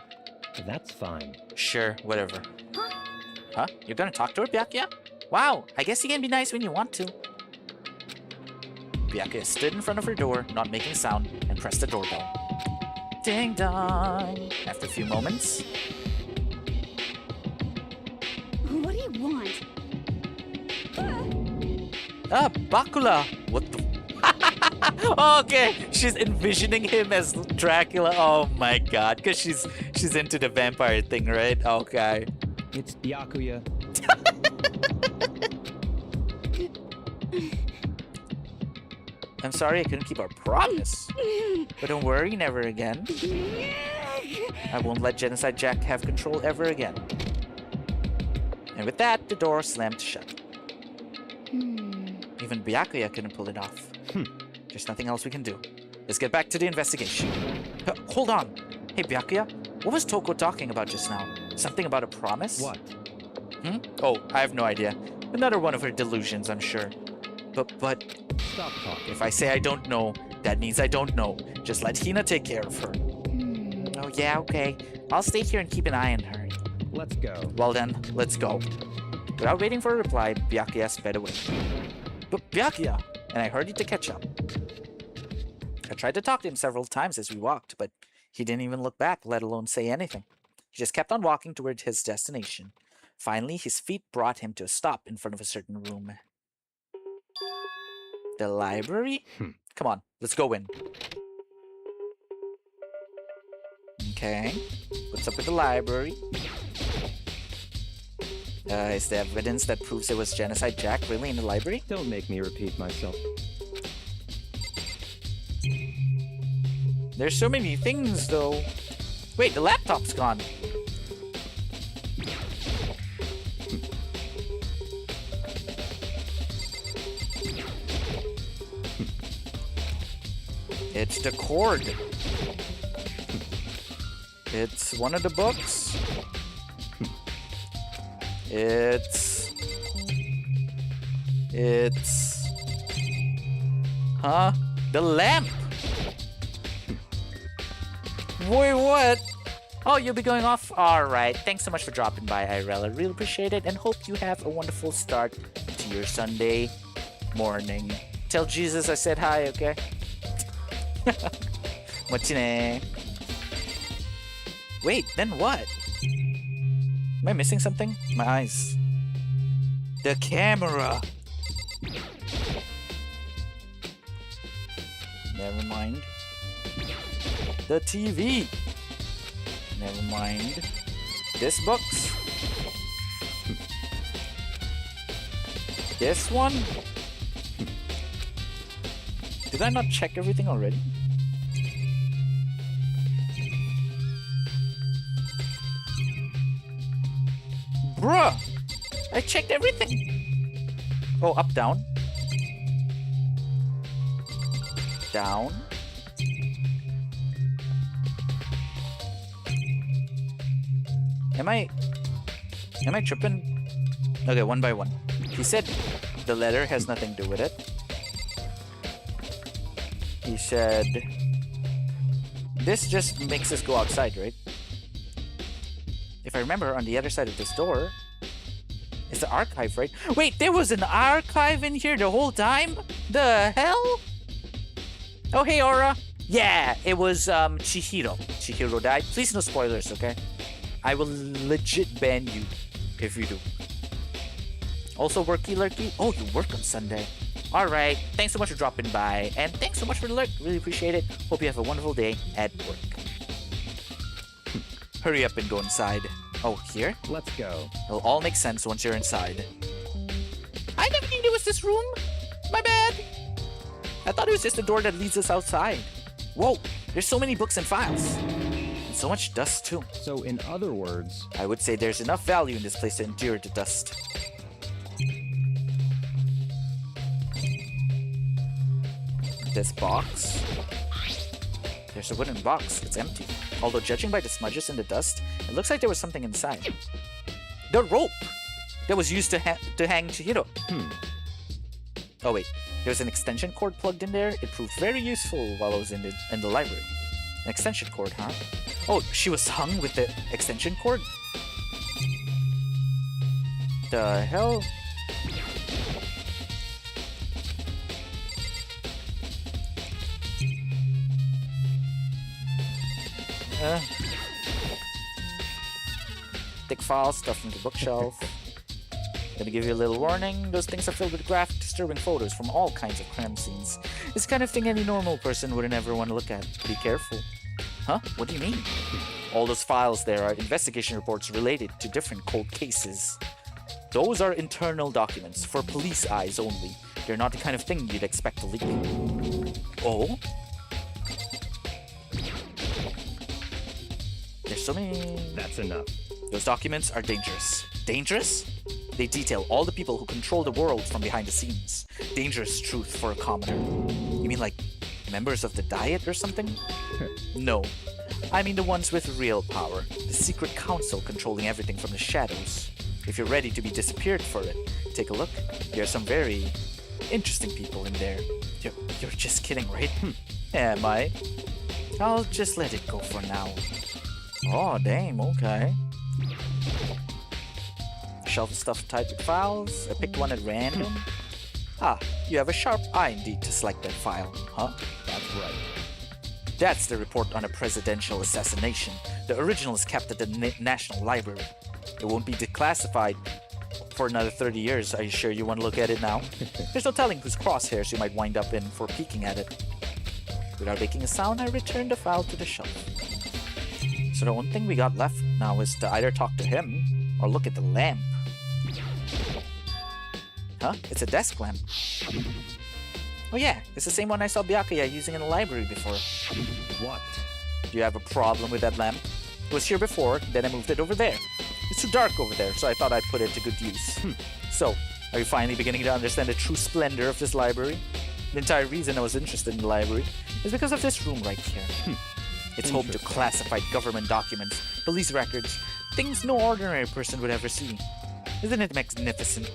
That's fine. Sure, whatever. Huh? You're gonna talk to her, Byakuya? Wow, I guess you can be nice when you want to. Byakuya stood in front of her door, not making sound, and pressed the doorbell. Ding dong! After a few moments... What do you want? Ah, Bakula! What the... Okay, she's envisioning him as Dracula. Oh my god, because she's into the vampire thing, right? Okay. It's Byakuya. I'm sorry I couldn't keep our promise. But don't worry, never again. I won't let Genocide Jack have control ever again. And with that, the door slammed shut. Even Byakuya couldn't pull it off. There's nothing else we can do. Let's get back to the investigation. Hold on. Hey, Byakuya, what was Toko talking about just now? Something about a promise? What? Oh, I have no idea. Another one of her delusions, I'm sure. But... Stop talking. If I say I don't know, that means I don't know. Just let Hina take care of her. Oh, yeah, okay. I'll stay here and keep an eye on her. Let's go. Well then, let's go. Without waiting for a reply, Byakuya sped away. But Byakuya! And I hurried to catch up. I tried to talk to him several times as we walked, but he didn't even look back, let alone say anything. He just kept on walking toward his destination. Finally, his feet brought him to a stop in front of a certain room. The library? Come on, let's go in. Okay, what's up with the library? Is there evidence that proves it was Genocide Jack really in the library? Don't make me repeat myself. There's so many things, though. Wait, the laptop's gone. It's the cord. It's one of the books. It's... Huh? The lamp! Wait, what? Oh, you'll be going off? Alright, thanks so much for dropping by, Irel. I really appreciate it and hope you have a wonderful start to your Sunday morning. Tell Jesus I said hi, okay? Mochi ne. Wait, then what? Am I missing something? My eyes. The camera! Never mind. the TV. Never mind. This box. This one. Did I not check everything already? Bruh! I checked everything! Oh, up, down. Down. Am I tripping? Okay, one by one. He said the letter has nothing to do with it. He said this just makes us go outside, right? If I remember, on the other side of this door is the archive, right? Wait, there was an archive in here the whole time? The hell? Oh, hey, Aura. Yeah, it was Chihiro. Chihiro died. Please no spoilers, okay? I will legit ban you if you do. Also, worky lurky. Oh, you work on Sunday. Alright, thanks so much for dropping by, and thanks so much for the lurk. Really appreciate it. Hope you have a wonderful day at work. Hurry up and go inside. Oh, here? Let's go. It'll all make sense once you're inside. I never knew there was this room. My bad. I thought it was just the door that leads us outside. Whoa, there's so many books and files. And so much dust, too. So, in other words, I would say there's enough value in this place to endure the dust. This box. There's a wooden box. It's empty. Although, judging by the smudges in the dust, it looks like there was something inside. The rope that was used to hang Chihiro. Oh wait, there's an extension cord plugged in there. It proved very useful while I was in the library. An extension cord, huh? Oh, she was hung with the extension cord? The hell? Thick files stuffed from the bookshelf. Gonna give you a little warning. Those things are filled with graphic, disturbing photos from all kinds of crime scenes. It's the kind of thing any normal person wouldn't ever want to look at. Be careful. Huh? What do you mean? All those files there are investigation reports related to different cold cases. Those are internal documents, for police eyes only. They're not the kind of thing you'd expect to leak. Oh? There's so many... That's enough. Those documents are dangerous. Dangerous? They detail all the people who control the world from behind the scenes. Dangerous truth for a commoner. You mean like members of the Diet or something? No. I mean the ones with real power. The secret council controlling everything from the shadows. If you're ready to be disappeared for it, take a look. There are some very interesting people in there. You're just kidding, right? Am I? I'll just let it go for now. Oh, damn, okay. Shelf of stuff tied with files. I picked one at random. Ah, you have a sharp eye indeed to select that file, huh? That's right. That's the report on a presidential assassination. The original is kept at the National Library. It won't be declassified for another 30 years. Are you sure you want to look at it now? There's no telling whose crosshairs you might wind up in for peeking at it. Without making a sound, I returned the file to the shelf. So the only thing we got left now is to either talk to him or look at the lamp. Huh? It's a desk lamp. Oh yeah, it's the same one I saw Byakuya using in the library before. What? Do you have a problem with that lamp? It was here before, then I moved it over there. It's too dark over there, so I thought I'd put it to good use. So, are you finally beginning to understand the true splendor of this library? The entire reason I was interested in the library is because of this room right here. It's home to classified government documents, police records, things no ordinary person would ever see. Isn't it magnificent?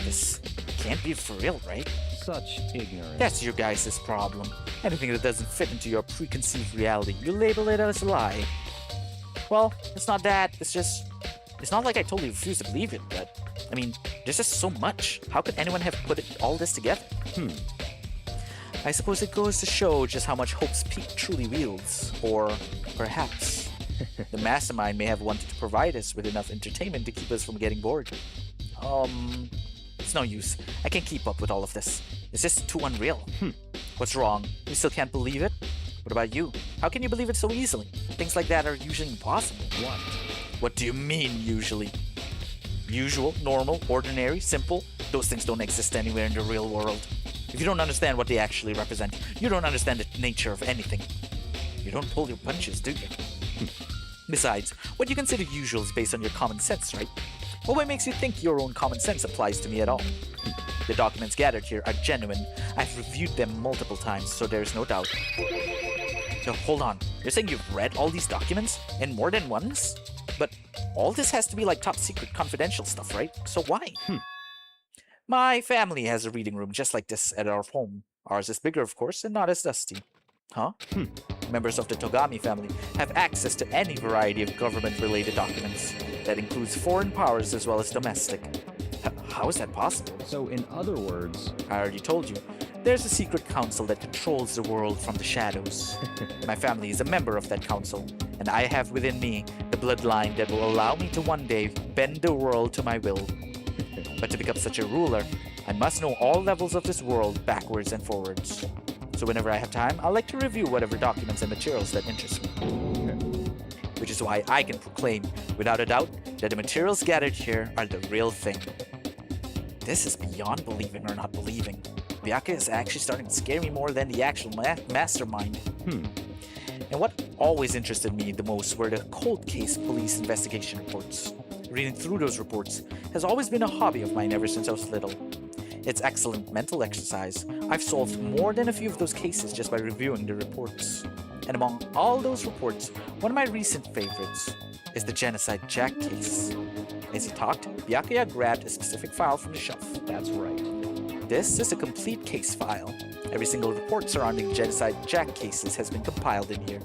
This can't be for real, right? Such ignorance. That's your guys' problem. Anything that doesn't fit into your preconceived reality, you label it as a lie. Well, it's not that, it's not like I totally refuse to believe it, but, I mean, there's just so much. How could anyone have put all this together? I suppose it goes to show just how much Hope's Peak truly wields. Or, perhaps, the mastermind may have wanted to provide us with enough entertainment to keep us from getting bored. It's no use. I can't keep up with all of this. It's just too unreal. What's wrong? You still can't believe it? What about you? How can you believe it so easily? Things like that are usually impossible. What? What do you mean, usually? Usual, normal, ordinary, simple? Those things don't exist anywhere in the real world. If you don't understand what they actually represent, you don't understand the nature of anything. You don't pull your punches, do you? Besides, what you consider usual is based on your common sense, right? Well, what makes you think your own common sense applies to me at all? The documents gathered here are genuine. I've reviewed them multiple times, so there's no doubt. So hold on, you're saying you've read all these documents? And more than once? But all this has to be like top secret confidential stuff, right? So why? My family has a reading room just like this at our home. Ours is bigger, of course, and not as dusty. Huh? Members of the Togami family have access to any variety of government-related documents. That includes foreign powers as well as domestic. How is that possible? So, in other words... I already told you. There's a secret council that controls the world from the shadows. My family is a member of that council, and I have within me the bloodline that will allow me to one day bend the world to my will. But to become such a ruler, I must know all levels of this world backwards and forwards. So whenever I have time, I like to review whatever documents and materials that interest me. Which is why I can proclaim, without a doubt, that the materials gathered here are the real thing. This is beyond believing or not believing. Byakuya is actually starting to scare me more than the actual mastermind. And what always interested me the most were the cold case police investigation reports. Reading through those reports has always been a hobby of mine ever since I was little. It's excellent mental exercise. I've solved more than a few of those cases just by reviewing the reports. And among all those reports, one of my recent favorites is the Genocide Jack case. As he talked, Byakuya grabbed a specific file from the shelf. That's right. This is a complete case file. Every single report surrounding Genocide Jack cases has been compiled in here.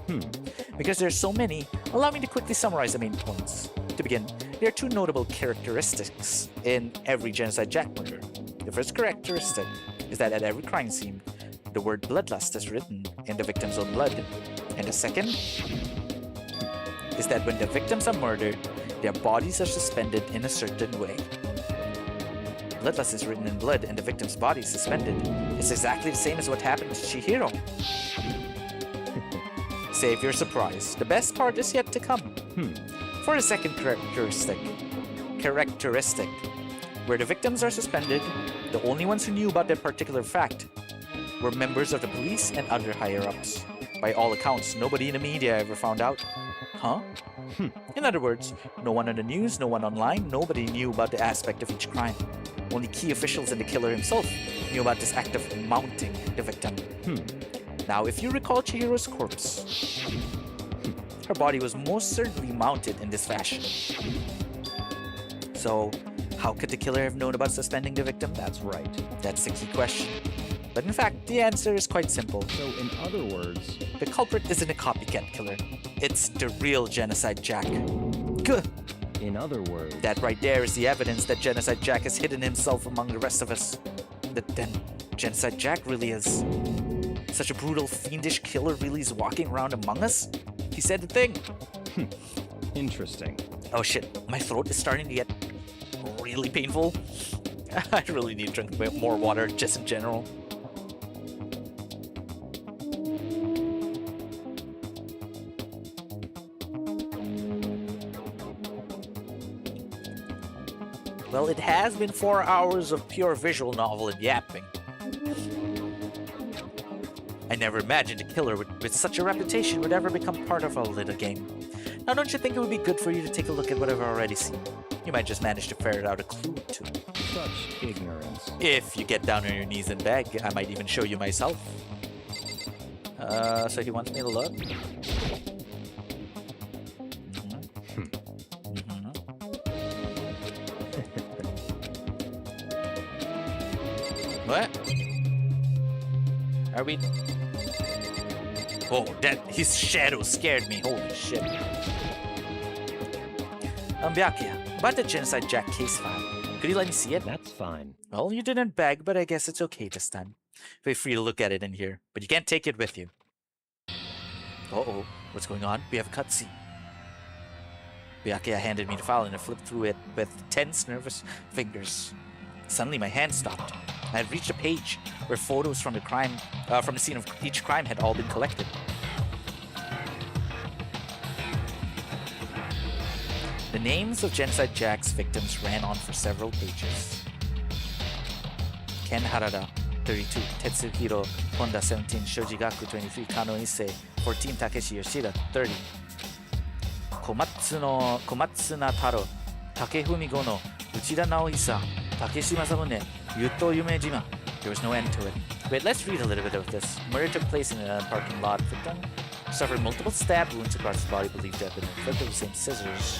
Because there are so many, allow me to quickly summarize the main points. To begin, there are two notable characteristics in every Genocide Jack murder. The first characteristic is that at every crime scene, the word bloodlust is written in the victim's own blood. And the second is that when the victims are murdered, their bodies are suspended in a certain way. Bloodlust is written in blood and the victim's body is suspended. It's exactly the same as what happened to Chihiro. Save your surprise. The best part is yet to come. For the second characteristic, where the victims are suspended, the only ones who knew about that particular fact were members of the police and other higher-ups. By all accounts, nobody in the media ever found out. Huh? In other words, no one on the news, no one online, nobody knew about the aspect of each crime. Only key officials and the killer himself knew about this act of mounting the victim. Now, if you recall Chihiro's corpse, her body was most certainly mounted in this fashion. So, how could the killer have known about suspending the victim? That's right. That's the key question. But in fact, the answer is quite simple. So, in other words... The culprit isn't a copycat killer. It's the real Genocide Jack. Gah! In other words... That right there is the evidence that Genocide Jack has hidden himself among the rest of us. That then, Genocide Jack really is... Such a brutal, fiendish killer really is walking around among us? He said the thing. Interesting. Oh shit, my throat is starting to get really painful. I really need to drink a bit more water, just in general. Well, it has been 4 hours of pure visual novel and yapping. I never imagined a killer with such a reputation would ever become part of our little game. Now, don't you think it would be good for you to take a look at what I've already seen? You might just manage to ferret out a clue or two. Such ignorance. If you get down on your knees and beg, I might even show you myself. So he wants me to look? What? Are we... Oh, his shadow scared me. Holy shit. Byakuya, about the Genocide Jack case file. Could you let me see it? That's fine. Well, you didn't beg, but I guess it's okay this time. Feel free to look at it in here, but you can't take it with you. Uh-oh, what's going on? We have a cutscene. Byakuya handed me the file and I flipped through it with tense, nervous fingers. Suddenly, my hand stopped. I had reached a page where photos from the scene of each crime had all been collected. names of Genocide Jack's victims ran on for several pages. Ken Harada, 32, Tetsuhiro Honda, 17, Shoji Gaku, 23, Kano Issei, 14, Takeshi Yoshida, 30, Komatsuna Taro, Takefumi Gono, Uchida Naohisa, Takeshi Masamune, Yuto Yumejima. There was no end to it. Wait, let's read a little bit of this. Murder took place in a parking lot. Victim suffered multiple stab wounds across his body, believed to have been inflicted with the same scissors.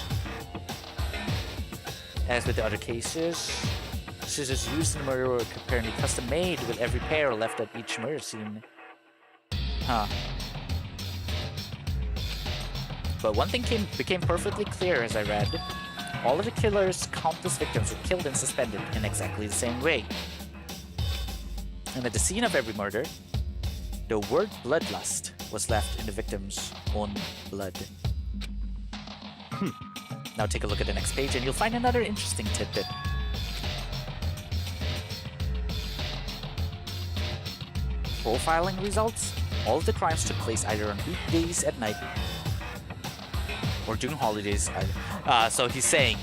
As with the other cases, scissors used in the murder were apparently custom made, with every pair left at each murder scene. Huh. But one thing became perfectly clear as I read. All of the killer's countless victims were killed and suspended in exactly the same way. And at the scene of every murder, the word bloodlust was left in the victim's own blood. Now take a look at the next page and you'll find another interesting tidbit. Profiling results. All of the crimes took place either on weekdays at night or during holidays. So he's saying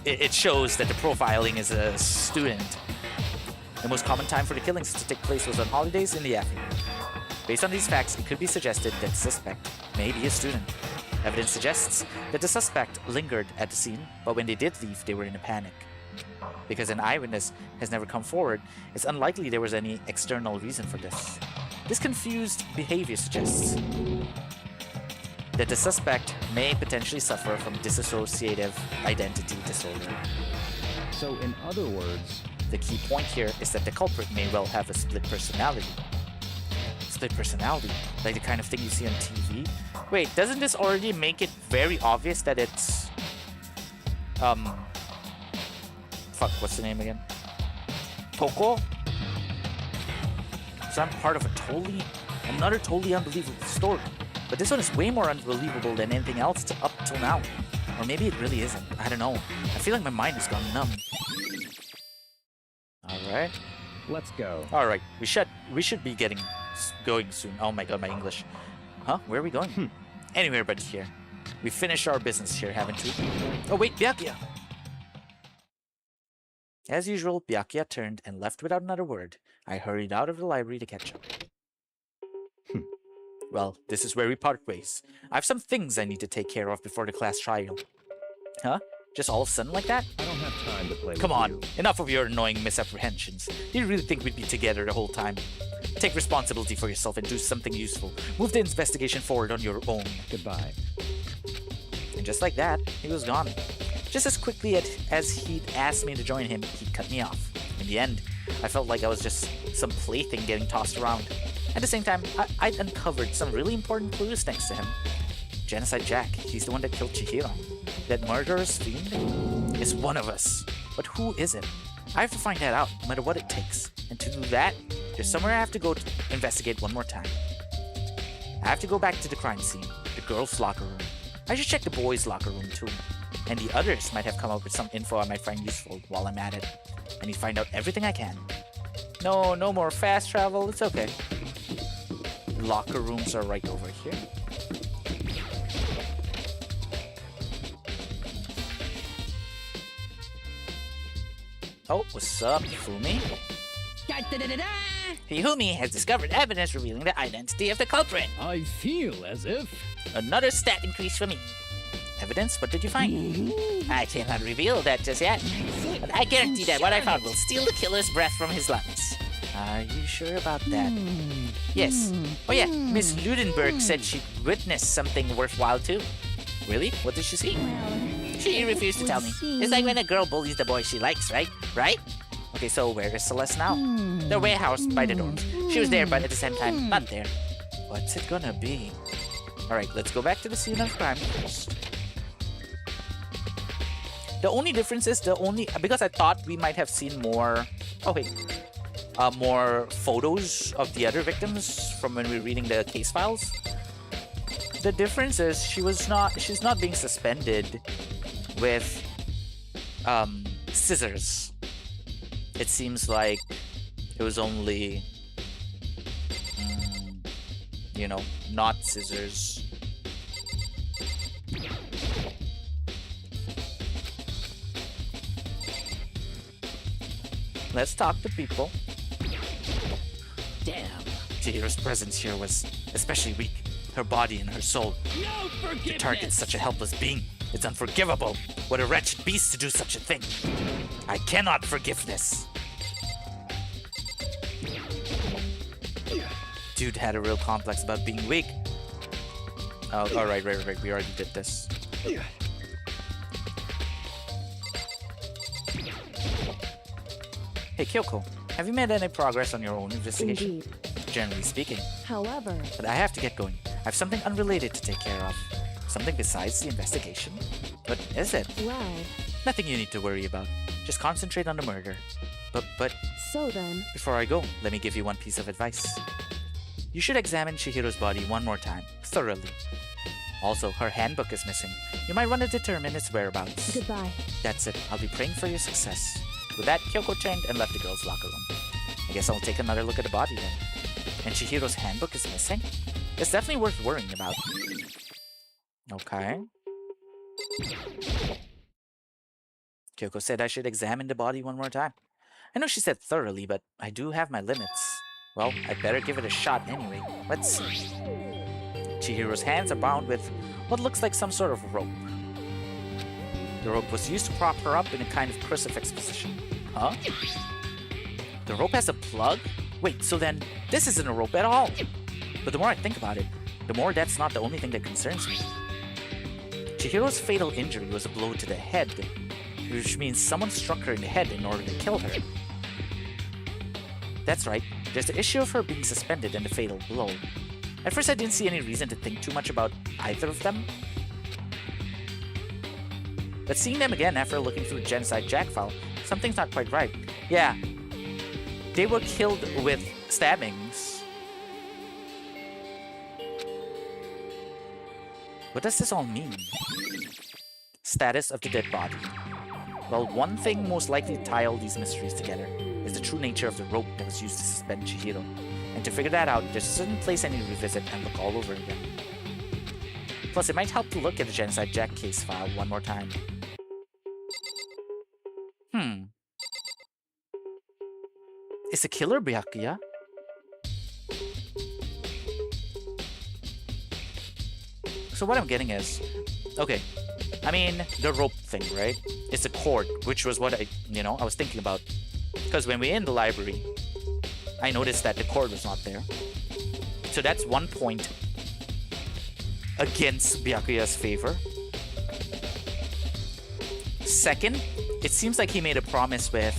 it shows that the profiling is a student. The most common time for the killings to take place was on holidays in the afternoon. Based on these facts, it could be suggested that the suspect may be a student. Evidence suggests that the suspect lingered at the scene, but when they did leave, they were in a panic. Because an eyewitness has never come forward, it's unlikely there was any external reason for this. This confused behavior suggests that the suspect may potentially suffer from dissociative identity disorder. So, in other words, the key point here is that the culprit may well have a split personality. Split personality? Like the kind of thing you see on TV? Wait, doesn't this already make it very obvious that it's... Fuck, what's the name again? Toko? So I'm part of another totally unbelievable story. But this one is way more unbelievable than anything else up till now. Or maybe it really isn't. I don't know. I feel like my mind has gone numb. Alright. let's go. Alright, we should be going soon. Oh my god, my English. Huh? Where are we going? Anywhere but here. We finished our business here, haven't we? Oh wait, Byakuya! As usual, Byakuya turned and left without another word. I hurried out of the library to catch up. Well, this is where we part ways. I have some things I need to take care of before the class trial. Huh? Just all of a sudden like that? I don't have time to play Come with on, you. enough of your annoying misapprehensions. Do you really think we'd be together the whole time? Take responsibility for yourself and do something useful. Move the investigation forward on your own. Goodbye. And just like that, he was gone. Just as quickly as he'd asked me to join him, he cut me off. In the end, I felt like I was just some plaything getting tossed around. At the same time, I'd uncovered some really important clues thanks to him. Genocide Jack, he's the one that killed Chihiro. That murderous fiend is one of us. But who is it? I have to find that out, no matter what it takes. And to do that, there's somewhere I have to go to investigate one more time. I have to go back to the crime scene, the girls' locker room. I should check the boys' locker room too. And the others might have come up with some info I might find useful while I'm at it. I need to find out everything I can. No more fast travel, it's okay. Locker rooms are right over here. Oh, what's up, Fumi? Hifumi has discovered evidence revealing the identity of the culprit. I feel as if... Another stat increase for me. Evidence? What did you find? I cannot reveal that just yet, but I guarantee that what I found will steal the killer's breath from his lungs. Are you sure about that? Yes. Oh yeah, Miss Ludenberg said she witnessed something worthwhile too. Really? What did she see? She refused to tell me. It's like when a girl bullies the boy she likes, right? Right? Okay, so where is Celeste now? The warehouse by the dorms. She was there, but at the same time, not there. What's it gonna be? Alright, let's go back to the scene of crime first. The only difference is because I thought we might have seen more... Oh wait. More photos of the other victims from when we were reading the case files. The difference is she's not being suspended with scissors. It seems like it was only not scissors. Let's talk to people. Damn. Chihiro's presence here was especially weak. Her body and her soul. No forgiveness! To target such a helpless being. It's unforgivable. What a wretched beast to do such a thing. I cannot forgive this. Dude had a real complex about being weak. Oh, alright, right. We already did this. Hey, Kyoko. Have you made any progress on your own investigation? Indeed. Generally speaking. However, But I have to get going. I have something unrelated to take care of. Something besides the investigation? What is it? well, Nothing you need to worry about. Just concentrate on the murder. But so then, before I go, let me give you one piece of advice. You should examine Chihiro's body one more time, thoroughly. Also, her handbook is missing. You might want to determine its whereabouts. goodbye. That's it. I'll be praying for your success. With that, Kyoko turned and left the girls' locker room. I guess I'll take another look at the body then. And Chihiro's handbook is missing? It's definitely worth worrying about. Okay. Kyoko said I should examine the body one more time. I know she said thoroughly, but I do have my limits. Well, I'd better give it a shot anyway. Let's see. Chihiro's hands are bound with what looks like some sort of rope. The rope was used to prop her up in a kind of crucifix position. Huh? The rope has a plug? Wait, so then this isn't a rope at all. But the more I think about it, the more that's not the only thing that concerns me. Chihiro's fatal injury was a blow to the head, which means someone struck her in the head in order to kill her. That's right, there's the issue of her being suspended and the fatal blow. At first I didn't see any reason to think too much about either of them. But seeing them again after looking through the Genocide Jack file, something's not quite right. Yeah, they were killed with stabbings. What does this all mean? Status of the dead body. Well, one thing most likely to tie all these mysteries together is the true nature of the rope that was used to suspend Chihiro. And to figure that out, there's a certain place I need to revisit and look all over again. Plus, it might help to look at the Genocide Jack case file one more time. Is the killer Byakuya? So what I'm getting is, okay, I mean, the rope thing, right? It's a cord, which was what I was thinking about. Because when we're in the library, I noticed that the cord was not there. So that's one point against Byakuya's favor. Second, it seems like he made a promise with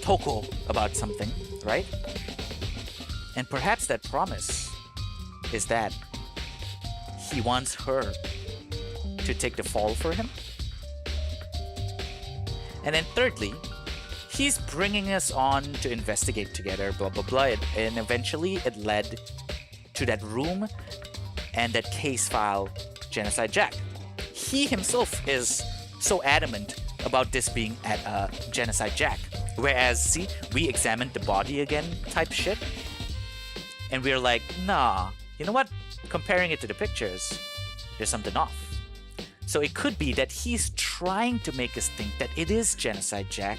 Toko about something, right? And perhaps that promise is that he wants her to take the fall for him. And then thirdly, he's bringing us on to investigate together, blah blah blah, and eventually it led to that room and that case file, Genocide Jack. He himself is so adamant about this being at Genocide Jack, whereas, see, we examined the body again type shit, and we're like, nah, you know what? Comparing it to the pictures, there's something off. So it could be that he's trying to make us think that it is Genocide Jack,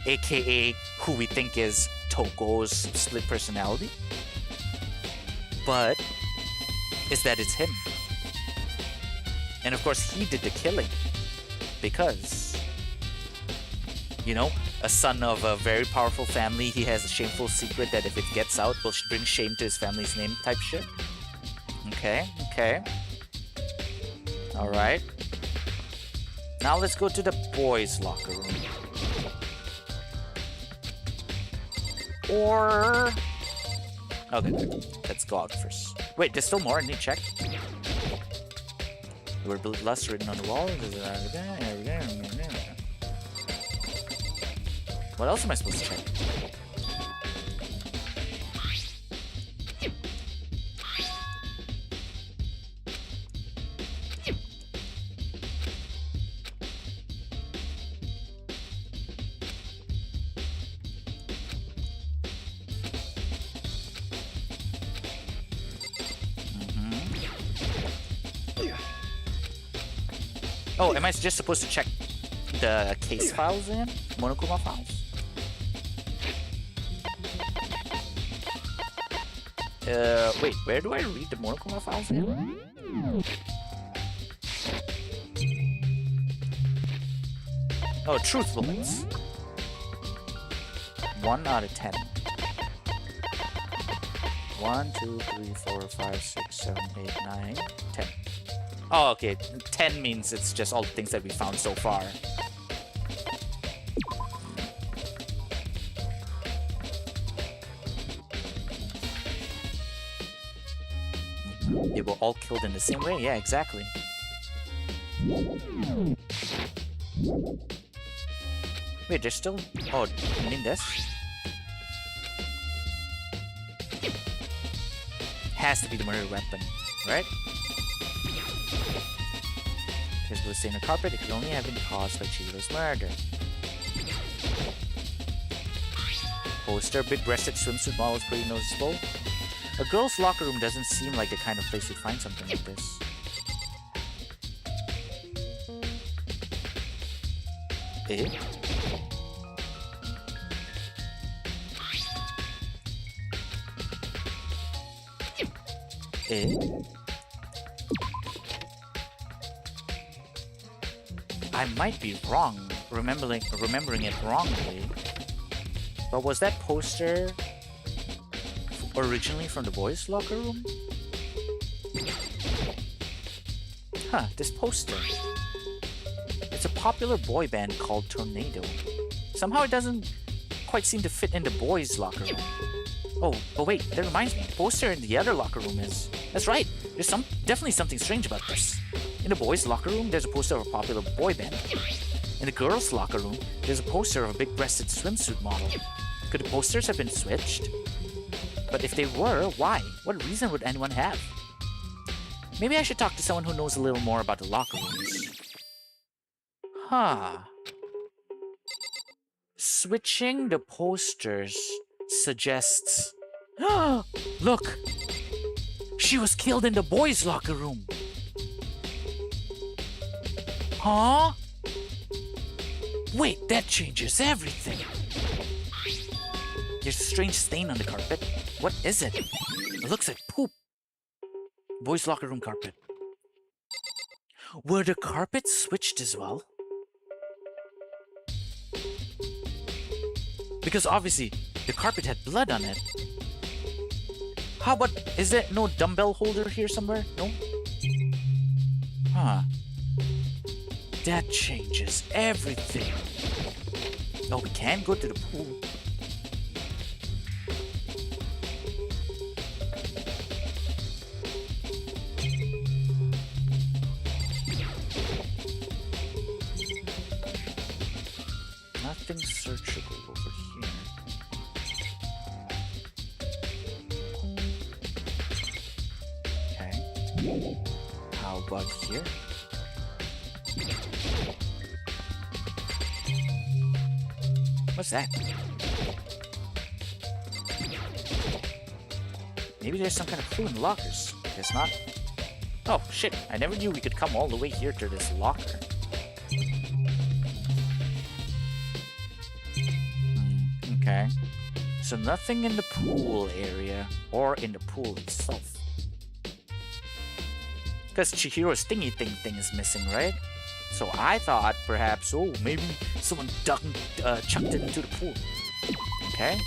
aka who we think is Toko's split personality. But is that it's him. And of course he did the killing because, a son of a very powerful family, he has a shameful secret that if it gets out will bring shame to his family's name type shit. Okay. Alright. Now let's go to the boys' locker room. Or... okay, let's go out first. Wait, there's still more I need to check. The word bloodlust written on the wall. What else am I supposed to check? Oh, am I just supposed to check the case files again? Monokuma files? Wait, where do I read the Monokuma files again? Oh, truthfulness. 1 out of 10. 1, 2, 3, 4, 5, 6, 7, 8, 9, 10. Oh, okay. 10 means it's just all the things that we found so far. They were all killed in the same way? Yeah, exactly. Wait, there's still... Oh, you mean this? Has to be the murder weapon, right? Because it was stain on the carpet, it could only have been caused by Chihiro's murder. Poster, big-breasted swimsuit model is pretty noticeable. A girl's locker room doesn't seem like the kind of place you'd find something like this. Eh? Eh? I might be wrong, remembering it wrongly. But was that poster originally from the boys' locker room? Huh, this poster. It's a popular boy band called Tornado. Somehow it doesn't quite seem to fit in the boys' locker room. Oh, but wait, that reminds me. The poster in the other locker room is... That's right, there's definitely something strange about this. In the boys' locker room, there's a poster of a popular boy band. In the girls' locker room, there's a poster of a big-breasted swimsuit model. Could the posters have been switched? But if they were, why? What reason would anyone have? Maybe I should talk to someone who knows a little more about the locker rooms. Huh. Switching the posters suggests... Look! She was killed in the boys' locker room! Huh? Wait, that changes everything! There's a strange stain on the carpet. What is it? It looks like poop. Boys' locker room carpet. Were the carpets switched as well? Because obviously, the carpet had blood on it. How about... Is there no dumbbell holder here somewhere? No? Huh. That changes everything. Oh, we can go to the pool. Nothing searchable over here. Okay. How about here? What's that? Maybe there's some kind of clue in the lockers. Guess not. Oh, shit. I never knew we could come all the way here to this locker. Okay. So nothing in the pool area or in the pool itself. Because Chihiro's thingy thing is missing, right? So I thought perhaps, oh, maybe someone chucked it into the pool. Okay.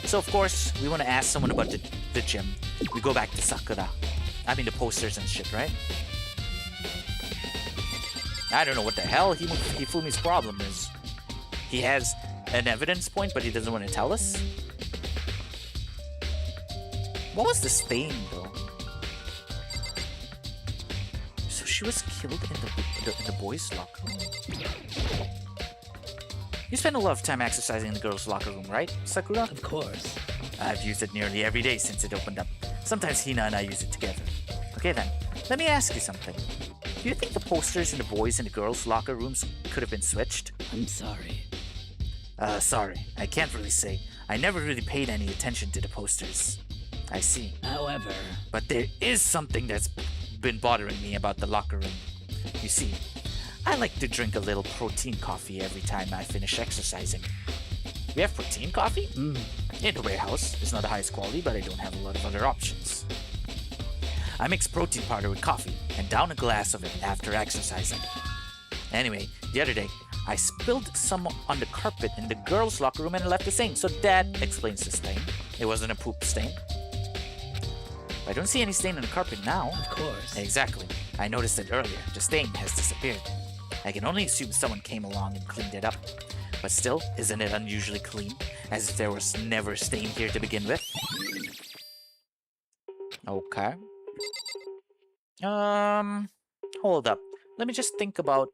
So of course, we want to ask someone about the gym. We go back to Sakura. I mean the posters and shit, right? I don't know what the hell Hifumi's problem is. He has an evidence point, but he doesn't want to tell us? What was the stain, though? So she was killed in the boys' locker room? You spend a lot of time exercising in the girls' locker room, right, Sakura? Of course. I've used it nearly every day since it opened up. Sometimes Hina and I use it together. Okay then, let me ask you something. Do you think the posters in the boys' and the girls' locker rooms could have been switched? I'm sorry. Sorry. I can't really say. I never really paid any attention to the posters. I see. However... But there is something that's been bothering me about the locker room. You see, I like to drink a little protein coffee every time I finish exercising. We have protein coffee? In the warehouse. It's not the highest quality, but I don't have a lot of other options. I mix protein powder with coffee and down a glass of it after exercising. Anyway, the other day, I spilled some on the carpet in the girls' locker room and left the stain, so that explains the stain. It wasn't a poop stain. I don't see any stain on the carpet now. Of course. Exactly. I noticed it earlier. The stain has disappeared. I can only assume someone came along and cleaned it up. But still, isn't it unusually clean? As if there was never a stain here to begin with. Okay. Hold up. Let me just think about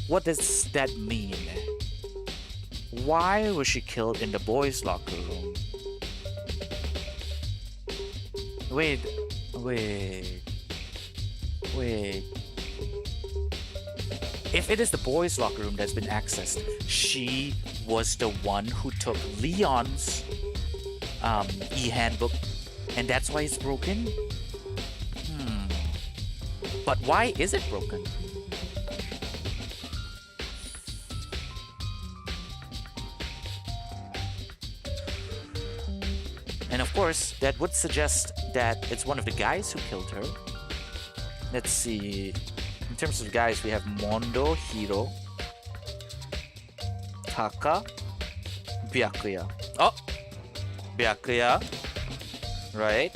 what does that mean? Why was she killed in the boys' locker room? Wait. If it is the boys' locker room that's been accessed, she was the one who took Leon's e-handbook, and that's why it's broken? But why is it broken? And of course, that would suggest that it's one of the guys who killed her. Let's see. In terms of guys, we have Mondo, Hiro, Taka, Byakuya. Oh! Byakuya. Right.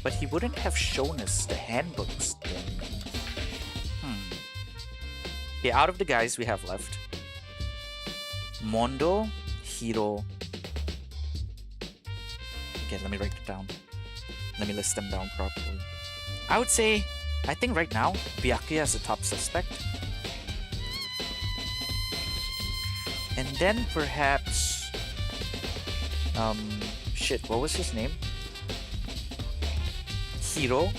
But he wouldn't have shown us the handbooks then. Yeah, out of the guys we have left, Mondo, Hiro. Okay, let me write it down. Let me list them down properly. I would say, I think right now, Byakuya is the top suspect. And then perhaps... shit, what was his name? Hiro,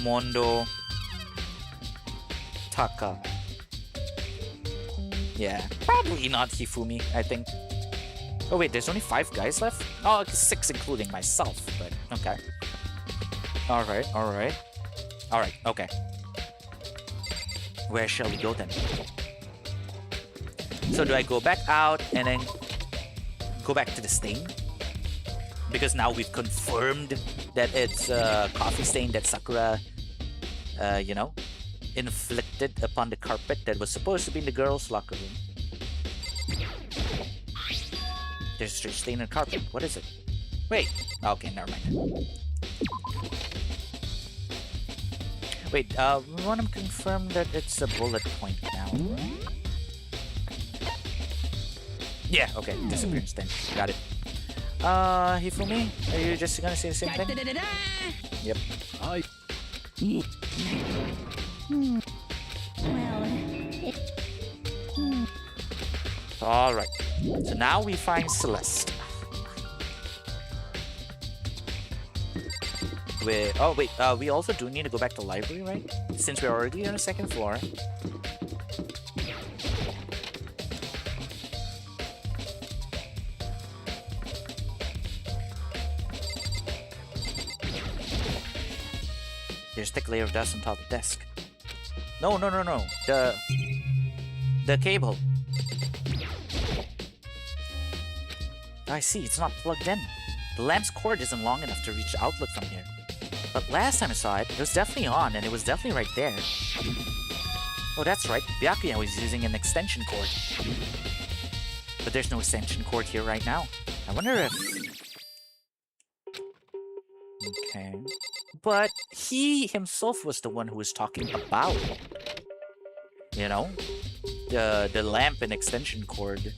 Mondo, Taka. Yeah, probably not Hifumi, I think. Oh wait, there's only 5 guys left? Oh, 6 including myself, but okay. Alright, okay. Where shall we go then? So do I go back out and then go back to the stain? Because now we've confirmed that it's a coffee stain that Sakura, you know, inflicted upon the carpet that was supposed to be in the girls' locker room. There's a stain on the carpet. What is it? Wait. Okay, never mind. Wait, we want to confirm that it's a bullet point now. Yeah, okay. Disappearance stain. Got it. Hifumi, are you just gonna say the same thing? Yep. Alright. So now we find Celeste. We also do need to go back to the library, right? Since we're already on the 2nd floor. There's a thick layer of dust on top of the desk. No. The cable. I see, it's not plugged in. The lamp's cord isn't long enough to reach the outlet from here. But last time I saw it, it was definitely on, and it was definitely right there. Oh, that's right. Byakuya was using an extension cord. But there's no extension cord here right now. I wonder if... Okay... But he himself was the one who was talking about, you know, the lamp and extension cord.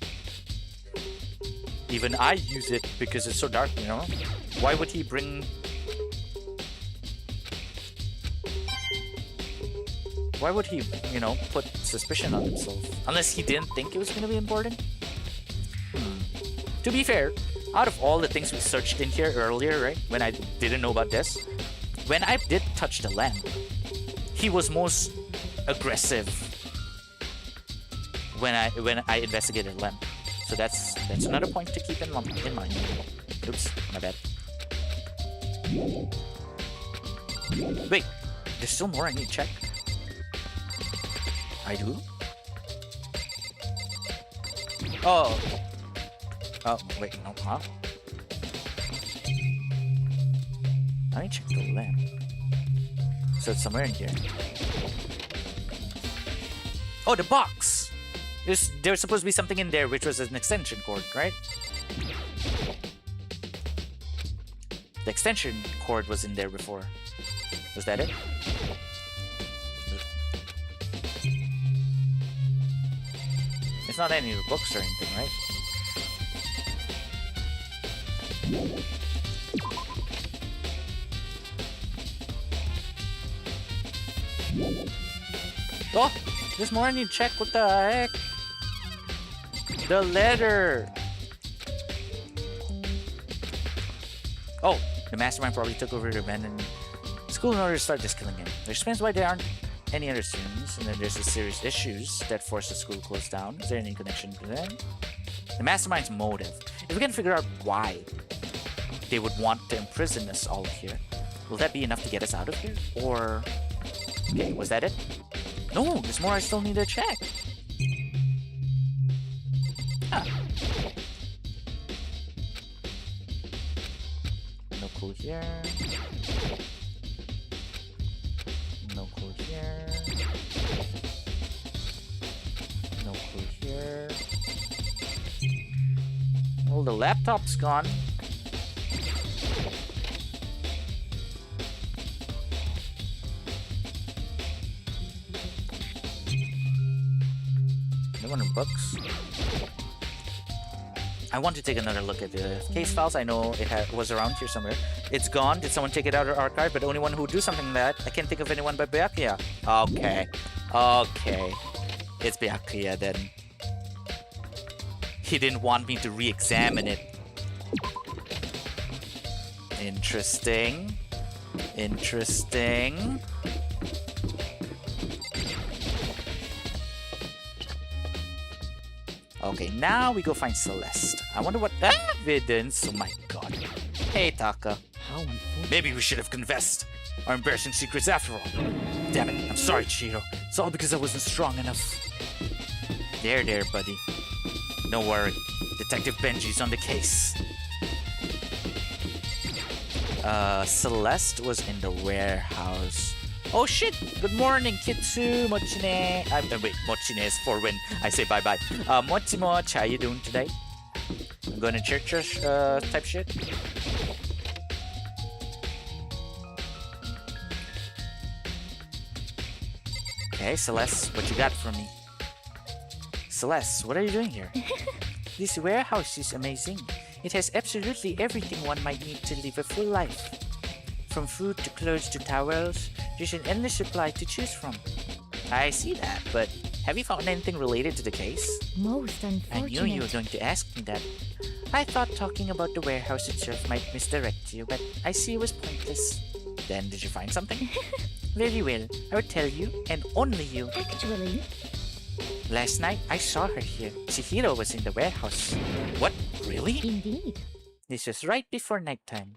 Even I use it because it's so dark, you know? Why would he bring... Why would he, you know, put suspicion on himself? Unless he didn't think it was going to be important? To be fair, out of all the things we searched in here earlier, right? When I didn't know about this, when I did touch the lamp, he was most aggressive when I investigated the lamp. So that's another point to keep in mind. Oops, my bad. Wait, there's still more I need to check. I do? Oh. Oh, wait, no, huh? Let me check the lamp. So it's somewhere in here. Oh, the box! There was supposed to be something in there which was an extension cord, right? The extension cord was in there before. Was that it? It's not any of the books or anything, right? Oh! There's more I need to check. What the heck? The letter! Oh! The mastermind probably took over the abandoned school in order to start just killing him. Which explains why there aren't any other students, and then there's the serious issues that forced the school closed down. Is there any connection to them? The mastermind's motive. If we can figure out why they would want to imprison us all here, will that be enough to get us out of here? Or... Okay, was that it? No, there's more I still need to check. Huh. No clue here. No clue here. No clue here. Well, the laptop's gone. No one in books. I want to take another look at the case files. I know it was around here somewhere. It's gone. Did someone take it out of our archive? But the only one who would do something like that, I can't think of anyone but Byakuya. Okay. Okay. It's Byakuya then. He didn't want me to re-examine it. Interesting. Interesting. Okay, now we go find Celeste. I wonder what evidence. Oh my god. Hey, Taka. How unfortunate. Maybe we should have confessed our embarrassing secrets after all. Damn it, I'm sorry, Chihiro. It's all because I wasn't strong enough. There, buddy. Don't worry. Detective Benji's on the case. Celeste was in the warehouse. Oh shit! Good morning, Kitsu, Mochine. Wait, Mochine is for when I say bye-bye. Mochi Moch, how you doing today? I'm going to church type shit. Okay, Celeste, what you got for me? Celeste, what are you doing here? This warehouse is amazing. It has absolutely everything one might need to live a full life. From food to clothes to towels, there's an endless supply to choose from. I see that, but have you found anything related to the case? Most unfortunate. I knew you were going to ask me that. I thought talking about the warehouse itself might misdirect you, but I see it was pointless. Then did you find something? Very well, I will tell you, and only you. Actually, Last night, I saw her here. Chihiro was in the warehouse. What? Really? indeed. This was right before nighttime.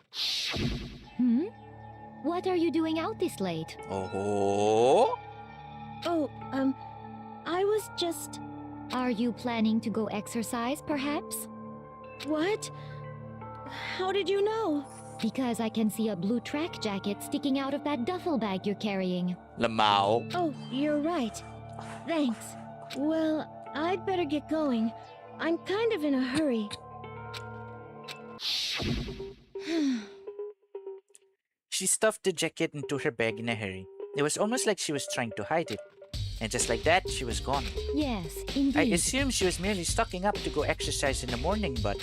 Hmm? What are you doing out this late? Oh? Oh, I was just... Are you planning to go exercise, perhaps? What? How did you know? Because I can see a blue track jacket sticking out of that duffel bag you're carrying. Lamau. Oh, you're right. Thanks. Well, I'd better get going. I'm kind of in a hurry. She stuffed the jacket into her bag in a hurry. It was almost like she was trying to hide it. And just like that, she was gone. Yes, indeed. I assumed she was merely stocking up to go exercise in the morning, but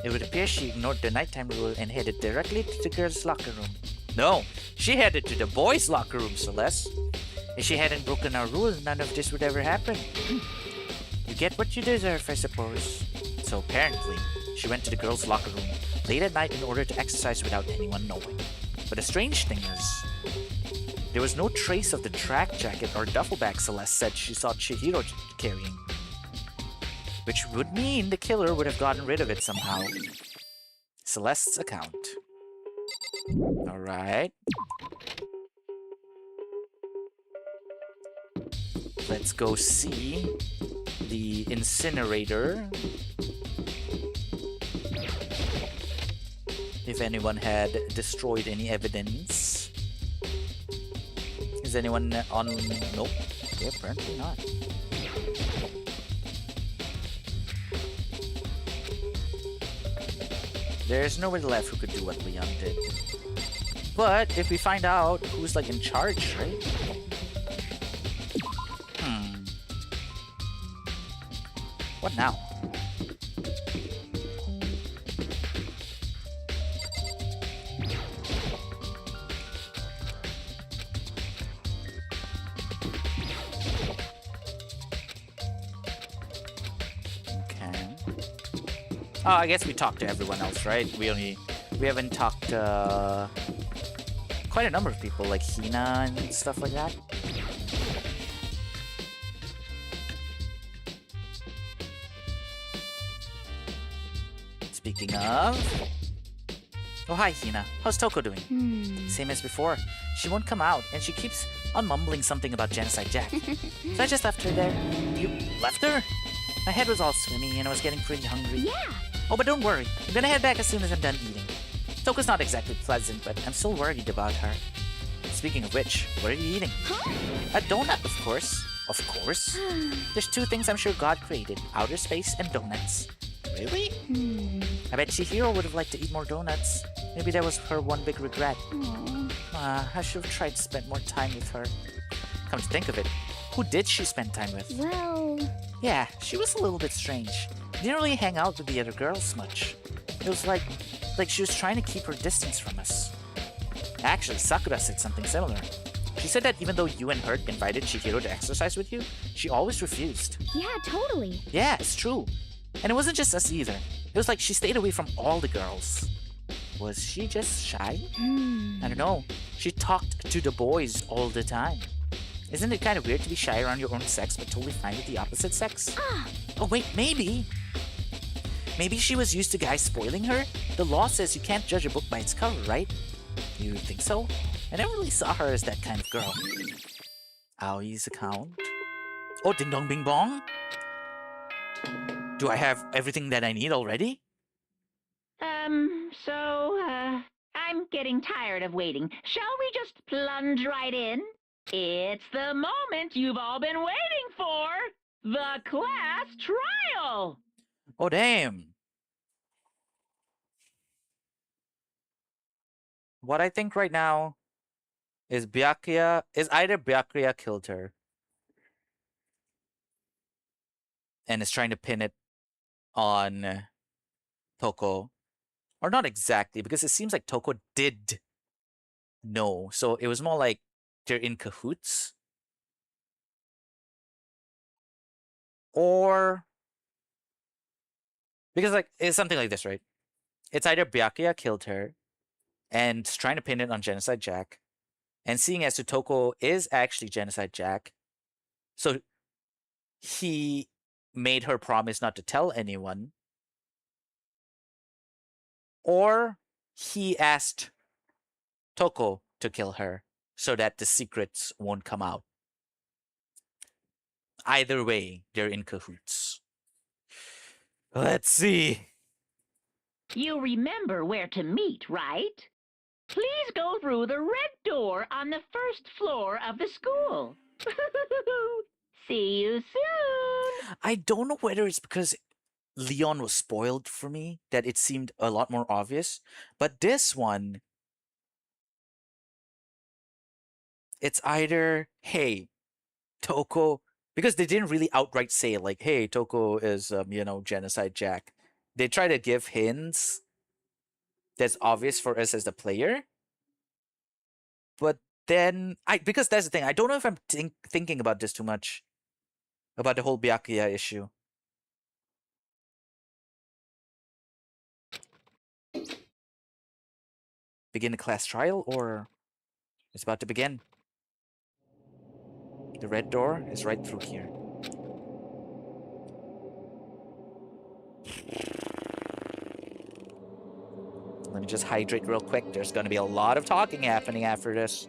it would appear she ignored the nighttime rule and headed directly to the girls' locker room. No, she headed to the boys' locker room, Celeste. If she hadn't broken our rule, none of this would ever happen. You get what you deserve, I suppose. So apparently, she went to the girls' locker room late at night in order to exercise without anyone knowing. But the strange thing is, there was no trace of the track jacket or duffel bag Celeste said she saw Chihiro carrying. Which would mean the killer would have gotten rid of it somehow. Celeste's account. Alright. Let's go see the incinerator. If anyone had destroyed any evidence. Is anyone on... Nope. Yeah, apparently not. There's nobody left who could do what Leon did. But if we find out who's like in charge, right? What now? Oh, I guess we talked to everyone else, right? We haven't talked to quite a number of people, like Hina and stuff like that. Speaking of... Oh, hi, Hina. How's Toko doing? Same as before. She won't come out, and she keeps on mumbling something about Genocide Jack. So I just left her there. You left her? My head was all swimming, and I was getting pretty hungry. Yeah. Oh, but don't worry. I'm gonna head back as soon as I'm done eating. Toko's not exactly pleasant, but I'm still worried about her. Speaking of which, what are you eating? Huh? A donut, of course. Of course. There's two things I'm sure God created. Outer space and donuts. Really? I bet Chihiro would have liked to eat more donuts. Maybe that was her one big regret. I should have tried to spend more time with her. Come to think of it, who did she spend time with? Well... Yeah, she was a little bit strange. Didn't really hang out with the other girls much. It was like she was trying to keep her distance from us. Actually, Sakura said something similar. She said that even though you and her invited Chihiro to exercise with you, she always refused. Yeah, totally. Yeah, it's true. And it wasn't just us either. It was like she stayed away from all the girls. Was she just shy? I don't know. She talked to the boys all the time. Isn't it kind of weird to be shy around your own sex but totally fine with the opposite sex? Oh wait, maybe. Maybe she was used to guys spoiling her? The law says you can't judge a book by its cover, right? You think so? I never really saw her as that kind of girl. Aoi's account. Oh, ding dong bing bong? Do I have everything that I need already? I'm getting tired of waiting. Shall we just plunge right in? It's the moment you've all been waiting for! The class trial! Oh, damn. What I think right now is either Byakuya killed her and is trying to pin it on Toko. Or not exactly, because it seems like Toko did know. So it was more like they're in cahoots. Or... Because like it's something like this, right? It's either Byakuya killed her and trying to pin it on Genocide Jack. And seeing as Toko is actually Genocide Jack, so he made her promise not to tell anyone. Or he asked Toko to kill her so that the secrets won't come out. Either way, they're in cahoots. Let's see. You remember where to meet, right? Please go through the red door on the first floor of the school. See you soon. I don't know whether it's because Leon was spoiled for me that it seemed a lot more obvious, but this one, it's either, hey, Toko, because they didn't really outright say like, hey, Toko is, Genocide Jack. They try to give hints that's obvious for us as the player. But then, because that's the thing, I don't know if I'm thinking about this too much, about the whole Byakuya issue. Begin the class trial, or it's about to begin. The red door is right through here. Let me just hydrate real quick. There's going to be a lot of talking happening after this.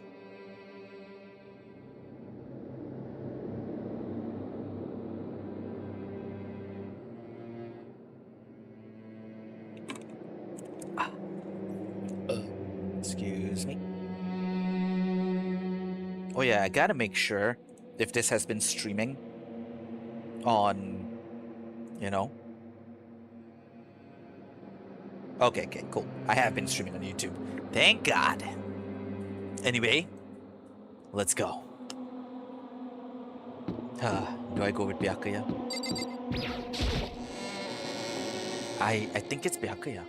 Oh yeah, I gotta make sure if this has been streaming on, you know. Okay, cool. I have been streaming on YouTube. Thank God. Anyway, let's go. Do I go with Byakuya? I think it's Byakuya.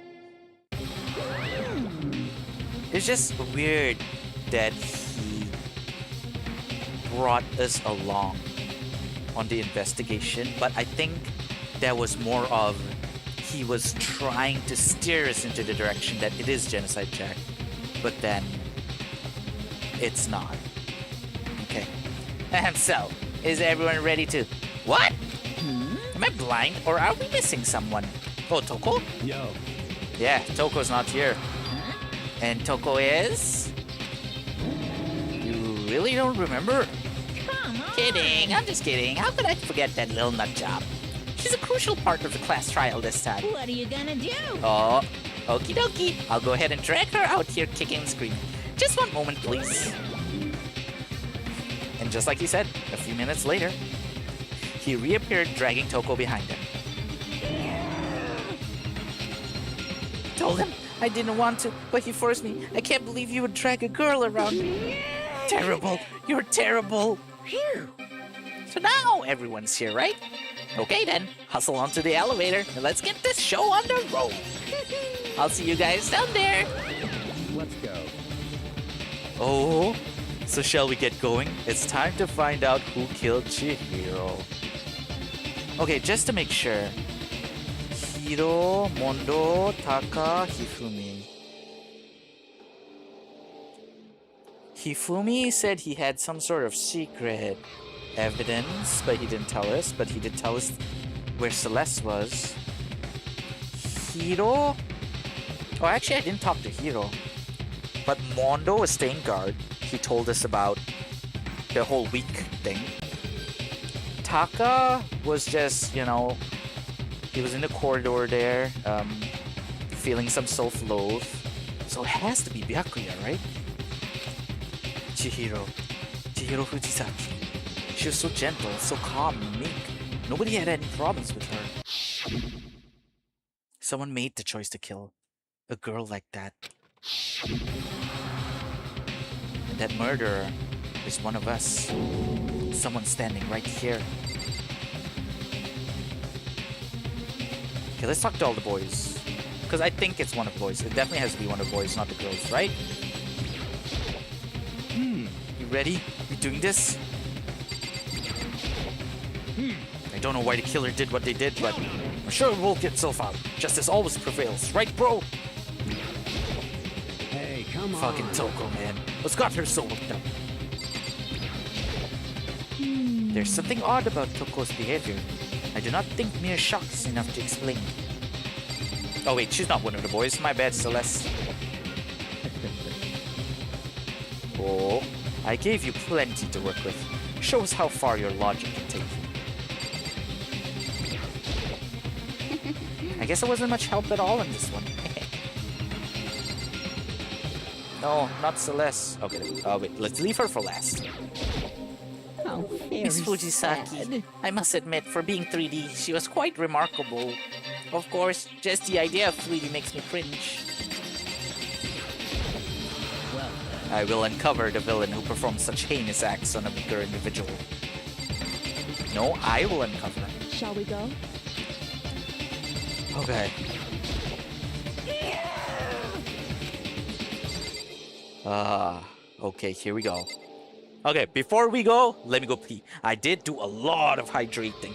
It's just weird that he brought us along on the investigation, but I think that was more of he was trying to steer us into the direction that it is Genocide Jack, but then it's not. Okay. And so, is everyone ready to... What? Am I blind or are we missing someone? Oh, Toko? Yo. Yeah, Toko's not here. And Toko is... You really don't remember? Come on. Kidding, I'm just kidding. How could I forget that little nut job? She's a crucial part of the class trial this time. What are you gonna do? Oh, okie dokie. I'll go ahead and drag her out here kicking and screaming. Just one moment, please. And just like he said, a few minutes later, he reappeared dragging Toko behind him. Told him I didn't want to, but he forced me. I can't believe you would drag a girl around. Terrible. You're terrible. Phew. So now everyone's here, right? Okay then, hustle onto the elevator and let's get this show on the road. I'll see you guys down there. Let's go. Oh, so shall we get going? It's time to find out who killed Chihiro. Okay, just to make sure. Hiro, Mondo, Taka, Hifumi. Hifumi said he had some sort of secret evidence, but he didn't tell us. But he did tell us where Celeste was. Hiro... Oh, actually, I didn't talk to Hiro. But Mondo was staying guard. He told us about the whole week thing. Taka was just, you know, he was in the corridor there, feeling some self-loathe. So it has to be Byakuya, right? Chihiro Fujisaki. She was so gentle, so calm and meek. Nobody had any problems with her. Someone made the choice to kill a girl like that. And that murderer is one of us. Someone standing right here. Okay, let's talk to all the boys. Because I think it's one of the boys. It definitely has to be one of the boys, not the girls, right? You ready? We doing this? I don't know why the killer did what they did, but I'm sure we'll get itself out. Justice always prevails, right, bro? Hey, come on. Fucking Toko, man. What's got her so worked up? There's something odd about Toko's behavior. I do not think mere shock is enough to explain. Oh wait, she's not one of the boys. My bad, Celeste. Oh, I gave you plenty to work with. Show us how far your logic can take you. I guess it wasn't much help at all in this one. No, not Celeste. Okay, wait, let's leave her for last. Oh, Miss Fujisaki, I must admit, for being 3D, she was quite remarkable. Of course, just the idea of 3D makes me cringe. Well, I will uncover the villain who performed such heinous acts on a weaker individual. No, I will uncover. Shall we go? Okay. Okay, here we go. Okay, before we go, let me go pee. I did do a lot of hydrating.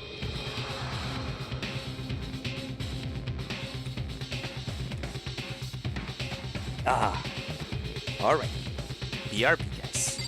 Alright. BRB, guys.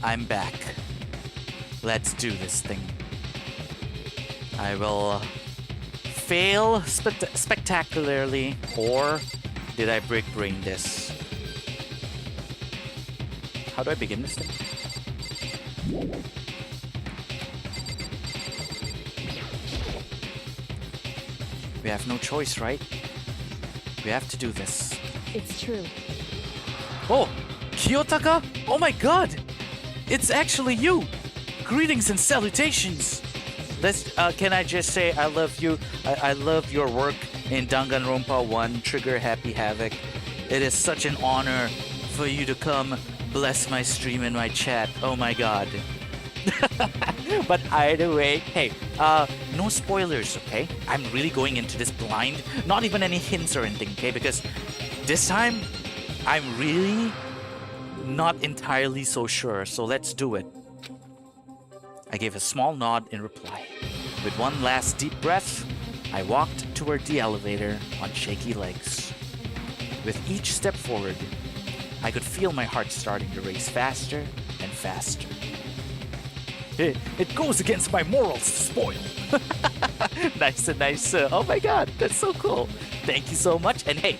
I'm back. Let's do this thing. I will fail spectacularly, or did I brick brain this? How do I begin this thing? We have no choice, right? We have to do this. It's true. Oh, Kiyotaka? Oh my god! It's actually you! Greetings and salutations! Can I just say I love you? I love your work in Dangonronpa 1, Trigger Happy Havoc. It is such an honor for you to come bless my stream and my chat. Oh my god. But either way, hey, no spoilers, okay? I'm really going into this blind. Not even any hints or anything, okay? Because this time, I'm really not entirely so sure. So let's do it. I gave a small nod in reply. With one last deep breath, I walked toward the elevator on shaky legs. With each step forward, I could feel my heart starting to race faster and faster. It goes against my morals to spoil. Nice and nice. Oh my god, that's so cool. Thank you so much. And hey,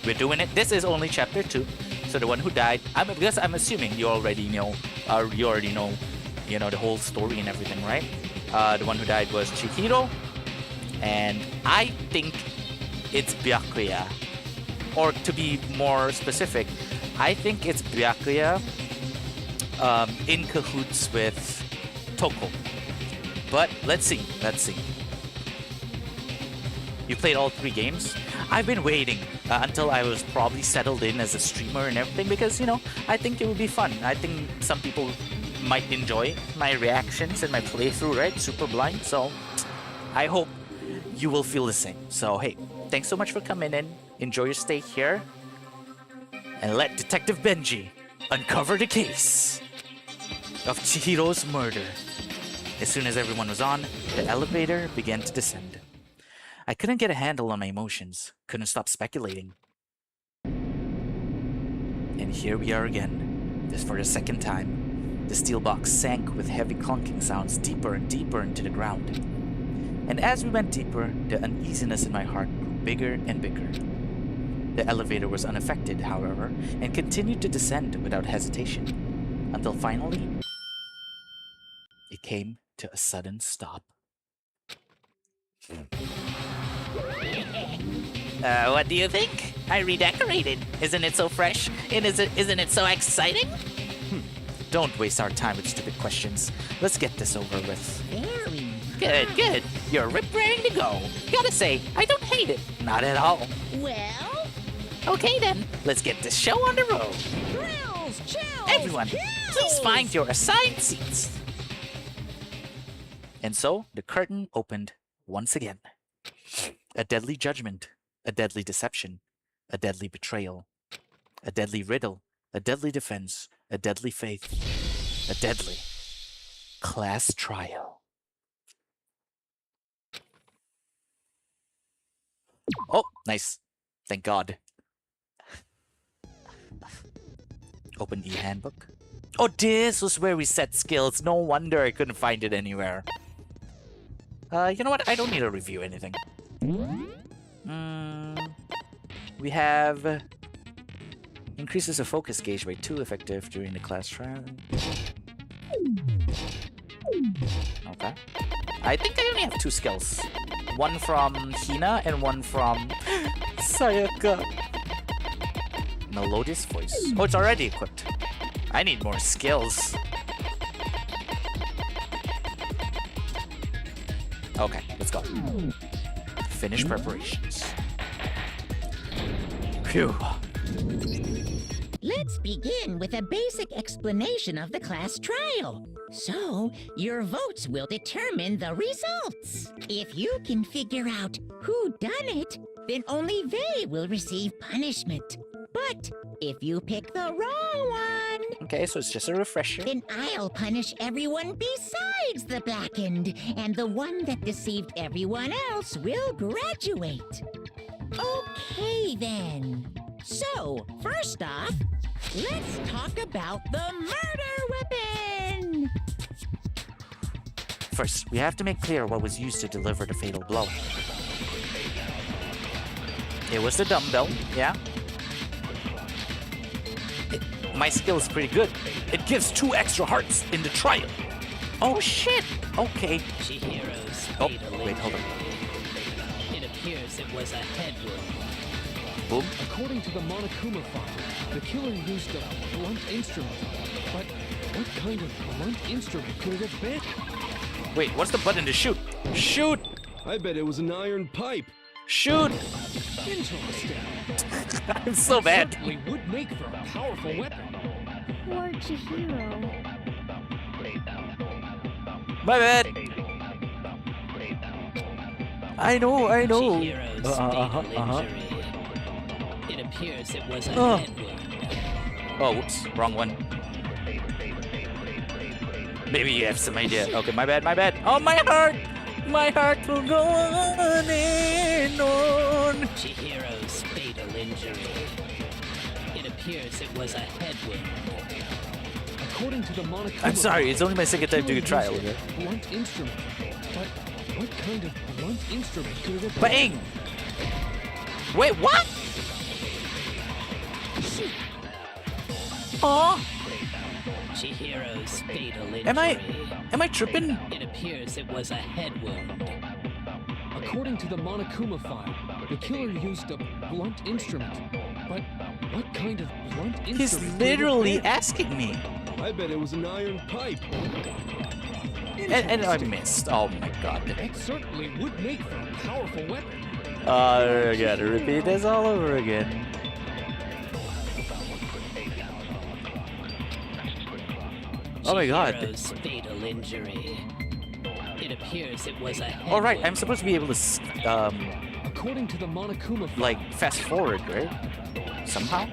we're doing it. This is only chapter 2. So the one who died, because I'm assuming you already know, the whole story and everything, right? The one who died was Chihiro, and I think it's Byakuya. Or to be more specific, I think it's Byakuya in cahoots with Toko. But let's see. You played all 3 games? I've been waiting until I was probably settled in as a streamer and everything because, I think it would be fun. I think some people might enjoy my reactions and my playthrough, right? Super blind. So I hope you will feel the same. So hey, thanks so much for coming in. Enjoy your stay here. And let Detective Benji uncover the case of Chihiro's murder. As soon as everyone was on, the elevator began to descend. I couldn't get a handle on my emotions, couldn't stop speculating. And here we are again, this for the second time. The steel box sank with heavy clunking sounds deeper and deeper into the ground. And as we went deeper, the uneasiness in my heart grew bigger and bigger. The elevator was unaffected, however, and continued to descend without hesitation, until finally, it came to a sudden stop. What do you think? I redecorated. Isn't it so fresh? And isn't it so exciting? Don't waste our time with stupid questions. Let's get this over with. Very Good. You're ready to go. Gotta say, I don't hate it. Not at all. well. Okay then, let's get this show on the road. Thrills, chills, Everyone, kills. please find your assigned seats. And so, the curtain opened once again. A deadly judgment, a deadly deception, a deadly betrayal, a deadly riddle, a deadly defense, a deadly faith, a deadly class trial. Oh, nice. Thank God. Open e-handbook. Oh, this was where we set skills. No wonder I couldn't find it anywhere. You know what? I don't need to review anything. We have increases the focus gauge by 2 effective during the class trial. Okay. I think I only have 2 skills. One from Hina and one from Sayaka. Melodious voice. Oh, it's already equipped. I need more skills. Okay, let's go. Finish preparations. Phew. Let's begin with a basic explanation of the class trial. So, your votes will determine the results. If you can figure out who done it, then only they will receive punishment. But if you pick the wrong one, Okay, so it's just a refresher. then I'll punish everyone besides the blackened, and the one that deceived everyone else will graduate. Okay, then. So, first off, let's talk about the murder weapon! First, we have to make clear what was used to deliver the fatal blow. It was the dumbbell, yeah? My skill is pretty good. It gives 2 extra hearts in the trial. Oh shit! Okay. Chihiro's Oh, fatal wait, hold on. It appears it was a head wound. Boom. According to the Monokuma file, the killer used a blunt instrument. But what kind of blunt instrument could it have been? Wait, what's the button to shoot? Shoot! I bet it was an iron pipe. Shoot! Interesting. I'm so bad. Certainly would make for a powerful weapon. Poor Chihiro. My bad. I know. Chihiro's fatal injury. It appears it was a head wound. Oh, whoops. Wrong one. Maybe you have some idea. Okay, my bad. Oh, my heart! My heart will go on and on. Chihiro's fatal injury. It appears it was a head wound. According to the Monokuma I'm sorry, it's only my second time doing a trial. Okay? Blunt instrument. But what kind of blunt instrument could it have been? Bang! Wait, what? Oh, Chihiro's fatal injury. am I tripping? It appears it was a head wound. According to the Monokuma file, the killer used a blunt instrument. But what kind of blunt instrument? He's could it have literally been? asking me. I bet it was an iron pipe. And I missed. Oh my god. That certainly would make for a powerful weapon. I gotta repeat this all over again. Oh my god. Chihiro's fatal injury. It appears it was a head All right, wound. I'm supposed to be able to, According to the Monokuma file, like, fast forward, right? Somehow?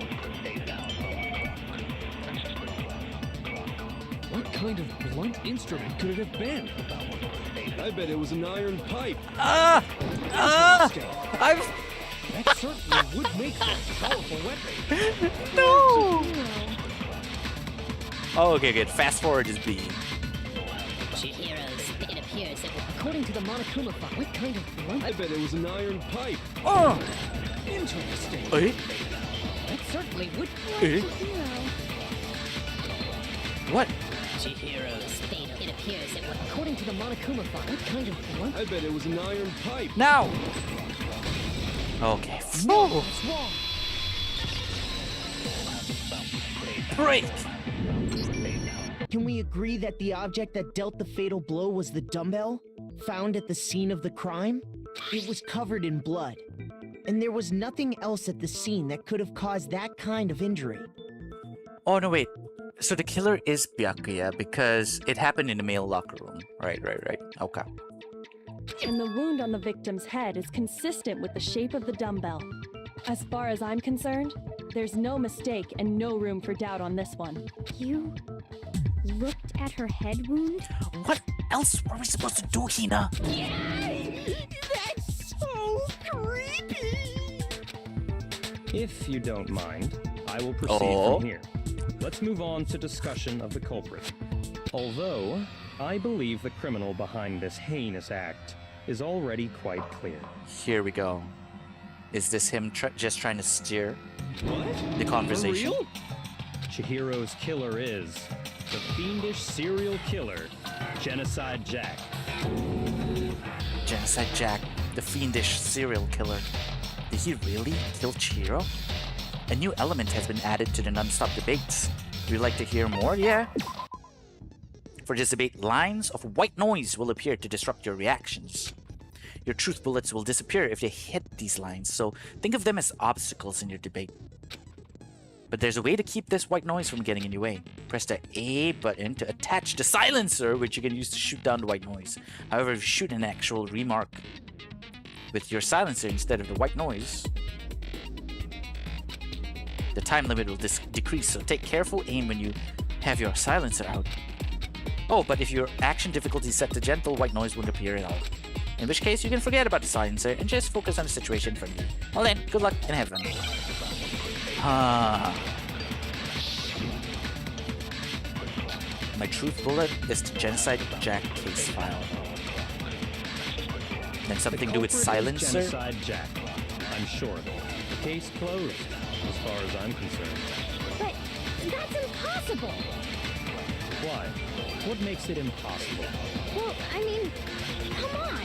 what kind of blunt instrument could it have been? I bet it was an iron pipe. I'm... That certainly would make for a powerful weapon. No! Oh, okay, good. Fast forward is B. Chihiro's. It appears it was. According to the Monokuma file, what kind of blunt? I bet it was an iron pipe. Oh! Interesting. Eh? That certainly would. Eh? What? Chihiro's fatal. It appears it was. According to the Monokuma file, what kind of blunt? I bet it was an iron pipe. Now! Okay. No, it's wrong. Break! Can we agree that the object that dealt the fatal blow was the dumbbell? Found at the scene of the crime? It was covered in blood. And there was nothing else at the scene that could have caused that kind of injury. Oh, no, wait. So the killer is Byakuya because it happened in the male locker room. Right. Okay. And the wound on the victim's head is consistent with the shape of the dumbbell. As far as I'm concerned, there's no mistake and no room for doubt on this one. You looked at her head wound? What else were we supposed to do, Hina? That's so creepy! If you don't mind, I will proceed Oh. from here. Let's move on to discussion of the culprit. Although, I believe the criminal behind this heinous act is already quite clear. Here we go. Is this him just trying to steer What? the conversation? For real? Chihiro's killer is the fiendish serial killer, Genocide Jack. Genocide Jack, the fiendish serial killer. Did he really kill Chihiro? A new element has been added to the non-stop debates. Would you like to hear more? Yeah. For this debate, lines of white noise will appear to disrupt your reactions. Your truth bullets will disappear if they hit these lines, so think of them as obstacles in your debate. But there's a way to keep this white noise from getting in your way. Press the A button to attach the silencer, which you can use to shoot down the white noise. However, if you shoot an actual remark with your silencer instead of the white noise, the time limit will decrease, so take careful aim when you have your silencer out. Oh, but if your action difficulty is set to gentle, white noise won't appear at all. In which case, you can forget about the silencer and just focus on the situation in front of you. Well then, good luck and have fun. My truth bullet is the Genocide Jack case file. Then something to do with The culprit is silencer? Genocide Jack. I'm sure of it. Case closed, as far as I'm concerned. But that's impossible. Why? What makes it impossible? Well, I mean, come on.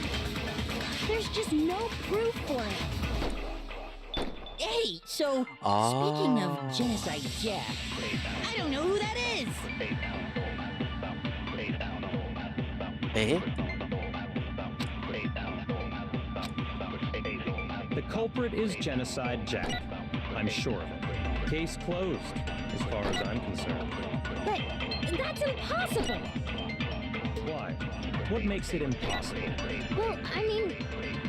There's just no proof for it. Hey, so speaking of Genocide Jack, I don't know who that is. Eh? The culprit is Genocide Jack. I'm sure of it. Case closed, as far as I'm concerned. But that's impossible. Why? What makes it impossible? Well, I mean,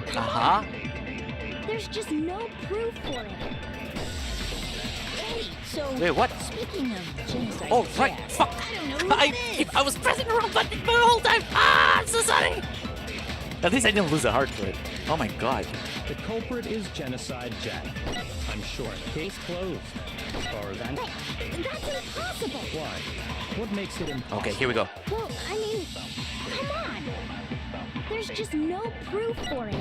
come Uh-huh. on. There's just no proof for it. Hey, so Wait, what? speaking of Genocide Oh, Jack, right. Fuck. I don't know who that is. I was pressing the wrong button the whole time. Ah, I'm so sorry. At least I didn't lose a heart for it. Oh my god. The culprit is Genocide Jack. I'm sure. Case closed, as far as I'm But that's impossible. Why? What makes it impossible? Okay, here we go. Well, I mean, come on. There's just no proof for it.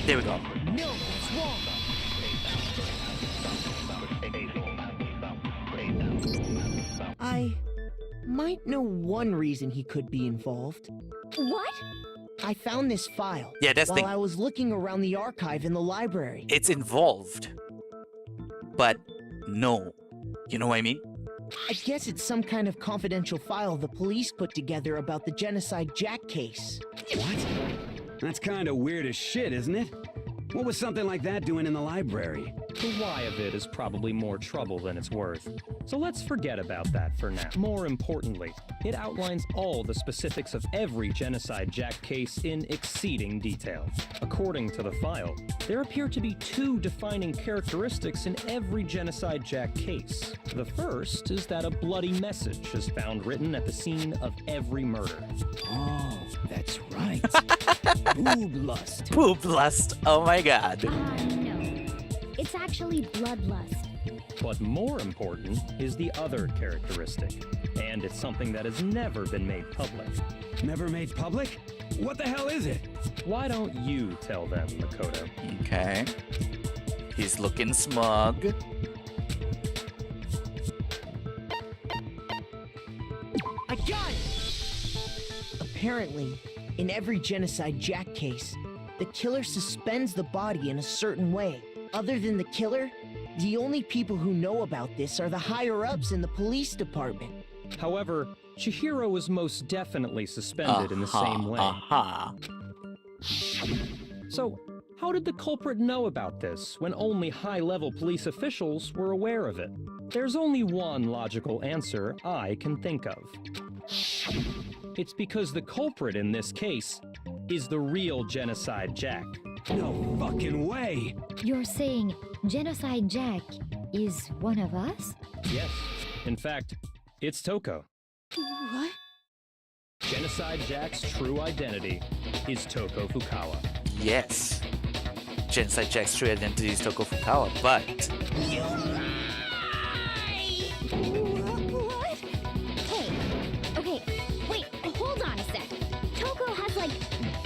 There we go. No, it's wrong. I might know one reason he could be involved. What? I found this file Yeah, that's the while thing. I was looking around the archive in the library. It's involved. But no. You know what I mean? I guess it's some kind of confidential file the police put together about the Genocide Jack case. What? That's kind of weird as shit, isn't it? What was something like that doing in the library? The why of it is probably more trouble than it's worth. So let's forget about that for now. More importantly, it outlines all the specifics of every Genocide Jack case in exceeding detail. According to the file, there appear to be two defining characteristics in every Genocide Jack case. The first is that a bloody message is found written at the scene of every murder. Oh, that's right. Boob lust. Poop lust. Oh my god. No. It's actually bloodlust. But more important is the other characteristic, and it's something that has never been made public. Never made public? What the hell is it? Why don't you tell them, Makoto? Okay. He's looking smug. I got it! Apparently, in every Genocide Jack case, the killer suspends the body in a certain way. Other than the killer, the only people who know about this are the higher-ups in the police department. However, Chihiro was most definitely suspended in the same way. So, how did the culprit know about this when only high-level police officials were aware of it? There's only one logical answer I can think of. It's because the culprit in this case is the real Genocide Jack. No fucking way! You're saying Genocide Jack is one of us? Yes, in fact, it's Toko. What? Genocide Jack's true identity is Toko Fukawa. Yes. Genocide Jack's true identity is Toko Fukawa, but What? Hey, okay, wait, hold on a sec. Toko has like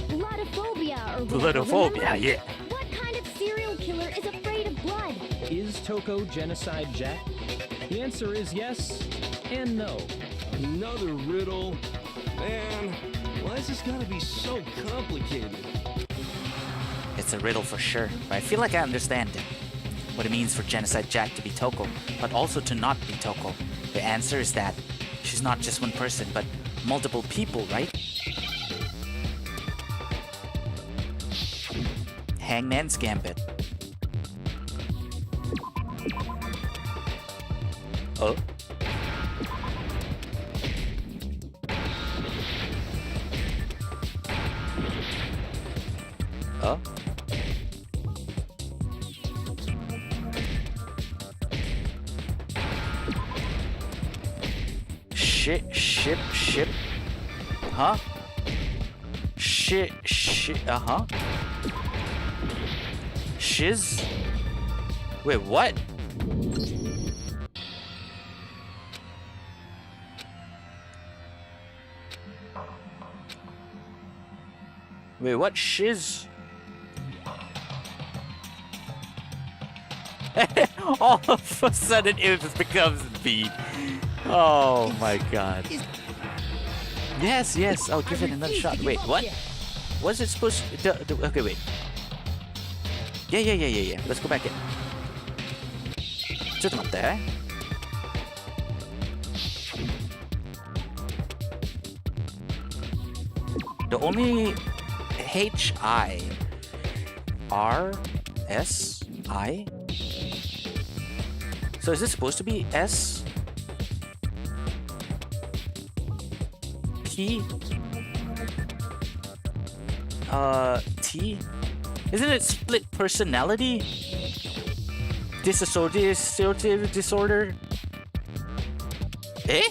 bloodophobia or whatever, bloodophobia, remember? yeah. What kind of serial killer is afraid of blood? Is Toko Genocide Jack? The answer is yes and no. Another riddle? Man, why's this gotta be so complicated? it's a riddle for sure. But I feel like I understand it. What it means for Genocide Jack to be Toko, but also to not be Toko. The answer is that she's not just one person, but multiple people, right? Hangman's Gambit. Oh? Oh? Ship. Huh? Shit, uh-huh. Shiz? Wait, what? Wait, what shiz? All of a sudden it becomes B. Oh my god. Yes, I'll give it another shot. Wait, what? Was it supposed to... Okay, wait. Yeah. Let's go back in. ちょっと待って。The only H-I-R-S-I? So is this supposed to be S? T? T? Isn't it split personality? Dissociative disorder? Eh?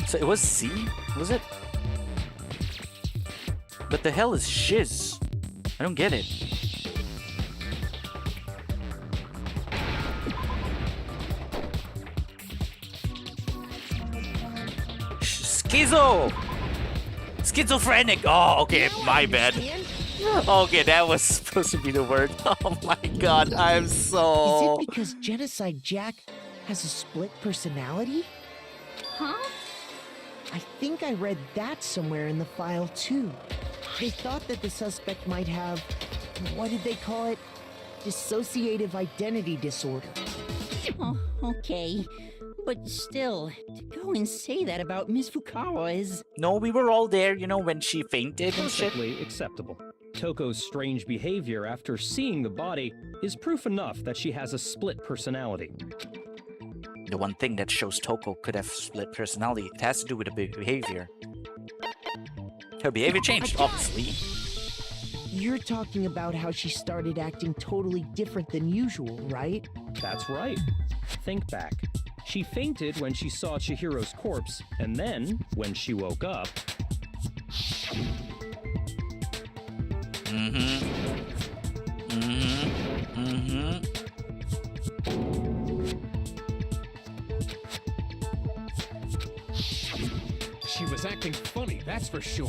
So it was C? Was it? But the hell is shiz? I don't get it. Schizo! Schizophrenic! Oh, okay, my bad. Okay, that was supposed to be the word. Oh my god, I'm so... Is it because Genocide Jack has a split personality? Huh? I think I read that somewhere in the file too. They thought that the suspect might have... what did they call it? Dissociative identity disorder. Oh, okay. But still, to go and say that about Miss Fukawa is... No, we were all there, you know, when she fainted and shit. Perfectly acceptable. Toko's strange behavior after seeing the body is proof enough that she has a split personality. The one thing that shows Toko could have split personality, it has to do with the behavior. Her behavior changed, obviously. You're talking about how she started acting totally different than usual, right? That's right. Think back. She fainted when she saw Chihiro's corpse, and then, when she woke up... She was acting funny, that's for sure.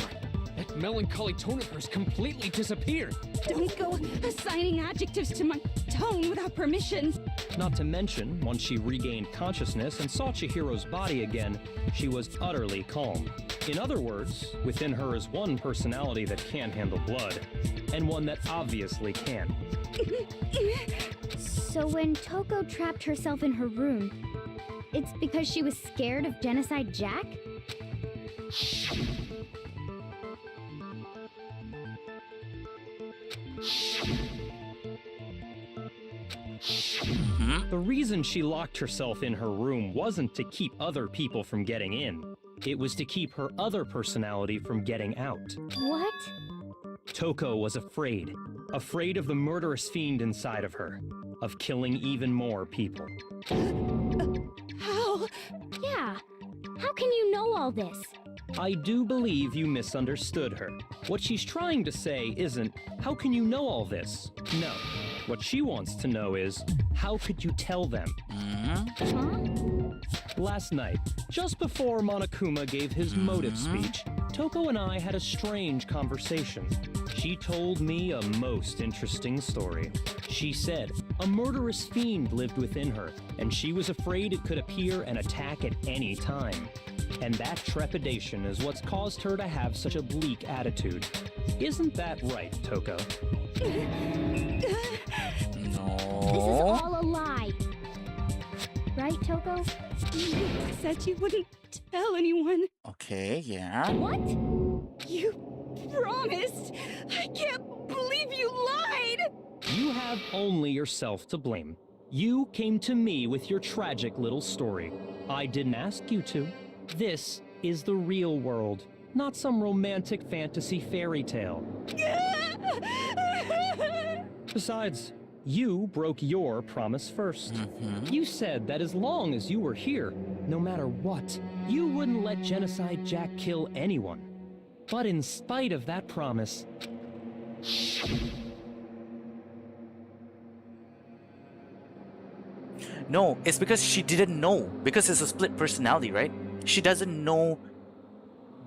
That melancholy tone of hers completely disappeared. Don't go assigning adjectives to my tone without permission. Not to mention, once she regained consciousness and saw Chihiro's body again, she was utterly calm. In other words, within her is one personality that can't handle blood, and one that obviously can. So when Toko trapped herself in her room, it's because she was scared of Genocide Jack? The reason she locked herself in her room wasn't to keep other people from getting in. It was to keep her other personality from getting out. What? Toko was afraid. Afraid of the murderous fiend inside of her. Of killing even more people. How? Yeah. How can you know all this? I do believe you misunderstood her. What she's trying to say isn't, how can you know all this? No. What she wants to know is, how could you tell them? Last night, just before Monokuma gave his motive speech, Toko and I had a strange conversation. She told me a most interesting story. She said a murderous fiend lived within her, and she was afraid it could appear and attack at any time. And that trepidation is what's caused her to have such a bleak attitude. Isn't that right, Toko? This is all a lie. Right, Toko? You said you wouldn't tell anyone. Okay, yeah. What? You promised. I can't believe you lied. You have only yourself to blame. You came to me with your tragic little story. I didn't ask you to. This is the real world, not some romantic fantasy fairy tale. Besides, you broke your promise first. You said that as long as you were here, no matter what, you wouldn't let Genocide Jack kill anyone. But in spite of that promise, No, it's because she didn't know. Because it's a split personality, right? She doesn't know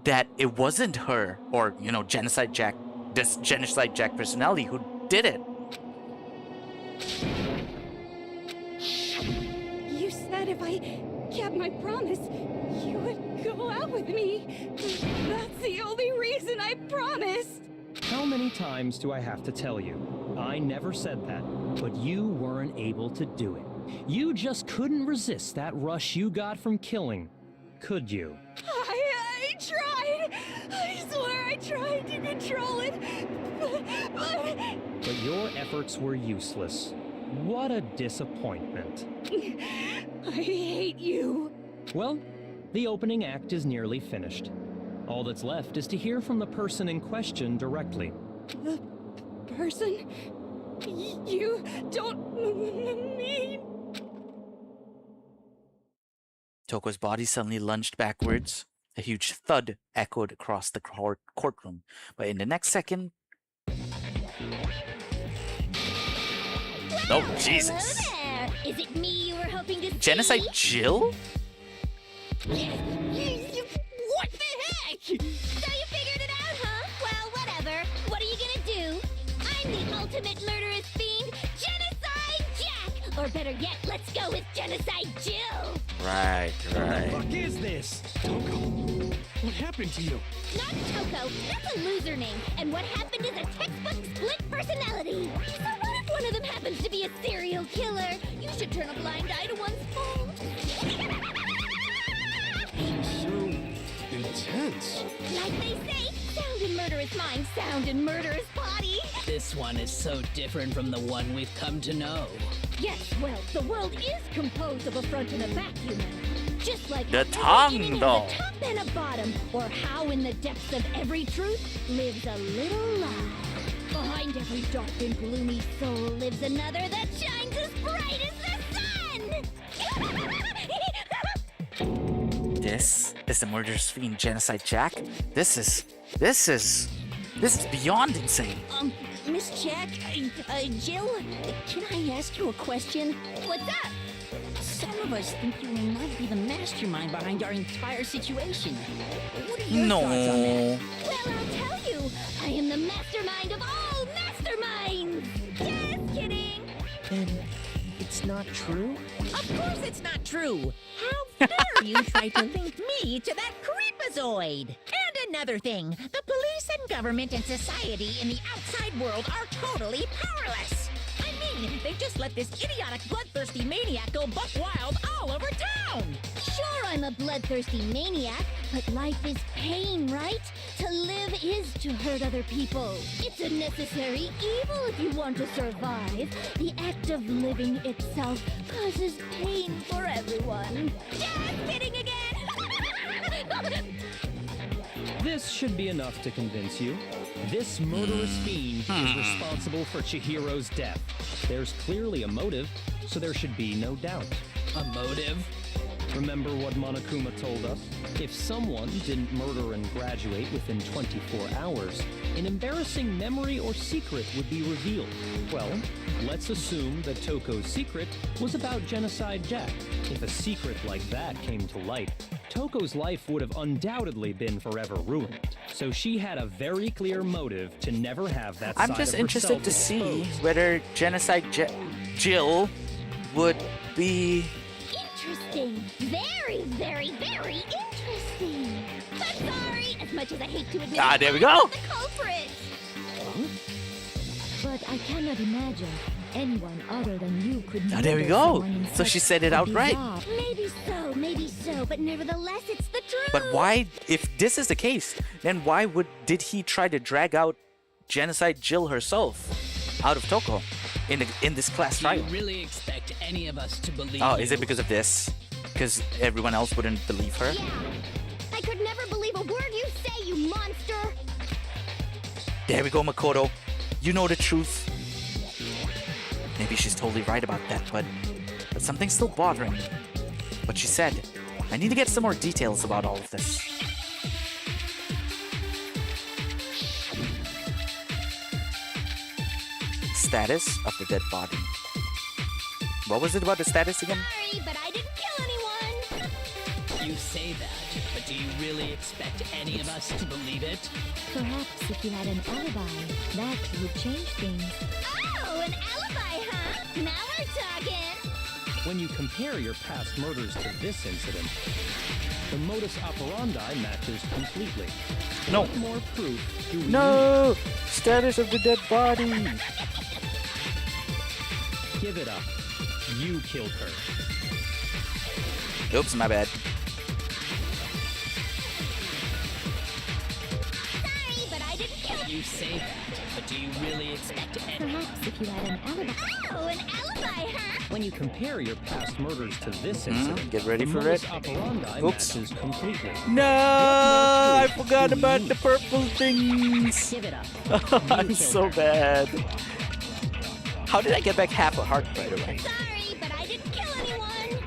that it wasn't her or, you know, Genocide Jack, this Genocide Jack personality who did it. You said if I kept my promise, you would go out with me. That's the only reason I promised. How many times do I have to tell you? I never said that, but you weren't able to do it. You just couldn't resist that rush you got from killing, could you? I tried. I swear I tried to control it. But your efforts were useless. What a disappointment. I hate you. Well, the opening act is nearly finished. All that's left is to hear from the person in question directly. The person? You don't mean... Toko's body suddenly lunged backwards. A huge thud echoed across the courtroom. But in the next second... Oh, Jesus! Hello there. Is it me you were hoping to see? Genocide Jill? What the heck? So you figured it out, huh? Well, whatever. What are you gonna do? I'm the ultimate murderous fiend, Genocide Jack! Or better yet, let's go with Genocide Jill! Right. What the fuck is this? Toko, what happened to you? Not Toko, that's a loser name. And what happened is a textbook split personality. So what if one of them happens to be a serial killer? You should turn a blind eye to one's fault. So intense. Like they say, sound in murderous mind, sound in murderous body. This one is so different from the one we've come to know. Yes, well, the world is composed of a front and a back, human. Just like The how every tongue, beginning though. has a top and a bottom, or how in the depths of every truth lives a little lie. Behind every dark and gloomy soul lives another that shines as bright as the sun. This is the murderous fiend Genocide Jack? This is beyond insane. Miss Jack, Jill, can I ask you a question? What's up? Some of us think you might be the mastermind behind our entire situation. What are your No. thoughts on that? Well, I'll tell you. I am the mastermind of all masterminds. Just kidding. Then it's not true? Of course it's not true. How dare you try to link me to that creepazoid? And another thing, the police and government and society in the outside world are totally powerless. I mean, they just let this idiotic bloodthirsty maniac go buck wild all over town. Sure, I'm a bloodthirsty maniac, but life is pain, right? To live is to hurt other people. It's a necessary evil if you want to survive. The act of living itself causes pain for everyone. Just kidding again! This should be enough to convince you. This murderous fiend is responsible for Chihiro's death. There's clearly a motive, so there should be no doubt. A motive? Remember what Monokuma told us? If someone didn't murder and graduate within 24 hours, an embarrassing memory or secret would be revealed. Well, let's assume that Toko's secret was about Genocide Jack. If a secret like that came to light, Toko's life would have undoubtedly been forever ruined. So she had a very clear motive to never have that I'm side just of interested herself to see exposed. whether Genocide Jill would be... Interesting. Very, very, very interesting. But sorry, as much as I hate to admit Ah, it, there we I'm go. not the culprit. But I cannot imagine anyone other than you could Ah, there we murder go. someone in So such she said it a outright. bizarre- Maybe so, but nevertheless, it's the truth. But why, if this is the case, then why did he try to drag out Genocide Jill herself out of Toko in this class Do trial? you really expect any of us to believe Oh, you? is it because of this? Because everyone else wouldn't believe her? Yeah. I could never believe a word you say, you monster. There we go, Makoto. You know the truth. Maybe she's totally right about that, but something's still bothering me. What she said. I need to get some more details about all of this. status of the dead body. What was it about the status again? Sorry, but I didn't kill anyone. You say that, but do you really expect any of us to believe it? Perhaps if you had an alibi, that would change things. Oh, an alibi, huh? Now we're talking. When you compare your past murders to this incident, the modus operandi matches completely. No. What more proof do we No! Status of the dead body! need? Give it up. You killed her. Oops, my bad. Sorry, but I didn't kill. You say that, but do you really expect any? Perhaps if you had an alibi. Oh, an alibi, huh? When you compare your past murders to this incident, get ready the for modus it. operandi Oops. matches completely. No! I forgot about the purple things! Give it up. I'm so bad. How did I get back half a heart, by the way? Sorry, but I didn't kill anyone.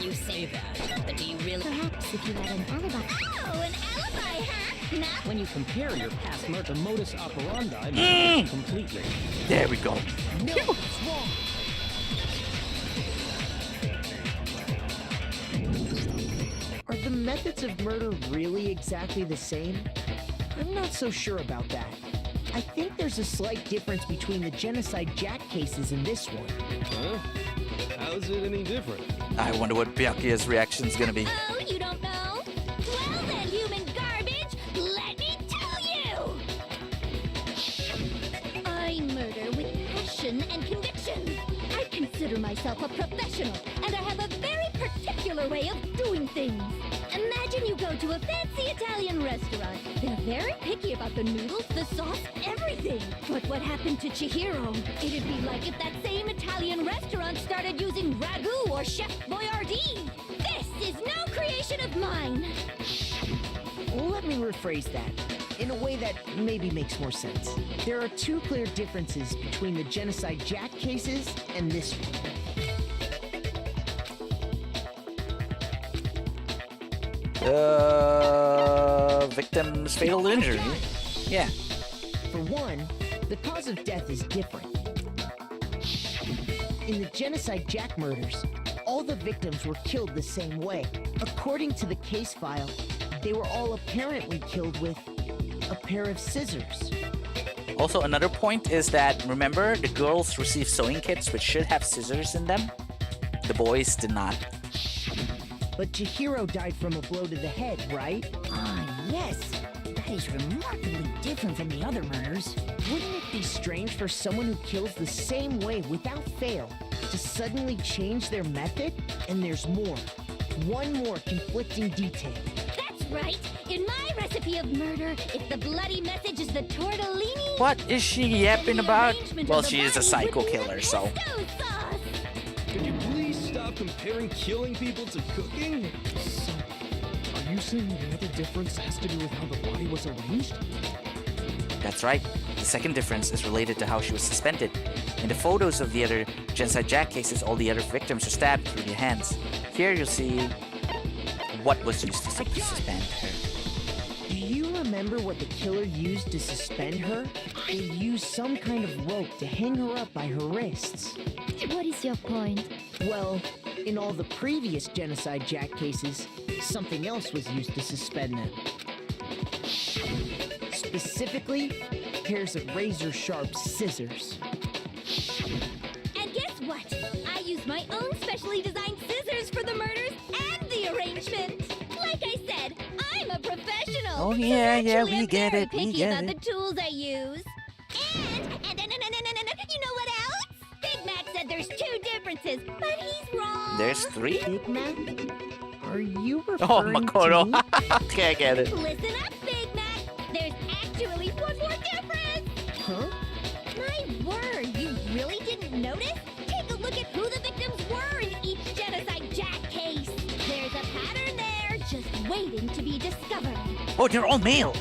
You say that, but do you really? Perhaps if you had an alibi. Oh, an alibi, huh? Now. When you compare your past murder, the modus operandi matches completely. There we go. No, it's wrong. Are the methods of murder really exactly the same? I'm not so sure about that. I think there's a slight difference between the Genocide Jack cases and this one. Huh? How's it any different? I wonder what Byakuya's reaction is gonna be. Oh, you don't know? Well then, human garbage, let me tell you! I murder with passion and conviction. I consider myself a professional, and I have a very particular way of doing things. Imagine you go to a fancy Italian restaurant. They're very picky about the noodles, the sauce, everything. But what happened to Chihiro? It'd be like if that same Italian restaurant started using ragu or Chef Boyardee. This is no creation of mine. Let me rephrase that in a way that maybe makes more sense. There are two clear differences between the Genocide Jack cases and this one. Victim's fatal injury. Yeah. For one, the cause of death is different. In the Genocide Jack murders, all the victims were killed the same way. According to the case file, they were all apparently killed with a pair of scissors. Also, another point is that, remember, the girls received sewing kits which should have scissors in them? The boys did not. But Chihiro died from a blow to the head, right? Ah, yes. That is remarkably different from the other murders. Wouldn't it be strange for someone who kills the same way without fail to suddenly change their method? And there's more. One more conflicting detail. That's right. In my recipe of murder, if the bloody message is the tortellini... What is she yapping about? Well, she is a psycho killer, so... Could you please stop comparing killing people to cooking? So, are you saying the other difference has to do with how the body was arranged? That's right. The second difference is related to how she was suspended. In the photos of the other Genocide Jack cases, all the other victims were stabbed through their hands. Here you'll see what was used to suspend her. Do you remember what the killer used to suspend her? They used some kind of rope to hang her up by her wrists. What is your point? Well, in all the previous Genocide Jack cases, something else was used to suspend them. Specifically, pairs of razor-sharp scissors. And guess what? I used my own specially designed scissors for the murders and the arrangement. Like I said, I'm a professional. Oh, yeah, yeah, we I'm get very it, we picky get about it. the tools I use. And you know what else? Big Mac said there's two differences, but he's wrong. There's three? Big Mac? Are you Oh, referring Makoto. to me? Okay, I get it. Listen up, Big Mac. There's actually one more difference. Huh? My word, you really didn't notice? Take a look at who the victims were in each Genocide Jack case. There's a pattern there, just waiting to be discovered. Oh, they're all male.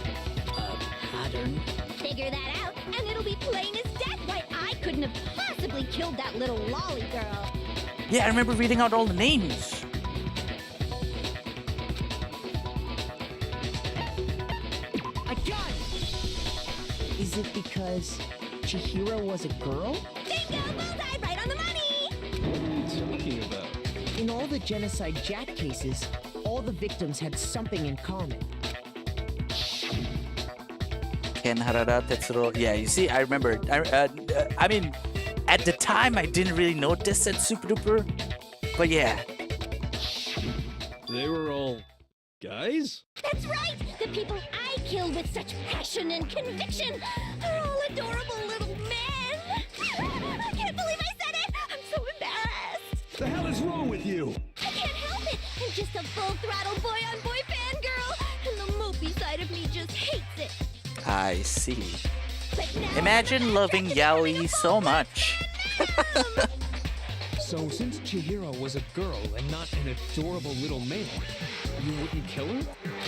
Pattern? Figure that out, and it'll be plain as death why I couldn't have possibly killed that little lolly girl. Yeah, I remember reading out all the names. I got it! Is it because Chihiro was a girl? Bingo! Bullseye! Right on the money! What are you talking about? In all the Genocide Jack cases, all the victims had something in common. Ken Harada Tetsuro. Yeah, you see, I remember. I mean, at the time, I didn't really notice it super duper. But yeah. They were all guys? That's right! The people I killed with such passion and conviction are all adorable little men! I can't believe I said it! I'm so embarrassed! The hell is wrong with you? I can't help it! I'm just a full-throttle boy-on-boy fangirl! And the mopey side of me just hates it! I see. But now Imagine loving Yaoi so much. So since Chihiro was a girl and not an adorable little man, you wouldn't kill her?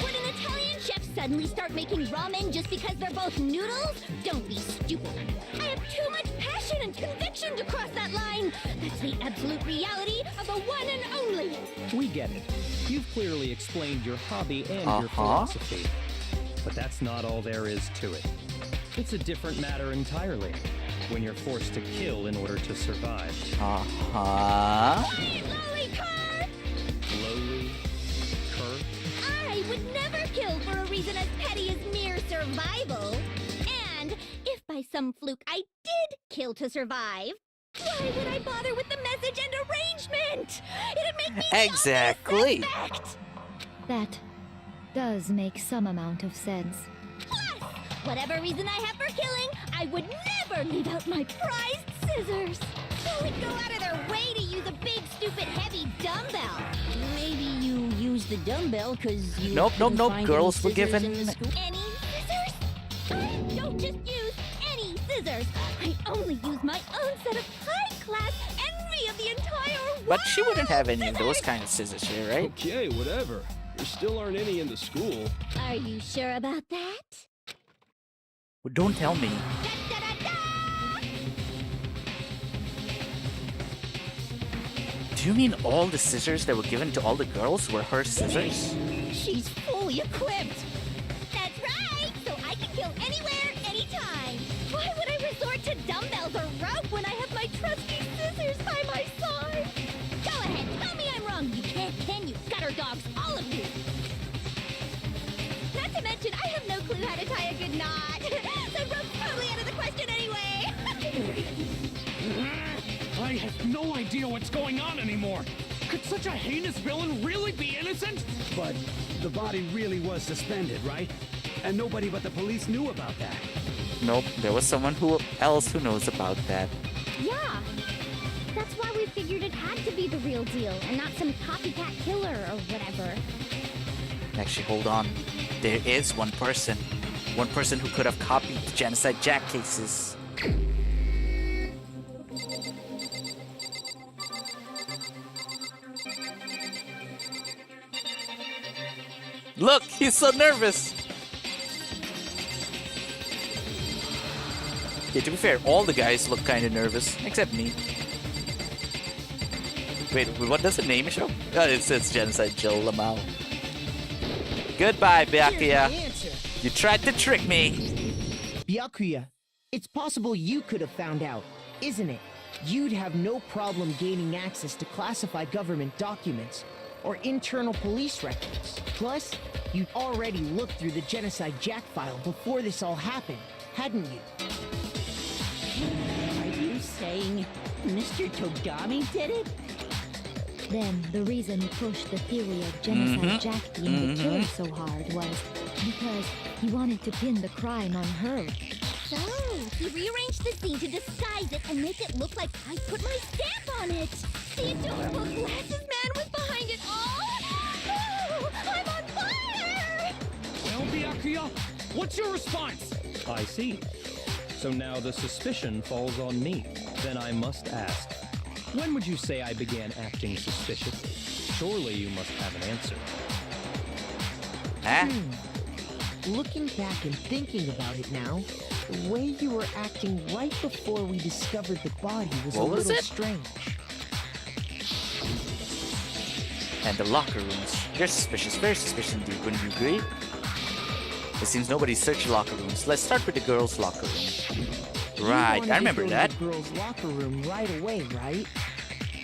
Would an Italian chef suddenly start making ramen just because they're both noodles? Don't be stupid. I have too much passion and conviction to cross that line. That's the absolute reality of a one and only. We get it. You've clearly explained your hobby and your philosophy. But that's not all there is to it. It's a different matter entirely. When you're forced to kill in order to survive. Quiet, lolly cur! Lowly? Cur? I would never kill for a reason as petty as mere survival. And if by some fluke I did kill to survive, why would I bother with the message and arrangement? It'd make me Exactly. suspect. That does make some amount of sense. Plus, whatever reason I have for killing, I would never leave out my prized scissors. Who would go out of their way to use a big, stupid, heavy dumbbell? Maybe you used the dumbbell because you. Nope. couldn't find Girls any were given. scissors in the school? Any scissors? I don't just use any scissors. I only use my own set of high-class envy of the entire world. But she wouldn't have any of those kind of scissors here, right? Okay, whatever. There still aren't any in the school. Are you sure about that? Well, don't tell me. Do you mean all the scissors that were given to all the girls were her scissors? She's fully equipped. That's right. So I can kill anywhere, anytime. Why would I resort to dumbbells or rope when I have my trusty scissors by my side? Go ahead, tell me I'm wrong. You can't, can you? Gutter dogs, all of you. Not to mention, I have no clue how to tie a good knot. So rope's totally out of the question anyway. I have no idea what's going on anymore. Could such a heinous villain really be innocent? But the body really was suspended, right? And nobody but the police knew about that. Nope, there was someone else who knows about that. Yeah. That's why we figured it had to be the real deal and not some copycat killer or whatever. Actually, hold on. There is one person. One person who could have copied the Genocide Jack cases. Look, he's so nervous. Yeah, to be fair, all the guys look kind of nervous, except me. Wait, what does the name show? Oh, it says Genocide Jill Lamau. Goodbye, Byakuya. You tried to trick me. Byakuya, it's possible you could have found out, isn't it? You'd have no problem gaining access to classified government documents or internal police records. Plus, you'd already looked through the Genocide Jack file before this all happened, hadn't you? Are you saying Mr. Togami did it? Then the reason he pushed the theory of Genocide Jack being the killer so hard was because he wanted to pin the crime on her. So, he rearranged the scene to disguise it and make it look like I put my stamp on it. The adorable glasses man was behind it all. Oh, I'm on fire! Well, Byakuya, what's your response? I see. So now the suspicion falls on me. Then I must ask, when would you say I began acting suspicious? Surely you must have an answer. Huh? Looking back and thinking about it now, the way you were acting right before we discovered the body was What a was little it? strange. And the locker rooms. They're suspicious, very suspicious indeed, wouldn't you agree? It searched locker rooms. Let's start with the girls' locker room. Right, wanted I remember to go that. to the girls' locker room right away, right?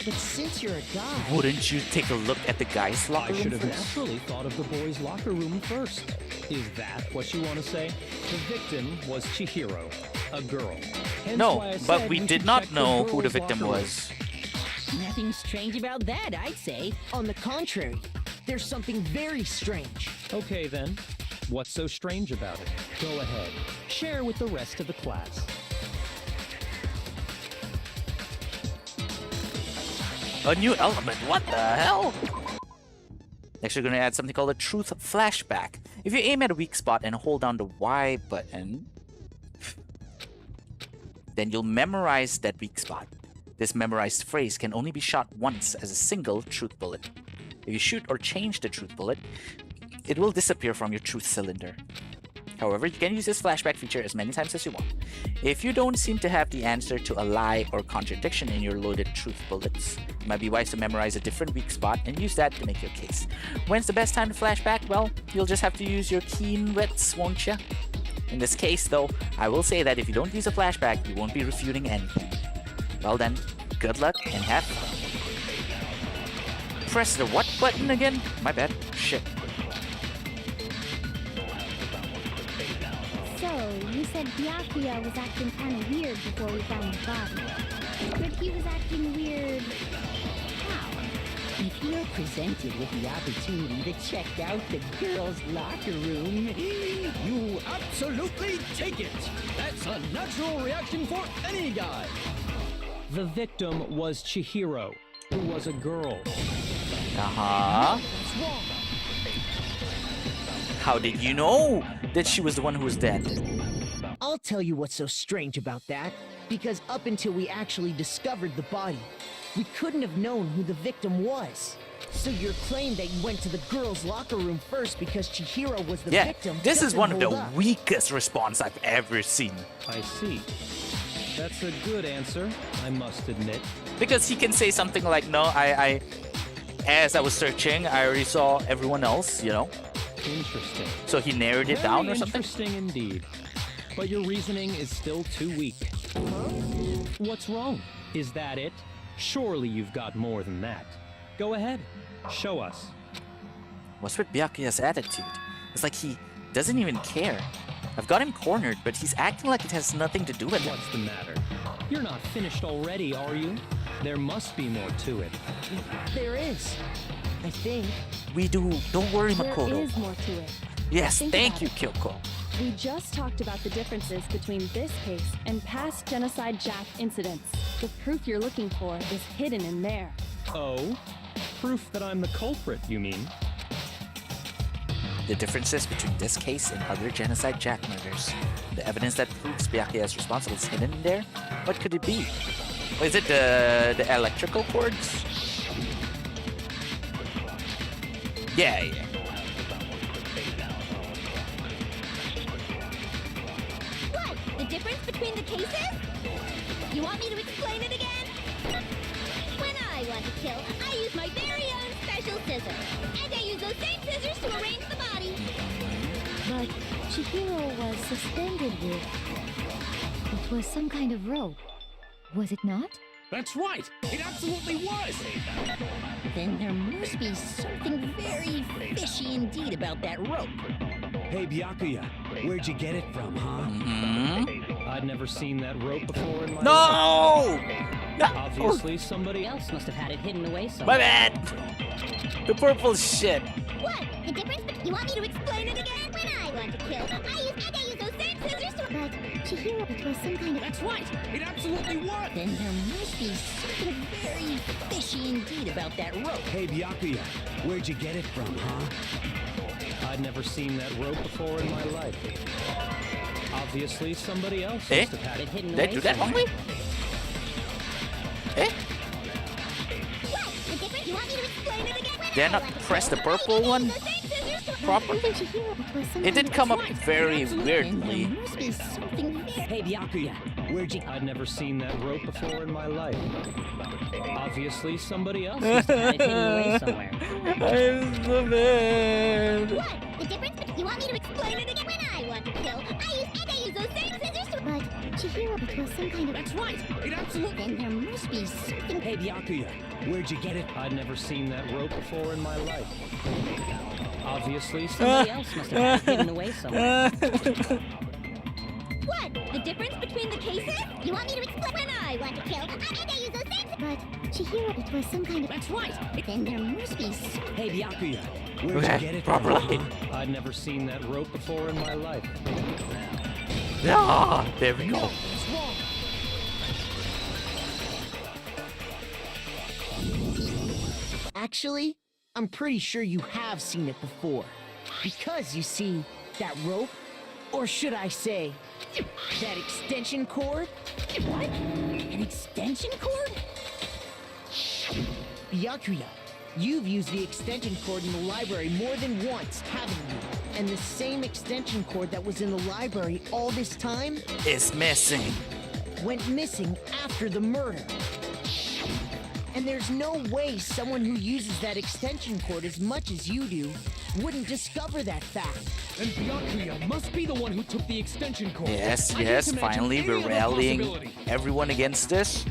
But since you're a guy... Wouldn't you take a look at the guys' locker I should room have first? naturally thought of the boys' locker room first. Is that what you want to say? The victim was Chihiro, a girl. Hence No, why I but said we we did should not check know who the girls' victim locker room. was. Nothing strange about that, I'd say. On the contrary, there's something very strange. Okay then, what's so strange about it? Go ahead, share with the rest of the class. A new element, what the hell? Next, we're gonna add something called a truth flashback. If you aim at a weak spot and hold down the Y button, then you'll memorize that weak spot. This memorized phrase can only be shot once as a single truth bullet. If you shoot or change the truth bullet, it will disappear from your truth cylinder. However, you can use this flashback feature as many times as you want. If you don't seem to have the answer to a lie or contradiction in your loaded truth bullets, it might be wise to memorize a different weak spot and use that to make your case. When's the best time to flashback? Well, you'll just have to use your keen wits, won't ya? In this case, though, I will say that if you don't use a flashback, you won't be refuting anything. Well then, good luck and have fun. Press the what button again? My bad. Shit. So, you said Byakuya was acting kind of weird before we found the body. But he was acting weird... how? If you're presented with the opportunity to check out the girls' locker room, You absolutely take it! That's a natural reaction for any guy! The victim was Chihiro, who was a girl. Uh-huh. How did you know that she was the one who was dead? I'll tell you what's so strange about that. Because up until we actually discovered the body, we couldn't have known who the victim was. So your claim that you went to the girls' locker room first because Chihiro was the Yeah, victim this is doesn't one of the hold up. weakest response I've ever seen. I see. That's a good answer, I must admit. Because he can say something like, no, as I was searching, I already saw everyone else, you know? Interesting. So he narrowed it down or something? Interesting indeed. But your reasoning is still too weak. What's wrong? Is that it? Surely you've got more than that. Go ahead, show us. What's with Byakuya's attitude? It's like he doesn't even care. I've got him cornered, but he's acting like it has nothing to do with him. What's the matter? You're not finished already, are you? There must be more to it. There is. I think. We do. Don't worry, Makoto. There is more to it. Yes, Think thank about you, it. Kyoko. We just talked about the differences between this case and past Genocide Jack incidents. The proof you're looking for is hidden in there. Oh? Proof that I'm the culprit, you mean? The differences between this case and other Genocide Jack murders. The evidence that proves Byakuya is responsible is hidden in there? What could it be? Or is it the electrical cords? Yeah. What? The difference between the cases? You want me to explain it again? When I want to kill, I use my very own special scissors. And I use those same scissors to arrange the body. But Chihiro was suspended with... It was some kind of rope. Was it not? That's right! It absolutely was! then there must be something very fishy indeed about that rope. Hey, Byakuya, where'd you get it from, huh? I'd never seen that rope before in my life. No! Obviously, somebody else must have had it hidden away My somewhere. bad! The purple shit. What? The difference? You want me to explain it again? When I want to kill, I use those same scissors to... But Chihiro, it was some kind of... That's right! It absolutely was! Then there must be something very fishy indeed about that rope. Hey, Byakuya, where'd you get it from, huh? I'd never seen that rope before in my life. Obviously, somebody else Eh? must have had it hidden Did I away do that somewhere. wrongly? Eh? What? The difference? You want me to explain it again? When Did I not want to press kill, the purple one those same scissors to... properly? Chihiro, it was some It kind did of... come up very Then weirdly. there must be something very... Hey, Byakuya, where'd you... I'd never seen that rope before in my life. Obviously, somebody else must have had it hidden away somewhere. I'm so mad. What? The difference between... You want me to explain it again? When I want to kill, I use those same scissors to... But Chihiro, it was some kind of... That's right! It absolutely... Then there must be something... Hey, Byakuya, where'd you get it? I'd never seen that rope before in my life. Obviously, somebody else must have had it hidden away somewhere. What? The difference between the cases? You want me to explain? When I want to kill, I use those same... But Chihiro, it was some kind of... That's right! Then there must be... Hey, Byakuya, where'd you get it? Properly. I'd never seen that rope before in my life. Ah, there we go. It's wrong! Actually, I'm pretty sure you have seen it before. Because, you see, that rope, or should I say, that extension cord? What? An extension cord? Byakuya, you've used the extension cord in the library more than once, haven't you? And the same extension cord that was in the library all this time It's missing. went missing after the murder. And there's no way someone who uses that extension cord as much as you do wouldn't discover that fact. And Byakuya must be the one who took the extension cord. Yes, I yes, can't imagine finally any we're other rallying possibility. everyone against this.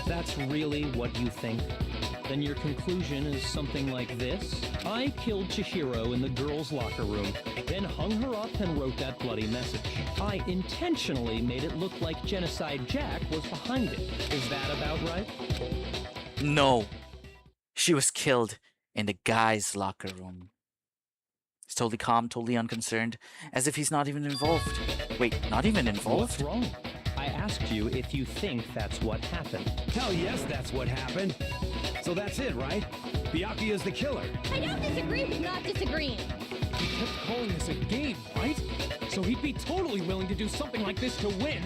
That's really what you think? Then your conclusion is something like this? I killed Chihiro in the girls' locker room, then hung her up and wrote that bloody message. I intentionally made it look like Genocide Jack was behind it. Is that about right? No. She was killed in the guy's locker room. He's totally calm, totally unconcerned, as if he's not even involved. Wait, not even involved? What's wrong? I asked you if you think that's what happened. Hell yes, that's what happened. So that's it, right? Byakuya's the killer. I don't disagree with not disagreeing. He kept calling this a game, right? So he'd be totally willing to do something like this to win.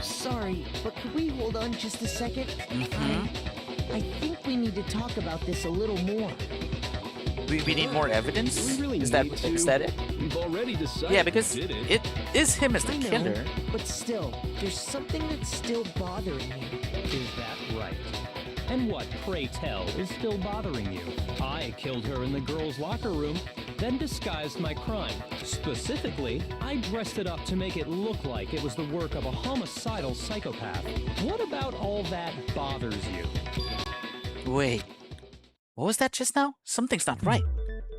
Sorry, but could we hold on just a second? I think we need to talk about this a little more. We need more evidence? Do we really Is need that to? it? We've already decided. Yeah, because it is him as the I know, killer. but still, there's something that's still bothering me. Is that right? And what, pray tell, is still bothering you? I killed her in the girls' locker room, then disguised my crime. Specifically, I dressed it up to make it look like it was the work of a homicidal psychopath. What about all that bothers you? Wait. What was that just now? Something's not right.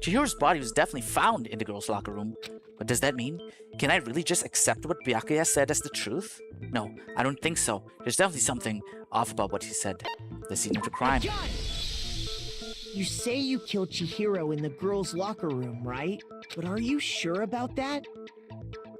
Chihiro's body was definitely found in the girls' locker room. But does that mean? Can I really just accept what Byakuya said as the truth? No, I don't think so. There's definitely something off about what he said. The scene of the crime. You say you killed Chihiro in the girls' locker room, right? But are you sure about that?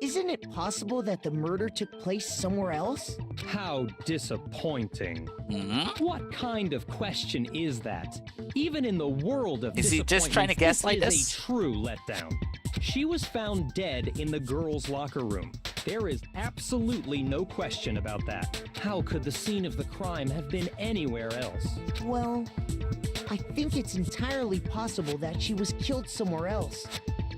Isn't it possible that the murder took place somewhere else? How disappointing. Mm-hmm. What kind of question is that? Even in the world of Is he just trying to gaslight this us? is a true letdown. She was found dead in the girls' locker room. There is absolutely no question about that. How could the scene of the crime have been anywhere else? Well, I think it's entirely possible that she was killed somewhere else,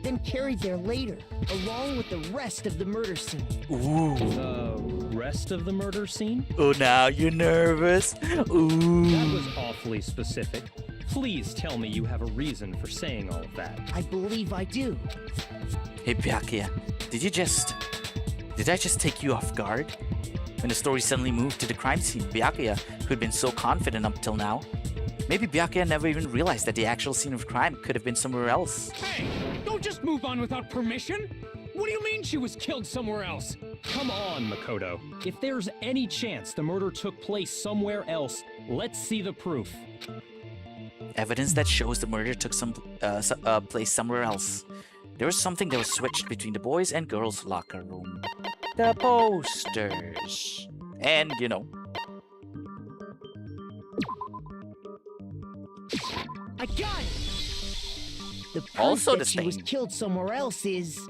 then carried there later, along with the rest of the murder scene. Ooh. The rest of the murder scene? Oh, now you're nervous. Ooh. That was awfully specific. Please tell me you have a reason for saying all of that. I believe I do. Hey, Byakuya, did I just take you off guard? When the story suddenly moved to the crime scene, Byakuya, who had been so confident up till now, maybe Byakuya never even realized that the actual scene of crime could have been somewhere else. Hey, don't just move on without permission. What do you mean she was killed somewhere else? Come on, Makoto. If there's any chance the murder took place somewhere else, let's see the proof. Evidence that shows the murder took place somewhere else. There was something that was switched between the boys' and girls' locker room. The posters. And, you know. I got it! The proof Also that the she was stain. killed somewhere else is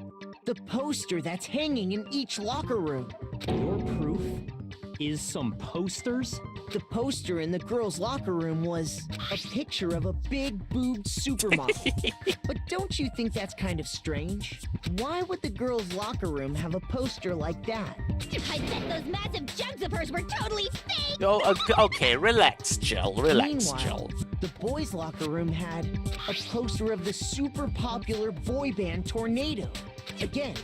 the poster that's hanging in each locker room. Your proof is some posters? The poster in the girls' locker room was a picture of a big-boobed supermodel. But don't you think that's kind of strange? Why would the girls' locker room have a poster like that? I bet those massive jugs of hers were totally fake! Oh, okay, relax, Jill. Relax, Meanwhile, Jill. The boys' locker room had a poster of the super popular boy band Tornado. Again,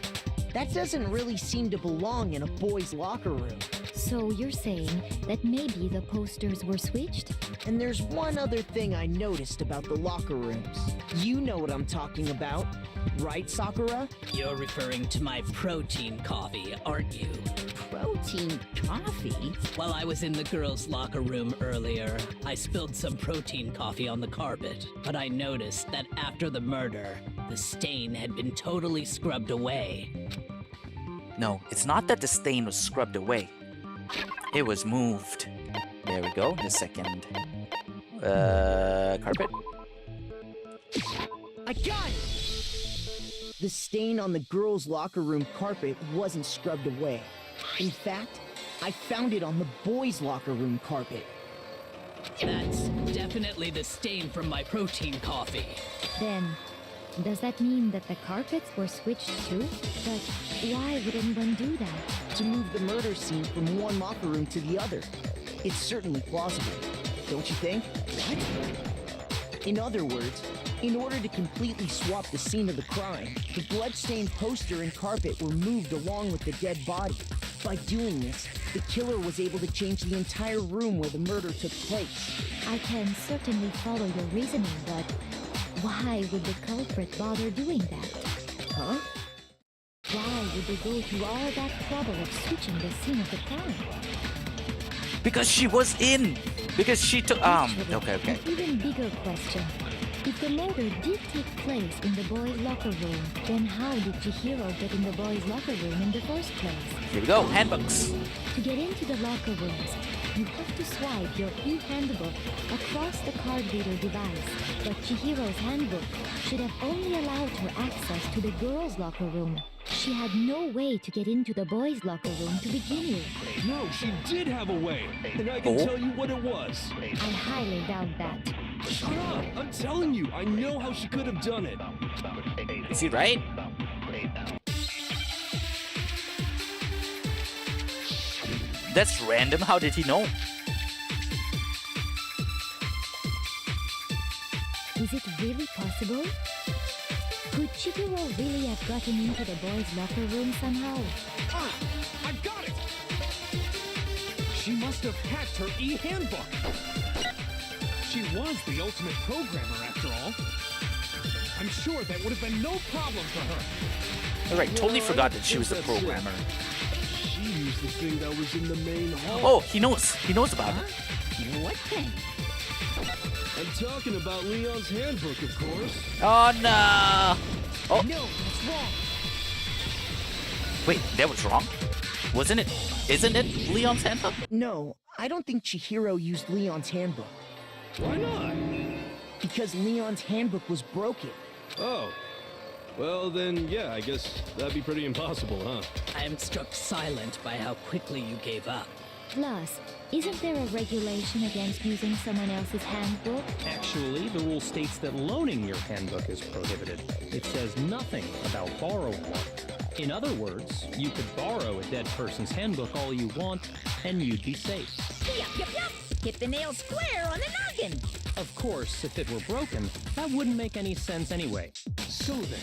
that doesn't really seem to belong in a boys' locker room. So you're saying that maybe the posters were switched? And there's one other thing I noticed about the locker rooms. You know what I'm talking about, right, Sakura? You're referring to my protein coffee, aren't you? Protein coffee? While I was in the girls' locker room earlier, I spilled some protein coffee on the carpet, but I noticed that after the murder, the stain had been totally scrubbed away. No, it's not that the stain was scrubbed away. It was moved. There we go. The second carpet. I got it! The stain on the girls' locker room carpet wasn't scrubbed away. In fact, I found it on the boys' locker room carpet. That's definitely the stain from my protein coffee. Then, does that mean that the carpets were switched too? But why would anyone do that? To move the murder scene from one locker room to the other. It's certainly plausible, don't you think? What? In other words, in order to completely swap the scene of the crime, the bloodstained poster and carpet were moved along with the dead body. By doing this, the killer was able to change the entire room where the murder took place. I can certainly follow your reasoning, but why would the culprit bother doing that? Huh? Why would they go through all that trouble of switching the scene of the crime? Because she was in. Because she took. Okay. An even bigger question. If the murder did take place in the boys' locker room, then how did Chihiro get in the boys' locker room in the first place? Here we go. Handbooks. To get into the locker rooms, you have to swipe your e-handbook across the card reader device. But Chihiro's handbook should have only allowed her access to the girls' locker room. She had no way to get into the boys' locker room to begin with. No, she did have a way, and I can tell you what it was. I highly doubt that. Shut up! I'm telling you, I know how she could have done it. Is he right? That's random. How did he know? Is it really possible? Could Chihiro really have gotten into the boys' locker room somehow? Ah! I got it! She must have hacked her e-handbook. She was the ultimate programmer, after all. I'm sure that would have been no problem for her. Alright, totally forgot that she was a programmer. She used the thing that was in the main hall. Oh, he knows. He knows about it. What thing? I'm talking about Leon's handbook, of course. Oh no! Oh. No, that's wrong. Wait, that was wrong? Wasn't it? Isn't it Leon's handbook? No, I don't think Chihiro used Leon's handbook. Why not? Because Leon's handbook was broken. Oh. Well, then, yeah, I guess that'd be pretty impossible, huh? I am struck silent by how quickly you gave up. Plus, isn't there a regulation against using someone else's handbook? Actually, the rule states that loaning your handbook is prohibited. It says nothing about borrowing one. In other words, you could borrow a dead person's handbook all you want, and you'd be safe. Yup. Hit the nail square on the noggin. Of course, if it were broken, that wouldn't make any sense anyway. So then,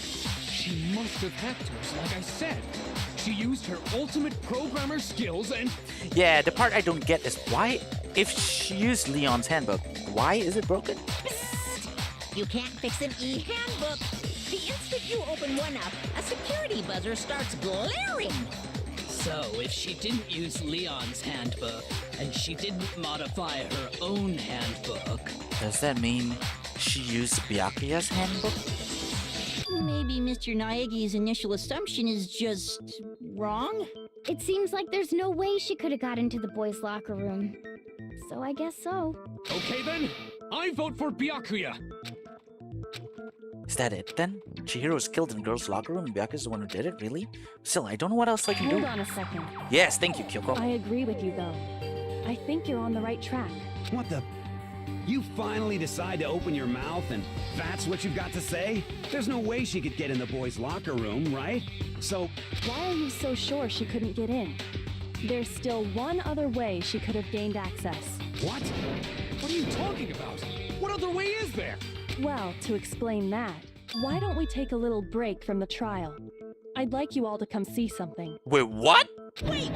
she must have hacked hers, like I said. She used her ultimate programmer skills and... Yeah, the part I don't get is why, if she used Leon's handbook, why is it broken? Psst. You can't fix an e-handbook. The instant you open one up, a security buzzer starts blaring. So, if she didn't use Leon's handbook, and she didn't modify her own handbook... Does that mean she used Byakuya's handbook? Maybe Mr. Naegi's initial assumption is just wrong? It seems like there's no way she could have got into the boys' locker room. So I guess so. Okay then, I vote for Byakuya. Is that it then? Chihiro was killed in the girls' locker room and Byakuya's the one who did it? Really? Still, I don't know what else I can do. Hold on a second. Yes, thank you, Kyoko. I agree with you, though. I think you're on the right track. What the? You finally decide to open your mouth and that's what you've got to say? There's no way she could get in the boys' locker room, right? So... Why are you so sure she couldn't get in? There's still one other way she could have gained access. What? What are you talking about? What other live there? Well, to explain that, why don't we take a little break from the trial? I'd like you all to come see something. Wait, what? Wait.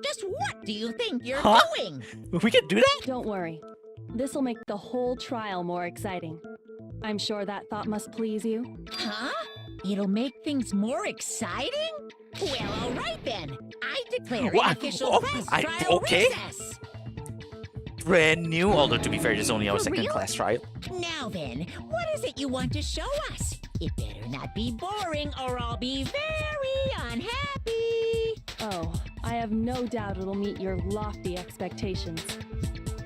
Just what do you think you're Huh? doing? We can do that? Don't worry. This'll make the whole trial more exciting. I'm sure that thought must please you. Huh? It'll make things more exciting? Well, all right then. I declare an What? official Oh, class I- trial okay. recess. Brand new, although to be fair, this is only our For second real? class trial. Now then, what is it you want to show us? It better not be boring or I'll be very unhappy. Oh, I have no doubt it'll meet your lofty expectations.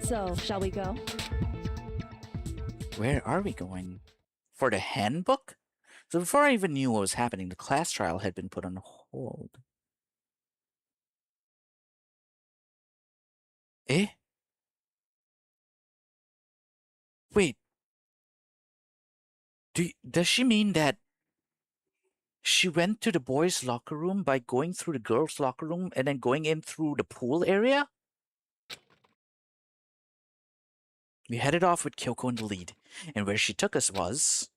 So, shall we go? Where are we going? For the handbook? So before I even knew what was happening, the class trial had been put on hold. Eh? Wait. Does she mean that she went to the boys' locker room by going through the girls' locker room and then going in through the pool area? We headed off with Kyoko in the lead, and where she took us was...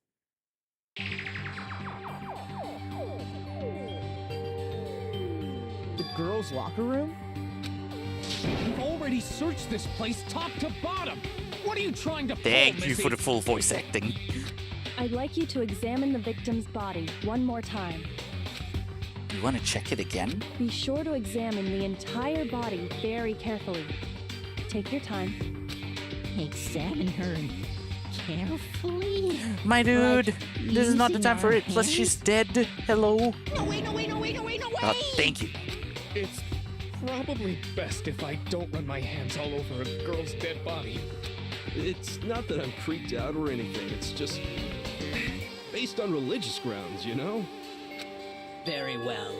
The girls' locker room? We've already searched this place top to bottom. What are you trying to pull, Thank you Missy? for the full voice acting. I'd like you to examine the victim's body one more time. You want to check it again? Be sure to examine the entire body very carefully. Take your time. Examine her carefully. My dude, Like this is not the using time for our it. Plus, hands? she's dead. Hello? No way. Thank you. It's probably best if I don't run my hands all over a girl's dead body. It's not that I'm freaked out or anything, it's just based on religious grounds, you know? Very well.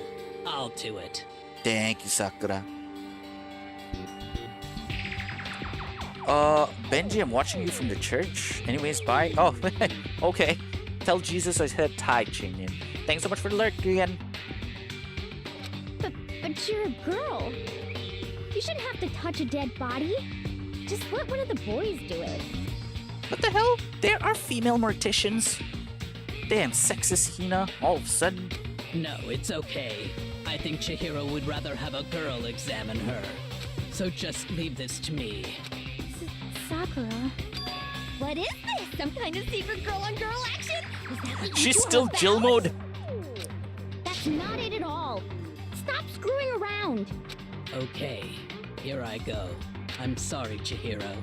I'll do it. Thank you, Sakura. Benji, I'm watching you from the church. Anyways, bye. Oh, okay. Tell Jesus I said hi, Chinin. Thanks so much for the lurk again. But you're a girl. You shouldn't have to touch a dead body. Just let one of the boys do it. What the hell? There are female morticians. Damn, sexist Hina, all of a sudden. No, it's okay. I think Chihiro would rather have a girl examine her. So just leave this to me. Sakura. What is this? Some kind of secret girl-on-girl action? Is that what She's you still are Jill about? mode. That's not it at all. Stop screwing around. Okay, here I go. I'm sorry, Chihiro.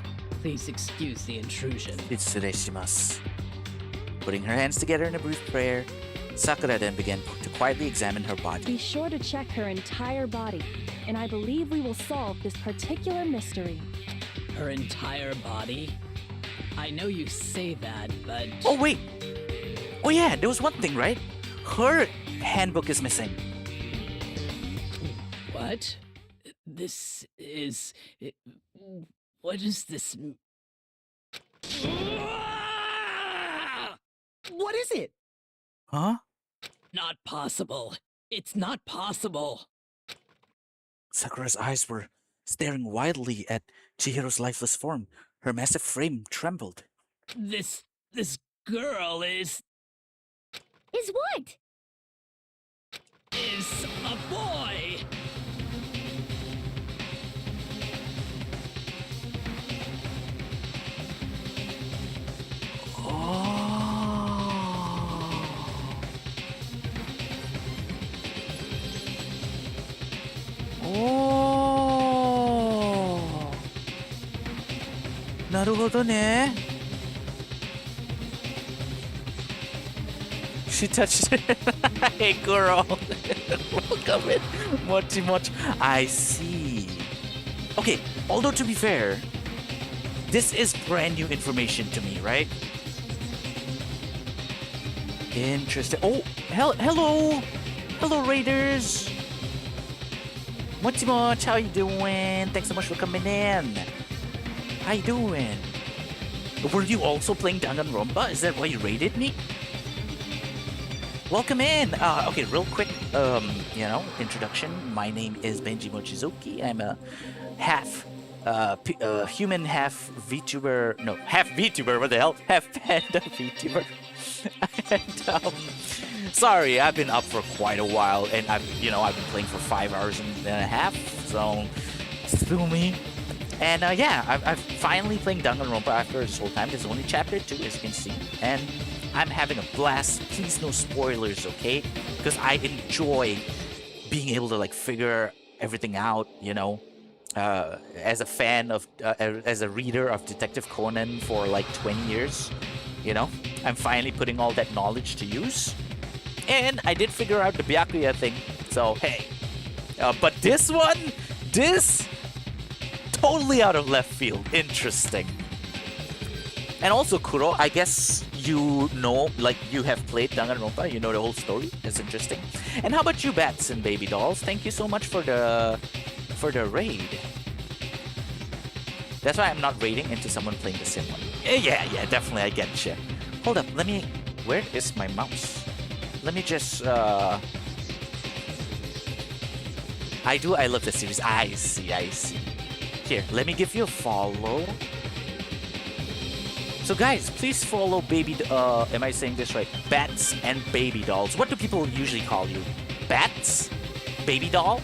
Please excuse the intrusion. Itsureshimasu. Putting her hands together in a brief prayer, Sakura then began to quietly examine her body. Be sure to check her entire body, and I believe we will solve this particular mystery. Her entire body? I know you say that, but... Oh, wait. Oh, yeah, there was one thing, right? Her handbook is missing. What? This is... What is this... What is it? Huh? Not possible. It's not possible. Sakura's eyes were staring wildly at Chihiro's lifeless form. Her massive frame trembled. This girl is what? Is a boy! Oh. なるほどね. She touched it. Hey girl. Welcome in. Mochi moch. I see. Okay, although to be fair, this is brand new information to me, right? Interesting. Oh, hello. Hello, Raiders. Mochi moch, how you doing? Thanks so much for coming in. How you doing? Were you also playing Dangonronpa? Is that why you raided me? Welcome in. Okay, real quick, introduction. My name is Benji Mochizuki. I'm a half human half VTuber, no, half VTuber, what the hell? Half Panda VTuber. And sorry, I've been up for quite a while, and I've been playing for 5 hours and a half, so sue me. And yeah, I'm finally playing Dangonronpa after this whole time. This is only chapter 2, as you can see, and I'm having a blast. Please no spoilers, okay? Because I enjoy being able to like figure everything out, as a fan of, as a reader of Detective Conan for like 20 years, I'm finally putting all that knowledge to use. And I did figure out the Byakuya thing, so hey. But this one, totally out of left field. Interesting. And also, Kuro, I guess you have played Danganronpa, you know the whole story. That's interesting. And how about you, Bats and Baby Dolls? Thank you so much for the raid. That's why I'm not raiding into someone playing the same one. Yeah, definitely, I get you. Hold up, where is my mouse? Let me just, I love the series. I see. Here, let me give you a follow. So guys, please follow am I saying this right? Bats and Baby Dolls. What do people usually call you? Bats? Baby Doll?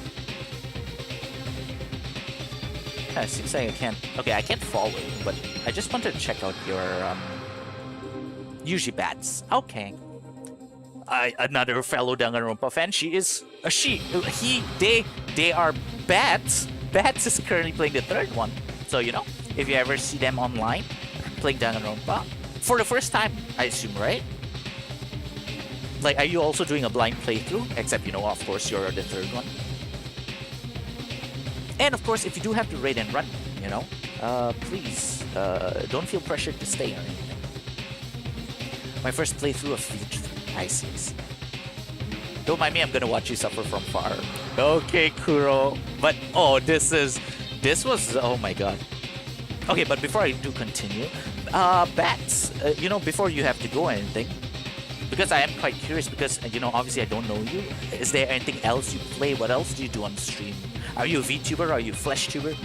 It seems like I can't... Okay, I can't follow you, but I just wanted to check out your, usually Bats. Okay. Another fellow Danganronpa fan. She is... They are Bats. Bats is currently playing the 3rd one. So, if you ever see them online, playing Danganronpa, for the first time, I assume, right? Like, are you also doing a blind playthrough? Except, of course, you're the 3rd one. And of course, if you do have to raid and run, please, don't feel pressured to stay or anything. My first playthrough of V3. I see. Don't mind me, I'm gonna watch you suffer from far. Okay, Kuro. But, this was, oh my god. Okay, but before I do continue, Bats, before you have to go or anything, because I am quite curious, because, obviously I don't know you. Is there anything else you play? What else do you do on stream? Are you a VTuber? Are you a FleshTuber?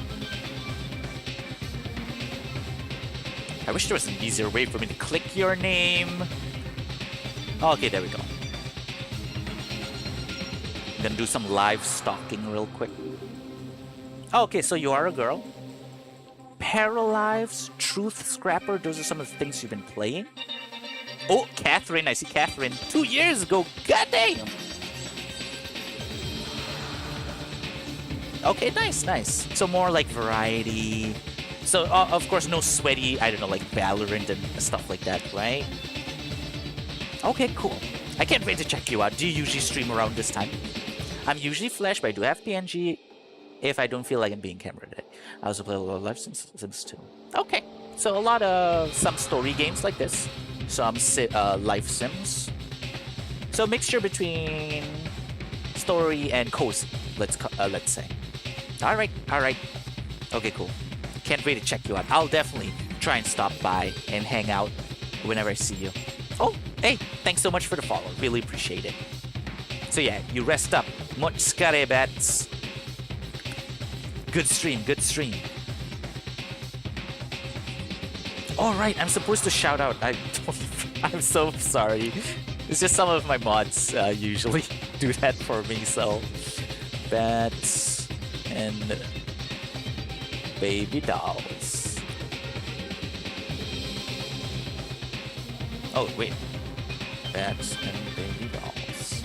I wish there was an easier way for me to click your name. Okay, there we go. I'm gonna do some live stalking real quick. Okay, so you are a girl. Paralives, Truth Scrapper, those are some of the things you've been playing. Oh, Catherine, I see Catherine 2 years ago. Goddamn! Okay, nice. So more like variety. So, of course, no sweaty, I don't know, like Valorant and stuff like that, right? Okay, cool. I can't wait to check you out. Do you usually stream around this time? I'm usually Flash, but I do have PNG if I don't feel like I'm being camera today. I also play a lot of live sims too. Okay, so a lot of some story games like this. Some life sims. So mixture between story and cozy, let's say. All right. Okay, cool. Can't wait to check you out. I'll definitely try and stop by and hang out whenever I see you. Oh, hey, thanks so much for the follow. Really appreciate it. So yeah, you rest up. Mochizukare, Bats. Good stream. All right, I'm supposed to shout out. I'm so sorry. It's just some of my mods usually do that for me. So, Bats and Baby Dolls. Oh wait, Bats and Baby Dolls.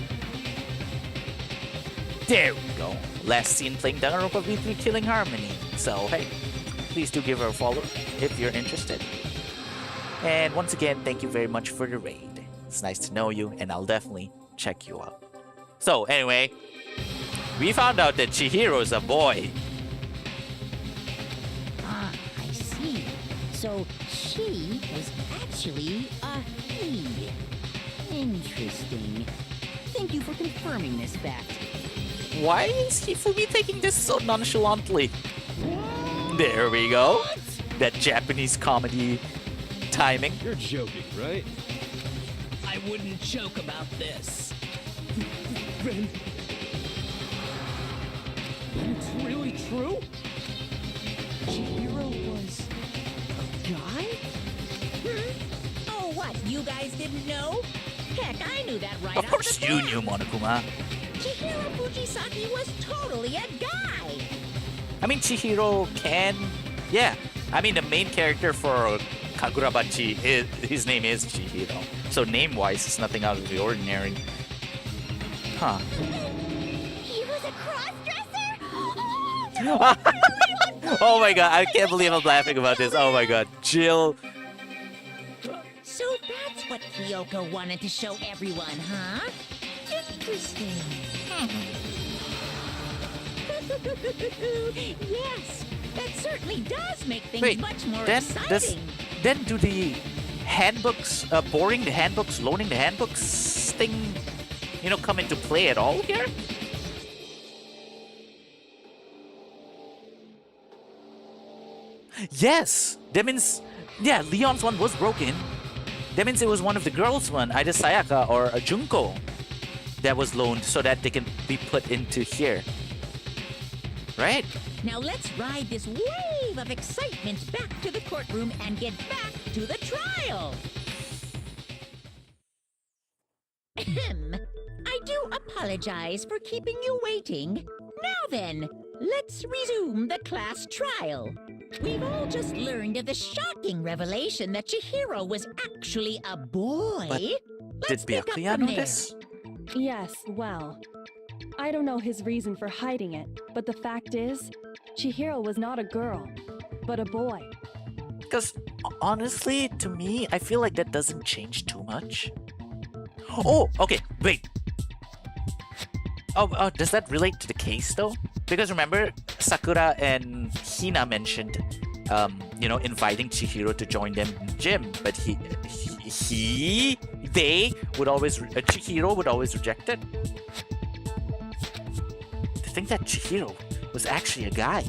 There we go. Last seen playing Danganronpa V3 Killing Harmony. So hey, please do give her a follow if you're interested. And once again, thank you very much for the raid. It's nice to know you, and I'll definitely check you out. So anyway, we found out that Chihiro's a boy. Ah, I see. So she was actually a he. Interesting. Thank you for confirming this fact. Why is Hifumi taking this so nonchalantly? There we go. That Japanese comedy timing. You're joking, right? I wouldn't joke about this. Ben, it's really true? Chihiro was a guy? Oh, what? You guys didn't know? Heck, I knew that right Of off course the you bat. knew, Monokuma. Chihiro Fujisaki was totally a guy. I mean, Chihiro can... Yeah. I mean, the main character for Kagurabachi, his name is Chihiro. So name-wise, it's nothing out of the ordinary. Huh. He was a cross-dresser? Oh my god, I can't believe I'm laughing about this. Oh my god. Jill... So that's what Kyoko wanted to show everyone, huh? Interesting. Yes, that certainly does make things Wait, much more then exciting. then do the handbooks, borrowing the handbooks, loaning the handbooks thing, come into play at all here? Yes! That means, yeah, Leon's one was broken. That means it was one of the girls' one, either Sayaka or Junko, that was loaned so that they can be put into here. Right? Now let's ride this wave of excitement back to the courtroom and get back to the trial. Ahem. I do apologize for keeping you waiting. Now then, let's resume the class trial. We've all just learned of the shocking revelation that Chihiro was actually a boy. But Let's did pick up Byakuya from know there. this? Yes, well. I don't know his reason for hiding it, but the fact is, Chihiro was not a girl, but a boy. Because honestly, to me, I feel like that doesn't change too much. Oh, okay, wait. Oh, does that relate to the case though? Because remember, Sakura and Hina mentioned, inviting Chihiro to join them in the gym, but Chihiro would always reject it. To think that Chihiro was actually a guy.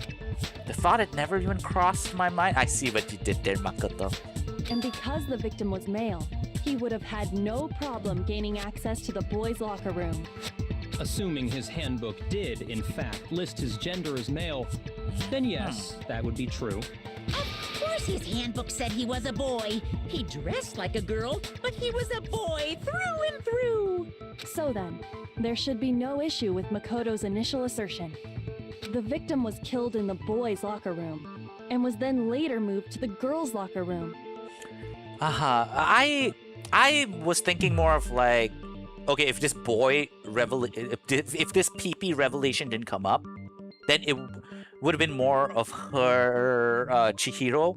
The thought had never even crossed my mind. I see what you did there, Makoto. And because the victim was male, he would have had no problem gaining access to the boys' locker room. Assuming his handbook did, in fact, list his gender as male, then yes, that would be true. Of course his handbook said he was a boy. He dressed like a girl, but he was a boy through and through. So then, there should be no issue with Makoto's initial assertion. The victim was killed in the boys' locker room, and was then later moved to the girls' locker room. I was thinking more of like, okay, if this if this PP revelation didn't come up, then it would have been more of her, Chihiro,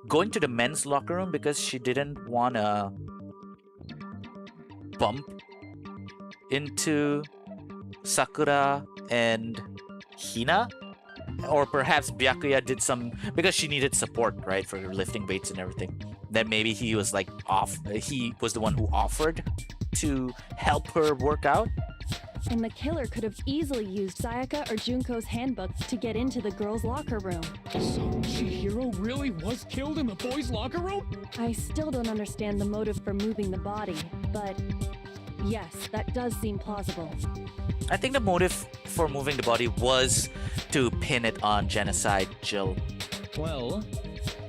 going to the men's locker room because she didn't want to bump into Sakura and Hina. Or perhaps Byakuya did some, because she needed support, right, for lifting weights and everything. Then maybe he was like he was the one who offered to help her work out. And the killer could have easily used Sayaka or Junko's handbooks to get into the girls' locker room. So Chihiro really was killed in the boys' locker room? I still don't understand the motive for moving the body, but yes, that does seem plausible. I think the motive for moving the body was to pin it on genocide, Jill. Well,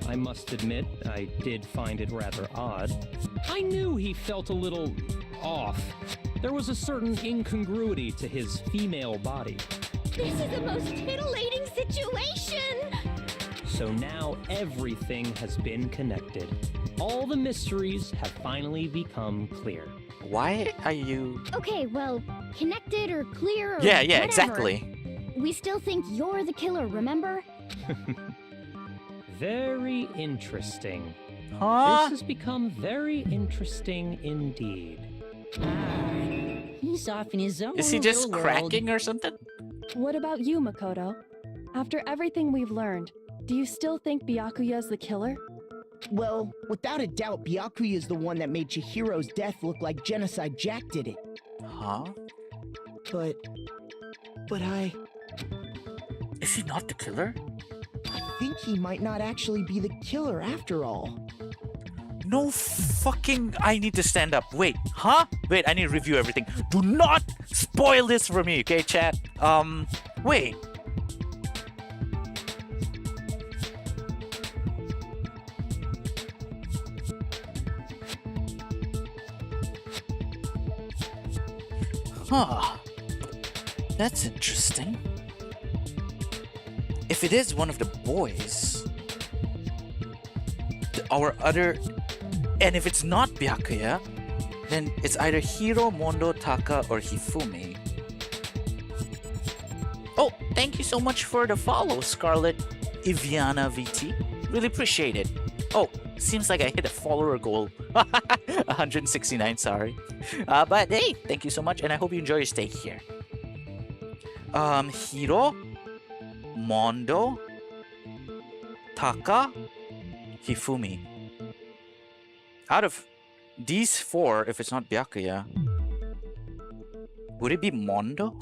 I must admit, I did find it rather odd. I knew he felt a little off. There was a certain incongruity to his female body. This is the most titillating situation! So now everything has been connected. All the mysteries have finally become clear. Why are you... Okay, well, connected or clear or Yeah, whatever. exactly. We still think you're the killer, remember? Very interesting. Huh? This has become very interesting indeed. He's off in his own Is he just little cracking world. or something? What about you, Makoto? After everything we've learned, do you still think Byakuya's the killer? Well, without a doubt, Byakuya is the one that made Chihiro's death look like Genocide Jack did it. Huh? But I Is he not the killer? think he might not actually be the killer after all. No fucking... I need to stand up. Wait, huh? Wait, I need to review everything. Do not spoil this for me, okay, chat? Wait. Huh. That's interesting. If it is one of the boys, and if it's not Byakuya, then it's either Hiro, Mondo, Taka, or Hifumi. Oh, thank you so much for the follow, Scarlet Iviana VT. Really appreciate it. Oh, seems like I hit a follower goal. 169, sorry. But hey, thank you so much, and I hope you enjoy your stay here. Hiro, Mondo, Taka, Hifumi. Out of these four, if it's not Byakuya, would it be Mondo?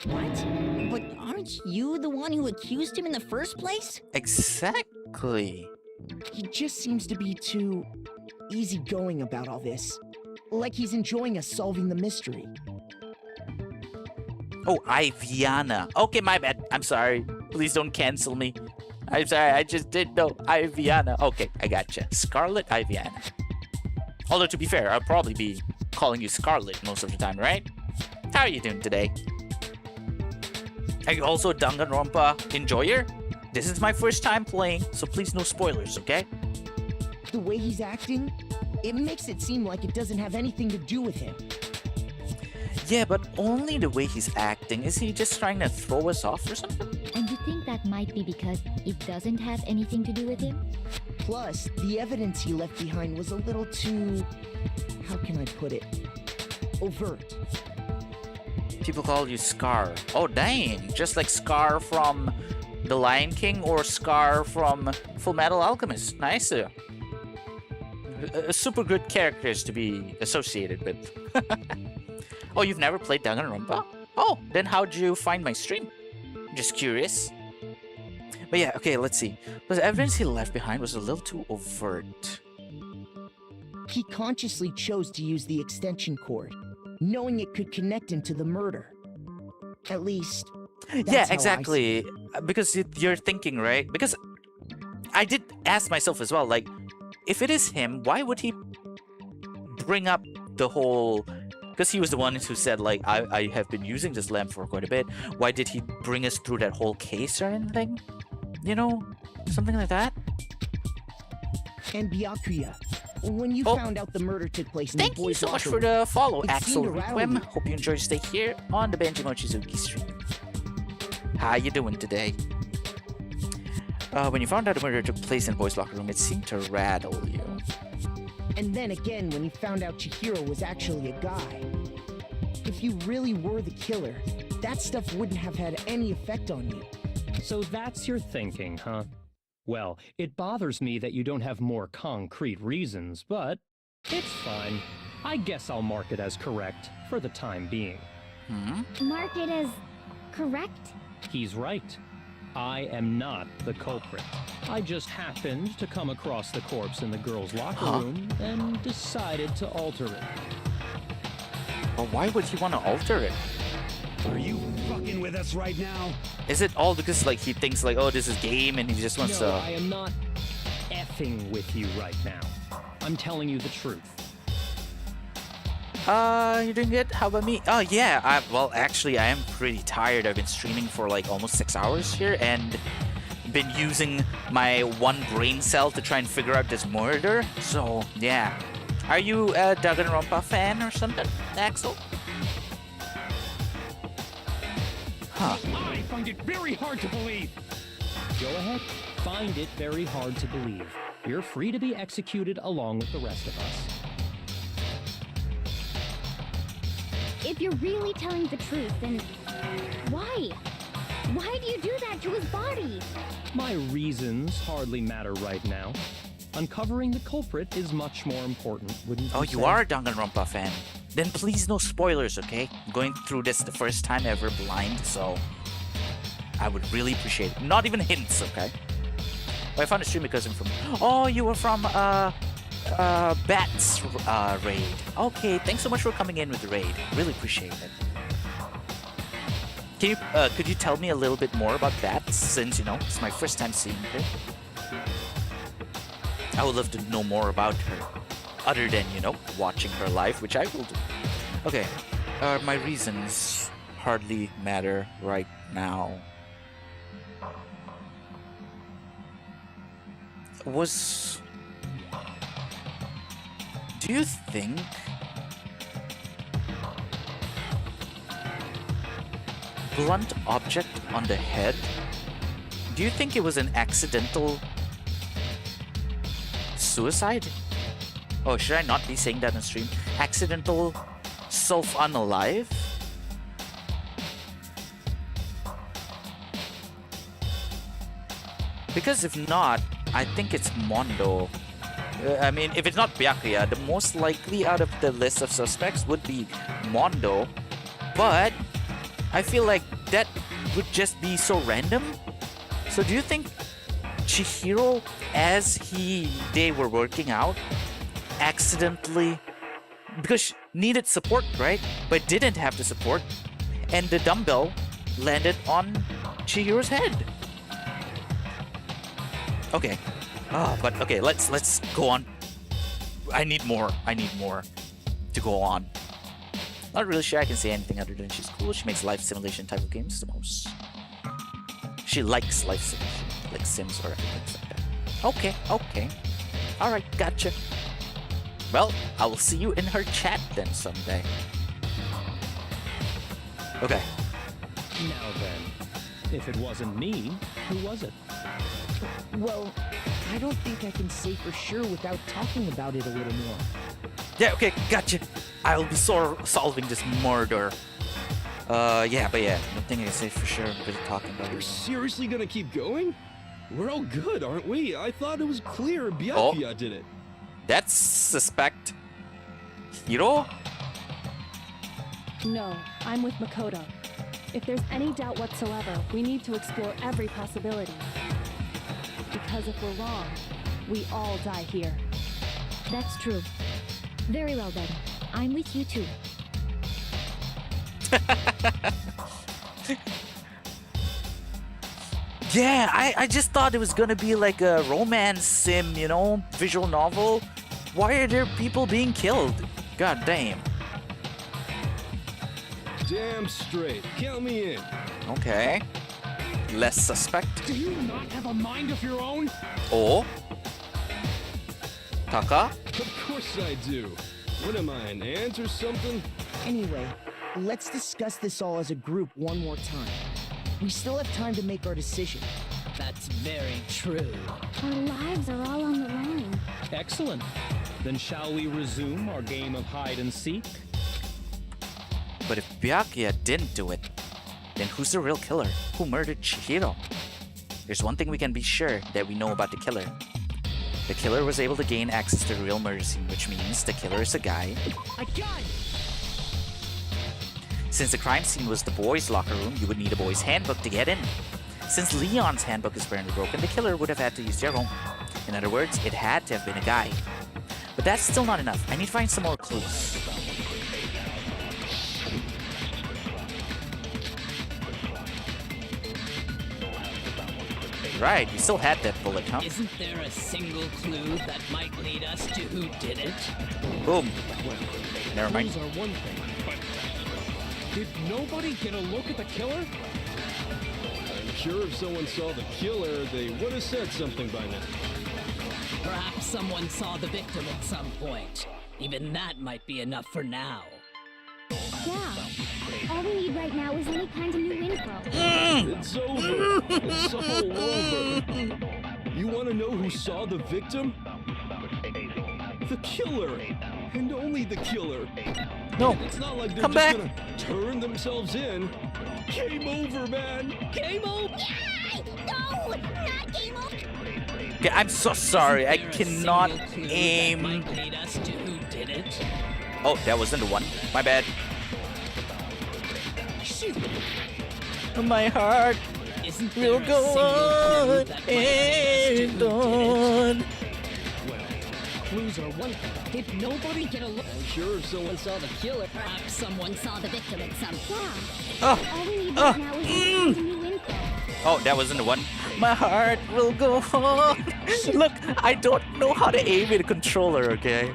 What? But aren't you the one who accused him in the first place? Exactly. He just seems to be too easygoing about all this. Like he's enjoying us solving the mystery. Oh, Iviana. Okay, my bad. I'm sorry. Please don't cancel me. I'm sorry, I just didn't know. Iviana. Okay, I gotcha. Scarlet Iviana. Although, to be fair, I'll probably be calling you Scarlet most of the time, right? How are you doing today? Are you also a Dangonronpa enjoyer? This is my first time playing, so please no spoilers, okay? The way he's acting, it makes it seem like it doesn't have anything to do with him. Yeah, but only the way he's acting. Is he just trying to throw us off or something? And you think that might be because it doesn't have anything to do with him? Plus, the evidence he left behind was a little too... how can I put it? Overt. People call you Scar. Oh, dang. Just like Scar from The Lion King or Scar from Full Metal Alchemist. Nice. Super good characters to be associated with. Oh, you've never played Danganronpa? Oh, then how'd you find my stream? Just curious. But yeah, okay, let's see. The evidence he left behind was a little too overt. He consciously chose to use the extension cord, knowing it could connect him to the murder. At least, yeah, exactly. Because you're thinking, right? Because I did ask myself as well, like, if it is him, why would he bring up the whole... Because he was the one who said, like, I have been using this lamp for quite a bit. Why did he bring us through that whole case or anything? You know, something like that? And Byakuya, when you found out the murder took place in the boys' Thank you so much locker for the follow, it Axel seemed to rattle Requiem. you. Hope you enjoy your stay here on the Benji Mochizuki stream. How you doing today? When you found out the murder took place in the boys' locker room, it seemed to rattle you. And then again, when he found out Chihiro was actually a guy. If you really were the killer, that stuff wouldn't have had any effect on you. So that's your thinking, huh? Well, it bothers me that you don't have more concrete reasons, but it's fine. I guess I'll mark it as correct for the time being. Mark it as correct? He's right. I am not the culprit. I just happened to come across the corpse in the girls' locker room and decided to alter it. Well, why would he want to alter it? Are you fucking with us right now? Is it all because, like, he thinks, like, oh, this is game and he just wants No, to... I am not effing with you right now. I'm telling you the truth. You're doing good? How about me? Oh, yeah. Well, actually, I am pretty tired. I've been streaming for, like, almost 6 hours here and been using my one brain cell to try and figure out this murder. So, yeah. Are you a Danganronpa fan or something, Axel? Huh. I find it very hard to believe. Go ahead. Find it very hard to believe. You're free to be executed along with the rest of us. If you're really telling the truth, then why? Why do you do that to his body? My reasons hardly matter right now. Uncovering the culprit is much more important, wouldn't you Oh, say? you are a Danganronpa fan. Then please no spoilers, okay? I'm going through this the first time ever blind, so I would really appreciate it. Not even hints, okay? Well, I found a stream because I'm from... Oh, you were from, Bats raid. Okay, thanks so much for coming in with the raid. Really appreciate it. Can you, could you tell me a little bit more about Bats, since, you know, it's my first time seeing it? I would love to know more about her, other than, you know, watching her live, which I will do. Okay, my reasons hardly matter right now. Do you think blunt object on the head? Do you think it was an accidental suicide? Oh, should I not be saying that on stream? Accidental self-unalive? Because if not, I think it's Mondo. I mean, if it's not Byakuya, the most likely out of the list of suspects would be Mondo. But I feel like that would just be so random. So do you think Chihiro, as they were working out, accidentally, because she needed support, right? But didn't have the support, and the dumbbell landed on Chihiro's head. Okay. But okay, let's go on. I need more to go on. Not really sure I can say anything other than she's cool. She makes life simulation type of games the most. She likes life simulation, like Sims or things like that. Okay. Alright, gotcha. Well, I will see you in her chat then someday. Okay. Now then, if it wasn't me, who was it? Well, I don't think I can say for sure without talking about it a little more. Yeah, okay, gotcha. I'll be solving this murder. Yeah, nothing I can say for sure because talking about You're it. seriously gonna keep going? We're all good, aren't we? I thought it was clear Byakuya did it. That's suspect Hiro? No, I'm with Makoto. If there's any doubt whatsoever, we need to explore every possibility. Because if we're wrong, we all die here. That's true. Very well then. I'm with you too. Yeah, I just thought it was gonna be like a romance sim, you know, visual novel. Why are there people being killed? God damn. Damn straight. Count me in. Okay. Less suspect. Do you not have a mind of your own? Oh. Taka? Of course I do. What am I, an ant or something? Anyway, let's discuss this all as a group one more time. We still have time to make our decision. That's very true. Our lives are all on the line. Excellent. Then shall we resume our game of hide and seek? But if Byakuya didn't do it, then who's the real killer? Who murdered Chihiro? There's one thing we can be sure that we know about the killer. The killer was able to gain access to the real murder scene, which means the killer is a guy. A gun! Since the crime scene was the boys' locker room, you would need a boy's handbook to get in. Since Leon's handbook is apparently broken, the killer would have had to use their own. In other words, it had to have been a guy. But that's still not enough. I need to find some more clues. Right, we still had that bullet, huh? Isn't there a single clue that might lead us to who did it? Boom. Well, Never mind. clues are one thing, but did nobody get a look at the killer? I'm sure if someone saw the killer, they would have said something by now. Perhaps someone saw the victim at some point. Even that might be enough for now. Yeah. All we need right now is any kind of new info. It's over. It's all over. You want to know who saw the victim? The killer. And only the killer. No. It's not like they're Come just back. gonna turn themselves in. Game over, man. Game over. No, not game over. Okay, I'm so sorry. I Isn't there a cannot single clue that aim. might lead us to who did it? Oh, that wasn't the one. My bad. Shoot! My heart Isn't there will a go single clue on that might lead us to and who did it? on. Clues are one thing. Did nobody get a look? I'm sure if someone saw the killer. Perhaps someone saw the victim at some point. All we need right now is any kind of new info. Oh, that wasn't the one. My heart will go on. Look, I don't know how to aim with a controller, okay?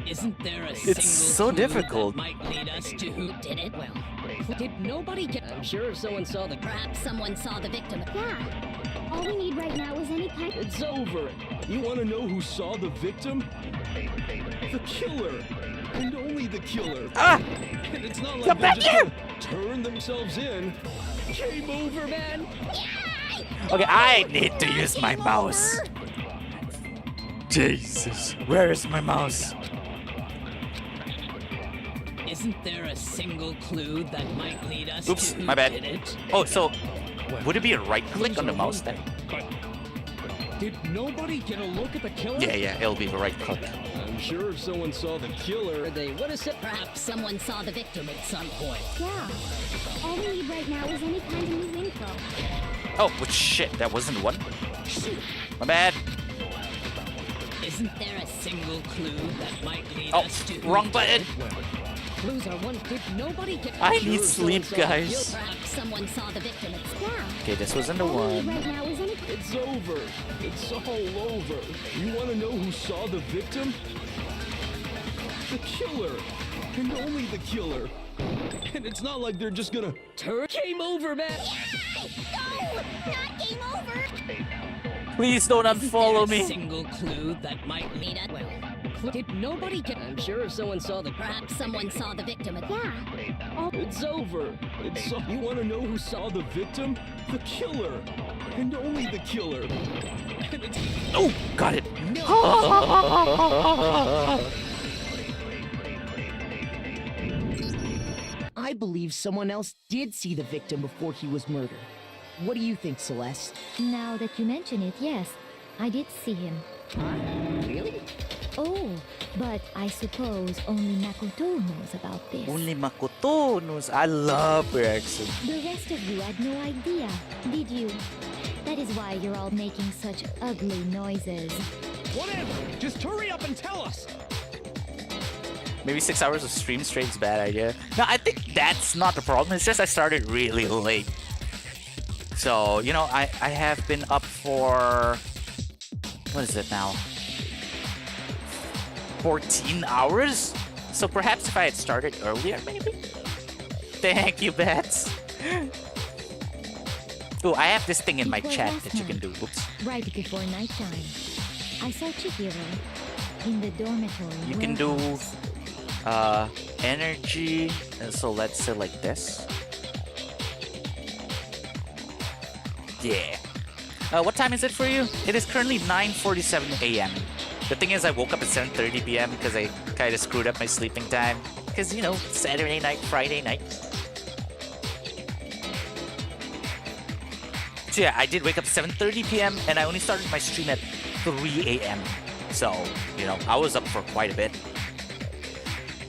Isn't there a It's so single clue difficult. that might lead us to who did it? Well, did nobody get... I'm sure if someone saw the... Perhaps someone saw the victim. Yeah. All we need right now is any kind. It's over. You want to know who saw the victim? The killer. And only the killer. Ah! And it's not Come like they're back just here! gonna turn themselves in. Game over, man. Okay, I need to use my mouse. Jesus, where is my mouse? Isn't there a single clue that might lead us Oops, to who my bad. did it? Oh, so would it be a right click on the mouse then? Did nobody get a look at the killer? Yeah, it'll be the right click. I'm sure if someone saw the killer, They would have said... Perhaps someone saw the victim at some point. Yeah. All we need right now is any kind of new info. Oh, but shit, that wasn't the one. My bad. Isn't there a single clue that might lead Oh, us to who wrong did button. it? Clues are one. Did nobody get... I need sleep, guys. Perhaps someone saw the victim at some point. Okay, this wasn't the All we need one. right now is any. it's over. It's all over. You want to know who saw the victim? The killer. And only the killer. And it's not like they're just gonna turn. Game over, man. No! Not game over! Please don't unfollow Isn't there a me. single clue that might lead us... Well, did nobody get... I'm sure if someone saw the... Perhaps someone saw the victim at. Yeah. It's over. You want to know who saw the victim? The killer. And only the killer. And it's... Oh, got it. I believe someone else did see the victim before he was murdered. What do you think, Celeste? Now that you mention it, yes, I did see him. Really? Oh, but I suppose only Makoto knows about this. Only Makoto knows. I love her accent. The rest of you had no idea, did you? That is why you're all making such ugly noises. Whatever. Just hurry up and tell us. Maybe 6 hours of stream straight is a bad idea. No, I think that's not the problem. It's just I started really late. So, you know, I have been up for... What is it now? 14 hours? So perhaps if I had started earlier, maybe? Thank you, Bats. Oh, I have this thing in my It was chat last that you can night, do. Oops. Right before nighttime. I saw Chihiro in the dormitory. You can do warehouse. energy. And so let's say like this. Yeah. What time is it for you? It is currently 9:47 a.m. The thing is, I woke up at 7:30 p.m. because I kind of screwed up my sleeping time. Because, you know, Saturday night, Friday night. So yeah, I did wake up at 7:30 p.m. and I only started my stream at 3 a.m. So, you know, I was up for quite a bit.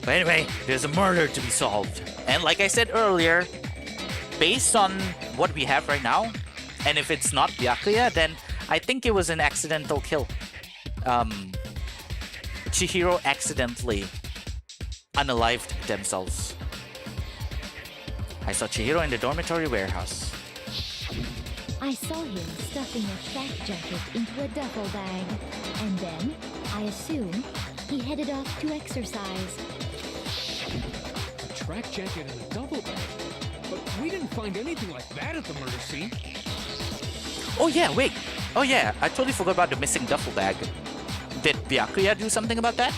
But anyway, there's a murder to be solved. And like I said earlier, based on what we have right now, and if it's not Byakuya, then I think it was an accidental kill. Chihiro accidentally unalived themselves. I saw Chihiro in the dormitory warehouse. I saw him stuffing a track jacket into a duffel bag. And then, I assume, he headed off to exercise. A track jacket and a duffel bag. But we didn't find anything like that at the murder scene. Oh yeah, wait. Oh yeah, I totally forgot about the missing duffel bag. Did Byakuya do something about that?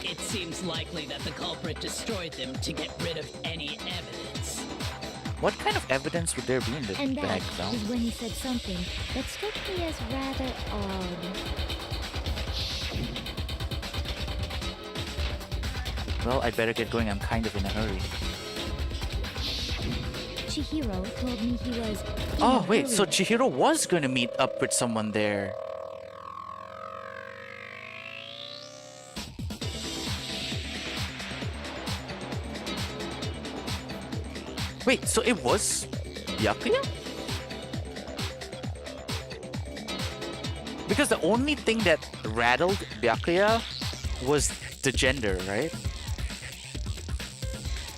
It seems likely that the culprit destroyed them to get rid of any evidence. What kind of evidence would there be in the And bag, that though? is when he said something that struck me as rather odd. Well, I'd better get going. I'm kind of in a hurry. Chihiro told me he was. in Oh, a wait, so hurry. Chihiro was going to meet up with someone there. Wait, so it was Byakuya? Because the only thing that rattled Byakuya was the gender, right?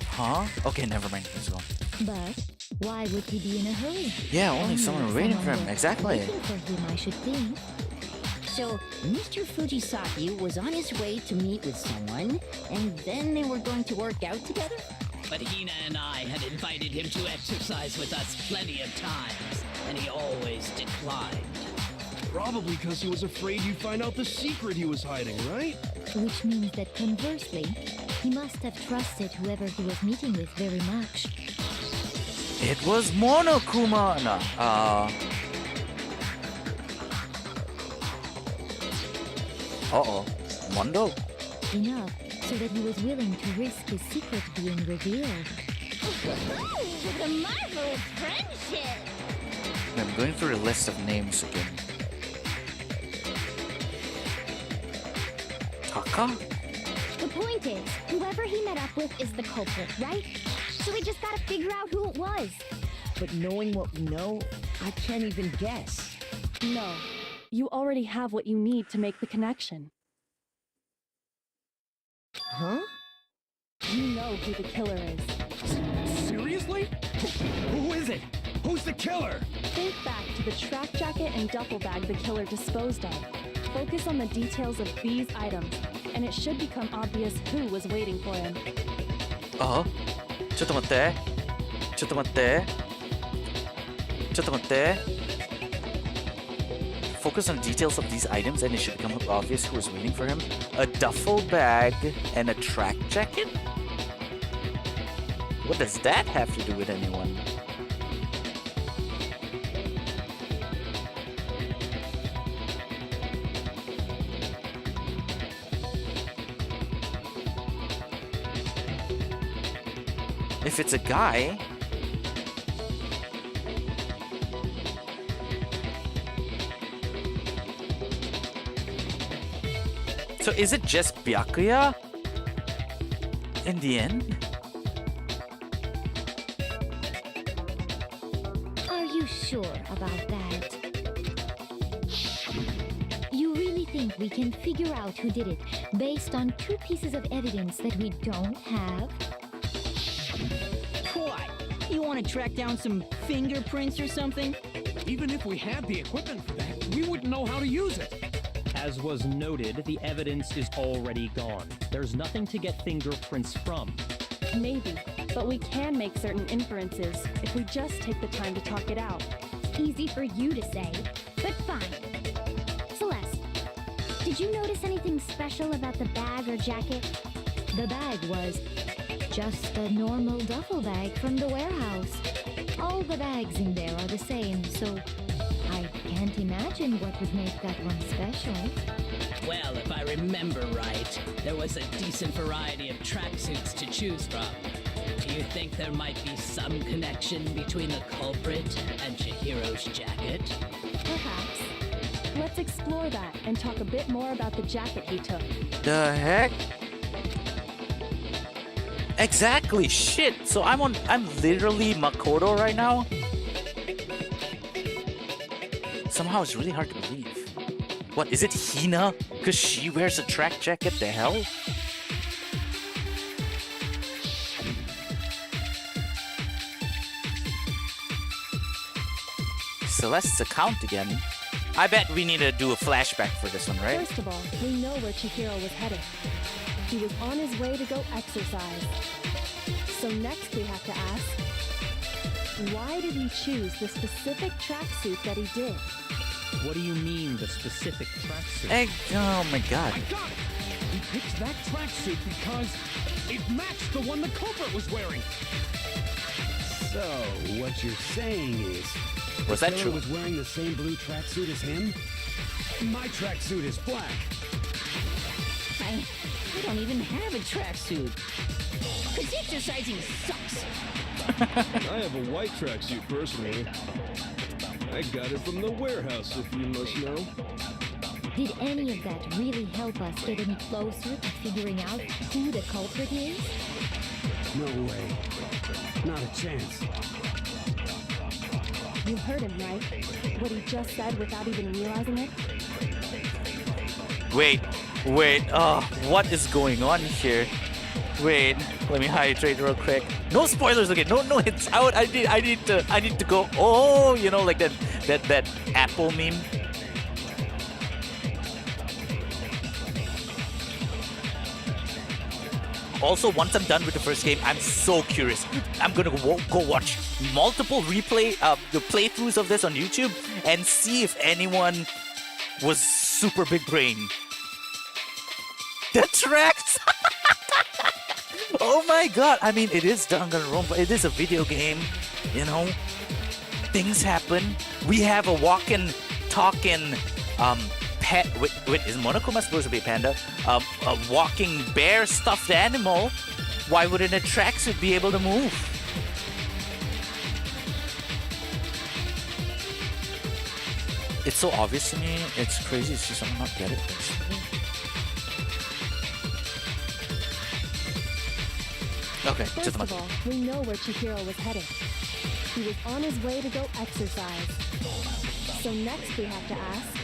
Huh? Okay, never mind. Let's go. But Why would he be in a hurry? Yeah, only someone waiting for him. was Exactly. waiting for him, I should think. So, Mr. Fujisaki was on his way to meet with someone, and then they were going to work out together? But Hina and I had invited him to exercise with us plenty of times, and he always declined. Probably because he was afraid you'd find out the secret he was hiding, right? Which means that conversely, he must have trusted whoever he was meeting with very much. It was Monokuma. No, uh-oh. Mondo? Enough so that he was willing to risk his secret being revealed. The marvelous friendship! I'm going through the list of names again. Taka? The point is, whoever he met up with is the culprit, right? So we just gotta figure out who it was. But knowing what we know, I can't even guess. No, you already have what you need to make the connection. Huh? You know who the killer is. Seriously? Who is it? Who's the killer? Think back to the track jacket and duffel bag the killer disposed of. Focus on the details of these items, and it should become obvious who was waiting for him. ちょっと待って。Focus on details of these items and it should become obvious who was waiting for him. A duffel bag and a track jacket? What does that have to do with anyone? If it's a guy... So is it just Byakuya? In the end? Are you sure about that? You really think we can figure out who did it based on two pieces of evidence that we don't have? What? You want to track down some fingerprints or something? Even if we had the equipment for that, we wouldn't know how to use it. As was noted, the evidence is already gone. There's nothing to get fingerprints from. Maybe, but we can make certain inferences if we just take the time to talk it out. Easy for you to say, but fine. Celeste, did you notice anything special about the bag or jacket? The bag was just a normal duffel bag from the warehouse. All the bags in there are the same, so I can't imagine what would make that one special. Well, if I remember right, there was a decent variety of tracksuits to choose from. Do you think there might be some connection between the culprit and Chihiro's jacket? Perhaps. Let's explore that and talk a bit more about the jacket he took. The heck? Exactly, shit. So I'm literally Makoto right now. Somehow it's really hard to believe. What, is it Hina? Cause she wears a track jacket, the hell? Celeste's account again. I bet we need to do a flashback for this one, right? First of all, we know where Chihiro was headed. He was on his way to go exercise. So next we have to ask, why did he choose the specific tracksuit that he did? What do you mean, the specific tracksuit? Oh my god. I got it! He picked that tracksuit because it matched the one the culprit was wearing. So, what you're saying is... Was that the true? killer was wearing the same blue tracksuit as him? My tracksuit is black. I don't even have a tracksuit. Cause exercising sucks. I have a white tracksuit personally. I got it from the warehouse, if you must know. Did any of that really help us get any closer to figuring out who the culprit is? No way. Not a chance. You heard him, right? What he just said without even realizing it? Wait, what is going on here? Wait, let me hydrate real quick. No spoilers, okay? No, it's out. I need to go. Oh, you know, like that Apple meme. Also, once I'm done with the first game, I'm so curious. I'm gonna go watch multiple the playthroughs of this on YouTube and see if anyone was super big brain. The tracks! Oh my god! I mean, it is Danganronpa. It is a video game, you know. Things happen. We have a walking, talking, pet. Wait, is Monokuma supposed to be a panda? A walking bear stuffed animal. Why wouldn't a tracksuit be able to move? It's so obvious to me. It's crazy to see someone not get it. Okay, First of all, we know where Chihiro was headed. He was on his way to go exercise. So next we have to ask,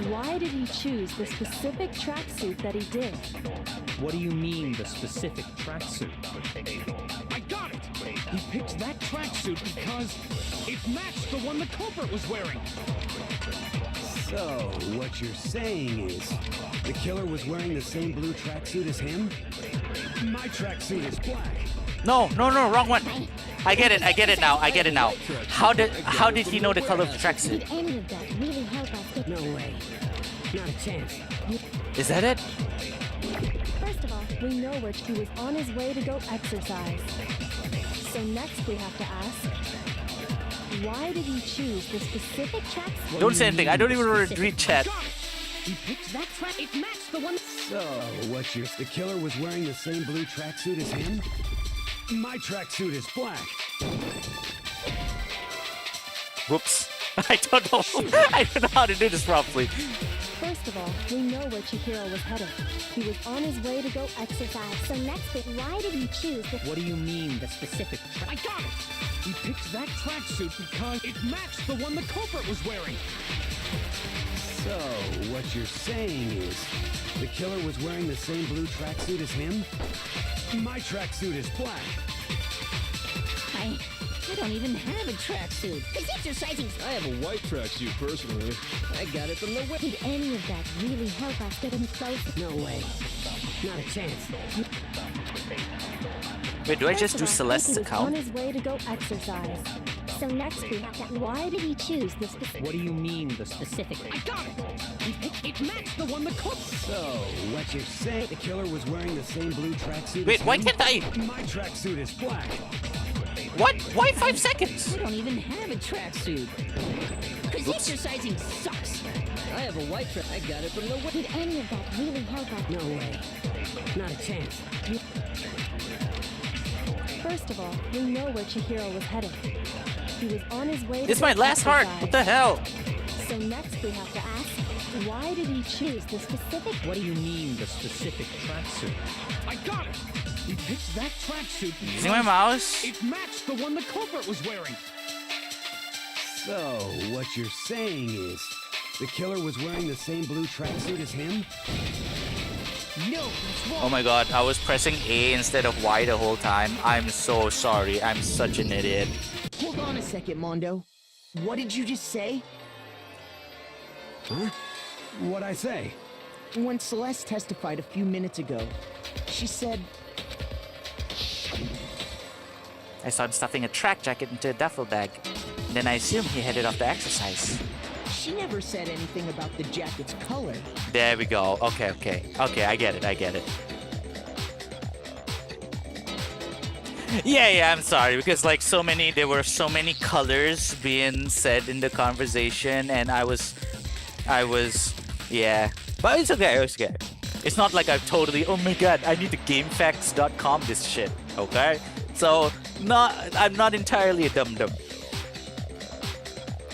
why did he choose the specific tracksuit that he did? What do you mean, the specific tracksuit? I got it! He picked that tracksuit because it matched the one the culprit was wearing. So, what you're saying is, the killer was wearing the same blue tracksuit as him? My tracksuit is black. No, wrong one. I get it now. How did he know the color of the tracksuit? Did any of that really help us get... No way. Not a chance. Is that it? First of all, we know where he was on his way to go exercise. So next we have to ask, why did he choose the specific tracksuit? Don't say anything. I don't even read chat. He picked that track. It matched the one. So, the killer was wearing the same blue tracksuit as him? My tracksuit is black. Whoops. I don't know. I don't know how to do this properly. First of all, we know where Chihiro was headed. He was on his way to go exercise. So next, why did he choose the... What do you mean, the specific I got it! He picked that tracksuit because it matched the one the culprit was wearing. So, what you're saying is, the killer was wearing the same blue tracksuit as him? My tracksuit is black. I don't even have a tracksuit. Cause exercising. I have a white tracksuit personally. I got it from the Did any of that really help us get him closer? No way. Not a chance. Wait, do I just do Celeste's He was on account? his way to go exercise. So next we have to... Why did he choose the specific... What do you mean, the specific? I got it! It matched the one the culprit. So, what you're saying, the killer was wearing the same blue tracksuit Wait, as why him? can't I... My tracksuit is black. What? Why 5 seconds? I don't even have a tracksuit. Cause exercising sucks. I have a white track. I got it from the... Did any of that really help us? No way. Not a chance. First of all, we know where Chihiro was headed. He was on his way to It's go my last heart. exercise. What the hell? So next we have to ask, why did he choose the specific... What do you mean, the specific tracksuit? I got it! He picked that tracksuit because Using my mouse. it matched the one the culprit was wearing. So, what you're saying is, the killer was wearing the same blue tracksuit as him? No, that's wrong. Oh my god, I was pressing A instead of Y the whole time. I'm so sorry. I'm such an idiot. Hold on a second, Mondo. What did you just say? Huh? What'd I say? When Celeste testified a few minutes ago, she said... I saw him stuffing a track jacket into a duffel bag. And then I assumed he headed off to exercise. She never said anything about the jacket's color. There we go. Okay. Okay, I get it. Yeah, I'm sorry, because like there were so many colors being said in the conversation, and I was, yeah. But it's okay, It's not like I've totally, oh my god, I need to GameFAQs.com this shit, okay? So, I'm not entirely a dum-dum.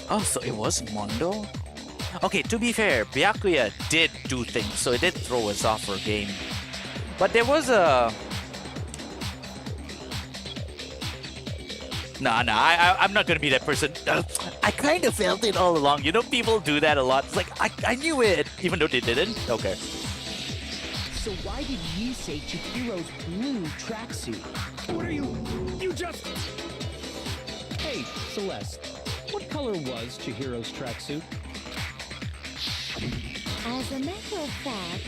Oh, so it was Mondo? Okay, to be fair, Byakuya did do things, so it did throw us off for a game. But there was a... Nah, I'm not gonna be that person. I kind of felt it all along. You know, people do that a lot. It's like, I knew it, even though they didn't. Okay. So why did you say Chihiro's blue tracksuit? What are you just... Hey, Celeste, what color was Chihiro's tracksuit? As a matter of fact,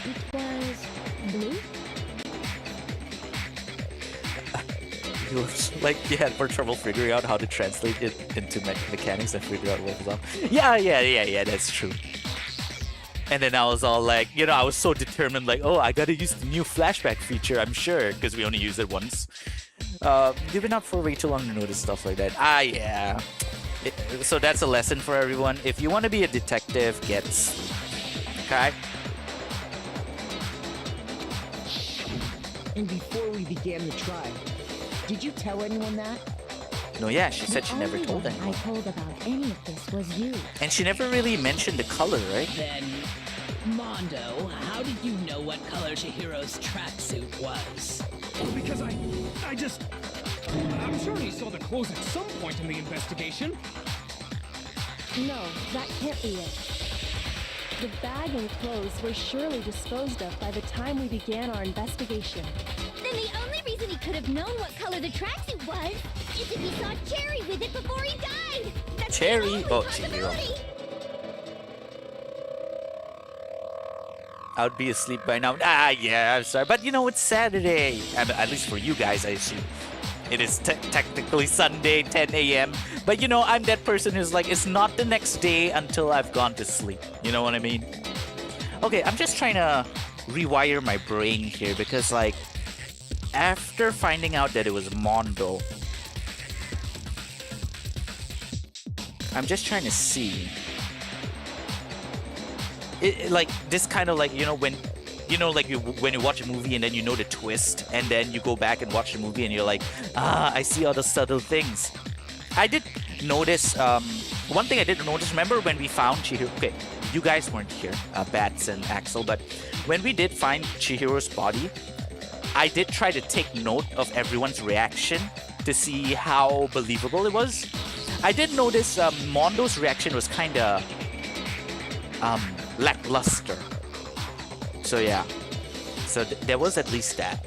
it was blue. You was like you had more trouble figuring out how to translate it into mechanics and figure out what was up. Yeah, that's true. And then I was all like, you know, I was so determined, like, oh, I gotta use the new flashback feature, I'm sure, because we only used it once. You've been up for way too long to notice stuff like that. Yeah. So that's a lesson for everyone. If you want to be a detective, get sleep. Okay? And before we began the trial, did you tell anyone that? No, yeah, she said she never told The only one anyone. I told about any of this was you. And she never really mentioned the color, right? Then, Mondo, how did you know what color Chihiro's tracksuit was? Because I'm sure he saw the clothes at some point in the investigation. No, that can't be it. The bag and clothes were surely disposed of by the time we began our investigation. Then the only reason he could have known what color the tracksuit was is if he saw Cherry with it before he died. That's Cherry? the only Oh, possibility. I would be asleep by now. Yeah, I'm sorry. But you know, it's Saturday. At least for you guys, I assume. It is technically Sunday, 10 a.m. But you know, I'm that person who's like, it's not the next day until I've gone to sleep. You know what I mean? Okay, I'm just trying to rewire my brain here because like, after finding out that it was Mondo, I'm just trying to see. Like this kind of like, you know, when when you watch a movie and then you know the twist and then you go back and watch the movie and you're like, I see all the subtle things. I did notice, one thing I did notice, remember when we found Chihiro, okay, you guys weren't here, Bats and Axel, but when we did find Chihiro's body, I did try to take note of everyone's reaction to see how believable it was. I did notice Mondo's reaction was kind of lackluster. So yeah, so there was at least that.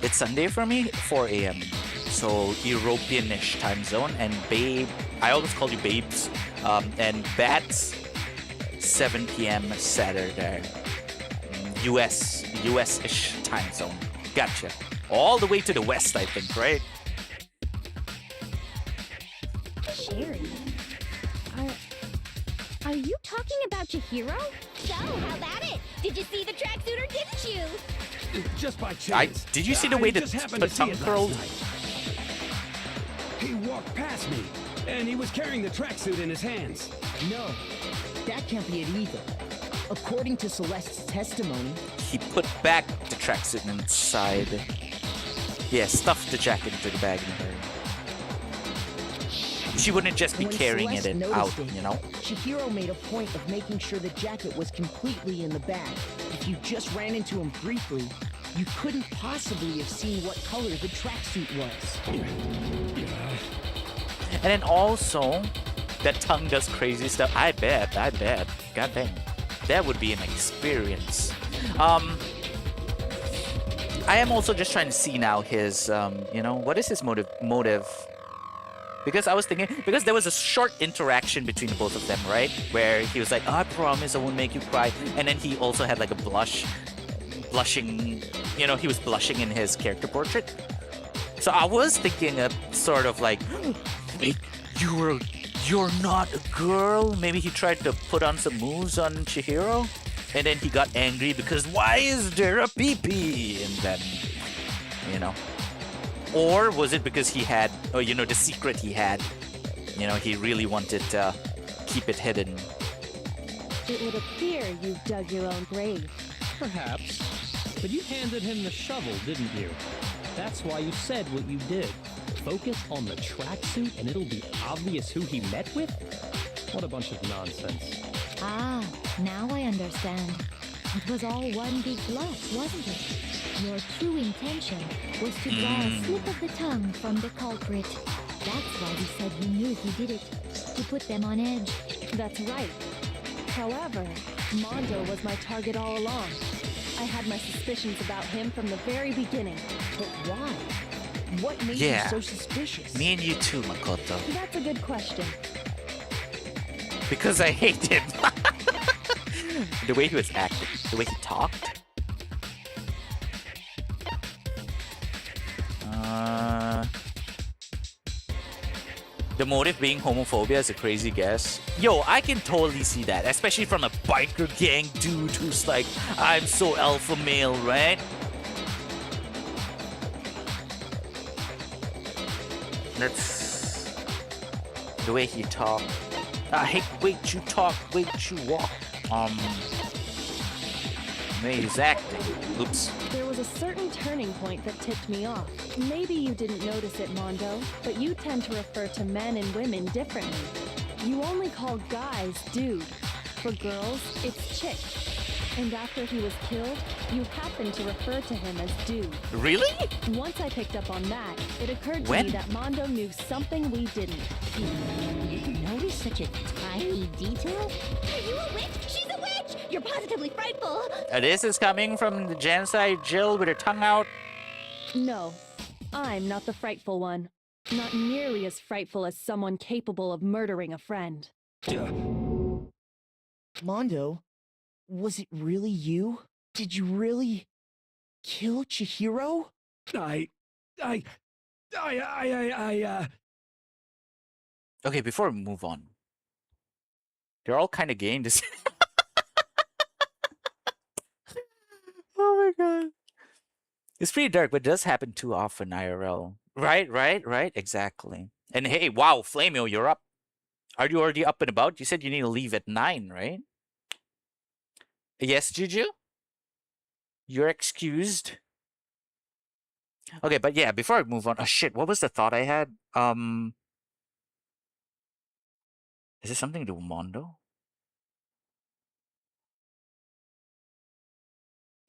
It's Sunday for me, 4 a.m. So European-ish time zone, and Babe, I always call you Babes, and Bats, 7 p.m. Saturday, US-ish time zone. Gotcha. All the way to the west, I think, right? Cherry. Are you talking about Chihiro? So, how about it? Did you see the tracksuit or didn't you? Just by chance. Did you see the way I just happened the to see tongue it last curled? night. He walked past me, and he was carrying the tracksuit in his hands. No, that can't be it either. According to Celeste's testimony, He put back the tracksuit inside. Yeah, stuffed the jacket into the bag and her. She wouldn't just be when carrying Celeste it noticed out, it, you know? Chihiro made a point of making sure the jacket was completely in the bag. If you just ran into him briefly, you couldn't possibly have seen what color the tracksuit was. And then also, that tongue does crazy stuff. I bet. God dang. That would be an experience. I am also just trying to see now his, what is his motive? Because I was thinking, because there was a short interaction between the both of them, right? Where he was like, I promise I won't make you cry. And then he also had like a blushing, he was blushing in his character portrait. So I was thinking of sort of like, you're not a girl? Maybe he tried to put on some moves on Chihiro? And then he got angry because why is there a pee-pee? And then, Or was it because he had, the secret he had, he really wanted to keep it hidden. It would appear you've dug your own grave. Perhaps. But you handed him the shovel, didn't you? That's why you said what you did. Focus on the tracksuit and it'll be obvious who he met with? What a bunch of nonsense. Ah, now I understand. It was all one big bluff, wasn't it? Your true intention was to draw a slip of the tongue from the culprit. That's why you said you knew he did it, to put them on edge. That's right. However, Mondo was my target all along. I had my suspicions about him from the very beginning. But why? What made Yeah. you so suspicious? Me and you too, Makoto. That's a good question. Because I hate him. The way he was acting, the way he talked. The motive being homophobia is a crazy guess. Yo, I can totally see that, especially from a biker gang dude who's like, I'm so alpha male, right? That's the way he talked. I hate wait you talk, wait you walk. The way he's acting. Oops. There was a certain turning point that tipped me off. Maybe you didn't notice it, Mondo, but you tend to refer to men and women differently. You only call guys dude. For girls, it's chick. And after he was killed, you happened to refer to him as dude. Really? Once I picked up on that, it occurred to When? me that Mondo knew something we didn't. You notice such a tiny detail? Are you a witch? She's a witch! You're positively frightful! This is coming from the genocide Jill with her tongue out. No, I'm not the frightful one. Not nearly as frightful as someone capable of murdering a friend. Mondo, was it really you? Did you really kill Chihiro? Okay, before we move on. They're all kind of gay in this. Oh my god. It's pretty dark, but it does happen too often, IRL. Right, exactly. And hey, wow, Flamio, you're up. Are you already up and about? You said you need to leave at 9, right? Yes, Juju? You're excused. Okay, but yeah, before I move on, oh shit, what was the thought I had? Is it something to do with Mondo?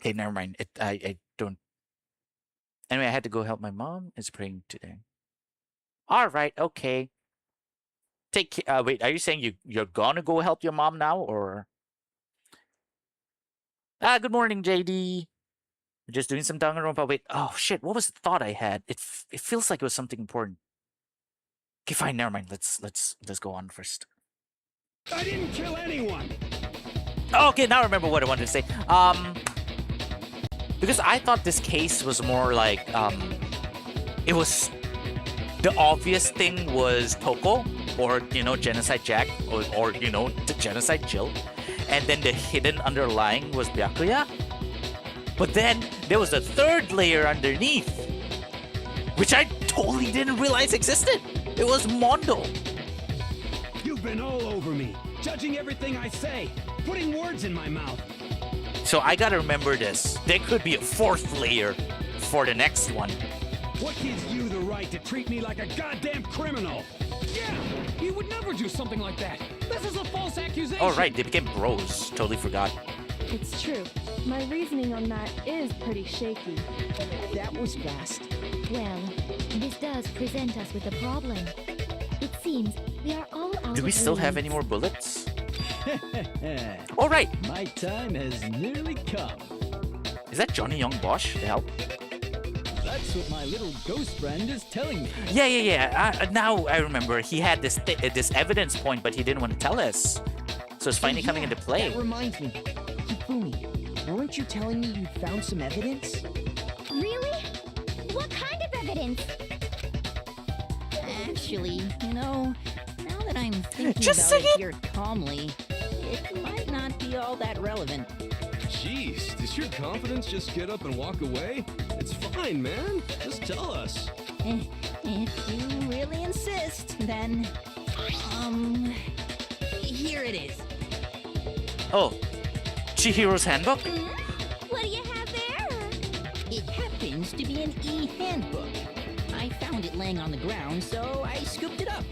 Okay, never mind. I don't. Anyway, I had to go help my mom. Is praying today. All right, okay. Wait, are you saying you're gonna go help your mom now, or? Good morning, JD. We're just doing some Dangonronpa. Wait, oh shit, what was the thought I had? It feels like it was something important. Okay, fine, never mind. Let's go on first. I didn't kill anyone. Okay, now I remember what I wanted to say. Because I thought this case was more like it was the obvious thing was Toko, or Genocide Jack, or the Genocide Jill, and then the hidden underlying was Byakuya. But then there was a third layer underneath, which I totally didn't realize existed. It was Mondo. You've been all over me, judging everything I say, putting words in my mouth. So I gotta remember this. There could be a fourth layer for the next one. What gives you the right to treat me like a goddamn criminal? Yeah, he would never do something like that. This is a false accusation. Oh right, they became bros. Totally forgot. It's true. My reasoning on that is pretty shaky. That was fast. Well, this does present us with a problem. It seems we are all out Do we of still have leads. any more bullets? All right. My time has nearly come. Is that Johnny Young Bosch to help? That's what my little ghost friend is telling me. Yeah. Now I remember. He had this evidence point, but he didn't want to tell us. So it's finally coming into play. That reminds me. Hifumi, weren't you telling me you found some evidence? Really? What kind of evidence? Actually, now that I'm thinking Just about say it here calmly, it might not be all that relevant. Jeez, does your confidence just get up and walk away? It's fine, man. Just tell us. If you really insist, then, here it is. Oh, Chihiro's handbook? What do you have there? It happens to be an e-handbook. I found it laying on the ground, so I scooped it up.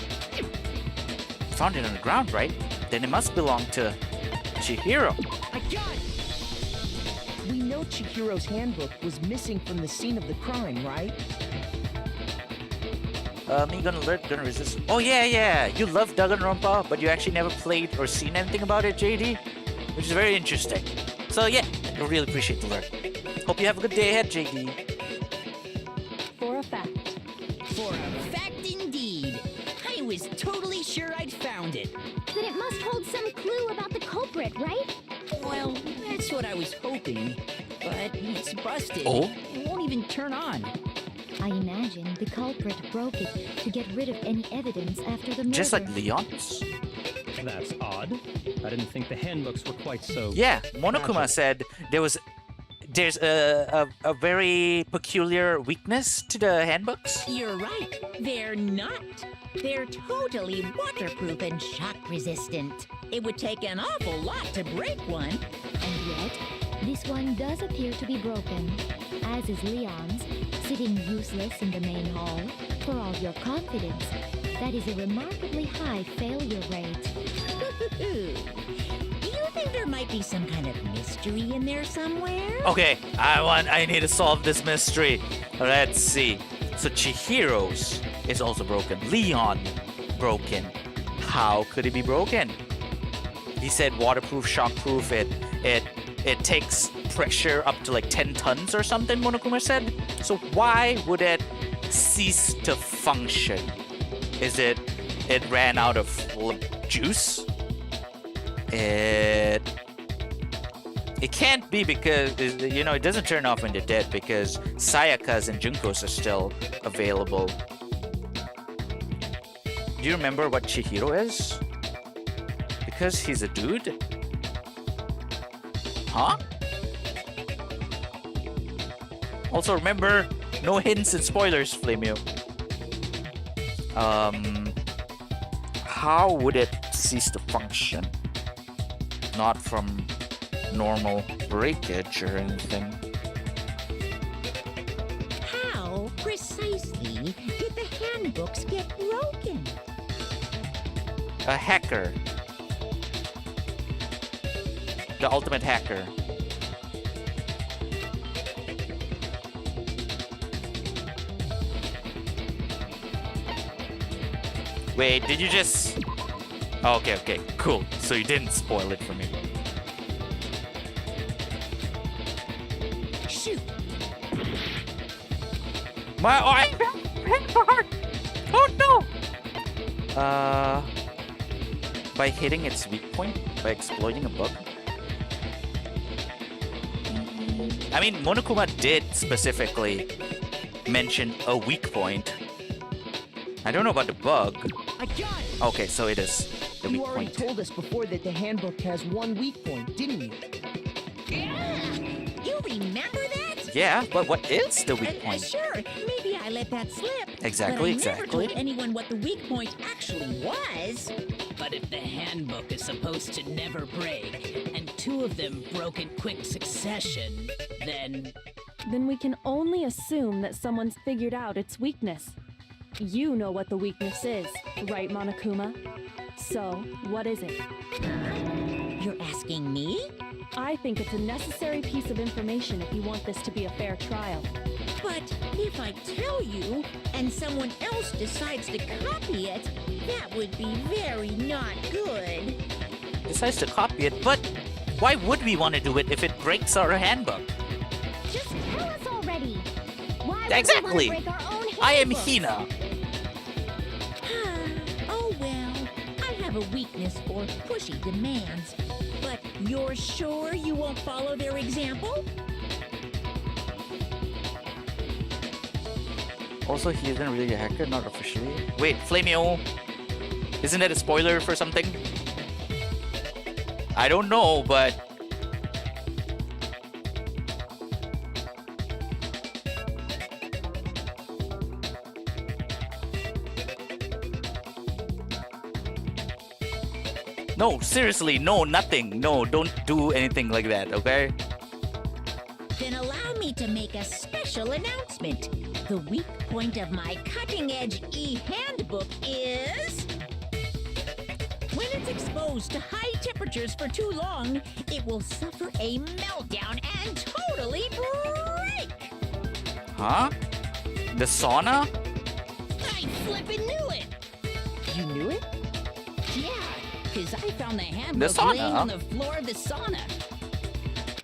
Found it on the ground, right? Then it must belong to Chihiro. I got it! We know Chihiro's handbook was missing from the scene of the crime, right? Me gonna alert, gonna resist. Oh yeah. You love Dangonronpa, but you actually never played or seen anything about it, JD? which is very interesting. So yeah, I really appreciate the lurk. Hope you have a good day ahead, JD. For a fact. For a fact indeed. I was totally sure I'd found it. Then it must hold some clue about the culprit, right? Well, that's what I was hoping. But it's busted. Oh? It won't even turn on. I imagine the culprit broke it to get rid of any evidence after the murder. Just like Leon's. That's odd. I didn't think the handbooks were quite so... Yeah, Monokuma said there's a very peculiar weakness to the handbooks. You're right. They're not. They're totally waterproof and shock resistant. It would take an awful lot to break one. And yet, this one does appear to be broken, as is Leon's, sitting useless in the main hall. For all your confidence, that is a remarkably high failure rate. Do you think there might be some kind of mystery in there somewhere? Okay, I need to solve this mystery. Let's see. So Chihiro's is also broken. Leon broken. How could it be broken? He said waterproof, shockproof. It takes pressure up to like 10 tons or something, Monokuma said. So why would it cease to function? Is it ran out of juice? It can't be because, you know, it doesn't turn off when they're dead because Sayaka's and Junko's are still available. Do you remember what Chihiro is? Because he's a dude? Huh? Also remember, no hints and spoilers, Flamio. How would it cease to function? Not from normal breakage or anything. How precisely did the handbooks get broken? A hacker. The ultimate hacker. Wait, did you just... Oh, okay, cool. So you didn't spoil it for me. Shoot! Oh no! By hitting its weak point? By exploiting a bug? I mean, Monokuma did specifically mention a weak point. I don't know about the bug. I got it! Okay, so it is the weak You already point. told us before that the handbook has one weak point, didn't you? Yeah! You remember that? Yeah, but what is the weak point? Sure, maybe I let that slip. Exactly, but I never exactly. told anyone what the weak point actually was. But if the handbook is supposed to never break, and two of them broke in quick succession, then... Then we can only assume that someone's figured out its weakness. You know what the weakness is, right, Monokuma? So, what is it? You're asking me? I think it's a necessary piece of information if you want this to be a fair trial. But if I tell you, and someone else decides to copy it, that would be very not good. Decides to copy it, but why would we want to do it if it breaks our handbook? Just tell us already. Why would Exactly. we want to break our own I am handbook? Hina. Oh well, I have a weakness for pushy demands. But you're sure you won't follow their example? Also, he isn't really a hacker, not officially. Wait, Flamio, isn't that a spoiler for something? I don't know, but... No, seriously, no, nothing. No, don't do anything like that, okay? Then allow me to make a special announcement. The weak point of my cutting-edge e-handbook is... When it's exposed to high temperatures for too long, it will suffer a meltdown and totally break! Huh? The sauna? I flippin' knew it! You knew it? Yeah, because I found the handbook laying on the floor of the sauna.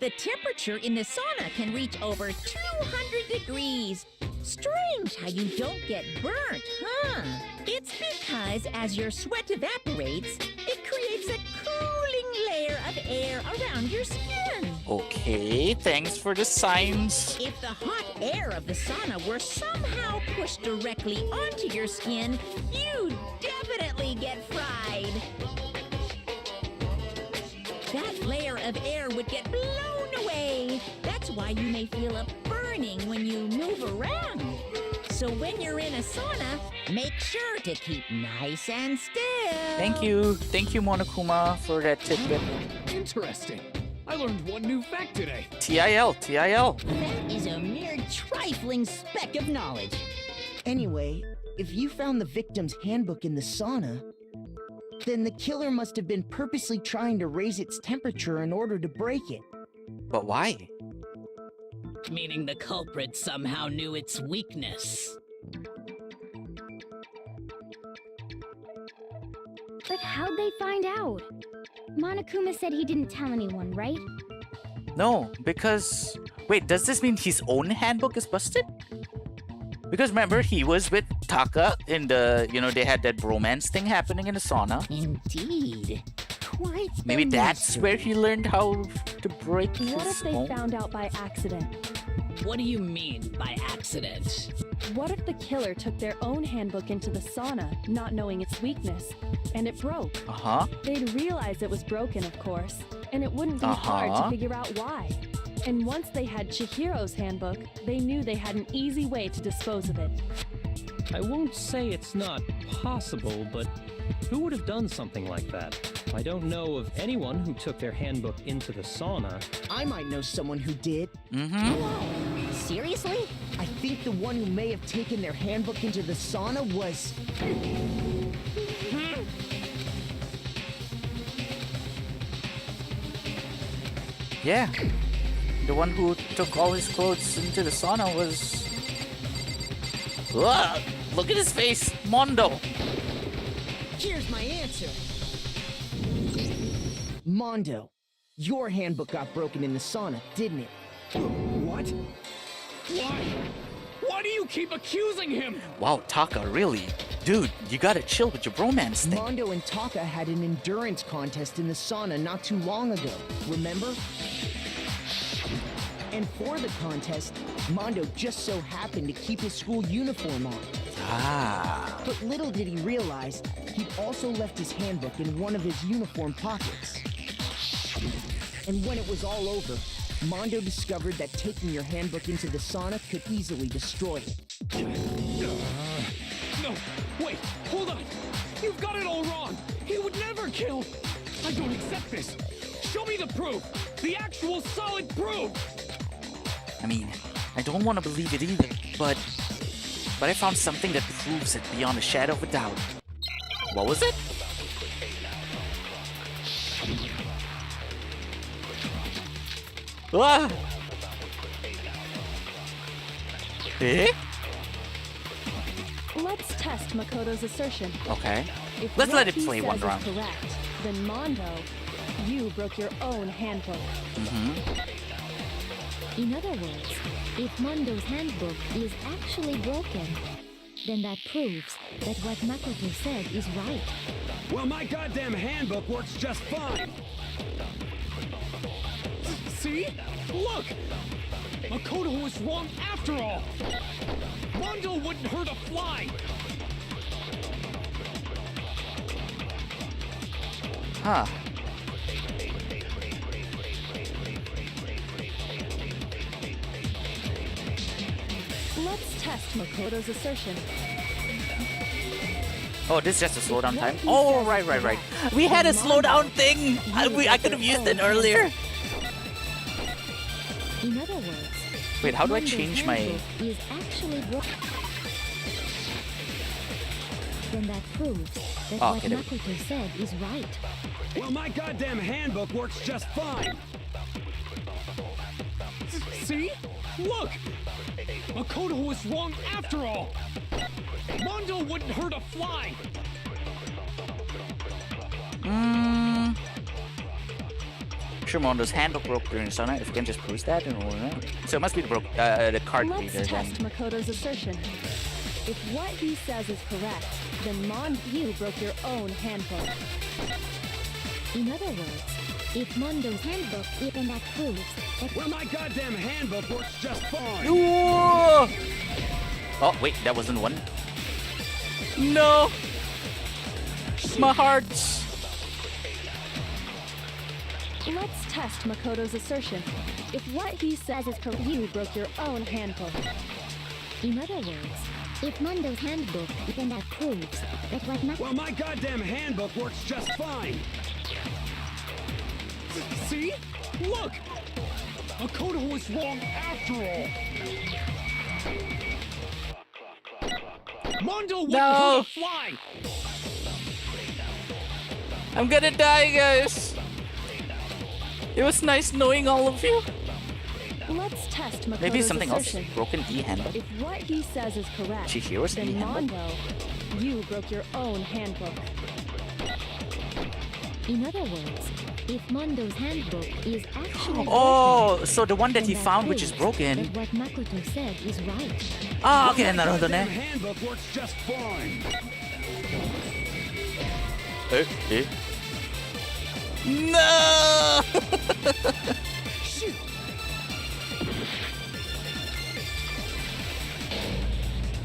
The temperature in the sauna can reach over 200 degrees. Strange how you don't get burnt, huh? It's because as your sweat evaporates, it creates a cooling layer of air around your skin. Okay, thanks for the signs. If the hot air of the sauna were somehow pushed directly onto your skin, you'd definitely get fried. That layer of air would get blown away. That's why you may feel a burning when you move around. So when you're in a sauna, make sure to keep nice and still. Thank you, Monokuma, for that tidbit. Interesting. I learned one new fact today. TIL. That is a mere trifling speck of knowledge. Anyway, if you found the victim's handbook in the sauna, then the killer must have been purposely trying to raise its temperature in order to break it. But why? Meaning the culprit somehow knew its weakness. But how'd they find out? Monokuma said he didn't tell anyone, right? No, because... Wait, does this mean his own handbook is busted? Because remember, he was with Taka in the... they had that bromance thing happening in the sauna. Indeed. Quite Maybe that's where he learned how to break his What if they own? found out by accident? What do you mean by accident? What if the killer took their own handbook into the sauna, not knowing its weakness, and it broke? Uh-huh. They'd realize it was broken, of course, and it wouldn't be hard to figure out why. And once they had Chihiro's handbook, they knew they had an easy way to dispose of it. I won't say it's not possible, but who would have done something like that? I don't know of anyone who took their handbook into the sauna. I might know someone who did. Mm-hmm. Seriously? I think the one who may have taken their handbook into the sauna was... Yeah. The one who took all his clothes into the sauna was... Ugh, look at his face! Mondo! Here's my answer. Mondo, your handbook got broken in the sauna, didn't it? What? Why? Why do you keep accusing him? Wow, Taka, really? Dude, you gotta chill with your bromance thing. Mondo and Taka had an endurance contest in the sauna not too long ago, remember? And for the contest, Mondo just so happened to keep his school uniform on. Ah. But little did he realize, he'd also left his handbook in one of his uniform pockets. And when it was all over, Mondo discovered that taking your handbook into the sauna could easily destroy it. No, wait, hold on. You've got it all wrong. He would never kill. I don't accept this. Show me the proof. The actual solid proof. I mean, I don't want to believe it either, but I found something that proves it beyond a shadow of a doubt. What was it? Ah! Eh? Let's test Makoto's assertion. Okay. If Let's what let it he play says one is round. correct, then Mondo, you broke your own handbook. In other words, if Mondo's handbook is actually broken, then that proves that what Makoto said is right. Well, my goddamn handbook works just fine. See? Look! Makoto was wrong after all! Mondo wouldn't hurt a fly! Huh. Let's test Makoto's assertion. Oh, this is just a slowdown time? Oh, right. We had a slowdown thing! I could have used it earlier. In other words, Wait, how do I Mondo's change my... handbook is actually broken. Then that proves that Oh, what okay, there we go. Makoto said is right. Well, my goddamn handbook works just fine. See? Look! Makoto was wrong after all! Mondo wouldn't hurt a fly! sure Mondo's handbook broke during Sunlight. If we can just prove that, and we'll know. So it must be the card Let's reader then. test Makoto's assertion. If what he says is correct, then you broke your own handbook. In other words, if Mondo's handbook even that proves that... Well, my goddamn handbook works just fine! Ooh! Oh, wait, that wasn't one. No! My hearts! Let's test Makoto's assertion. If what he says is correct, you broke your own handbook. In other words, if Mondo's handbook even that proves that what Well, my goddamn handbook works just fine! See? Look! Makoto was wrong after all! Mondo wouldn't hurt a fly! I'm gonna die, guys! It was nice knowing all of you. Let's test Makoto's Maybe something assertion. else. Broken E handbook. If what he says is correct, Chihiro's then E-handbook? Mondo, you broke your own handbook. In other words, if Mondo's handbook is actually Oh, so the one that he then found which is proves broken. that what Makoto said is right. Ah, okay, naruhodo The ne. handbook works just fine! No!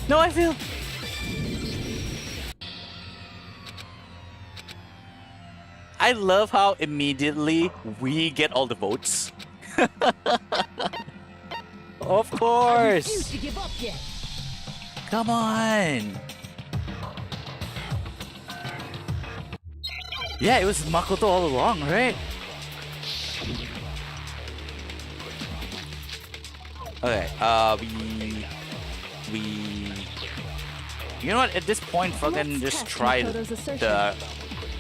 No, I feel. I love how immediately we get all the votes. Of course. To give up yet. Come on. Yeah, it was Makoto all along, right? Okay, we you know what, at this point fucking Let's just test try Makoto's assertion. the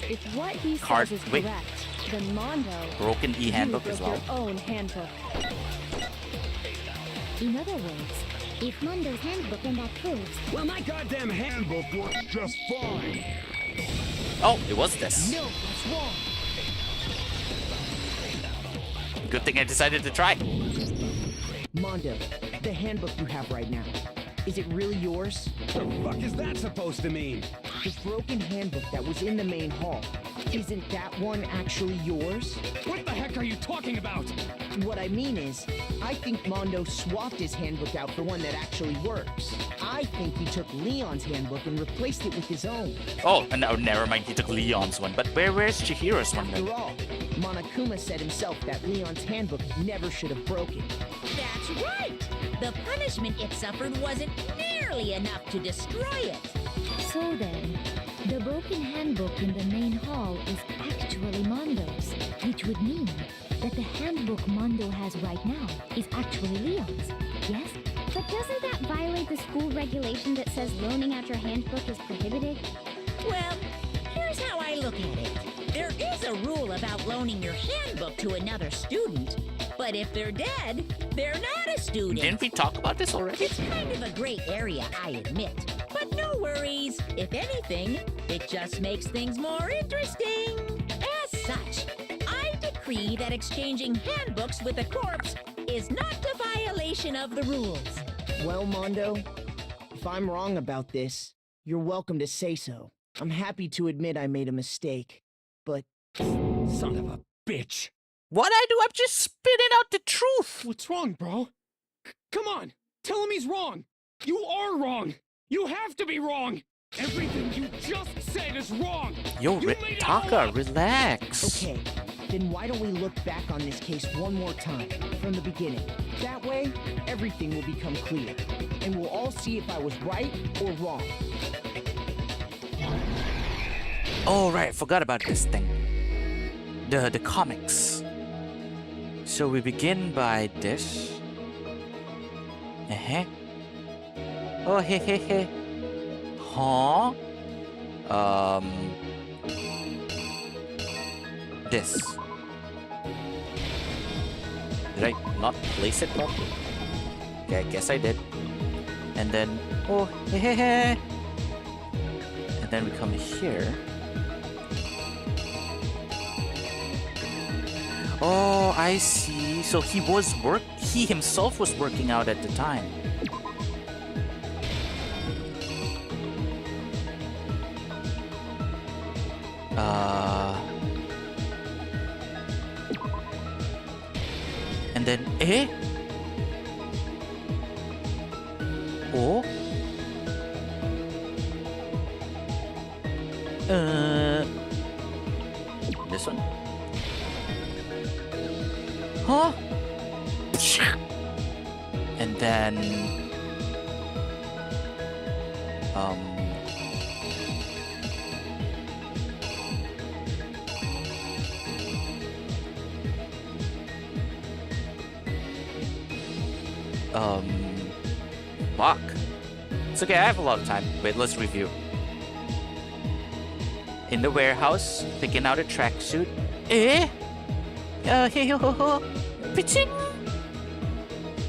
If what he card- says is wait. correct, then Mondo, broken E handbook you as broke well. your own handbook. In other words, if Mondo's handbook and that proves Well, my goddamn handbook works just fine! Oh, it was this. No, what's wrong? Good thing I decided to try. Mondo, the handbook you have right now, is it really yours? The fuck is that supposed to mean? The broken handbook that was in the main hall, isn't that one actually yours? What the heck are you talking about? What I mean is, I think Mondo swapped his handbook out for one that actually works. I think he took Leon's handbook and replaced it with his own. Oh, no, never mind. He took Leon's one. But where's Chihiro's one then? After all, Monokuma said himself that Leon's handbook never should have broken. That's right! The punishment it suffered wasn't nearly enough to destroy it. so then, the broken handbook in the main hall is actually Mondo's, which would mean that the handbook Mondo has right now is actually Leon's, yes? But doesn't that violate the school regulation that says loaning out your handbook is prohibited? Well, here's how I look at it. There is a rule about loaning your handbook to another student, but if they're dead, they're not a student. Didn't we talk about this already? It's kind of a gray area, I admit. But no worries. If anything, it just makes things more interesting. As such, I decree that exchanging handbooks with a corpse is not a violation of the rules. Well, Mondo, if I'm wrong about this, you're welcome to say so. I'm happy to admit I made a mistake, but... Son of a bitch. What I do? I'm just spitting out the truth. What's wrong, bro? Come on, tell him he's wrong. You are wrong. You have to be wrong. Everything you just said is wrong. Yo, Taka, relax. Okay, then why don't we look back on this case one more time, from the beginning. That way, everything will become clear, and we'll all see if I was right or wrong. Oh, right, forgot about this thing. The comics. So we begin by this. Oh, hey, hey, hey. Huh? This. Did I not place it properly? Okay, I guess I did. And then, oh, hey, hey, hey. And then we come here. Oh, I see. So he himself was working out at the time. And then, Oh? This one? Huh? And then... Fuck. It's okay, I have a lot of time. Wait, let's review. In the warehouse, picking out a tracksuit. Hey ho ho ho. Pitching.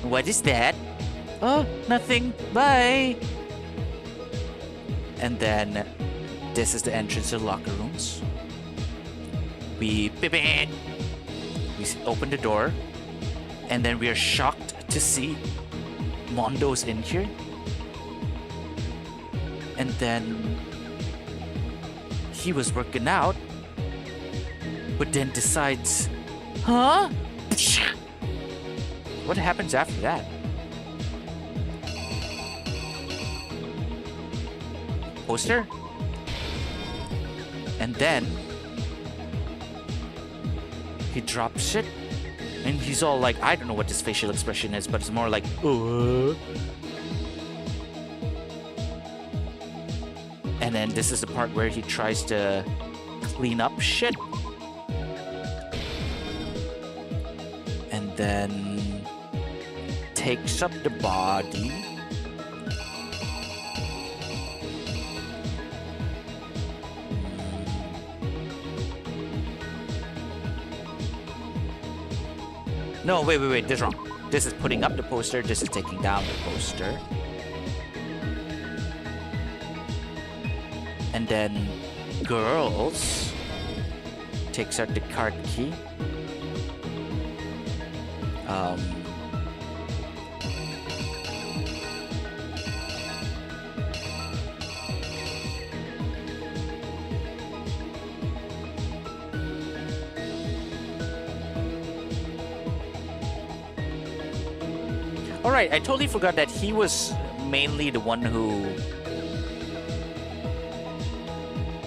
What is that? Oh, nothing. Bye. And then this is the entrance to the locker rooms. We open the door, and then we are shocked to see Mondo's in here. And then he was working out, but then decides, huh? What happens after that? Poster? And then he drops it, and he's all like, I don't know what this facial expression is, but it's more like, And then this is the part where he tries to clean up shit. And then takes up the body. No, wait, this is wrong. This is putting up the poster, this is taking down the poster. And then girls takes out the card key. Alright, I totally forgot that he was mainly the one who...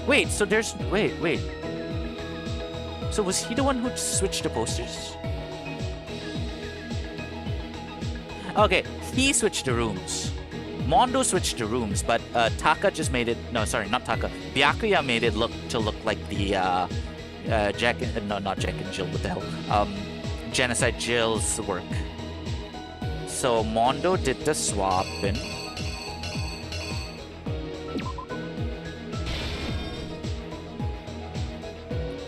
Wait, so there's... Wait. So was he the one who switched the posters? Okay, he switched the rooms. Mondo switched the rooms, but Taka just made it... No, sorry, not Taka. Byakuya made it look like the Jack and... No, not Jack and Jill, what the hell? Genocide Jill's work. So Mondo did the swapping.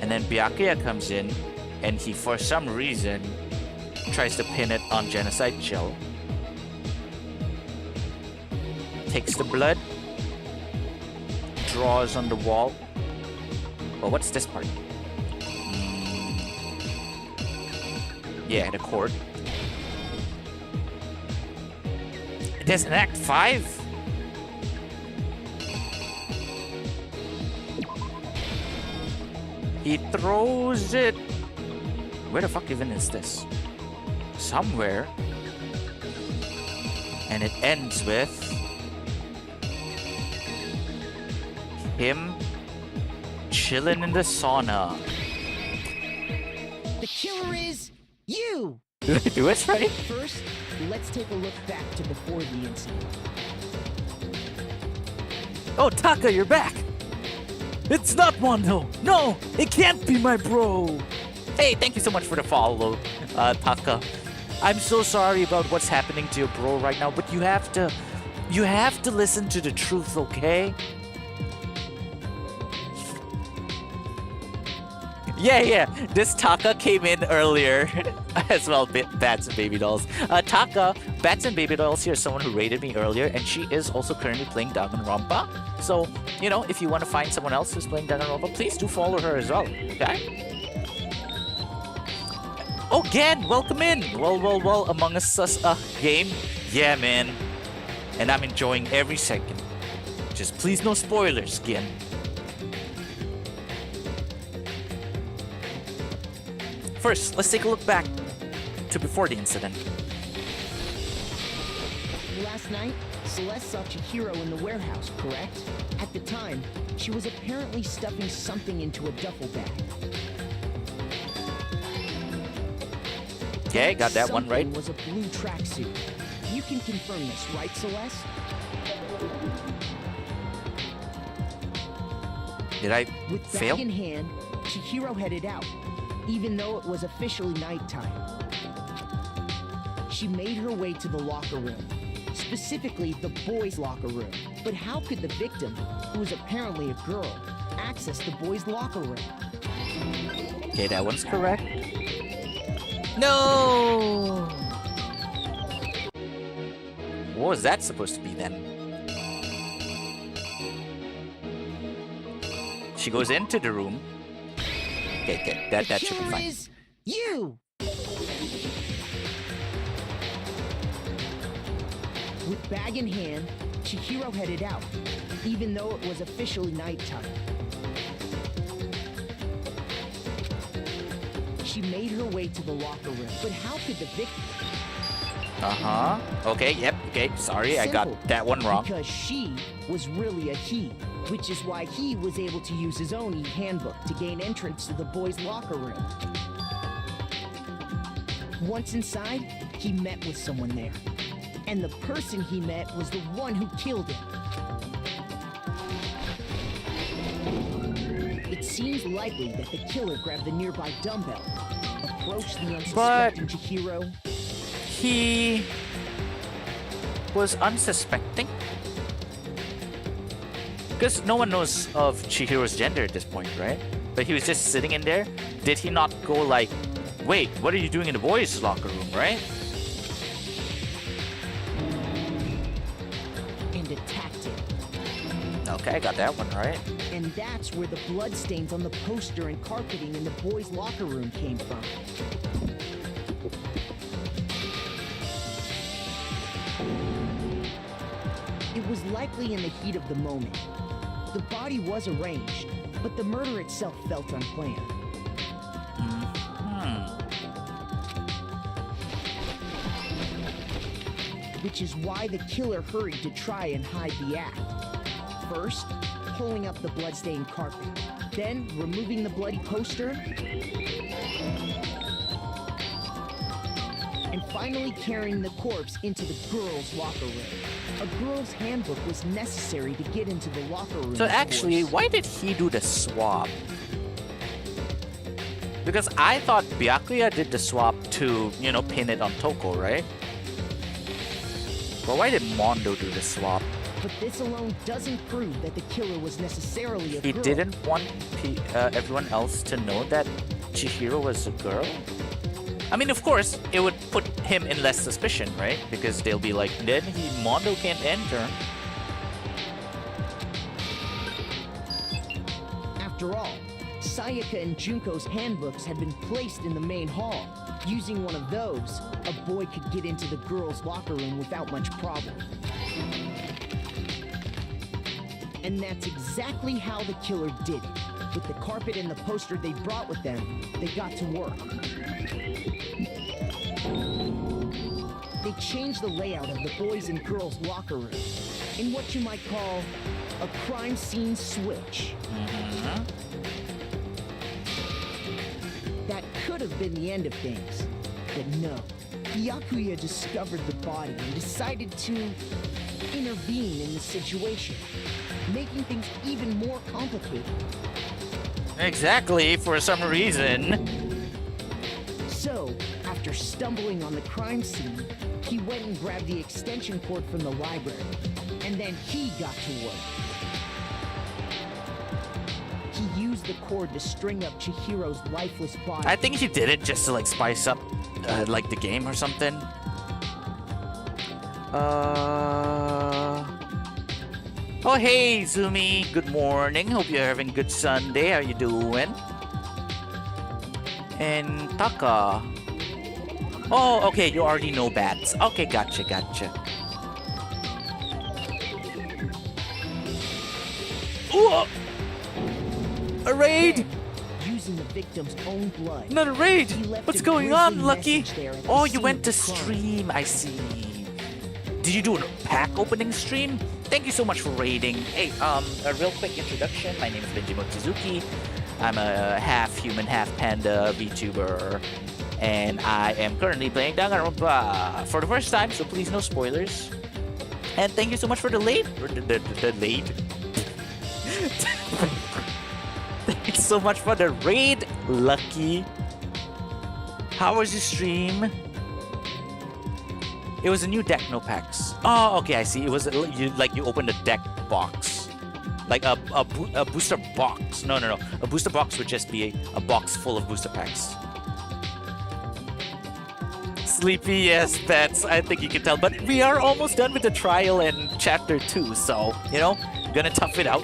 And then Byakuya comes in, and he, for some reason, tries to pin it on Genocide Jill. Takes the blood, draws on the wall. Oh, what's this part? Yeah, the cord. There's an Act 5? He throws it... Where the fuck even is this? Somewhere. And it ends with... him chilling in the sauna. The killer is you! Did I do it right? First, let's take a look back to before the incident. Oh, Taka, you're back! It's not Mondo! No! It can't be my bro! Hey, thank you so much for the follow, Taka. I'm so sorry about what's happening to your bro right now, but you have to listen to the truth, okay? Yeah. This Taka came in earlier as well. Bats and Baby Dolls. Taka, Bats and Baby Dolls here is someone who rated me earlier, and she is also currently playing Dangonronpa. So, you know, if you want to find someone else who's playing Dangonronpa, please do follow her as well, okay? Oh, Gen, welcome in. Well, Among Us game. Yeah, man. And I'm enjoying every second. Just please no spoilers, Gen. First, let's take a look back to before the incident. Last night, Celeste saw Chihiro in the warehouse, correct? At the time, she was apparently stuffing something into a duffel bag. Okay, got that one right. Was a blue tracksuit. You can confirm this, right, Celeste? Did I With fail? bag in hand, Chihiro headed out, even though it was officially nighttime. She made her way to the locker room, specifically the boys' locker room. But how could the victim, who was apparently a girl, access the boys' locker room? Okay, that one's correct. No! What was that supposed to be then? She goes into the room. Okay, that should be fine. Is you! With bag in hand, Chihiro headed out, even though it was officially nighttime. She made her way to the locker room, but how could the victim... Okay, yep, okay, sorry, I got that one wrong. Because she was really a he, which is why he was able to use his own e-handbook to gain entrance to the boys' locker room. Once inside, he met with someone there. And the person he met was the one who killed him. It seems likely that the killer grabbed the nearby dumbbell, approached the unsuspecting Chihiro. He was unsuspecting? Because no one knows of Chihiro's gender at this point, right? But he was just sitting in there. Did he not go like, wait, what are you doing in the boys' locker room, right? And attacked him. Okay, I got that one right. And that's where the bloodstains on the poster and carpeting in the boys' locker room came from. It was likely in the heat of the moment. The body was arranged, but the murder itself felt unplanned. Which is why the killer hurried to try and hide the act. First, pulling up the bloodstained carpet, then removing the bloody poster, and finally carrying the corpse into the girls' locker room. A girl's handbook was necessary to get into the locker room. So actually, why did he do the swap? Because I thought Byakuya did the swap to, you know, pin it on Toko, right? But why did Mondo do the swap? But this alone doesn't prove that the killer was necessarily a girl. He didn't want everyone else to know that Chihiro was a girl? I mean, of course, it would put him in less suspicion, right? Because they'll be like, then Mondo can't enter. After all, Sayaka and Junko's handbooks had been placed in the main hall. Using one of those, a boy could get into the girls' locker room without much problem. And that's exactly how the killer did it. With the carpet and the poster they brought with them, they got to work. They changed the layout of the boys' and girls' locker room in what you might call a crime scene switch. That could have been the end of things, but no. Byakuya discovered the body and decided to intervene in the situation, making things even more complicated. Exactly, for some reason. So, after stumbling on the crime scene, he went and grabbed the extension cord from the library, and then he got to work. He used the cord to string up Chihiro's lifeless body. I think he did it just to like spice up like the game or something. Oh hey Zumi, good morning. Hope you're having a good Sunday. How you doing? And Taka, Oh, okay, you already know bats. Okay, gotcha. Ooh! A raid! Using the victim's own blood. Another raid! He left What's a going grisly on, Lucky? message there at the Oh, you scene went of to the crime. stream, I see. Did you do a pack opening stream? Thank you so much for raiding. Hey, a real quick introduction. My name is Benji Mochizuki. I'm a half human, half panda VTuber. And I am currently playing Dangonronpa for the first time, so please no spoilers. And thank you so much for the raid. Thanks so much for the raid, Lucky. How was your stream? It was a new deck, no packs. Oh, okay, I see. It was you opened a deck box. Like a booster box. No. A booster box would just be a box full of booster packs. Sleepy, yes, that's, I think you can tell. But we are almost done with the trial and chapter 2, so, you know, gonna tough it out.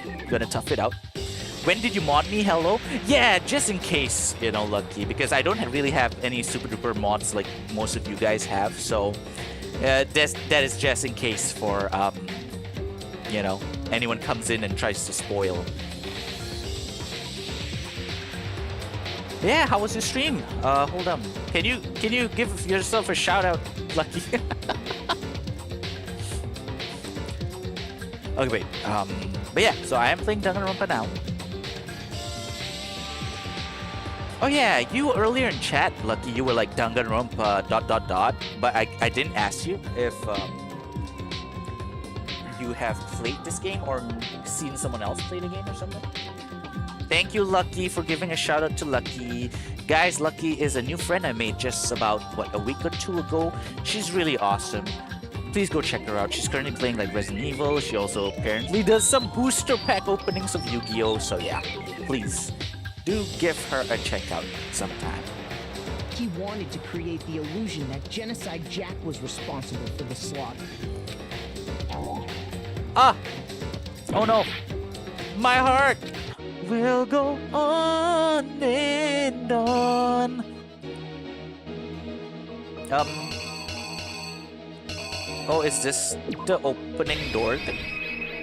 When did you mod me? Hello? Yeah, just in case, you know, Lucky, because I don't really have any super duper mods like most of you guys have, so that is just in case for, you know, anyone comes in and tries to spoil. Yeah, how was your stream? Hold on. Can you give yourself a shout out, Lucky? Okay, wait. But yeah, so I am playing Dangonronpa now. Oh yeah, you earlier in chat, Lucky, you were like Dangonronpa ... But I didn't ask you if you have played this game or seen someone else play the game or something. Thank you, Lucky, for giving a shout out to Lucky. Guys, Lucky is a new friend I made just about, what, a week or two ago. She's really awesome. Please go check her out. She's currently playing like Resident Evil. She also apparently does some booster pack openings of Yu-Gi-Oh! So yeah, please do give her a check out sometime. He wanted to create the illusion that Genocide Jack was responsible for the slaughter. Ah! Oh no! My heart will go on and on. Oh, is this the opening door thing?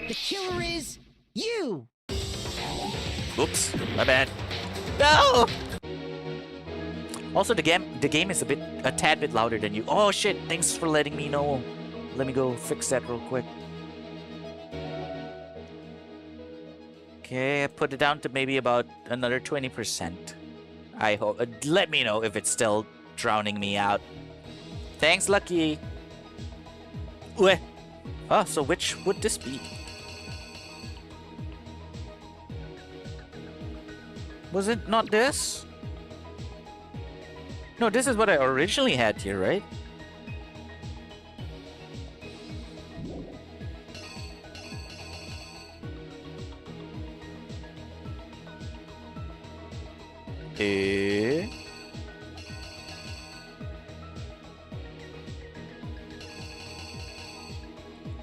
The killer is you! Oops, my bad. No! Also, the game is a tad bit louder than you. Oh shit, thanks for letting me know. Let me go fix that real quick. Okay, I put it down to maybe about another 20%. I hope. Let me know if it's still drowning me out. Thanks, Lucky. Wait. Oh, so which would this be? Was it not this? No, this is what I originally had here, right? Eh?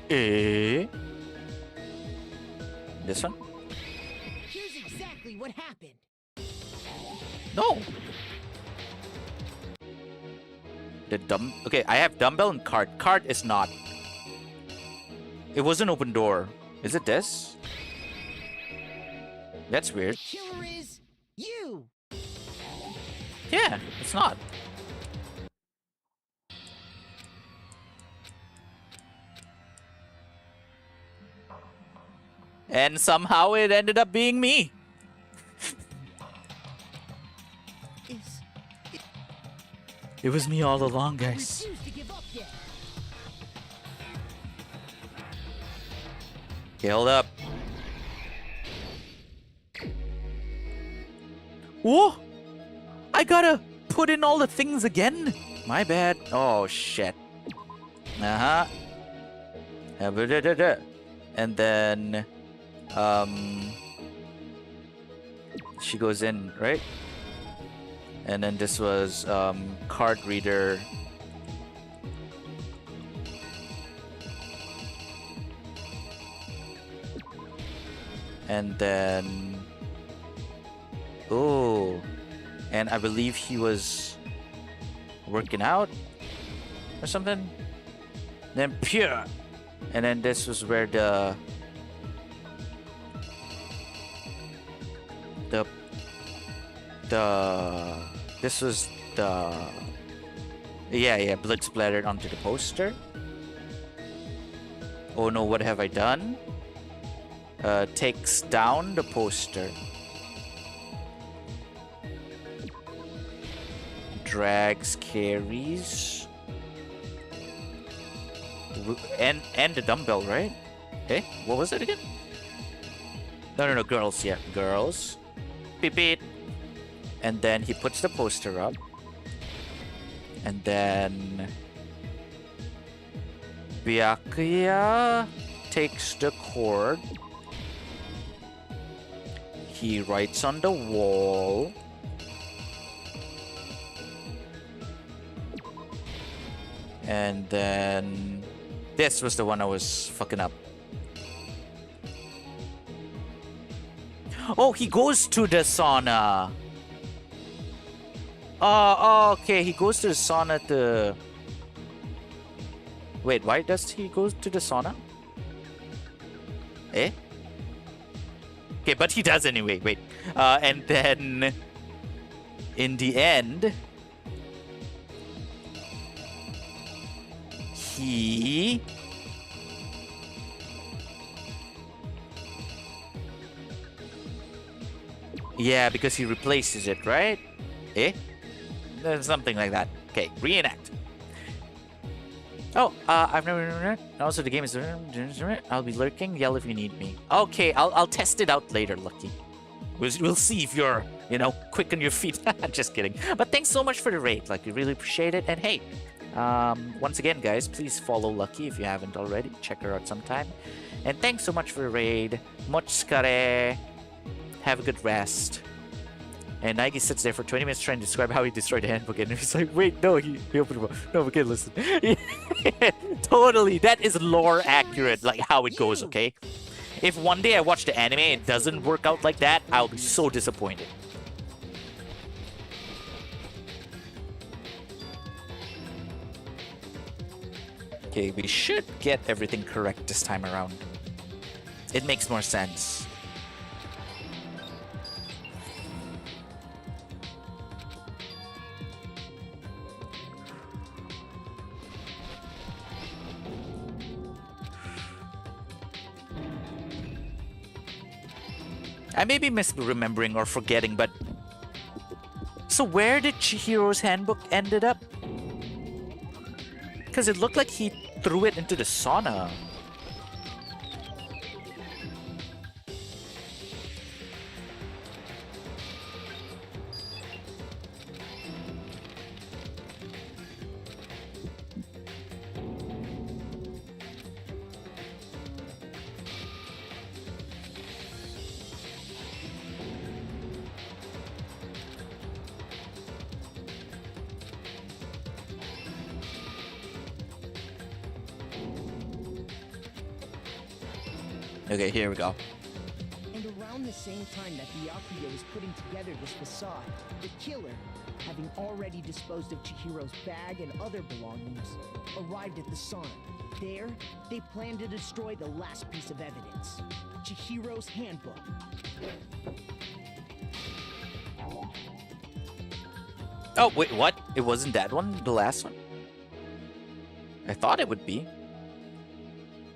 Eh? This one? Here's exactly what happened. No! Okay, I have dumbbell and cart. Cart is not. It was an open door. Is it this? That's weird. The killer is you! Yeah, it's not. And somehow it ended up being me. It was me all along, guys. Okay, hold up. Whoa! I gotta put in all the things again? My bad. Oh, shit. Uh-huh. And then... she goes in, right? And then this was card reader. And then... Oh. And I believe he was working out. or something. Then pure. And then this was where this was the yeah, blood splattered onto the poster. Oh no, what have I done? Takes down the poster. Drags, carries. And the dumbbell, right? Okay, what was it again? No, girls, yeah, girls. Beep beep. And then he puts the poster up. And then Byakuya takes the cord. He writes on the wall. And then this was the one I was fucking up. Oh, he goes to the sauna. Oh, okay. He goes to the sauna to... Wait, why does he go to the sauna? Eh? Okay, but he does anyway. Wait. And then... In the end... He... Yeah, because he replaces it, right? Eh? Something like that. Okay, reenact. Oh, I've never... Also, the game is... I'll be lurking. Yell if you need me. Okay, I'll test it out later, Lucky. We'll see if you're, you know, quick on your feet. Just kidding. But thanks so much for the raid. Like, we really appreciate it. And hey, once again, guys, please follow Lucky if you haven't already. Check her out sometime. And thanks so much for the raid. Mochikare. Have a good rest. And Nike sits there for 20 minutes trying to describe how he destroyed the handbook, and he's like, wait, no, he opened the book. No, we can't listen. Totally, that is lore accurate, like how it goes, okay? If one day I watch the anime and it doesn't work out like that, I'll be so disappointed. Okay, we should get everything correct this time around. It makes more sense. I may be misremembering or forgetting, but... So where did Chihiro's handbook ended up? Because it looked like he threw it into the sauna. Okay, here we go. And around the same time that Byakuya was putting together this facade, the killer, having already disposed of Chihiro's bag and other belongings, arrived at the sauna. There, they planned to destroy the last piece of evidence, Chihiro's handbook. Oh, wait, what? It wasn't that one? The last one? I thought it would be.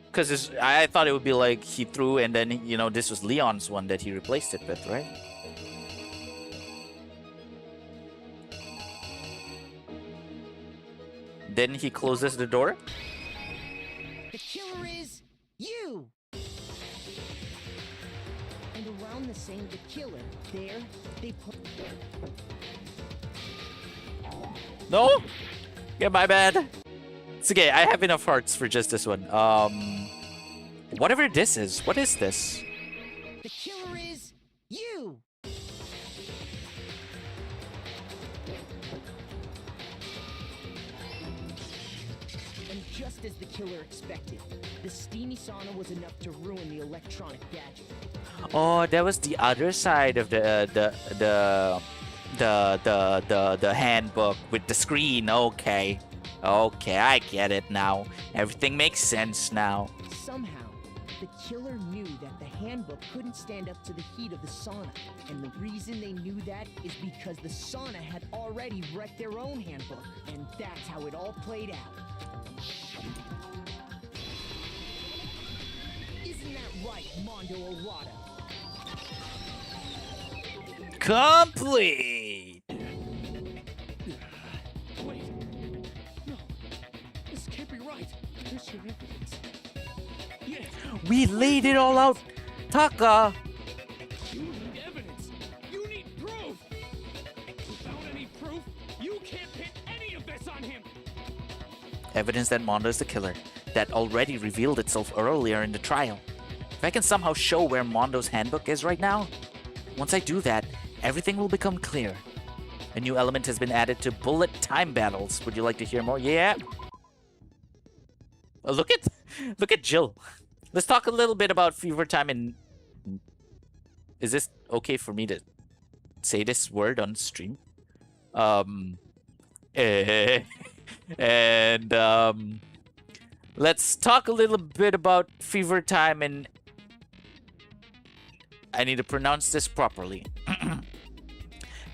Because I thought it would be like he threw and then, you know, this was Leon's one that he replaced it with, right? Then he closes the door. The killer is you! And around the same, the killer, there, they put... No? Yeah, my bad. It's okay, I have enough hearts for just this one. Whatever this is, what is this? The killer is you! And just as the killer expected, the steamy sauna was enough to ruin the electronic gadget. Oh, that was the other side of the handbook with the screen. Okay. Okay, I get it now. Everything makes sense now. Somehow, the killer knew that the handbook couldn't stand up to the heat of the sauna. And the reason they knew that is because the sauna had already wrecked their own handbook. And that's how it all played out. Isn't that right, Mondo Owada? Complete! Wait. No. This can't be right. There's your evidence. Yeah. We laid it all out! Taka! You need evidence. You need proof. Without any proof, you can't pin any of this on him. Evidence that Mondo is the killer. That already revealed itself earlier in the trial. If I can somehow show where Mondo's handbook is right now, once I do that, everything will become clear. A new element has been added to bullet time battles. Would you like to hear more? Yeah. Look at Jill. Let's talk a little bit about Fever Time and... Is this okay for me to say this word on stream? Let's talk a little bit about Fever Time and... I need to pronounce this properly.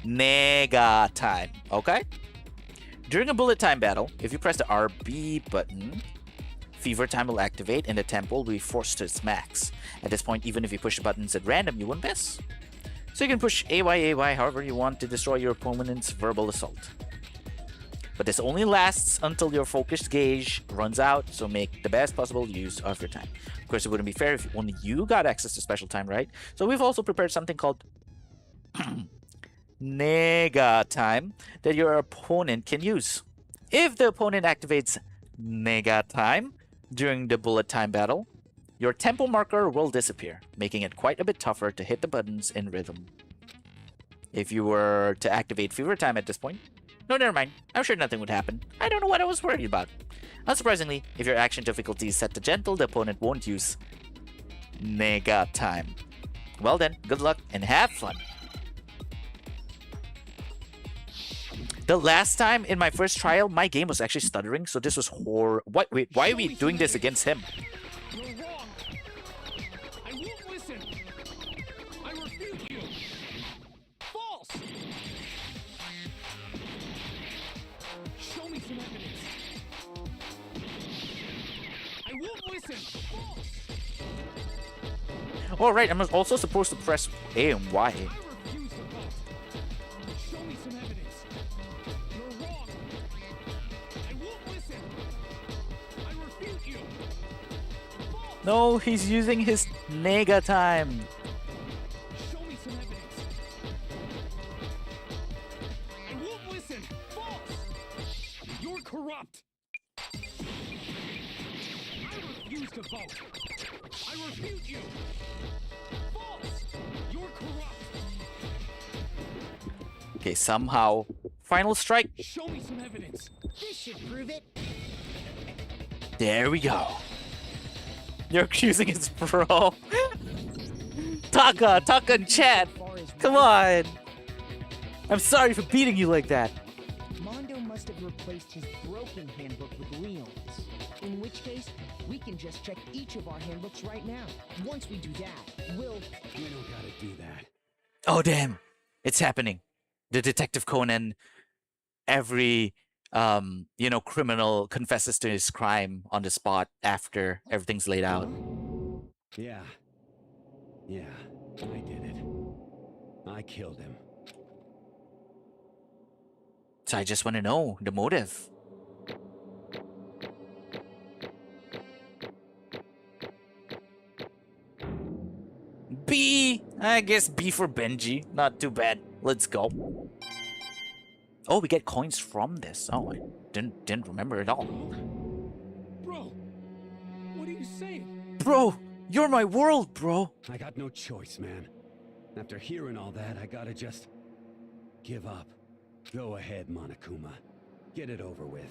Nega time, okay? During a bullet time battle, if you press the RB button, Fever Time will activate and the tempo will be forced to its max. At this point, even if you push the buttons at random, you won't miss. So you can push AY however you want to destroy your opponent's verbal assault. But this only lasts until your focused gauge runs out, so make the best possible use of your time. Of course, it wouldn't be fair if only you got access to special time, right? So we've also prepared something called Nega time that your opponent can use. If the opponent activates Nega time during the bullet time battle, your tempo marker will disappear, making it quite a bit tougher to hit the buttons in rhythm. If you were to activate Fever Time at this point, no, never mind. I'm sure nothing would happen. I don't know what I was worried about. Unsurprisingly, if your action difficulty is set to gentle, the opponent won't use Nega time. Well then, good luck and have fun. The last time in my first trial, my game was actually stuttering, so this was horrible. Wait, why are we doing this against him? You're wrong. I won't listen. I refute you. False. Show me some evidence. I won't listen. False. Alright, I'm also supposed to press A and Y. No, he's using his Nega time. Show me some evidence. I won't listen. False. You're corrupt. I refuse to vote. I refute you. False. You're corrupt. Okay, somehow. Final strike. Show me some evidence. This should prove it. There we go. You're accusing his bro. Taka in chat. Come on. I'm sorry for beating you like that. Mondo must have replaced his broken handbook with Leon's. In which case, we can just check each of our handbooks right now. Once we do that, we don't gotta do that. Oh damn. It's happening. The Detective Conan, every criminal confesses to his crime on the spot after everything's laid out. Yeah, I did it. I killed him. So I just want to know the motive. B! I guess B for Benji. Not too bad. Let's go. Oh, we get coins from this. Oh, I didn't remember at all. Bro, what are you saying? Bro, you're my world, bro. I got no choice, man. After hearing all that, I gotta just give up. Go ahead, Monokuma. Get it over with.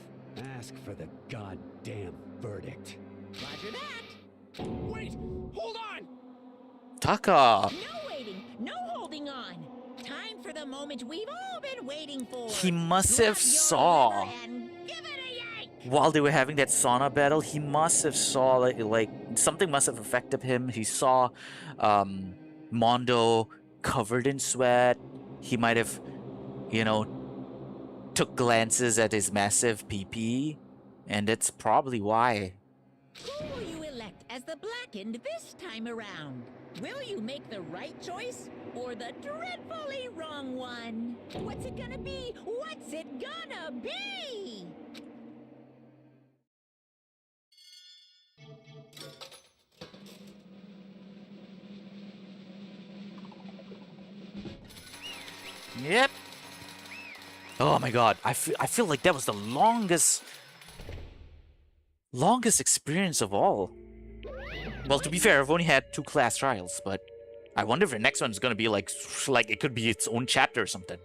Ask for the goddamn verdict. Roger that. Wait, hold on. Taka. No waiting, no holding on. Time for the moment we've all been waiting for. He must have saw. And give it a yank. while they were having that sauna battle, he must have saw like something must have affected him. He saw Mondo covered in sweat. He might have, you know, took glances at his massive PP, and that's probably why. Who will you elect as the Blackened this time around? Will you make the right choice or the dreadfully wrong one? What's it gonna be? What's it gonna be? Yep. Oh my god, I feel like that was the longest experience of all. Well, to be fair, I've only had 2 class trials, but I wonder if the next one's gonna be like it could be its own chapter or something.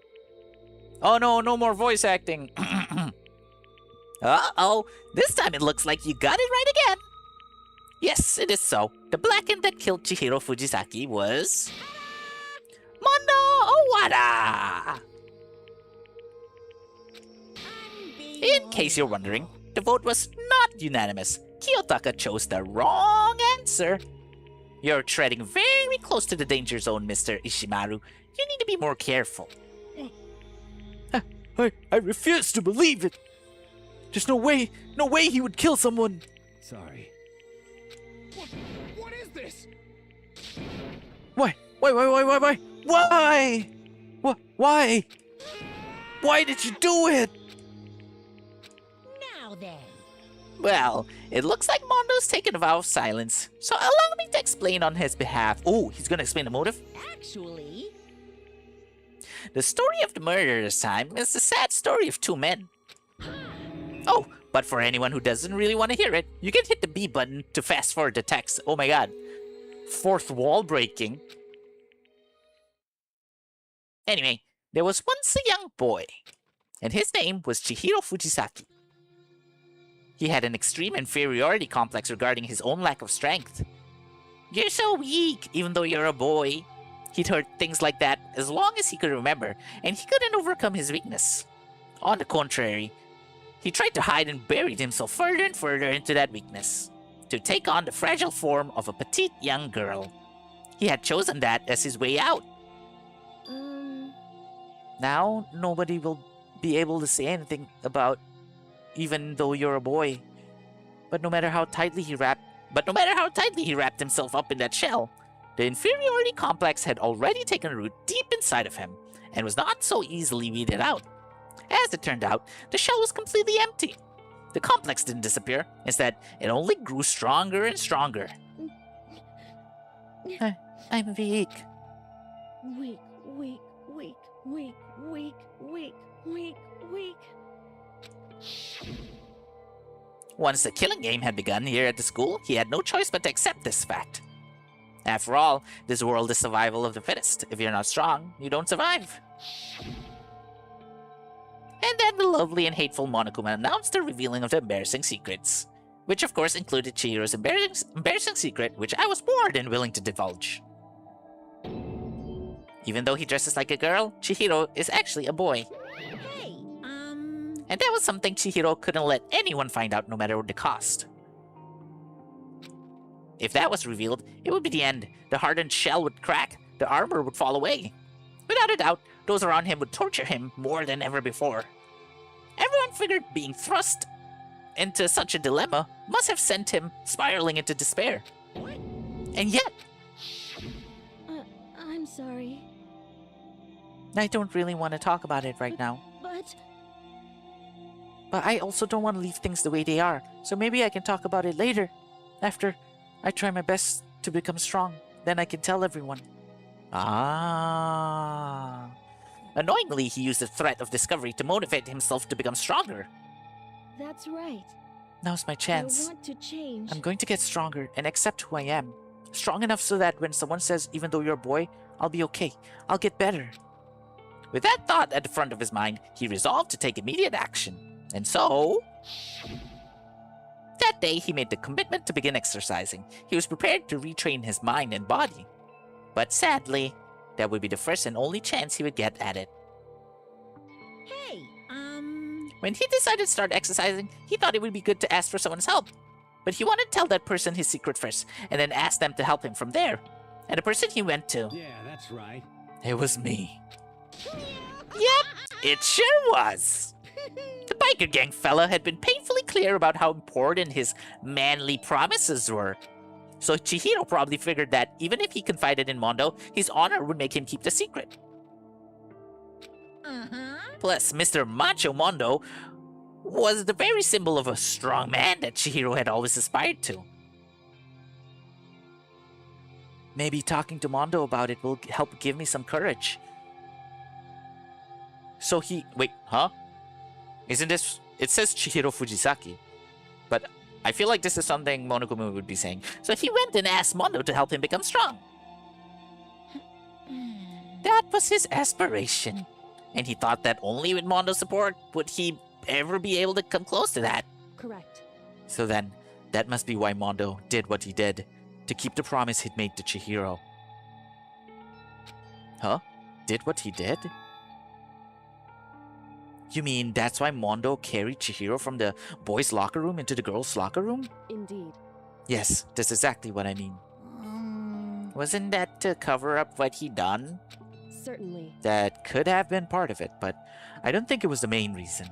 Oh no, no more voice acting. Uh-oh, this time it looks like you got it right again. Yes, it is so. The Blackened that killed Chihiro Fujisaki was... Mondo Owada! In case you're wondering, the vote was not unanimous. Kiyotaka chose the wrong answer. You're treading very close to the danger zone, Mr. Ishimaru. You need to be more careful. I refuse to believe it. There's no way he would kill someone. Sorry. What is this? Why? Why? Why? Why did you do it? Now then. Well, it looks like Mondo's taken a vow of silence, so allow me to explain on his behalf. Oh, he's gonna explain the motive? Actually... The story of the murder this time is the sad story of 2 men. Oh, but for anyone who doesn't really want to hear it, you can hit the B button to fast forward the text. Oh my god. 4th wall breaking. Anyway, there was once a young boy, and his name was Chihiro Fujisaki. He had an extreme inferiority complex regarding his own lack of strength. You're so weak, even though you're a boy. He'd heard things like that as long as he could remember, and he couldn't overcome his weakness. On the contrary, he tried to hide and buried himself further and further into that weakness, to take on the fragile form of a petite young girl. He had chosen that as his way out. Now nobody will be able to say anything about even though you're a boy. But no matter how tightly he wrapped himself up in that shell, the inferiority complex had already taken root deep inside of him and was not so easily weeded out. As it turned out, the shell was completely empty. The complex didn't disappear. Instead, it only grew stronger and stronger. I'm weak. Weak. Once the killing game had begun here at the school, he had no choice but to accept this fact. After all, this world is survival of the fittest. If you're not strong, you don't survive. And then the lovely and hateful Monokuma announced the revealing of the embarrassing secrets, which of course included Chihiro's embarrassing secret, which I was more than willing to divulge. Even though he dresses like a girl, Chihiro is actually a boy. Hey, And that was something Chihiro couldn't let anyone find out no matter the cost. If that was revealed, it would be the end. The hardened shell would crack, the armor would fall away. Without a doubt, those around him would torture him more than ever before. Everyone figured being thrust into such a dilemma must have sent him spiraling into despair. And yet... I'm sorry. I don't really want to talk about it right now. But I also don't want to leave things the way they are, so maybe I can talk about it later. After I try my best to become strong, then I can tell everyone. Ah. Annoyingly, he used the threat of discovery to motivate himself to become stronger. That's right. Now's my chance. I want to change. I'm going to get stronger and accept who I am. Strong enough so that when someone says, even though you're a boy, I'll be okay. I'll get better. With that thought at the front of his mind, he resolved to take immediate action. And so... That day, he made the commitment to begin exercising. He was prepared to retrain his mind and body. But sadly, that would be the first and only chance he would get at it. Hey, When he decided to start exercising, he thought it would be good to ask for someone's help. But he wanted to tell that person his secret first, and then ask them to help him from there. And the person he went to... Yeah, that's right. It was me. Yep, it sure was. The biker gang fella had been painfully clear about how important his manly promises were. So Chihiro probably figured that even if he confided in Mondo, his honor would make him keep the secret. Plus, Mr. Macho Mondo was the very symbol of a strong man that Chihiro had always aspired to. Maybe talking to Mondo about it will help give me some courage. So he... Wait, huh? Isn't this... It says Chihiro Fujisaki. But I feel like this is something Monokuma would be saying. So he went and asked Mondo to help him become strong. That was his aspiration. And he thought that only with Mondo's support would he ever be able to come close to that. Correct. So then, that must be why Mondo did what he did, to keep the promise he'd made to Chihiro. Huh? Did what he did? You mean that's why Mondo carried Chihiro from the boys' locker room into the girls' locker room? Indeed. Yes, that's exactly what I mean. Wasn't that to cover up what he'd done? Certainly. That could have been part of it, but I don't think it was the main reason.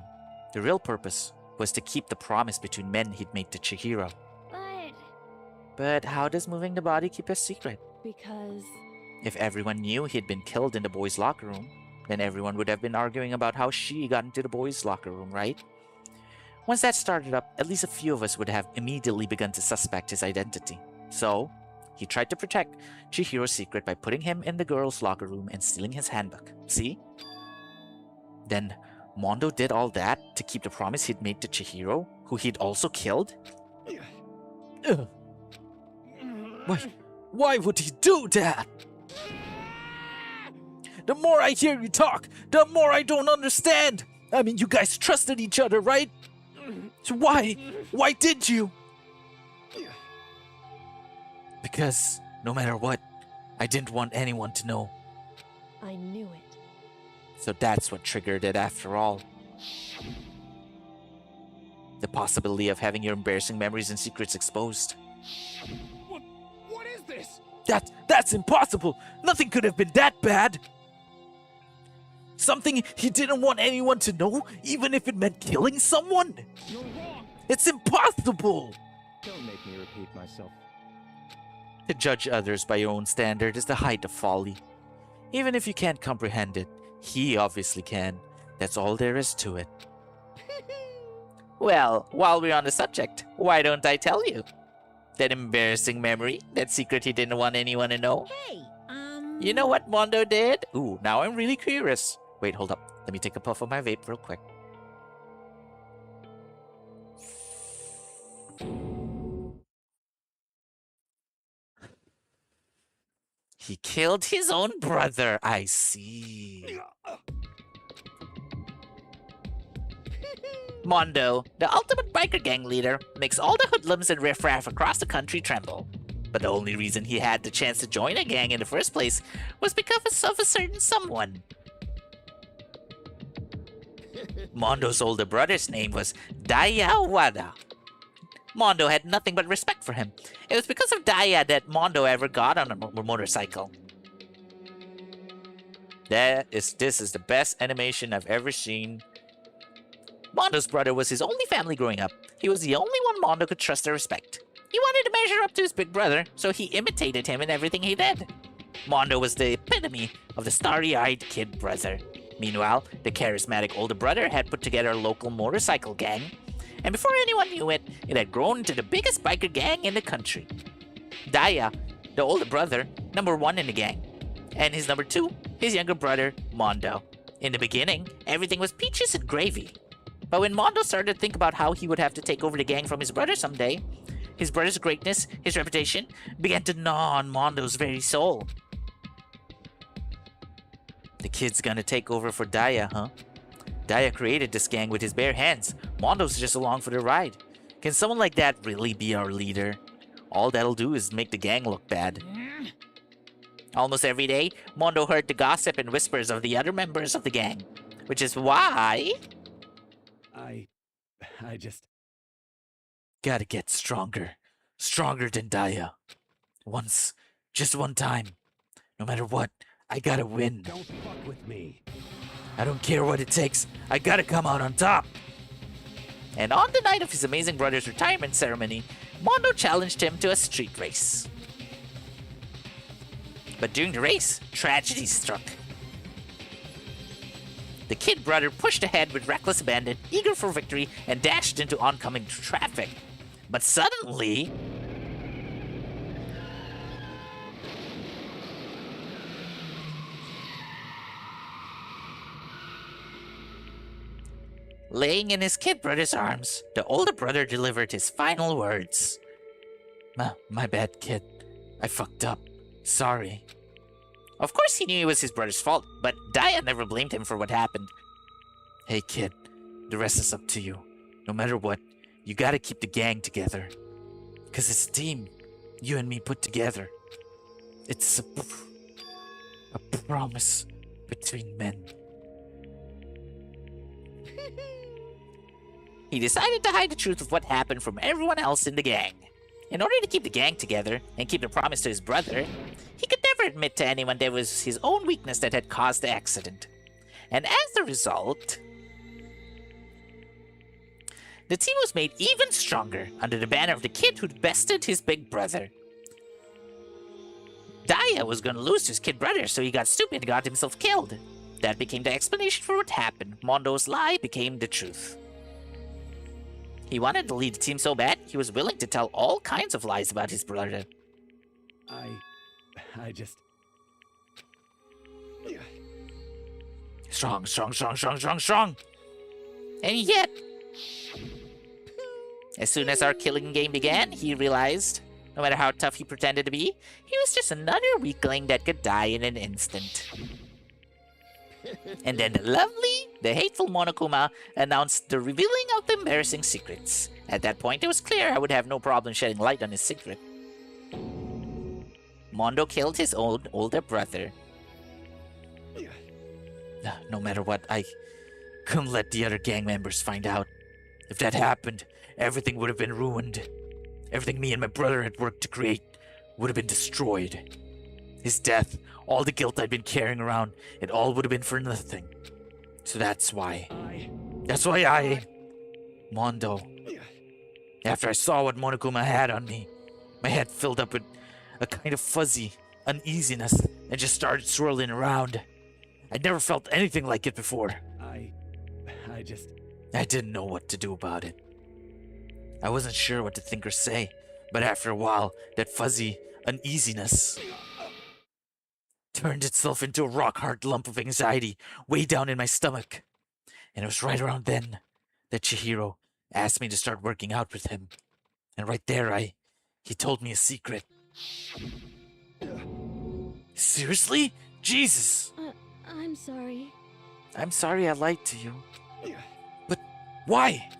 The real purpose was to keep the promise between men he'd made to Chihiro. But how does moving the body keep a secret? Because... If everyone knew he'd been killed in the boys' locker room, then everyone would have been arguing about how she got into the boys' locker room, right? Once that started up, at least a few of us would have immediately begun to suspect his identity. So, he tried to protect Chihiro's secret by putting him in the girls' locker room and stealing his handbook. See? Then, Mondo did all that to keep the promise he'd made to Chihiro, who he'd also killed? Ugh. Why would he do that? The more I hear you talk, the more I don't understand. I mean, you guys trusted each other, right? So why? Why did you? Because no matter what, I didn't want anyone to know. I knew it. So that's what triggered it after all. The possibility of having your embarrassing memories and secrets exposed. What is this? That's impossible! Nothing could have been that bad! Something he didn't want anyone to know, even if it meant killing someone? You're wrong! It's impossible! Don't make me repeat myself. To judge others by your own standard is the height of folly. Even if you can't comprehend it, he obviously can. That's all there is to it. Well, while we're on the subject, why don't I tell you? That embarrassing memory, that secret he didn't want anyone to know. Hey, You know what Mondo did? Ooh, now I'm really curious. Wait, hold up. Let me take a puff of my vape real quick. He killed his own brother, I see. Mondo, the ultimate biker gang leader, makes all the hoodlums and riffraff across the country tremble. But the only reason he had the chance to join a gang in the first place was because of a certain someone. Mondo's older brother's name was Daya Wada. Mondo had nothing but respect for him. It was because of Daya that Mondo ever got on a motorcycle. This is the best animation I've ever seen. Mondo's brother was his only family growing up. He was the only one Mondo could trust or respect. He wanted to measure up to his big brother, so he imitated him in everything he did. Mondo was the epitome of the starry-eyed kid brother. Meanwhile, the charismatic older brother had put together a local motorcycle gang, and before anyone knew it, it had grown into the biggest biker gang in the country. Daya, the older brother, number one in the gang, and his number two, his younger brother, Mondo. In the beginning, everything was peaches and gravy. But when Mondo started to think about how he would have to take over the gang from his brother someday, his brother's greatness, his reputation, began to gnaw on Mondo's very soul. The kid's gonna take over for Daya, huh? Daya created this gang with his bare hands. Mondo's just along for the ride. Can someone like that really be our leader? All that'll do is make the gang look bad. Almost every day, Mondo heard the gossip and whispers of the other members of the gang, which is why I just... Gotta get stronger. Stronger than Daya. Once. Just one time. No matter what, I gotta win. Don't fuck with me. I don't care what it takes. I gotta come out on top. And on the night of his amazing brother's retirement ceremony, Mondo challenged him to a street race. But during the race, tragedy struck. The kid brother pushed ahead with reckless abandon, eager for victory, and dashed into oncoming traffic. But suddenly... laying in his kid brother's arms, the older brother delivered his final words. My bad, kid. I fucked up. Sorry. Of course he knew it was his brother's fault, but Daya never blamed him for what happened. Hey kid, the rest is up to you. No matter what, you gotta keep the gang together. Cause it's a team, you and me put together. It's a promise between men. He decided to hide the truth of what happened from everyone else in the gang. In order to keep the gang together and keep the promise to his brother, he could never admit to anyone that it was his own weakness that had caused the accident. And as a result, the team was made even stronger under the banner of the kid who'd bested his big brother. Daya was going to lose to his kid brother, so he got stupid and got himself killed. That became the explanation for what happened. Mondo's lie became the truth. He wanted to lead the team so bad, he was willing to tell all kinds of lies about his brother. I just... Strong, strong, strong, strong, strong, strong. And yet, as soon as our killing game began, he realized, no matter how tough he pretended to be, he was just another weakling that could die in an instant. And then the hateful Monokuma announced the revealing of the embarrassing secrets. At that point, it was clear I would have no problem shedding light on his secret. Mondo killed his own older brother. No matter what, I couldn't let the other gang members find out. If that happened, everything would have been ruined. Everything me and my brother had worked to create would have been destroyed. His death, all the guilt I'd been carrying around, it all would have been for nothing. So that's why I, Mondo, after I saw what Monokuma had on me, my head filled up with a kind of fuzzy uneasiness and just started swirling around. I'd never felt anything like it before. I didn't know what to do about it. I wasn't sure what to think or say, but after a while, that fuzzy uneasiness turned itself into a rock-hard lump of anxiety way down in my stomach. And it was right around then that Chihiro asked me to start working out with him. And right there, he told me a secret. Seriously? Jesus! I'm sorry. I'm sorry I lied to you. But why?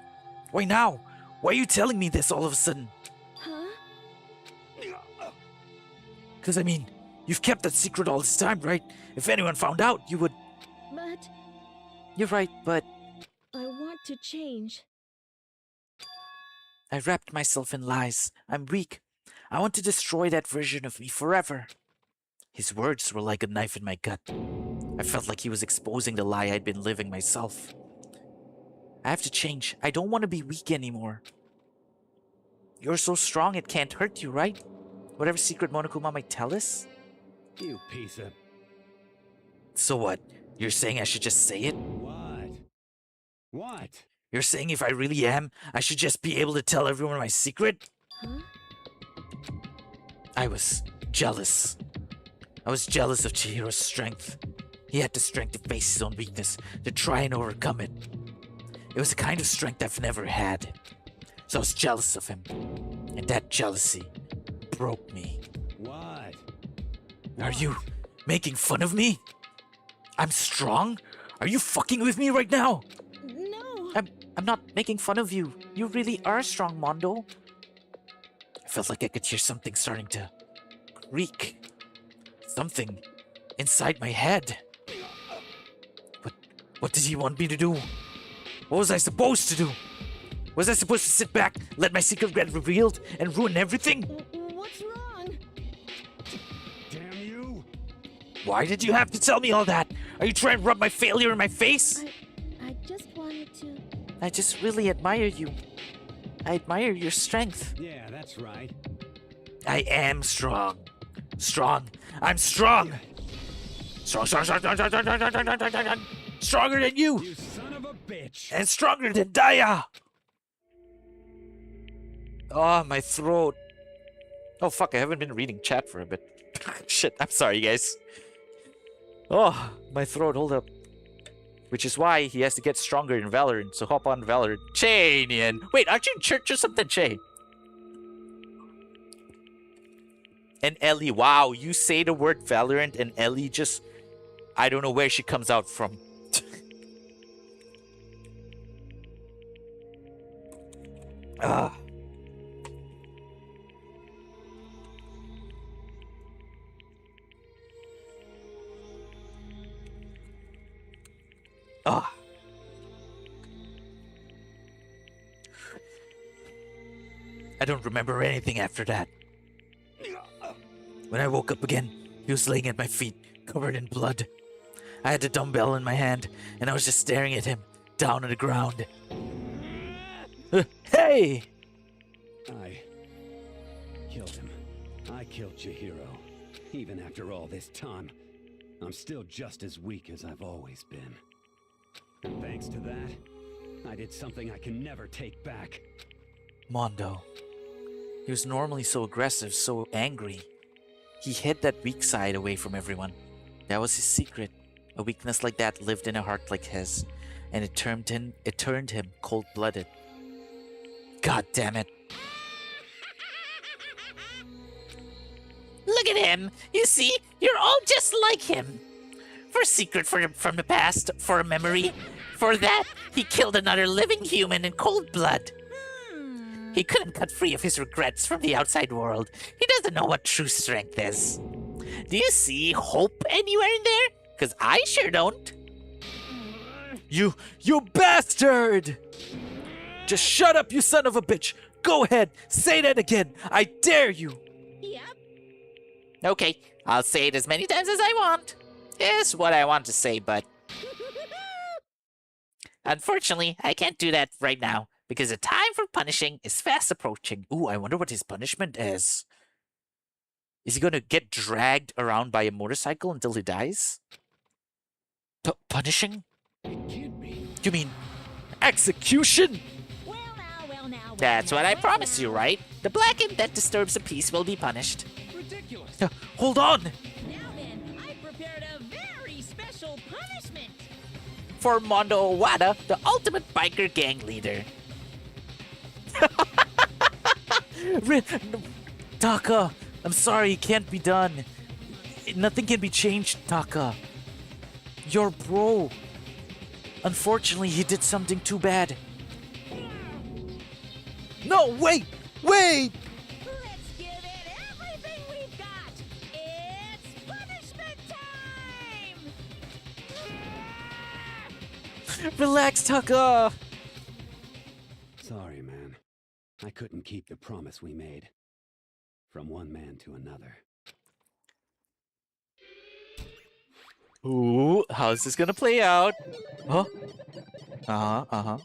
Why now? Why are you telling me this all of a sudden? Huh? Because, I mean, you've kept that secret all this time, right? If anyone found out, you would... But... You're right, but... I want to change. I wrapped myself in lies. I'm weak. I want to destroy that version of me forever. His words were like a knife in my gut. I felt like he was exposing the lie I'd been living myself. I have to change. I don't want to be weak anymore. You're so strong it can't hurt you, right? Whatever secret Monokuma might tell us? You piece of... So what? You're saying I should just say it? What? You're saying if I really am, I should just be able to tell everyone my secret? Huh? I was jealous. I was jealous of Chihiro's strength. He had the strength to face his own weakness, to try and overcome it. It was a kind of strength I've never had. So I was jealous of him. And that jealousy broke me. What? Are you making fun of me? I'm strong? Are you fucking with me right now? No. I'm not making fun of you. You really are strong, Mondo. I felt like I could hear something starting to creak. Something inside my head. What did he want me to do? What was I supposed to do? Was I supposed to sit back, let my secret get revealed, and ruin everything? What's wrong? Damn you! Why did you have to tell me all that? Are you trying to rub my failure in my face? I just wanted to... I just really admire you. I admire your strength. Yeah, that's right. I am strong. Strong. I'm strong. Strong. Stronger than you. You son of a bitch. And stronger than Daya. Oh, my throat. Oh, fuck. I haven't been reading chat for a bit. Shit. I'm sorry, guys. Oh, my throat. Hold up. Which is why he has to get stronger in Valorant. So hop on Valorant. Chanian. Wait, aren't you in church or something, Che? And Ellie. Wow, you say the word Valorant and Ellie just... I don't know where she comes out from. Ah. Ah. I don't remember anything after that. When I woke up again, he was laying at my feet, covered in blood. I had a dumbbell in my hand, and I was just staring at him, down on the ground. Hey! I killed him. I killed Chihiro. Even after all this time, I'm still just as weak as I've always been. And thanks to that, I did something I can never take back. Mondo. He was normally so aggressive, so angry. He hid that weak side away from everyone. That was his secret. A weakness like that lived in a heart like his, and it turned him cold-blooded. God damn it. Look at him. You see, you're all just like him. For a secret from the past, for a memory. For that, he killed another living human in cold blood. He couldn't cut free of his regrets from the outside world. He doesn't know what true strength is. Do you see hope anywhere in there? Because I sure don't. You bastard! Just shut up, you son of a bitch! Go ahead, say that again! I dare you! Yep. Okay, I'll say it as many times as I want. It's what I want to say, but... Unfortunately, I can't do that right now, because the time for punishing is fast approaching. Ooh, I wonder what his punishment is. Is he gonna get dragged around by a motorcycle until he dies? Punishing? You mean execution? That's what I promised you, right? The blackened that disturbs the peace will be punished. Ridiculous. Hold on! Now then, I prepared a very special punishment. For Mondo Owada, the ultimate biker gang leader. Taka, I'm sorry, it can't be done. Nothing can be changed, Taka. Your bro. Unfortunately, he did something too bad. No, wait! Wait! Let's give it everything we've got. It's punishment time! Relax, Taka! Sorry, man. I couldn't keep the promise we made. From one man to another. Ooh, how's this gonna play out? Huh? Uh-huh.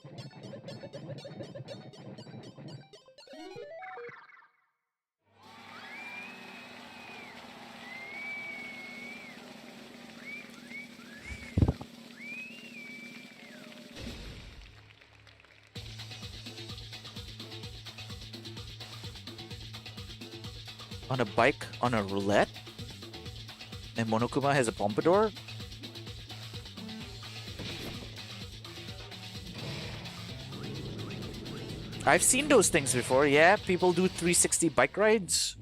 On a bike on a roulette? And Monokuma has a pompadour? I've seen those things before, yeah. People do 360 bike rides.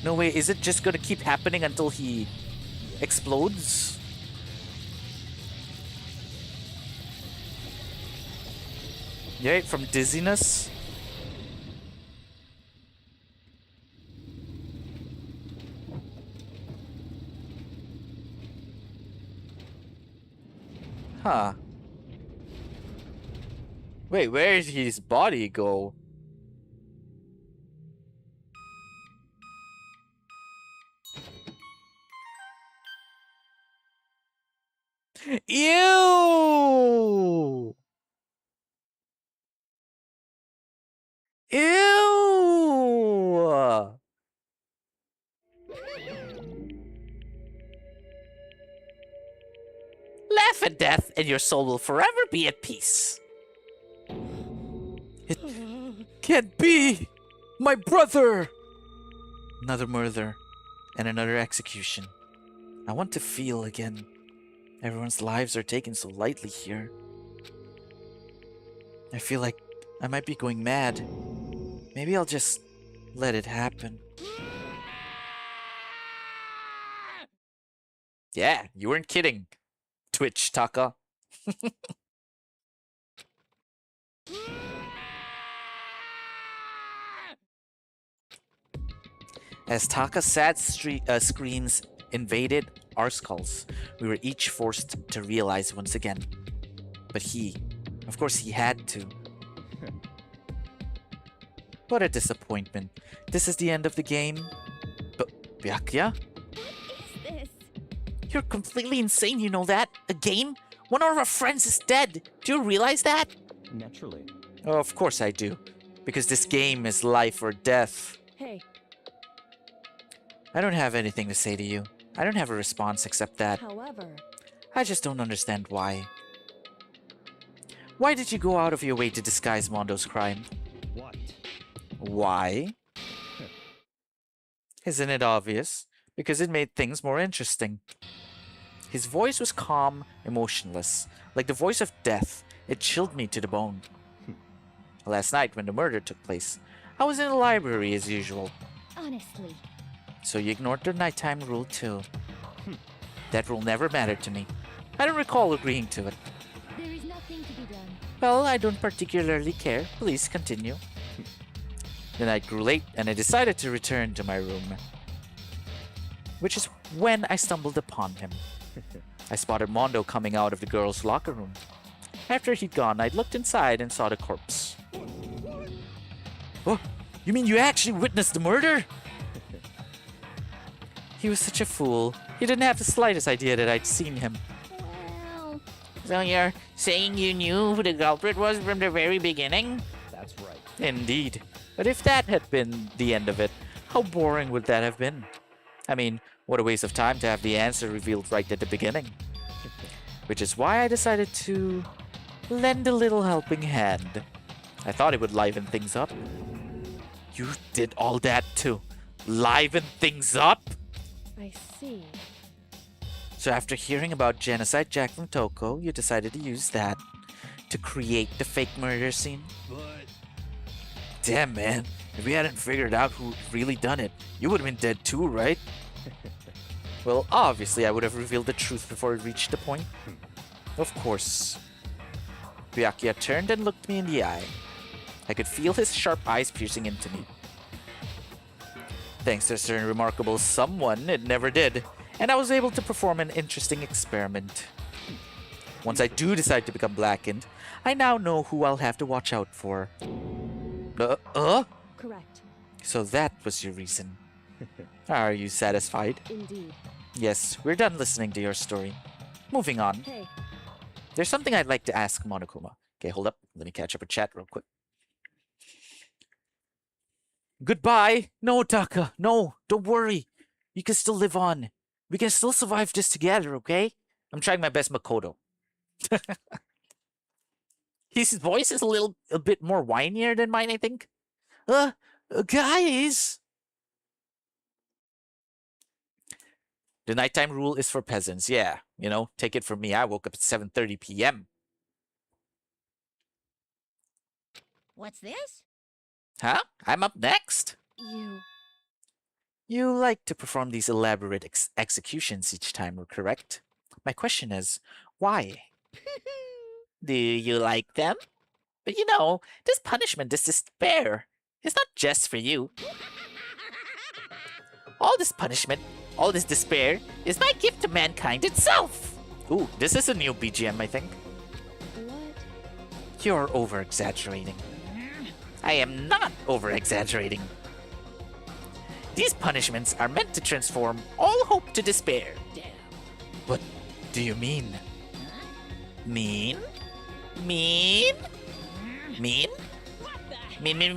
No way, is it just gonna keep happening until he explodes? Yeah, from dizziness. Huh. Wait, where did his body go? Ew! Ew! Laugh at death, and your soul will forever be at peace. It can't be! My brother! Another murder and another execution. I want to feel again. Everyone's lives are taken so lightly here. I feel like I might be going mad. Maybe I'll just let it happen. Yeah, you weren't kidding. Twitch, Taka. As Taka's sad screams invaded our skulls, we were each forced to realize once again. But of course he had to. What a disappointment. This is the end of the game. But Byakuya? What is this? You're completely insane, you know that? A game? One of our friends is dead. Do you realize that? Naturally. Oh, of course I do. Because this game is life or death. Hey, I don't have anything to say to you. I don't have a response except that. however, I just don't understand why. Why did you go out of your way to disguise Mondo's crime? What? Why? Isn't it obvious? Because it made things more interesting. His voice was calm, emotionless, like the voice of death. It chilled me to the bone. Last night, when the murder took place, I was in the library as usual. Honestly. So you ignored the nighttime rule too. That rule never mattered to me. I don't recall agreeing to it. There is nothing to be done. Well, I don't particularly care. Please continue. The night grew late, and I decided to return to my room. Which is when I stumbled upon him. I spotted Mondo coming out of the girls' locker room. After he'd gone, I looked inside and saw the corpse. Oh, you mean you actually witnessed the murder? He was such a fool. He didn't have the slightest idea that I'd seen him. Well, So you're saying you knew who the culprit was from the very beginning? That's right. Indeed. But if that had been the end of it, how boring would that have been? I mean, what a waste of time to have the answer revealed right at the beginning. Which is why I decided to lend a little helping hand. I thought it would liven things up. You did all that to liven things up? I see. So after hearing about Genocide Jack from Toko, you decided to use that to create the fake murder scene? But Damn, man. If we hadn't figured out who really done it, you would have been dead too, right? Well, obviously I would have revealed the truth before it reached the point. Of course. Byakuya turned and looked me in the eye. I could feel his sharp eyes piercing into me. Thanks to a certain remarkable someone, it never did, and I was able to perform an interesting experiment. Once I do decide to become blackened, I now know who I'll have to watch out for. Correct. So that was your reason. Are you satisfied? Indeed. Yes, we're done listening to your story. Moving on. Hey, There's something I'd like to ask Monokuma. Okay, hold up. Let me catch up a chat real quick. Goodbye. No, Taka. No, don't worry. You can still live on. We can still survive this together, okay? I'm trying my best, Makoto. His voice is a bit more whinier than mine, I think. Guys! The nighttime rule is for peasants, yeah. You know, take it from me, I woke up at 7:30 p.m. What's this? Huh? I'm up next? you. You like to perform these elaborate executions each time, correct? My question is, why? Do you like them? But you know, this punishment, this despair, is not just for you. All this punishment, all this despair, is my gift to mankind itself. Ooh, this is a new BGM, I think. What? You're over-exaggerating. I am not over-exaggerating. These punishments are meant to transform all hope to despair. What do you mean? Mean? Mean? Mean? Mean?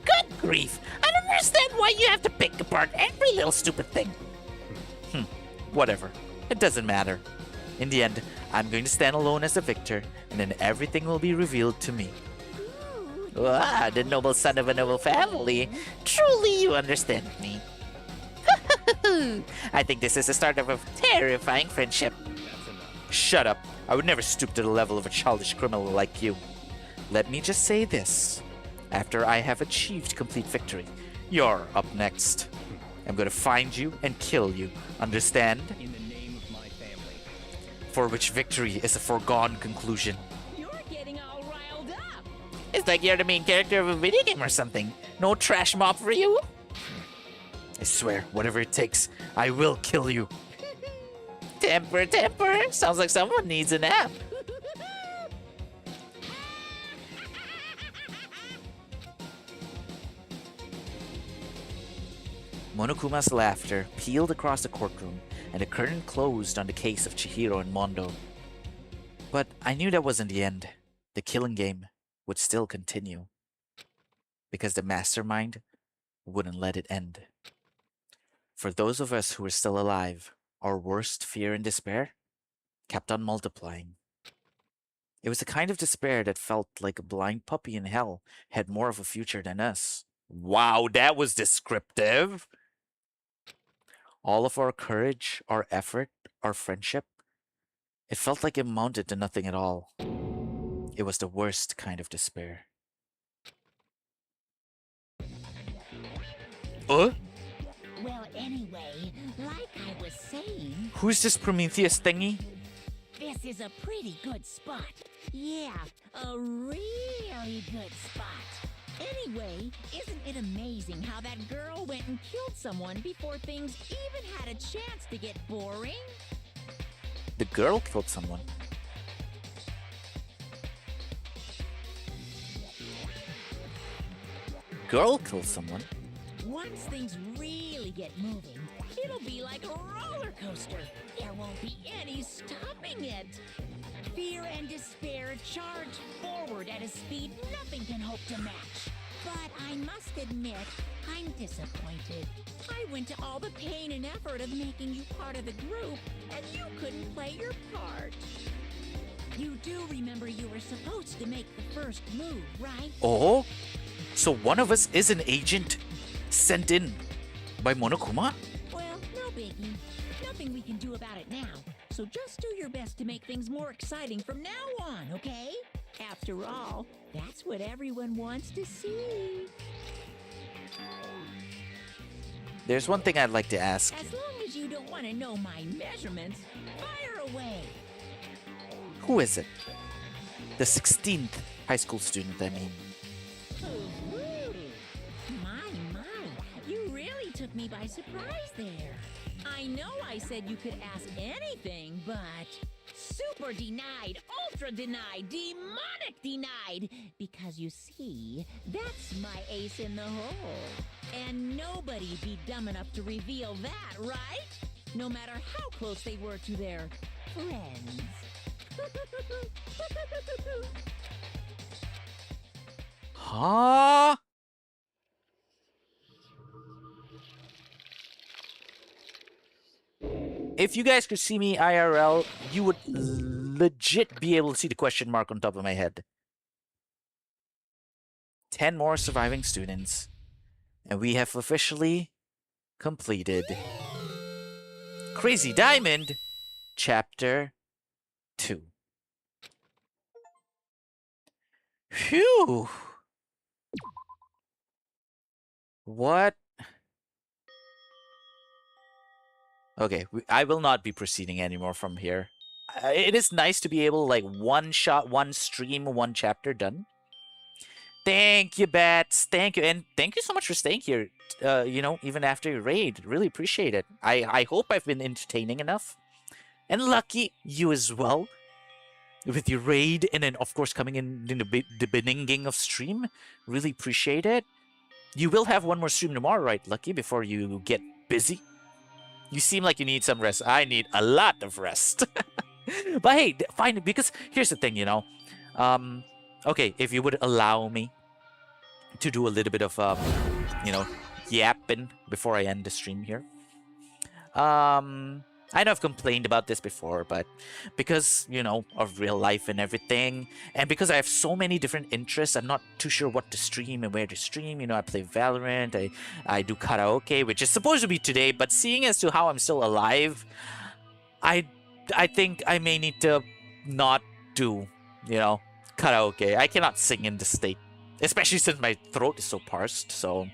Good grief! I don't understand why you have to pick apart every little stupid thing. Whatever. It doesn't matter. In the end, I'm going to stand alone as the victor, and then everything will be revealed to me. Ah, the noble son of a noble family. Truly, you understand me. I think this is the start of a terrifying friendship. Shut up. I would never stoop to the level of a childish criminal like you. Let me just say this. After I have achieved complete victory, you're up next. I'm gonna find you and kill you. Understand? In the name of my family. For which victory is a foregone conclusion. You're getting all riled up. It's like you're the main character of a video game or something. No trash mob for you? I swear, whatever it takes, I will kill you. Temper, temper. Sounds like someone needs a nap. Monokuma's laughter peeled across the courtroom, and the curtain closed on the case of Chihiro and Mondo. But I knew that wasn't the end. The killing game would still continue. Because the mastermind wouldn't let it end. For those of us who were still alive, our worst fear and despair kept on multiplying. It was a kind of despair that felt like a blind puppy in hell had more of a future than us. Wow, that was descriptive! All of our courage, our effort, our friendship, it felt like it amounted to nothing at all. It was the worst kind of despair. Well, anyway, like I was saying... Who's this Prometheus thingy? This is a pretty good spot. Yeah, a really good spot. Anyway, isn't it amazing how that girl went and killed someone before things even had a chance to get boring? The girl killed someone. Girl killed someone? Once things really get moving, it'll be like a roller coaster. There won't be any stopping it. Fear and despair charge forward at a speed nothing can hope to match. But I must admit, I'm disappointed. I went to all the pain and effort of making you part of the group, and you couldn't play your part. You do remember you were supposed to make the first move, right? Oh? So one of us is an agent sent in by Monokuma? Well, no biggie. Nothing we can do about it now. So just do your best to make things more exciting from now on, okay? After all, that's what everyone wants to see. There's one thing I'd like to ask As you. long as you don't want to know my measurements, fire away. Who is it? The 16th high school student, I mean. My, you really took me by surprise there. I know I said you could ask anything, but super denied, ultra denied, demonic denied. Because you see, that's my ace in the hole. And nobody'd be dumb enough to reveal that, right? No matter how close they were to their friends. Huh? If you guys could see me IRL, you would legit be able to see the question mark on top of my head. 10 more surviving students. And we have officially completed Crazy Diamond Chapter 2. Phew! What? Okay, I will not be proceeding anymore from here. it is nice to be able like one shot, one stream, one chapter done. Thank you, Bats. Thank you, and thank you so much for staying here. You know, even after your raid, really appreciate it. I hope I've been entertaining enough, and Lucky, you as well, with your raid, and then of course coming in the beginning of stream. Really appreciate it. You will have one more stream tomorrow, right, Lucky? Before you get busy. You seem like you need some rest. I need a lot of rest. But hey, fine, because here's the thing, you know. Okay, if you would allow me to do a little bit of, you know, yapping before I end the stream here. I know I've complained about this before, but because, you know, of real life and everything, and because I have so many different interests, I'm not too sure what to stream and where to stream. You know, I play Valorant, I do karaoke, which is supposed to be today, but seeing as to how I'm still alive, I think I may need to not do, you know, karaoke. I cannot sing in this state, especially since my throat is so parched. So,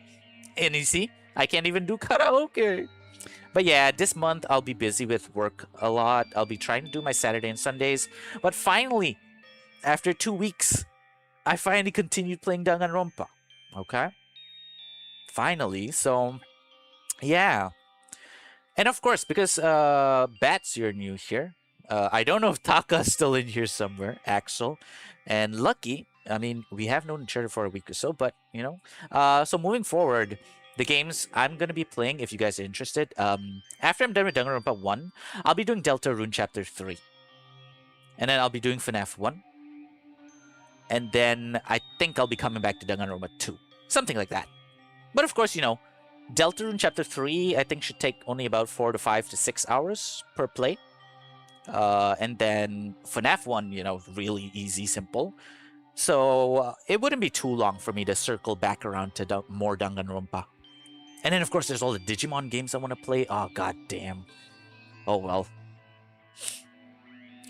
and you see, I can't even do karaoke. But yeah, this month I'll be busy with work a lot. I'll be trying to do my Saturday and Sundays. But finally, after 2 weeks, I finally continued playing Danganronpa. Okay? Finally. So, yeah. And of course, because Bats, you're new here. I don't know if Taka's still in here somewhere, Axel. And Lucky, I mean, we have known each other for a week or so, but, you know. So moving forward, the games I'm going to be playing, if you guys are interested, after I'm done with Danganronpa 1, I'll be doing Deltarune Chapter 3. And then I'll be doing FNAF 1. And then I think I'll be coming back to Danganronpa 2. Something like that. But of course, you know, Deltarune Chapter 3, I think should take only about 4 to 5 to 6 hours per play. And then FNAF 1, you know, really easy, simple. So it wouldn't be too long for me to circle back around to more Danganronpa. And then, of course, there's all the Digimon games I want to play. Oh, god damn. Oh, well.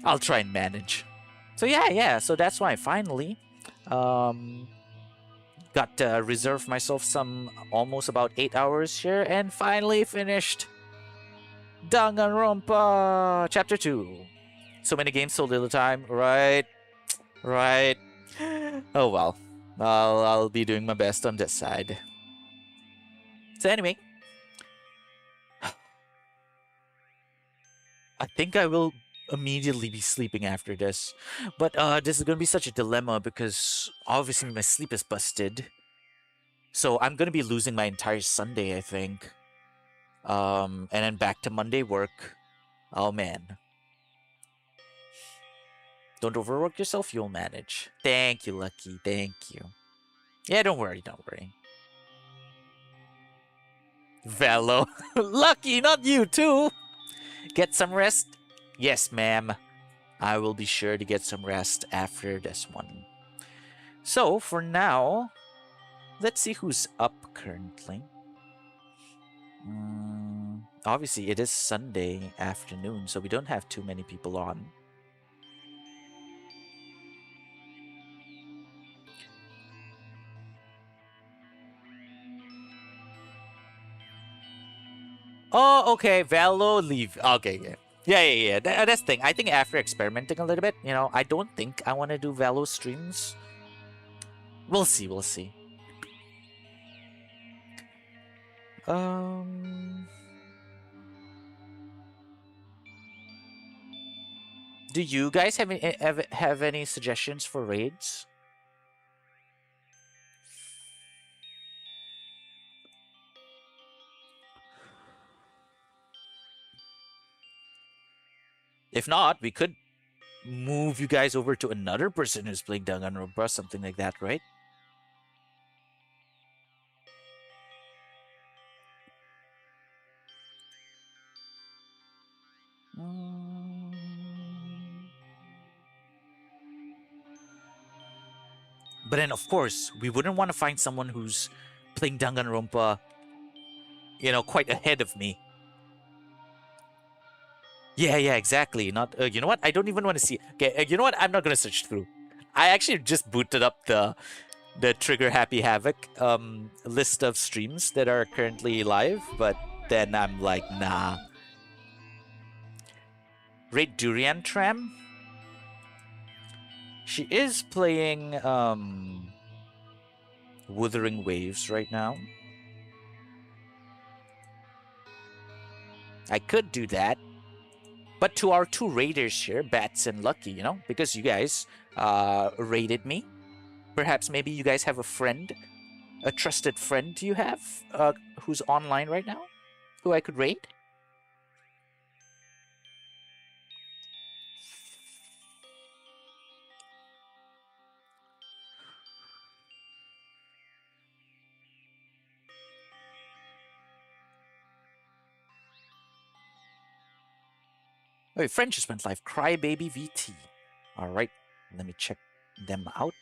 I'll try and manage. So, yeah. So that's why I finally got to reserve myself some almost about 8 hours here and finally finished Danganronpa Chapter 2. So many games, so little time. Right. Oh, well. I'll be doing my best on this side. So anyway, I think I will immediately be sleeping after this. But this is going to be such a dilemma because obviously my sleep is busted. So I'm going to be losing my entire Sunday, I think. And then back to Monday work. Oh, man. Don't overwork yourself, you'll manage. Thank you, Lucky. Thank you. Yeah, don't worry. Velo. Lucky, not you too. Get some rest? Yes, ma'am. I will be sure to get some rest after this one. So, for now, let's see who's up currently. Obviously, it is Sunday afternoon, so we don't have too many people on. Oh, okay. Velo leave. Okay, yeah. Yeah. That's the thing. I think after experimenting a little bit, you know, I don't think I want to do Velo streams. We'll see. Do you guys have any suggestions for raids? If not, we could move you guys over to another person who's playing Danganronpa, something like that, right? But then, of course, we wouldn't want to find someone who's playing Danganronpa, you know, quite ahead of me. Yeah, exactly. Not, you know what? I don't even want to see. Okay, you know what? I'm not gonna search through. I actually just booted up the Trigger Happy Havoc list of streams that are currently live, but then I'm like, nah. Raid Durian Tram. She is playing Wuthering Waves right now. I could do that. But to our two raiders here, Bats and Lucky, you know, because you guys raided me. Perhaps maybe you guys have a friend, a trusted friend you have who's online right now, who I could raid. Wait, friend just went live. Crybaby VT. Alright, let me check them out.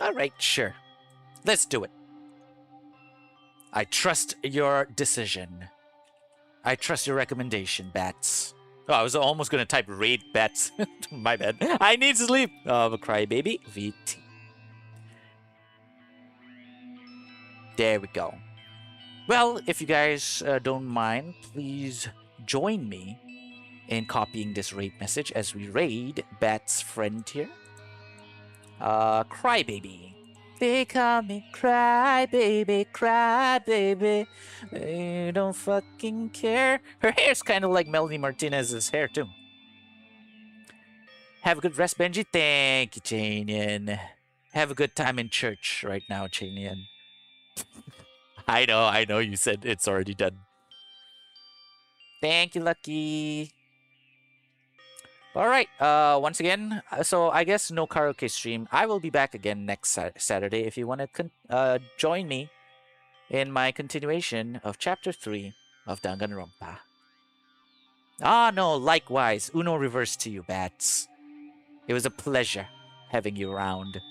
Alright, sure. Let's do it. I trust your decision. I trust your recommendation, Bats. Oh, I was almost gonna type raid Bats. My bad. I need sleep. Oh, Crybaby VT. There we go. Well, if you guys don't mind, please join me in copying this raid message as we raid Bat's friend here. Crybaby. They call me Crybaby, Crybaby. They don't fucking care. Her hair's kind of like Melanie Martinez's hair, too. Have a good rest, Benji. Thank you, Chanian. Have a good time in church right now, Chanian. I know, you said it's already done. Thank you, Lucky. Alright, once again, so I guess no karaoke stream. I will be back again next Saturday if you want to join me in my continuation of Chapter 3 of Danganronpa. Ah, no, likewise. Uno reverse to you, Bats. It was a pleasure having you around.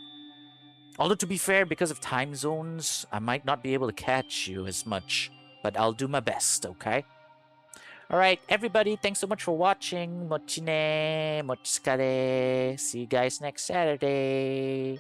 Although, to be fair, because of time zones, I might not be able to catch you as much, but I'll do my best, okay? Alright, everybody, thanks so much for watching. Mochine, mochitsukare. See you guys next Saturday.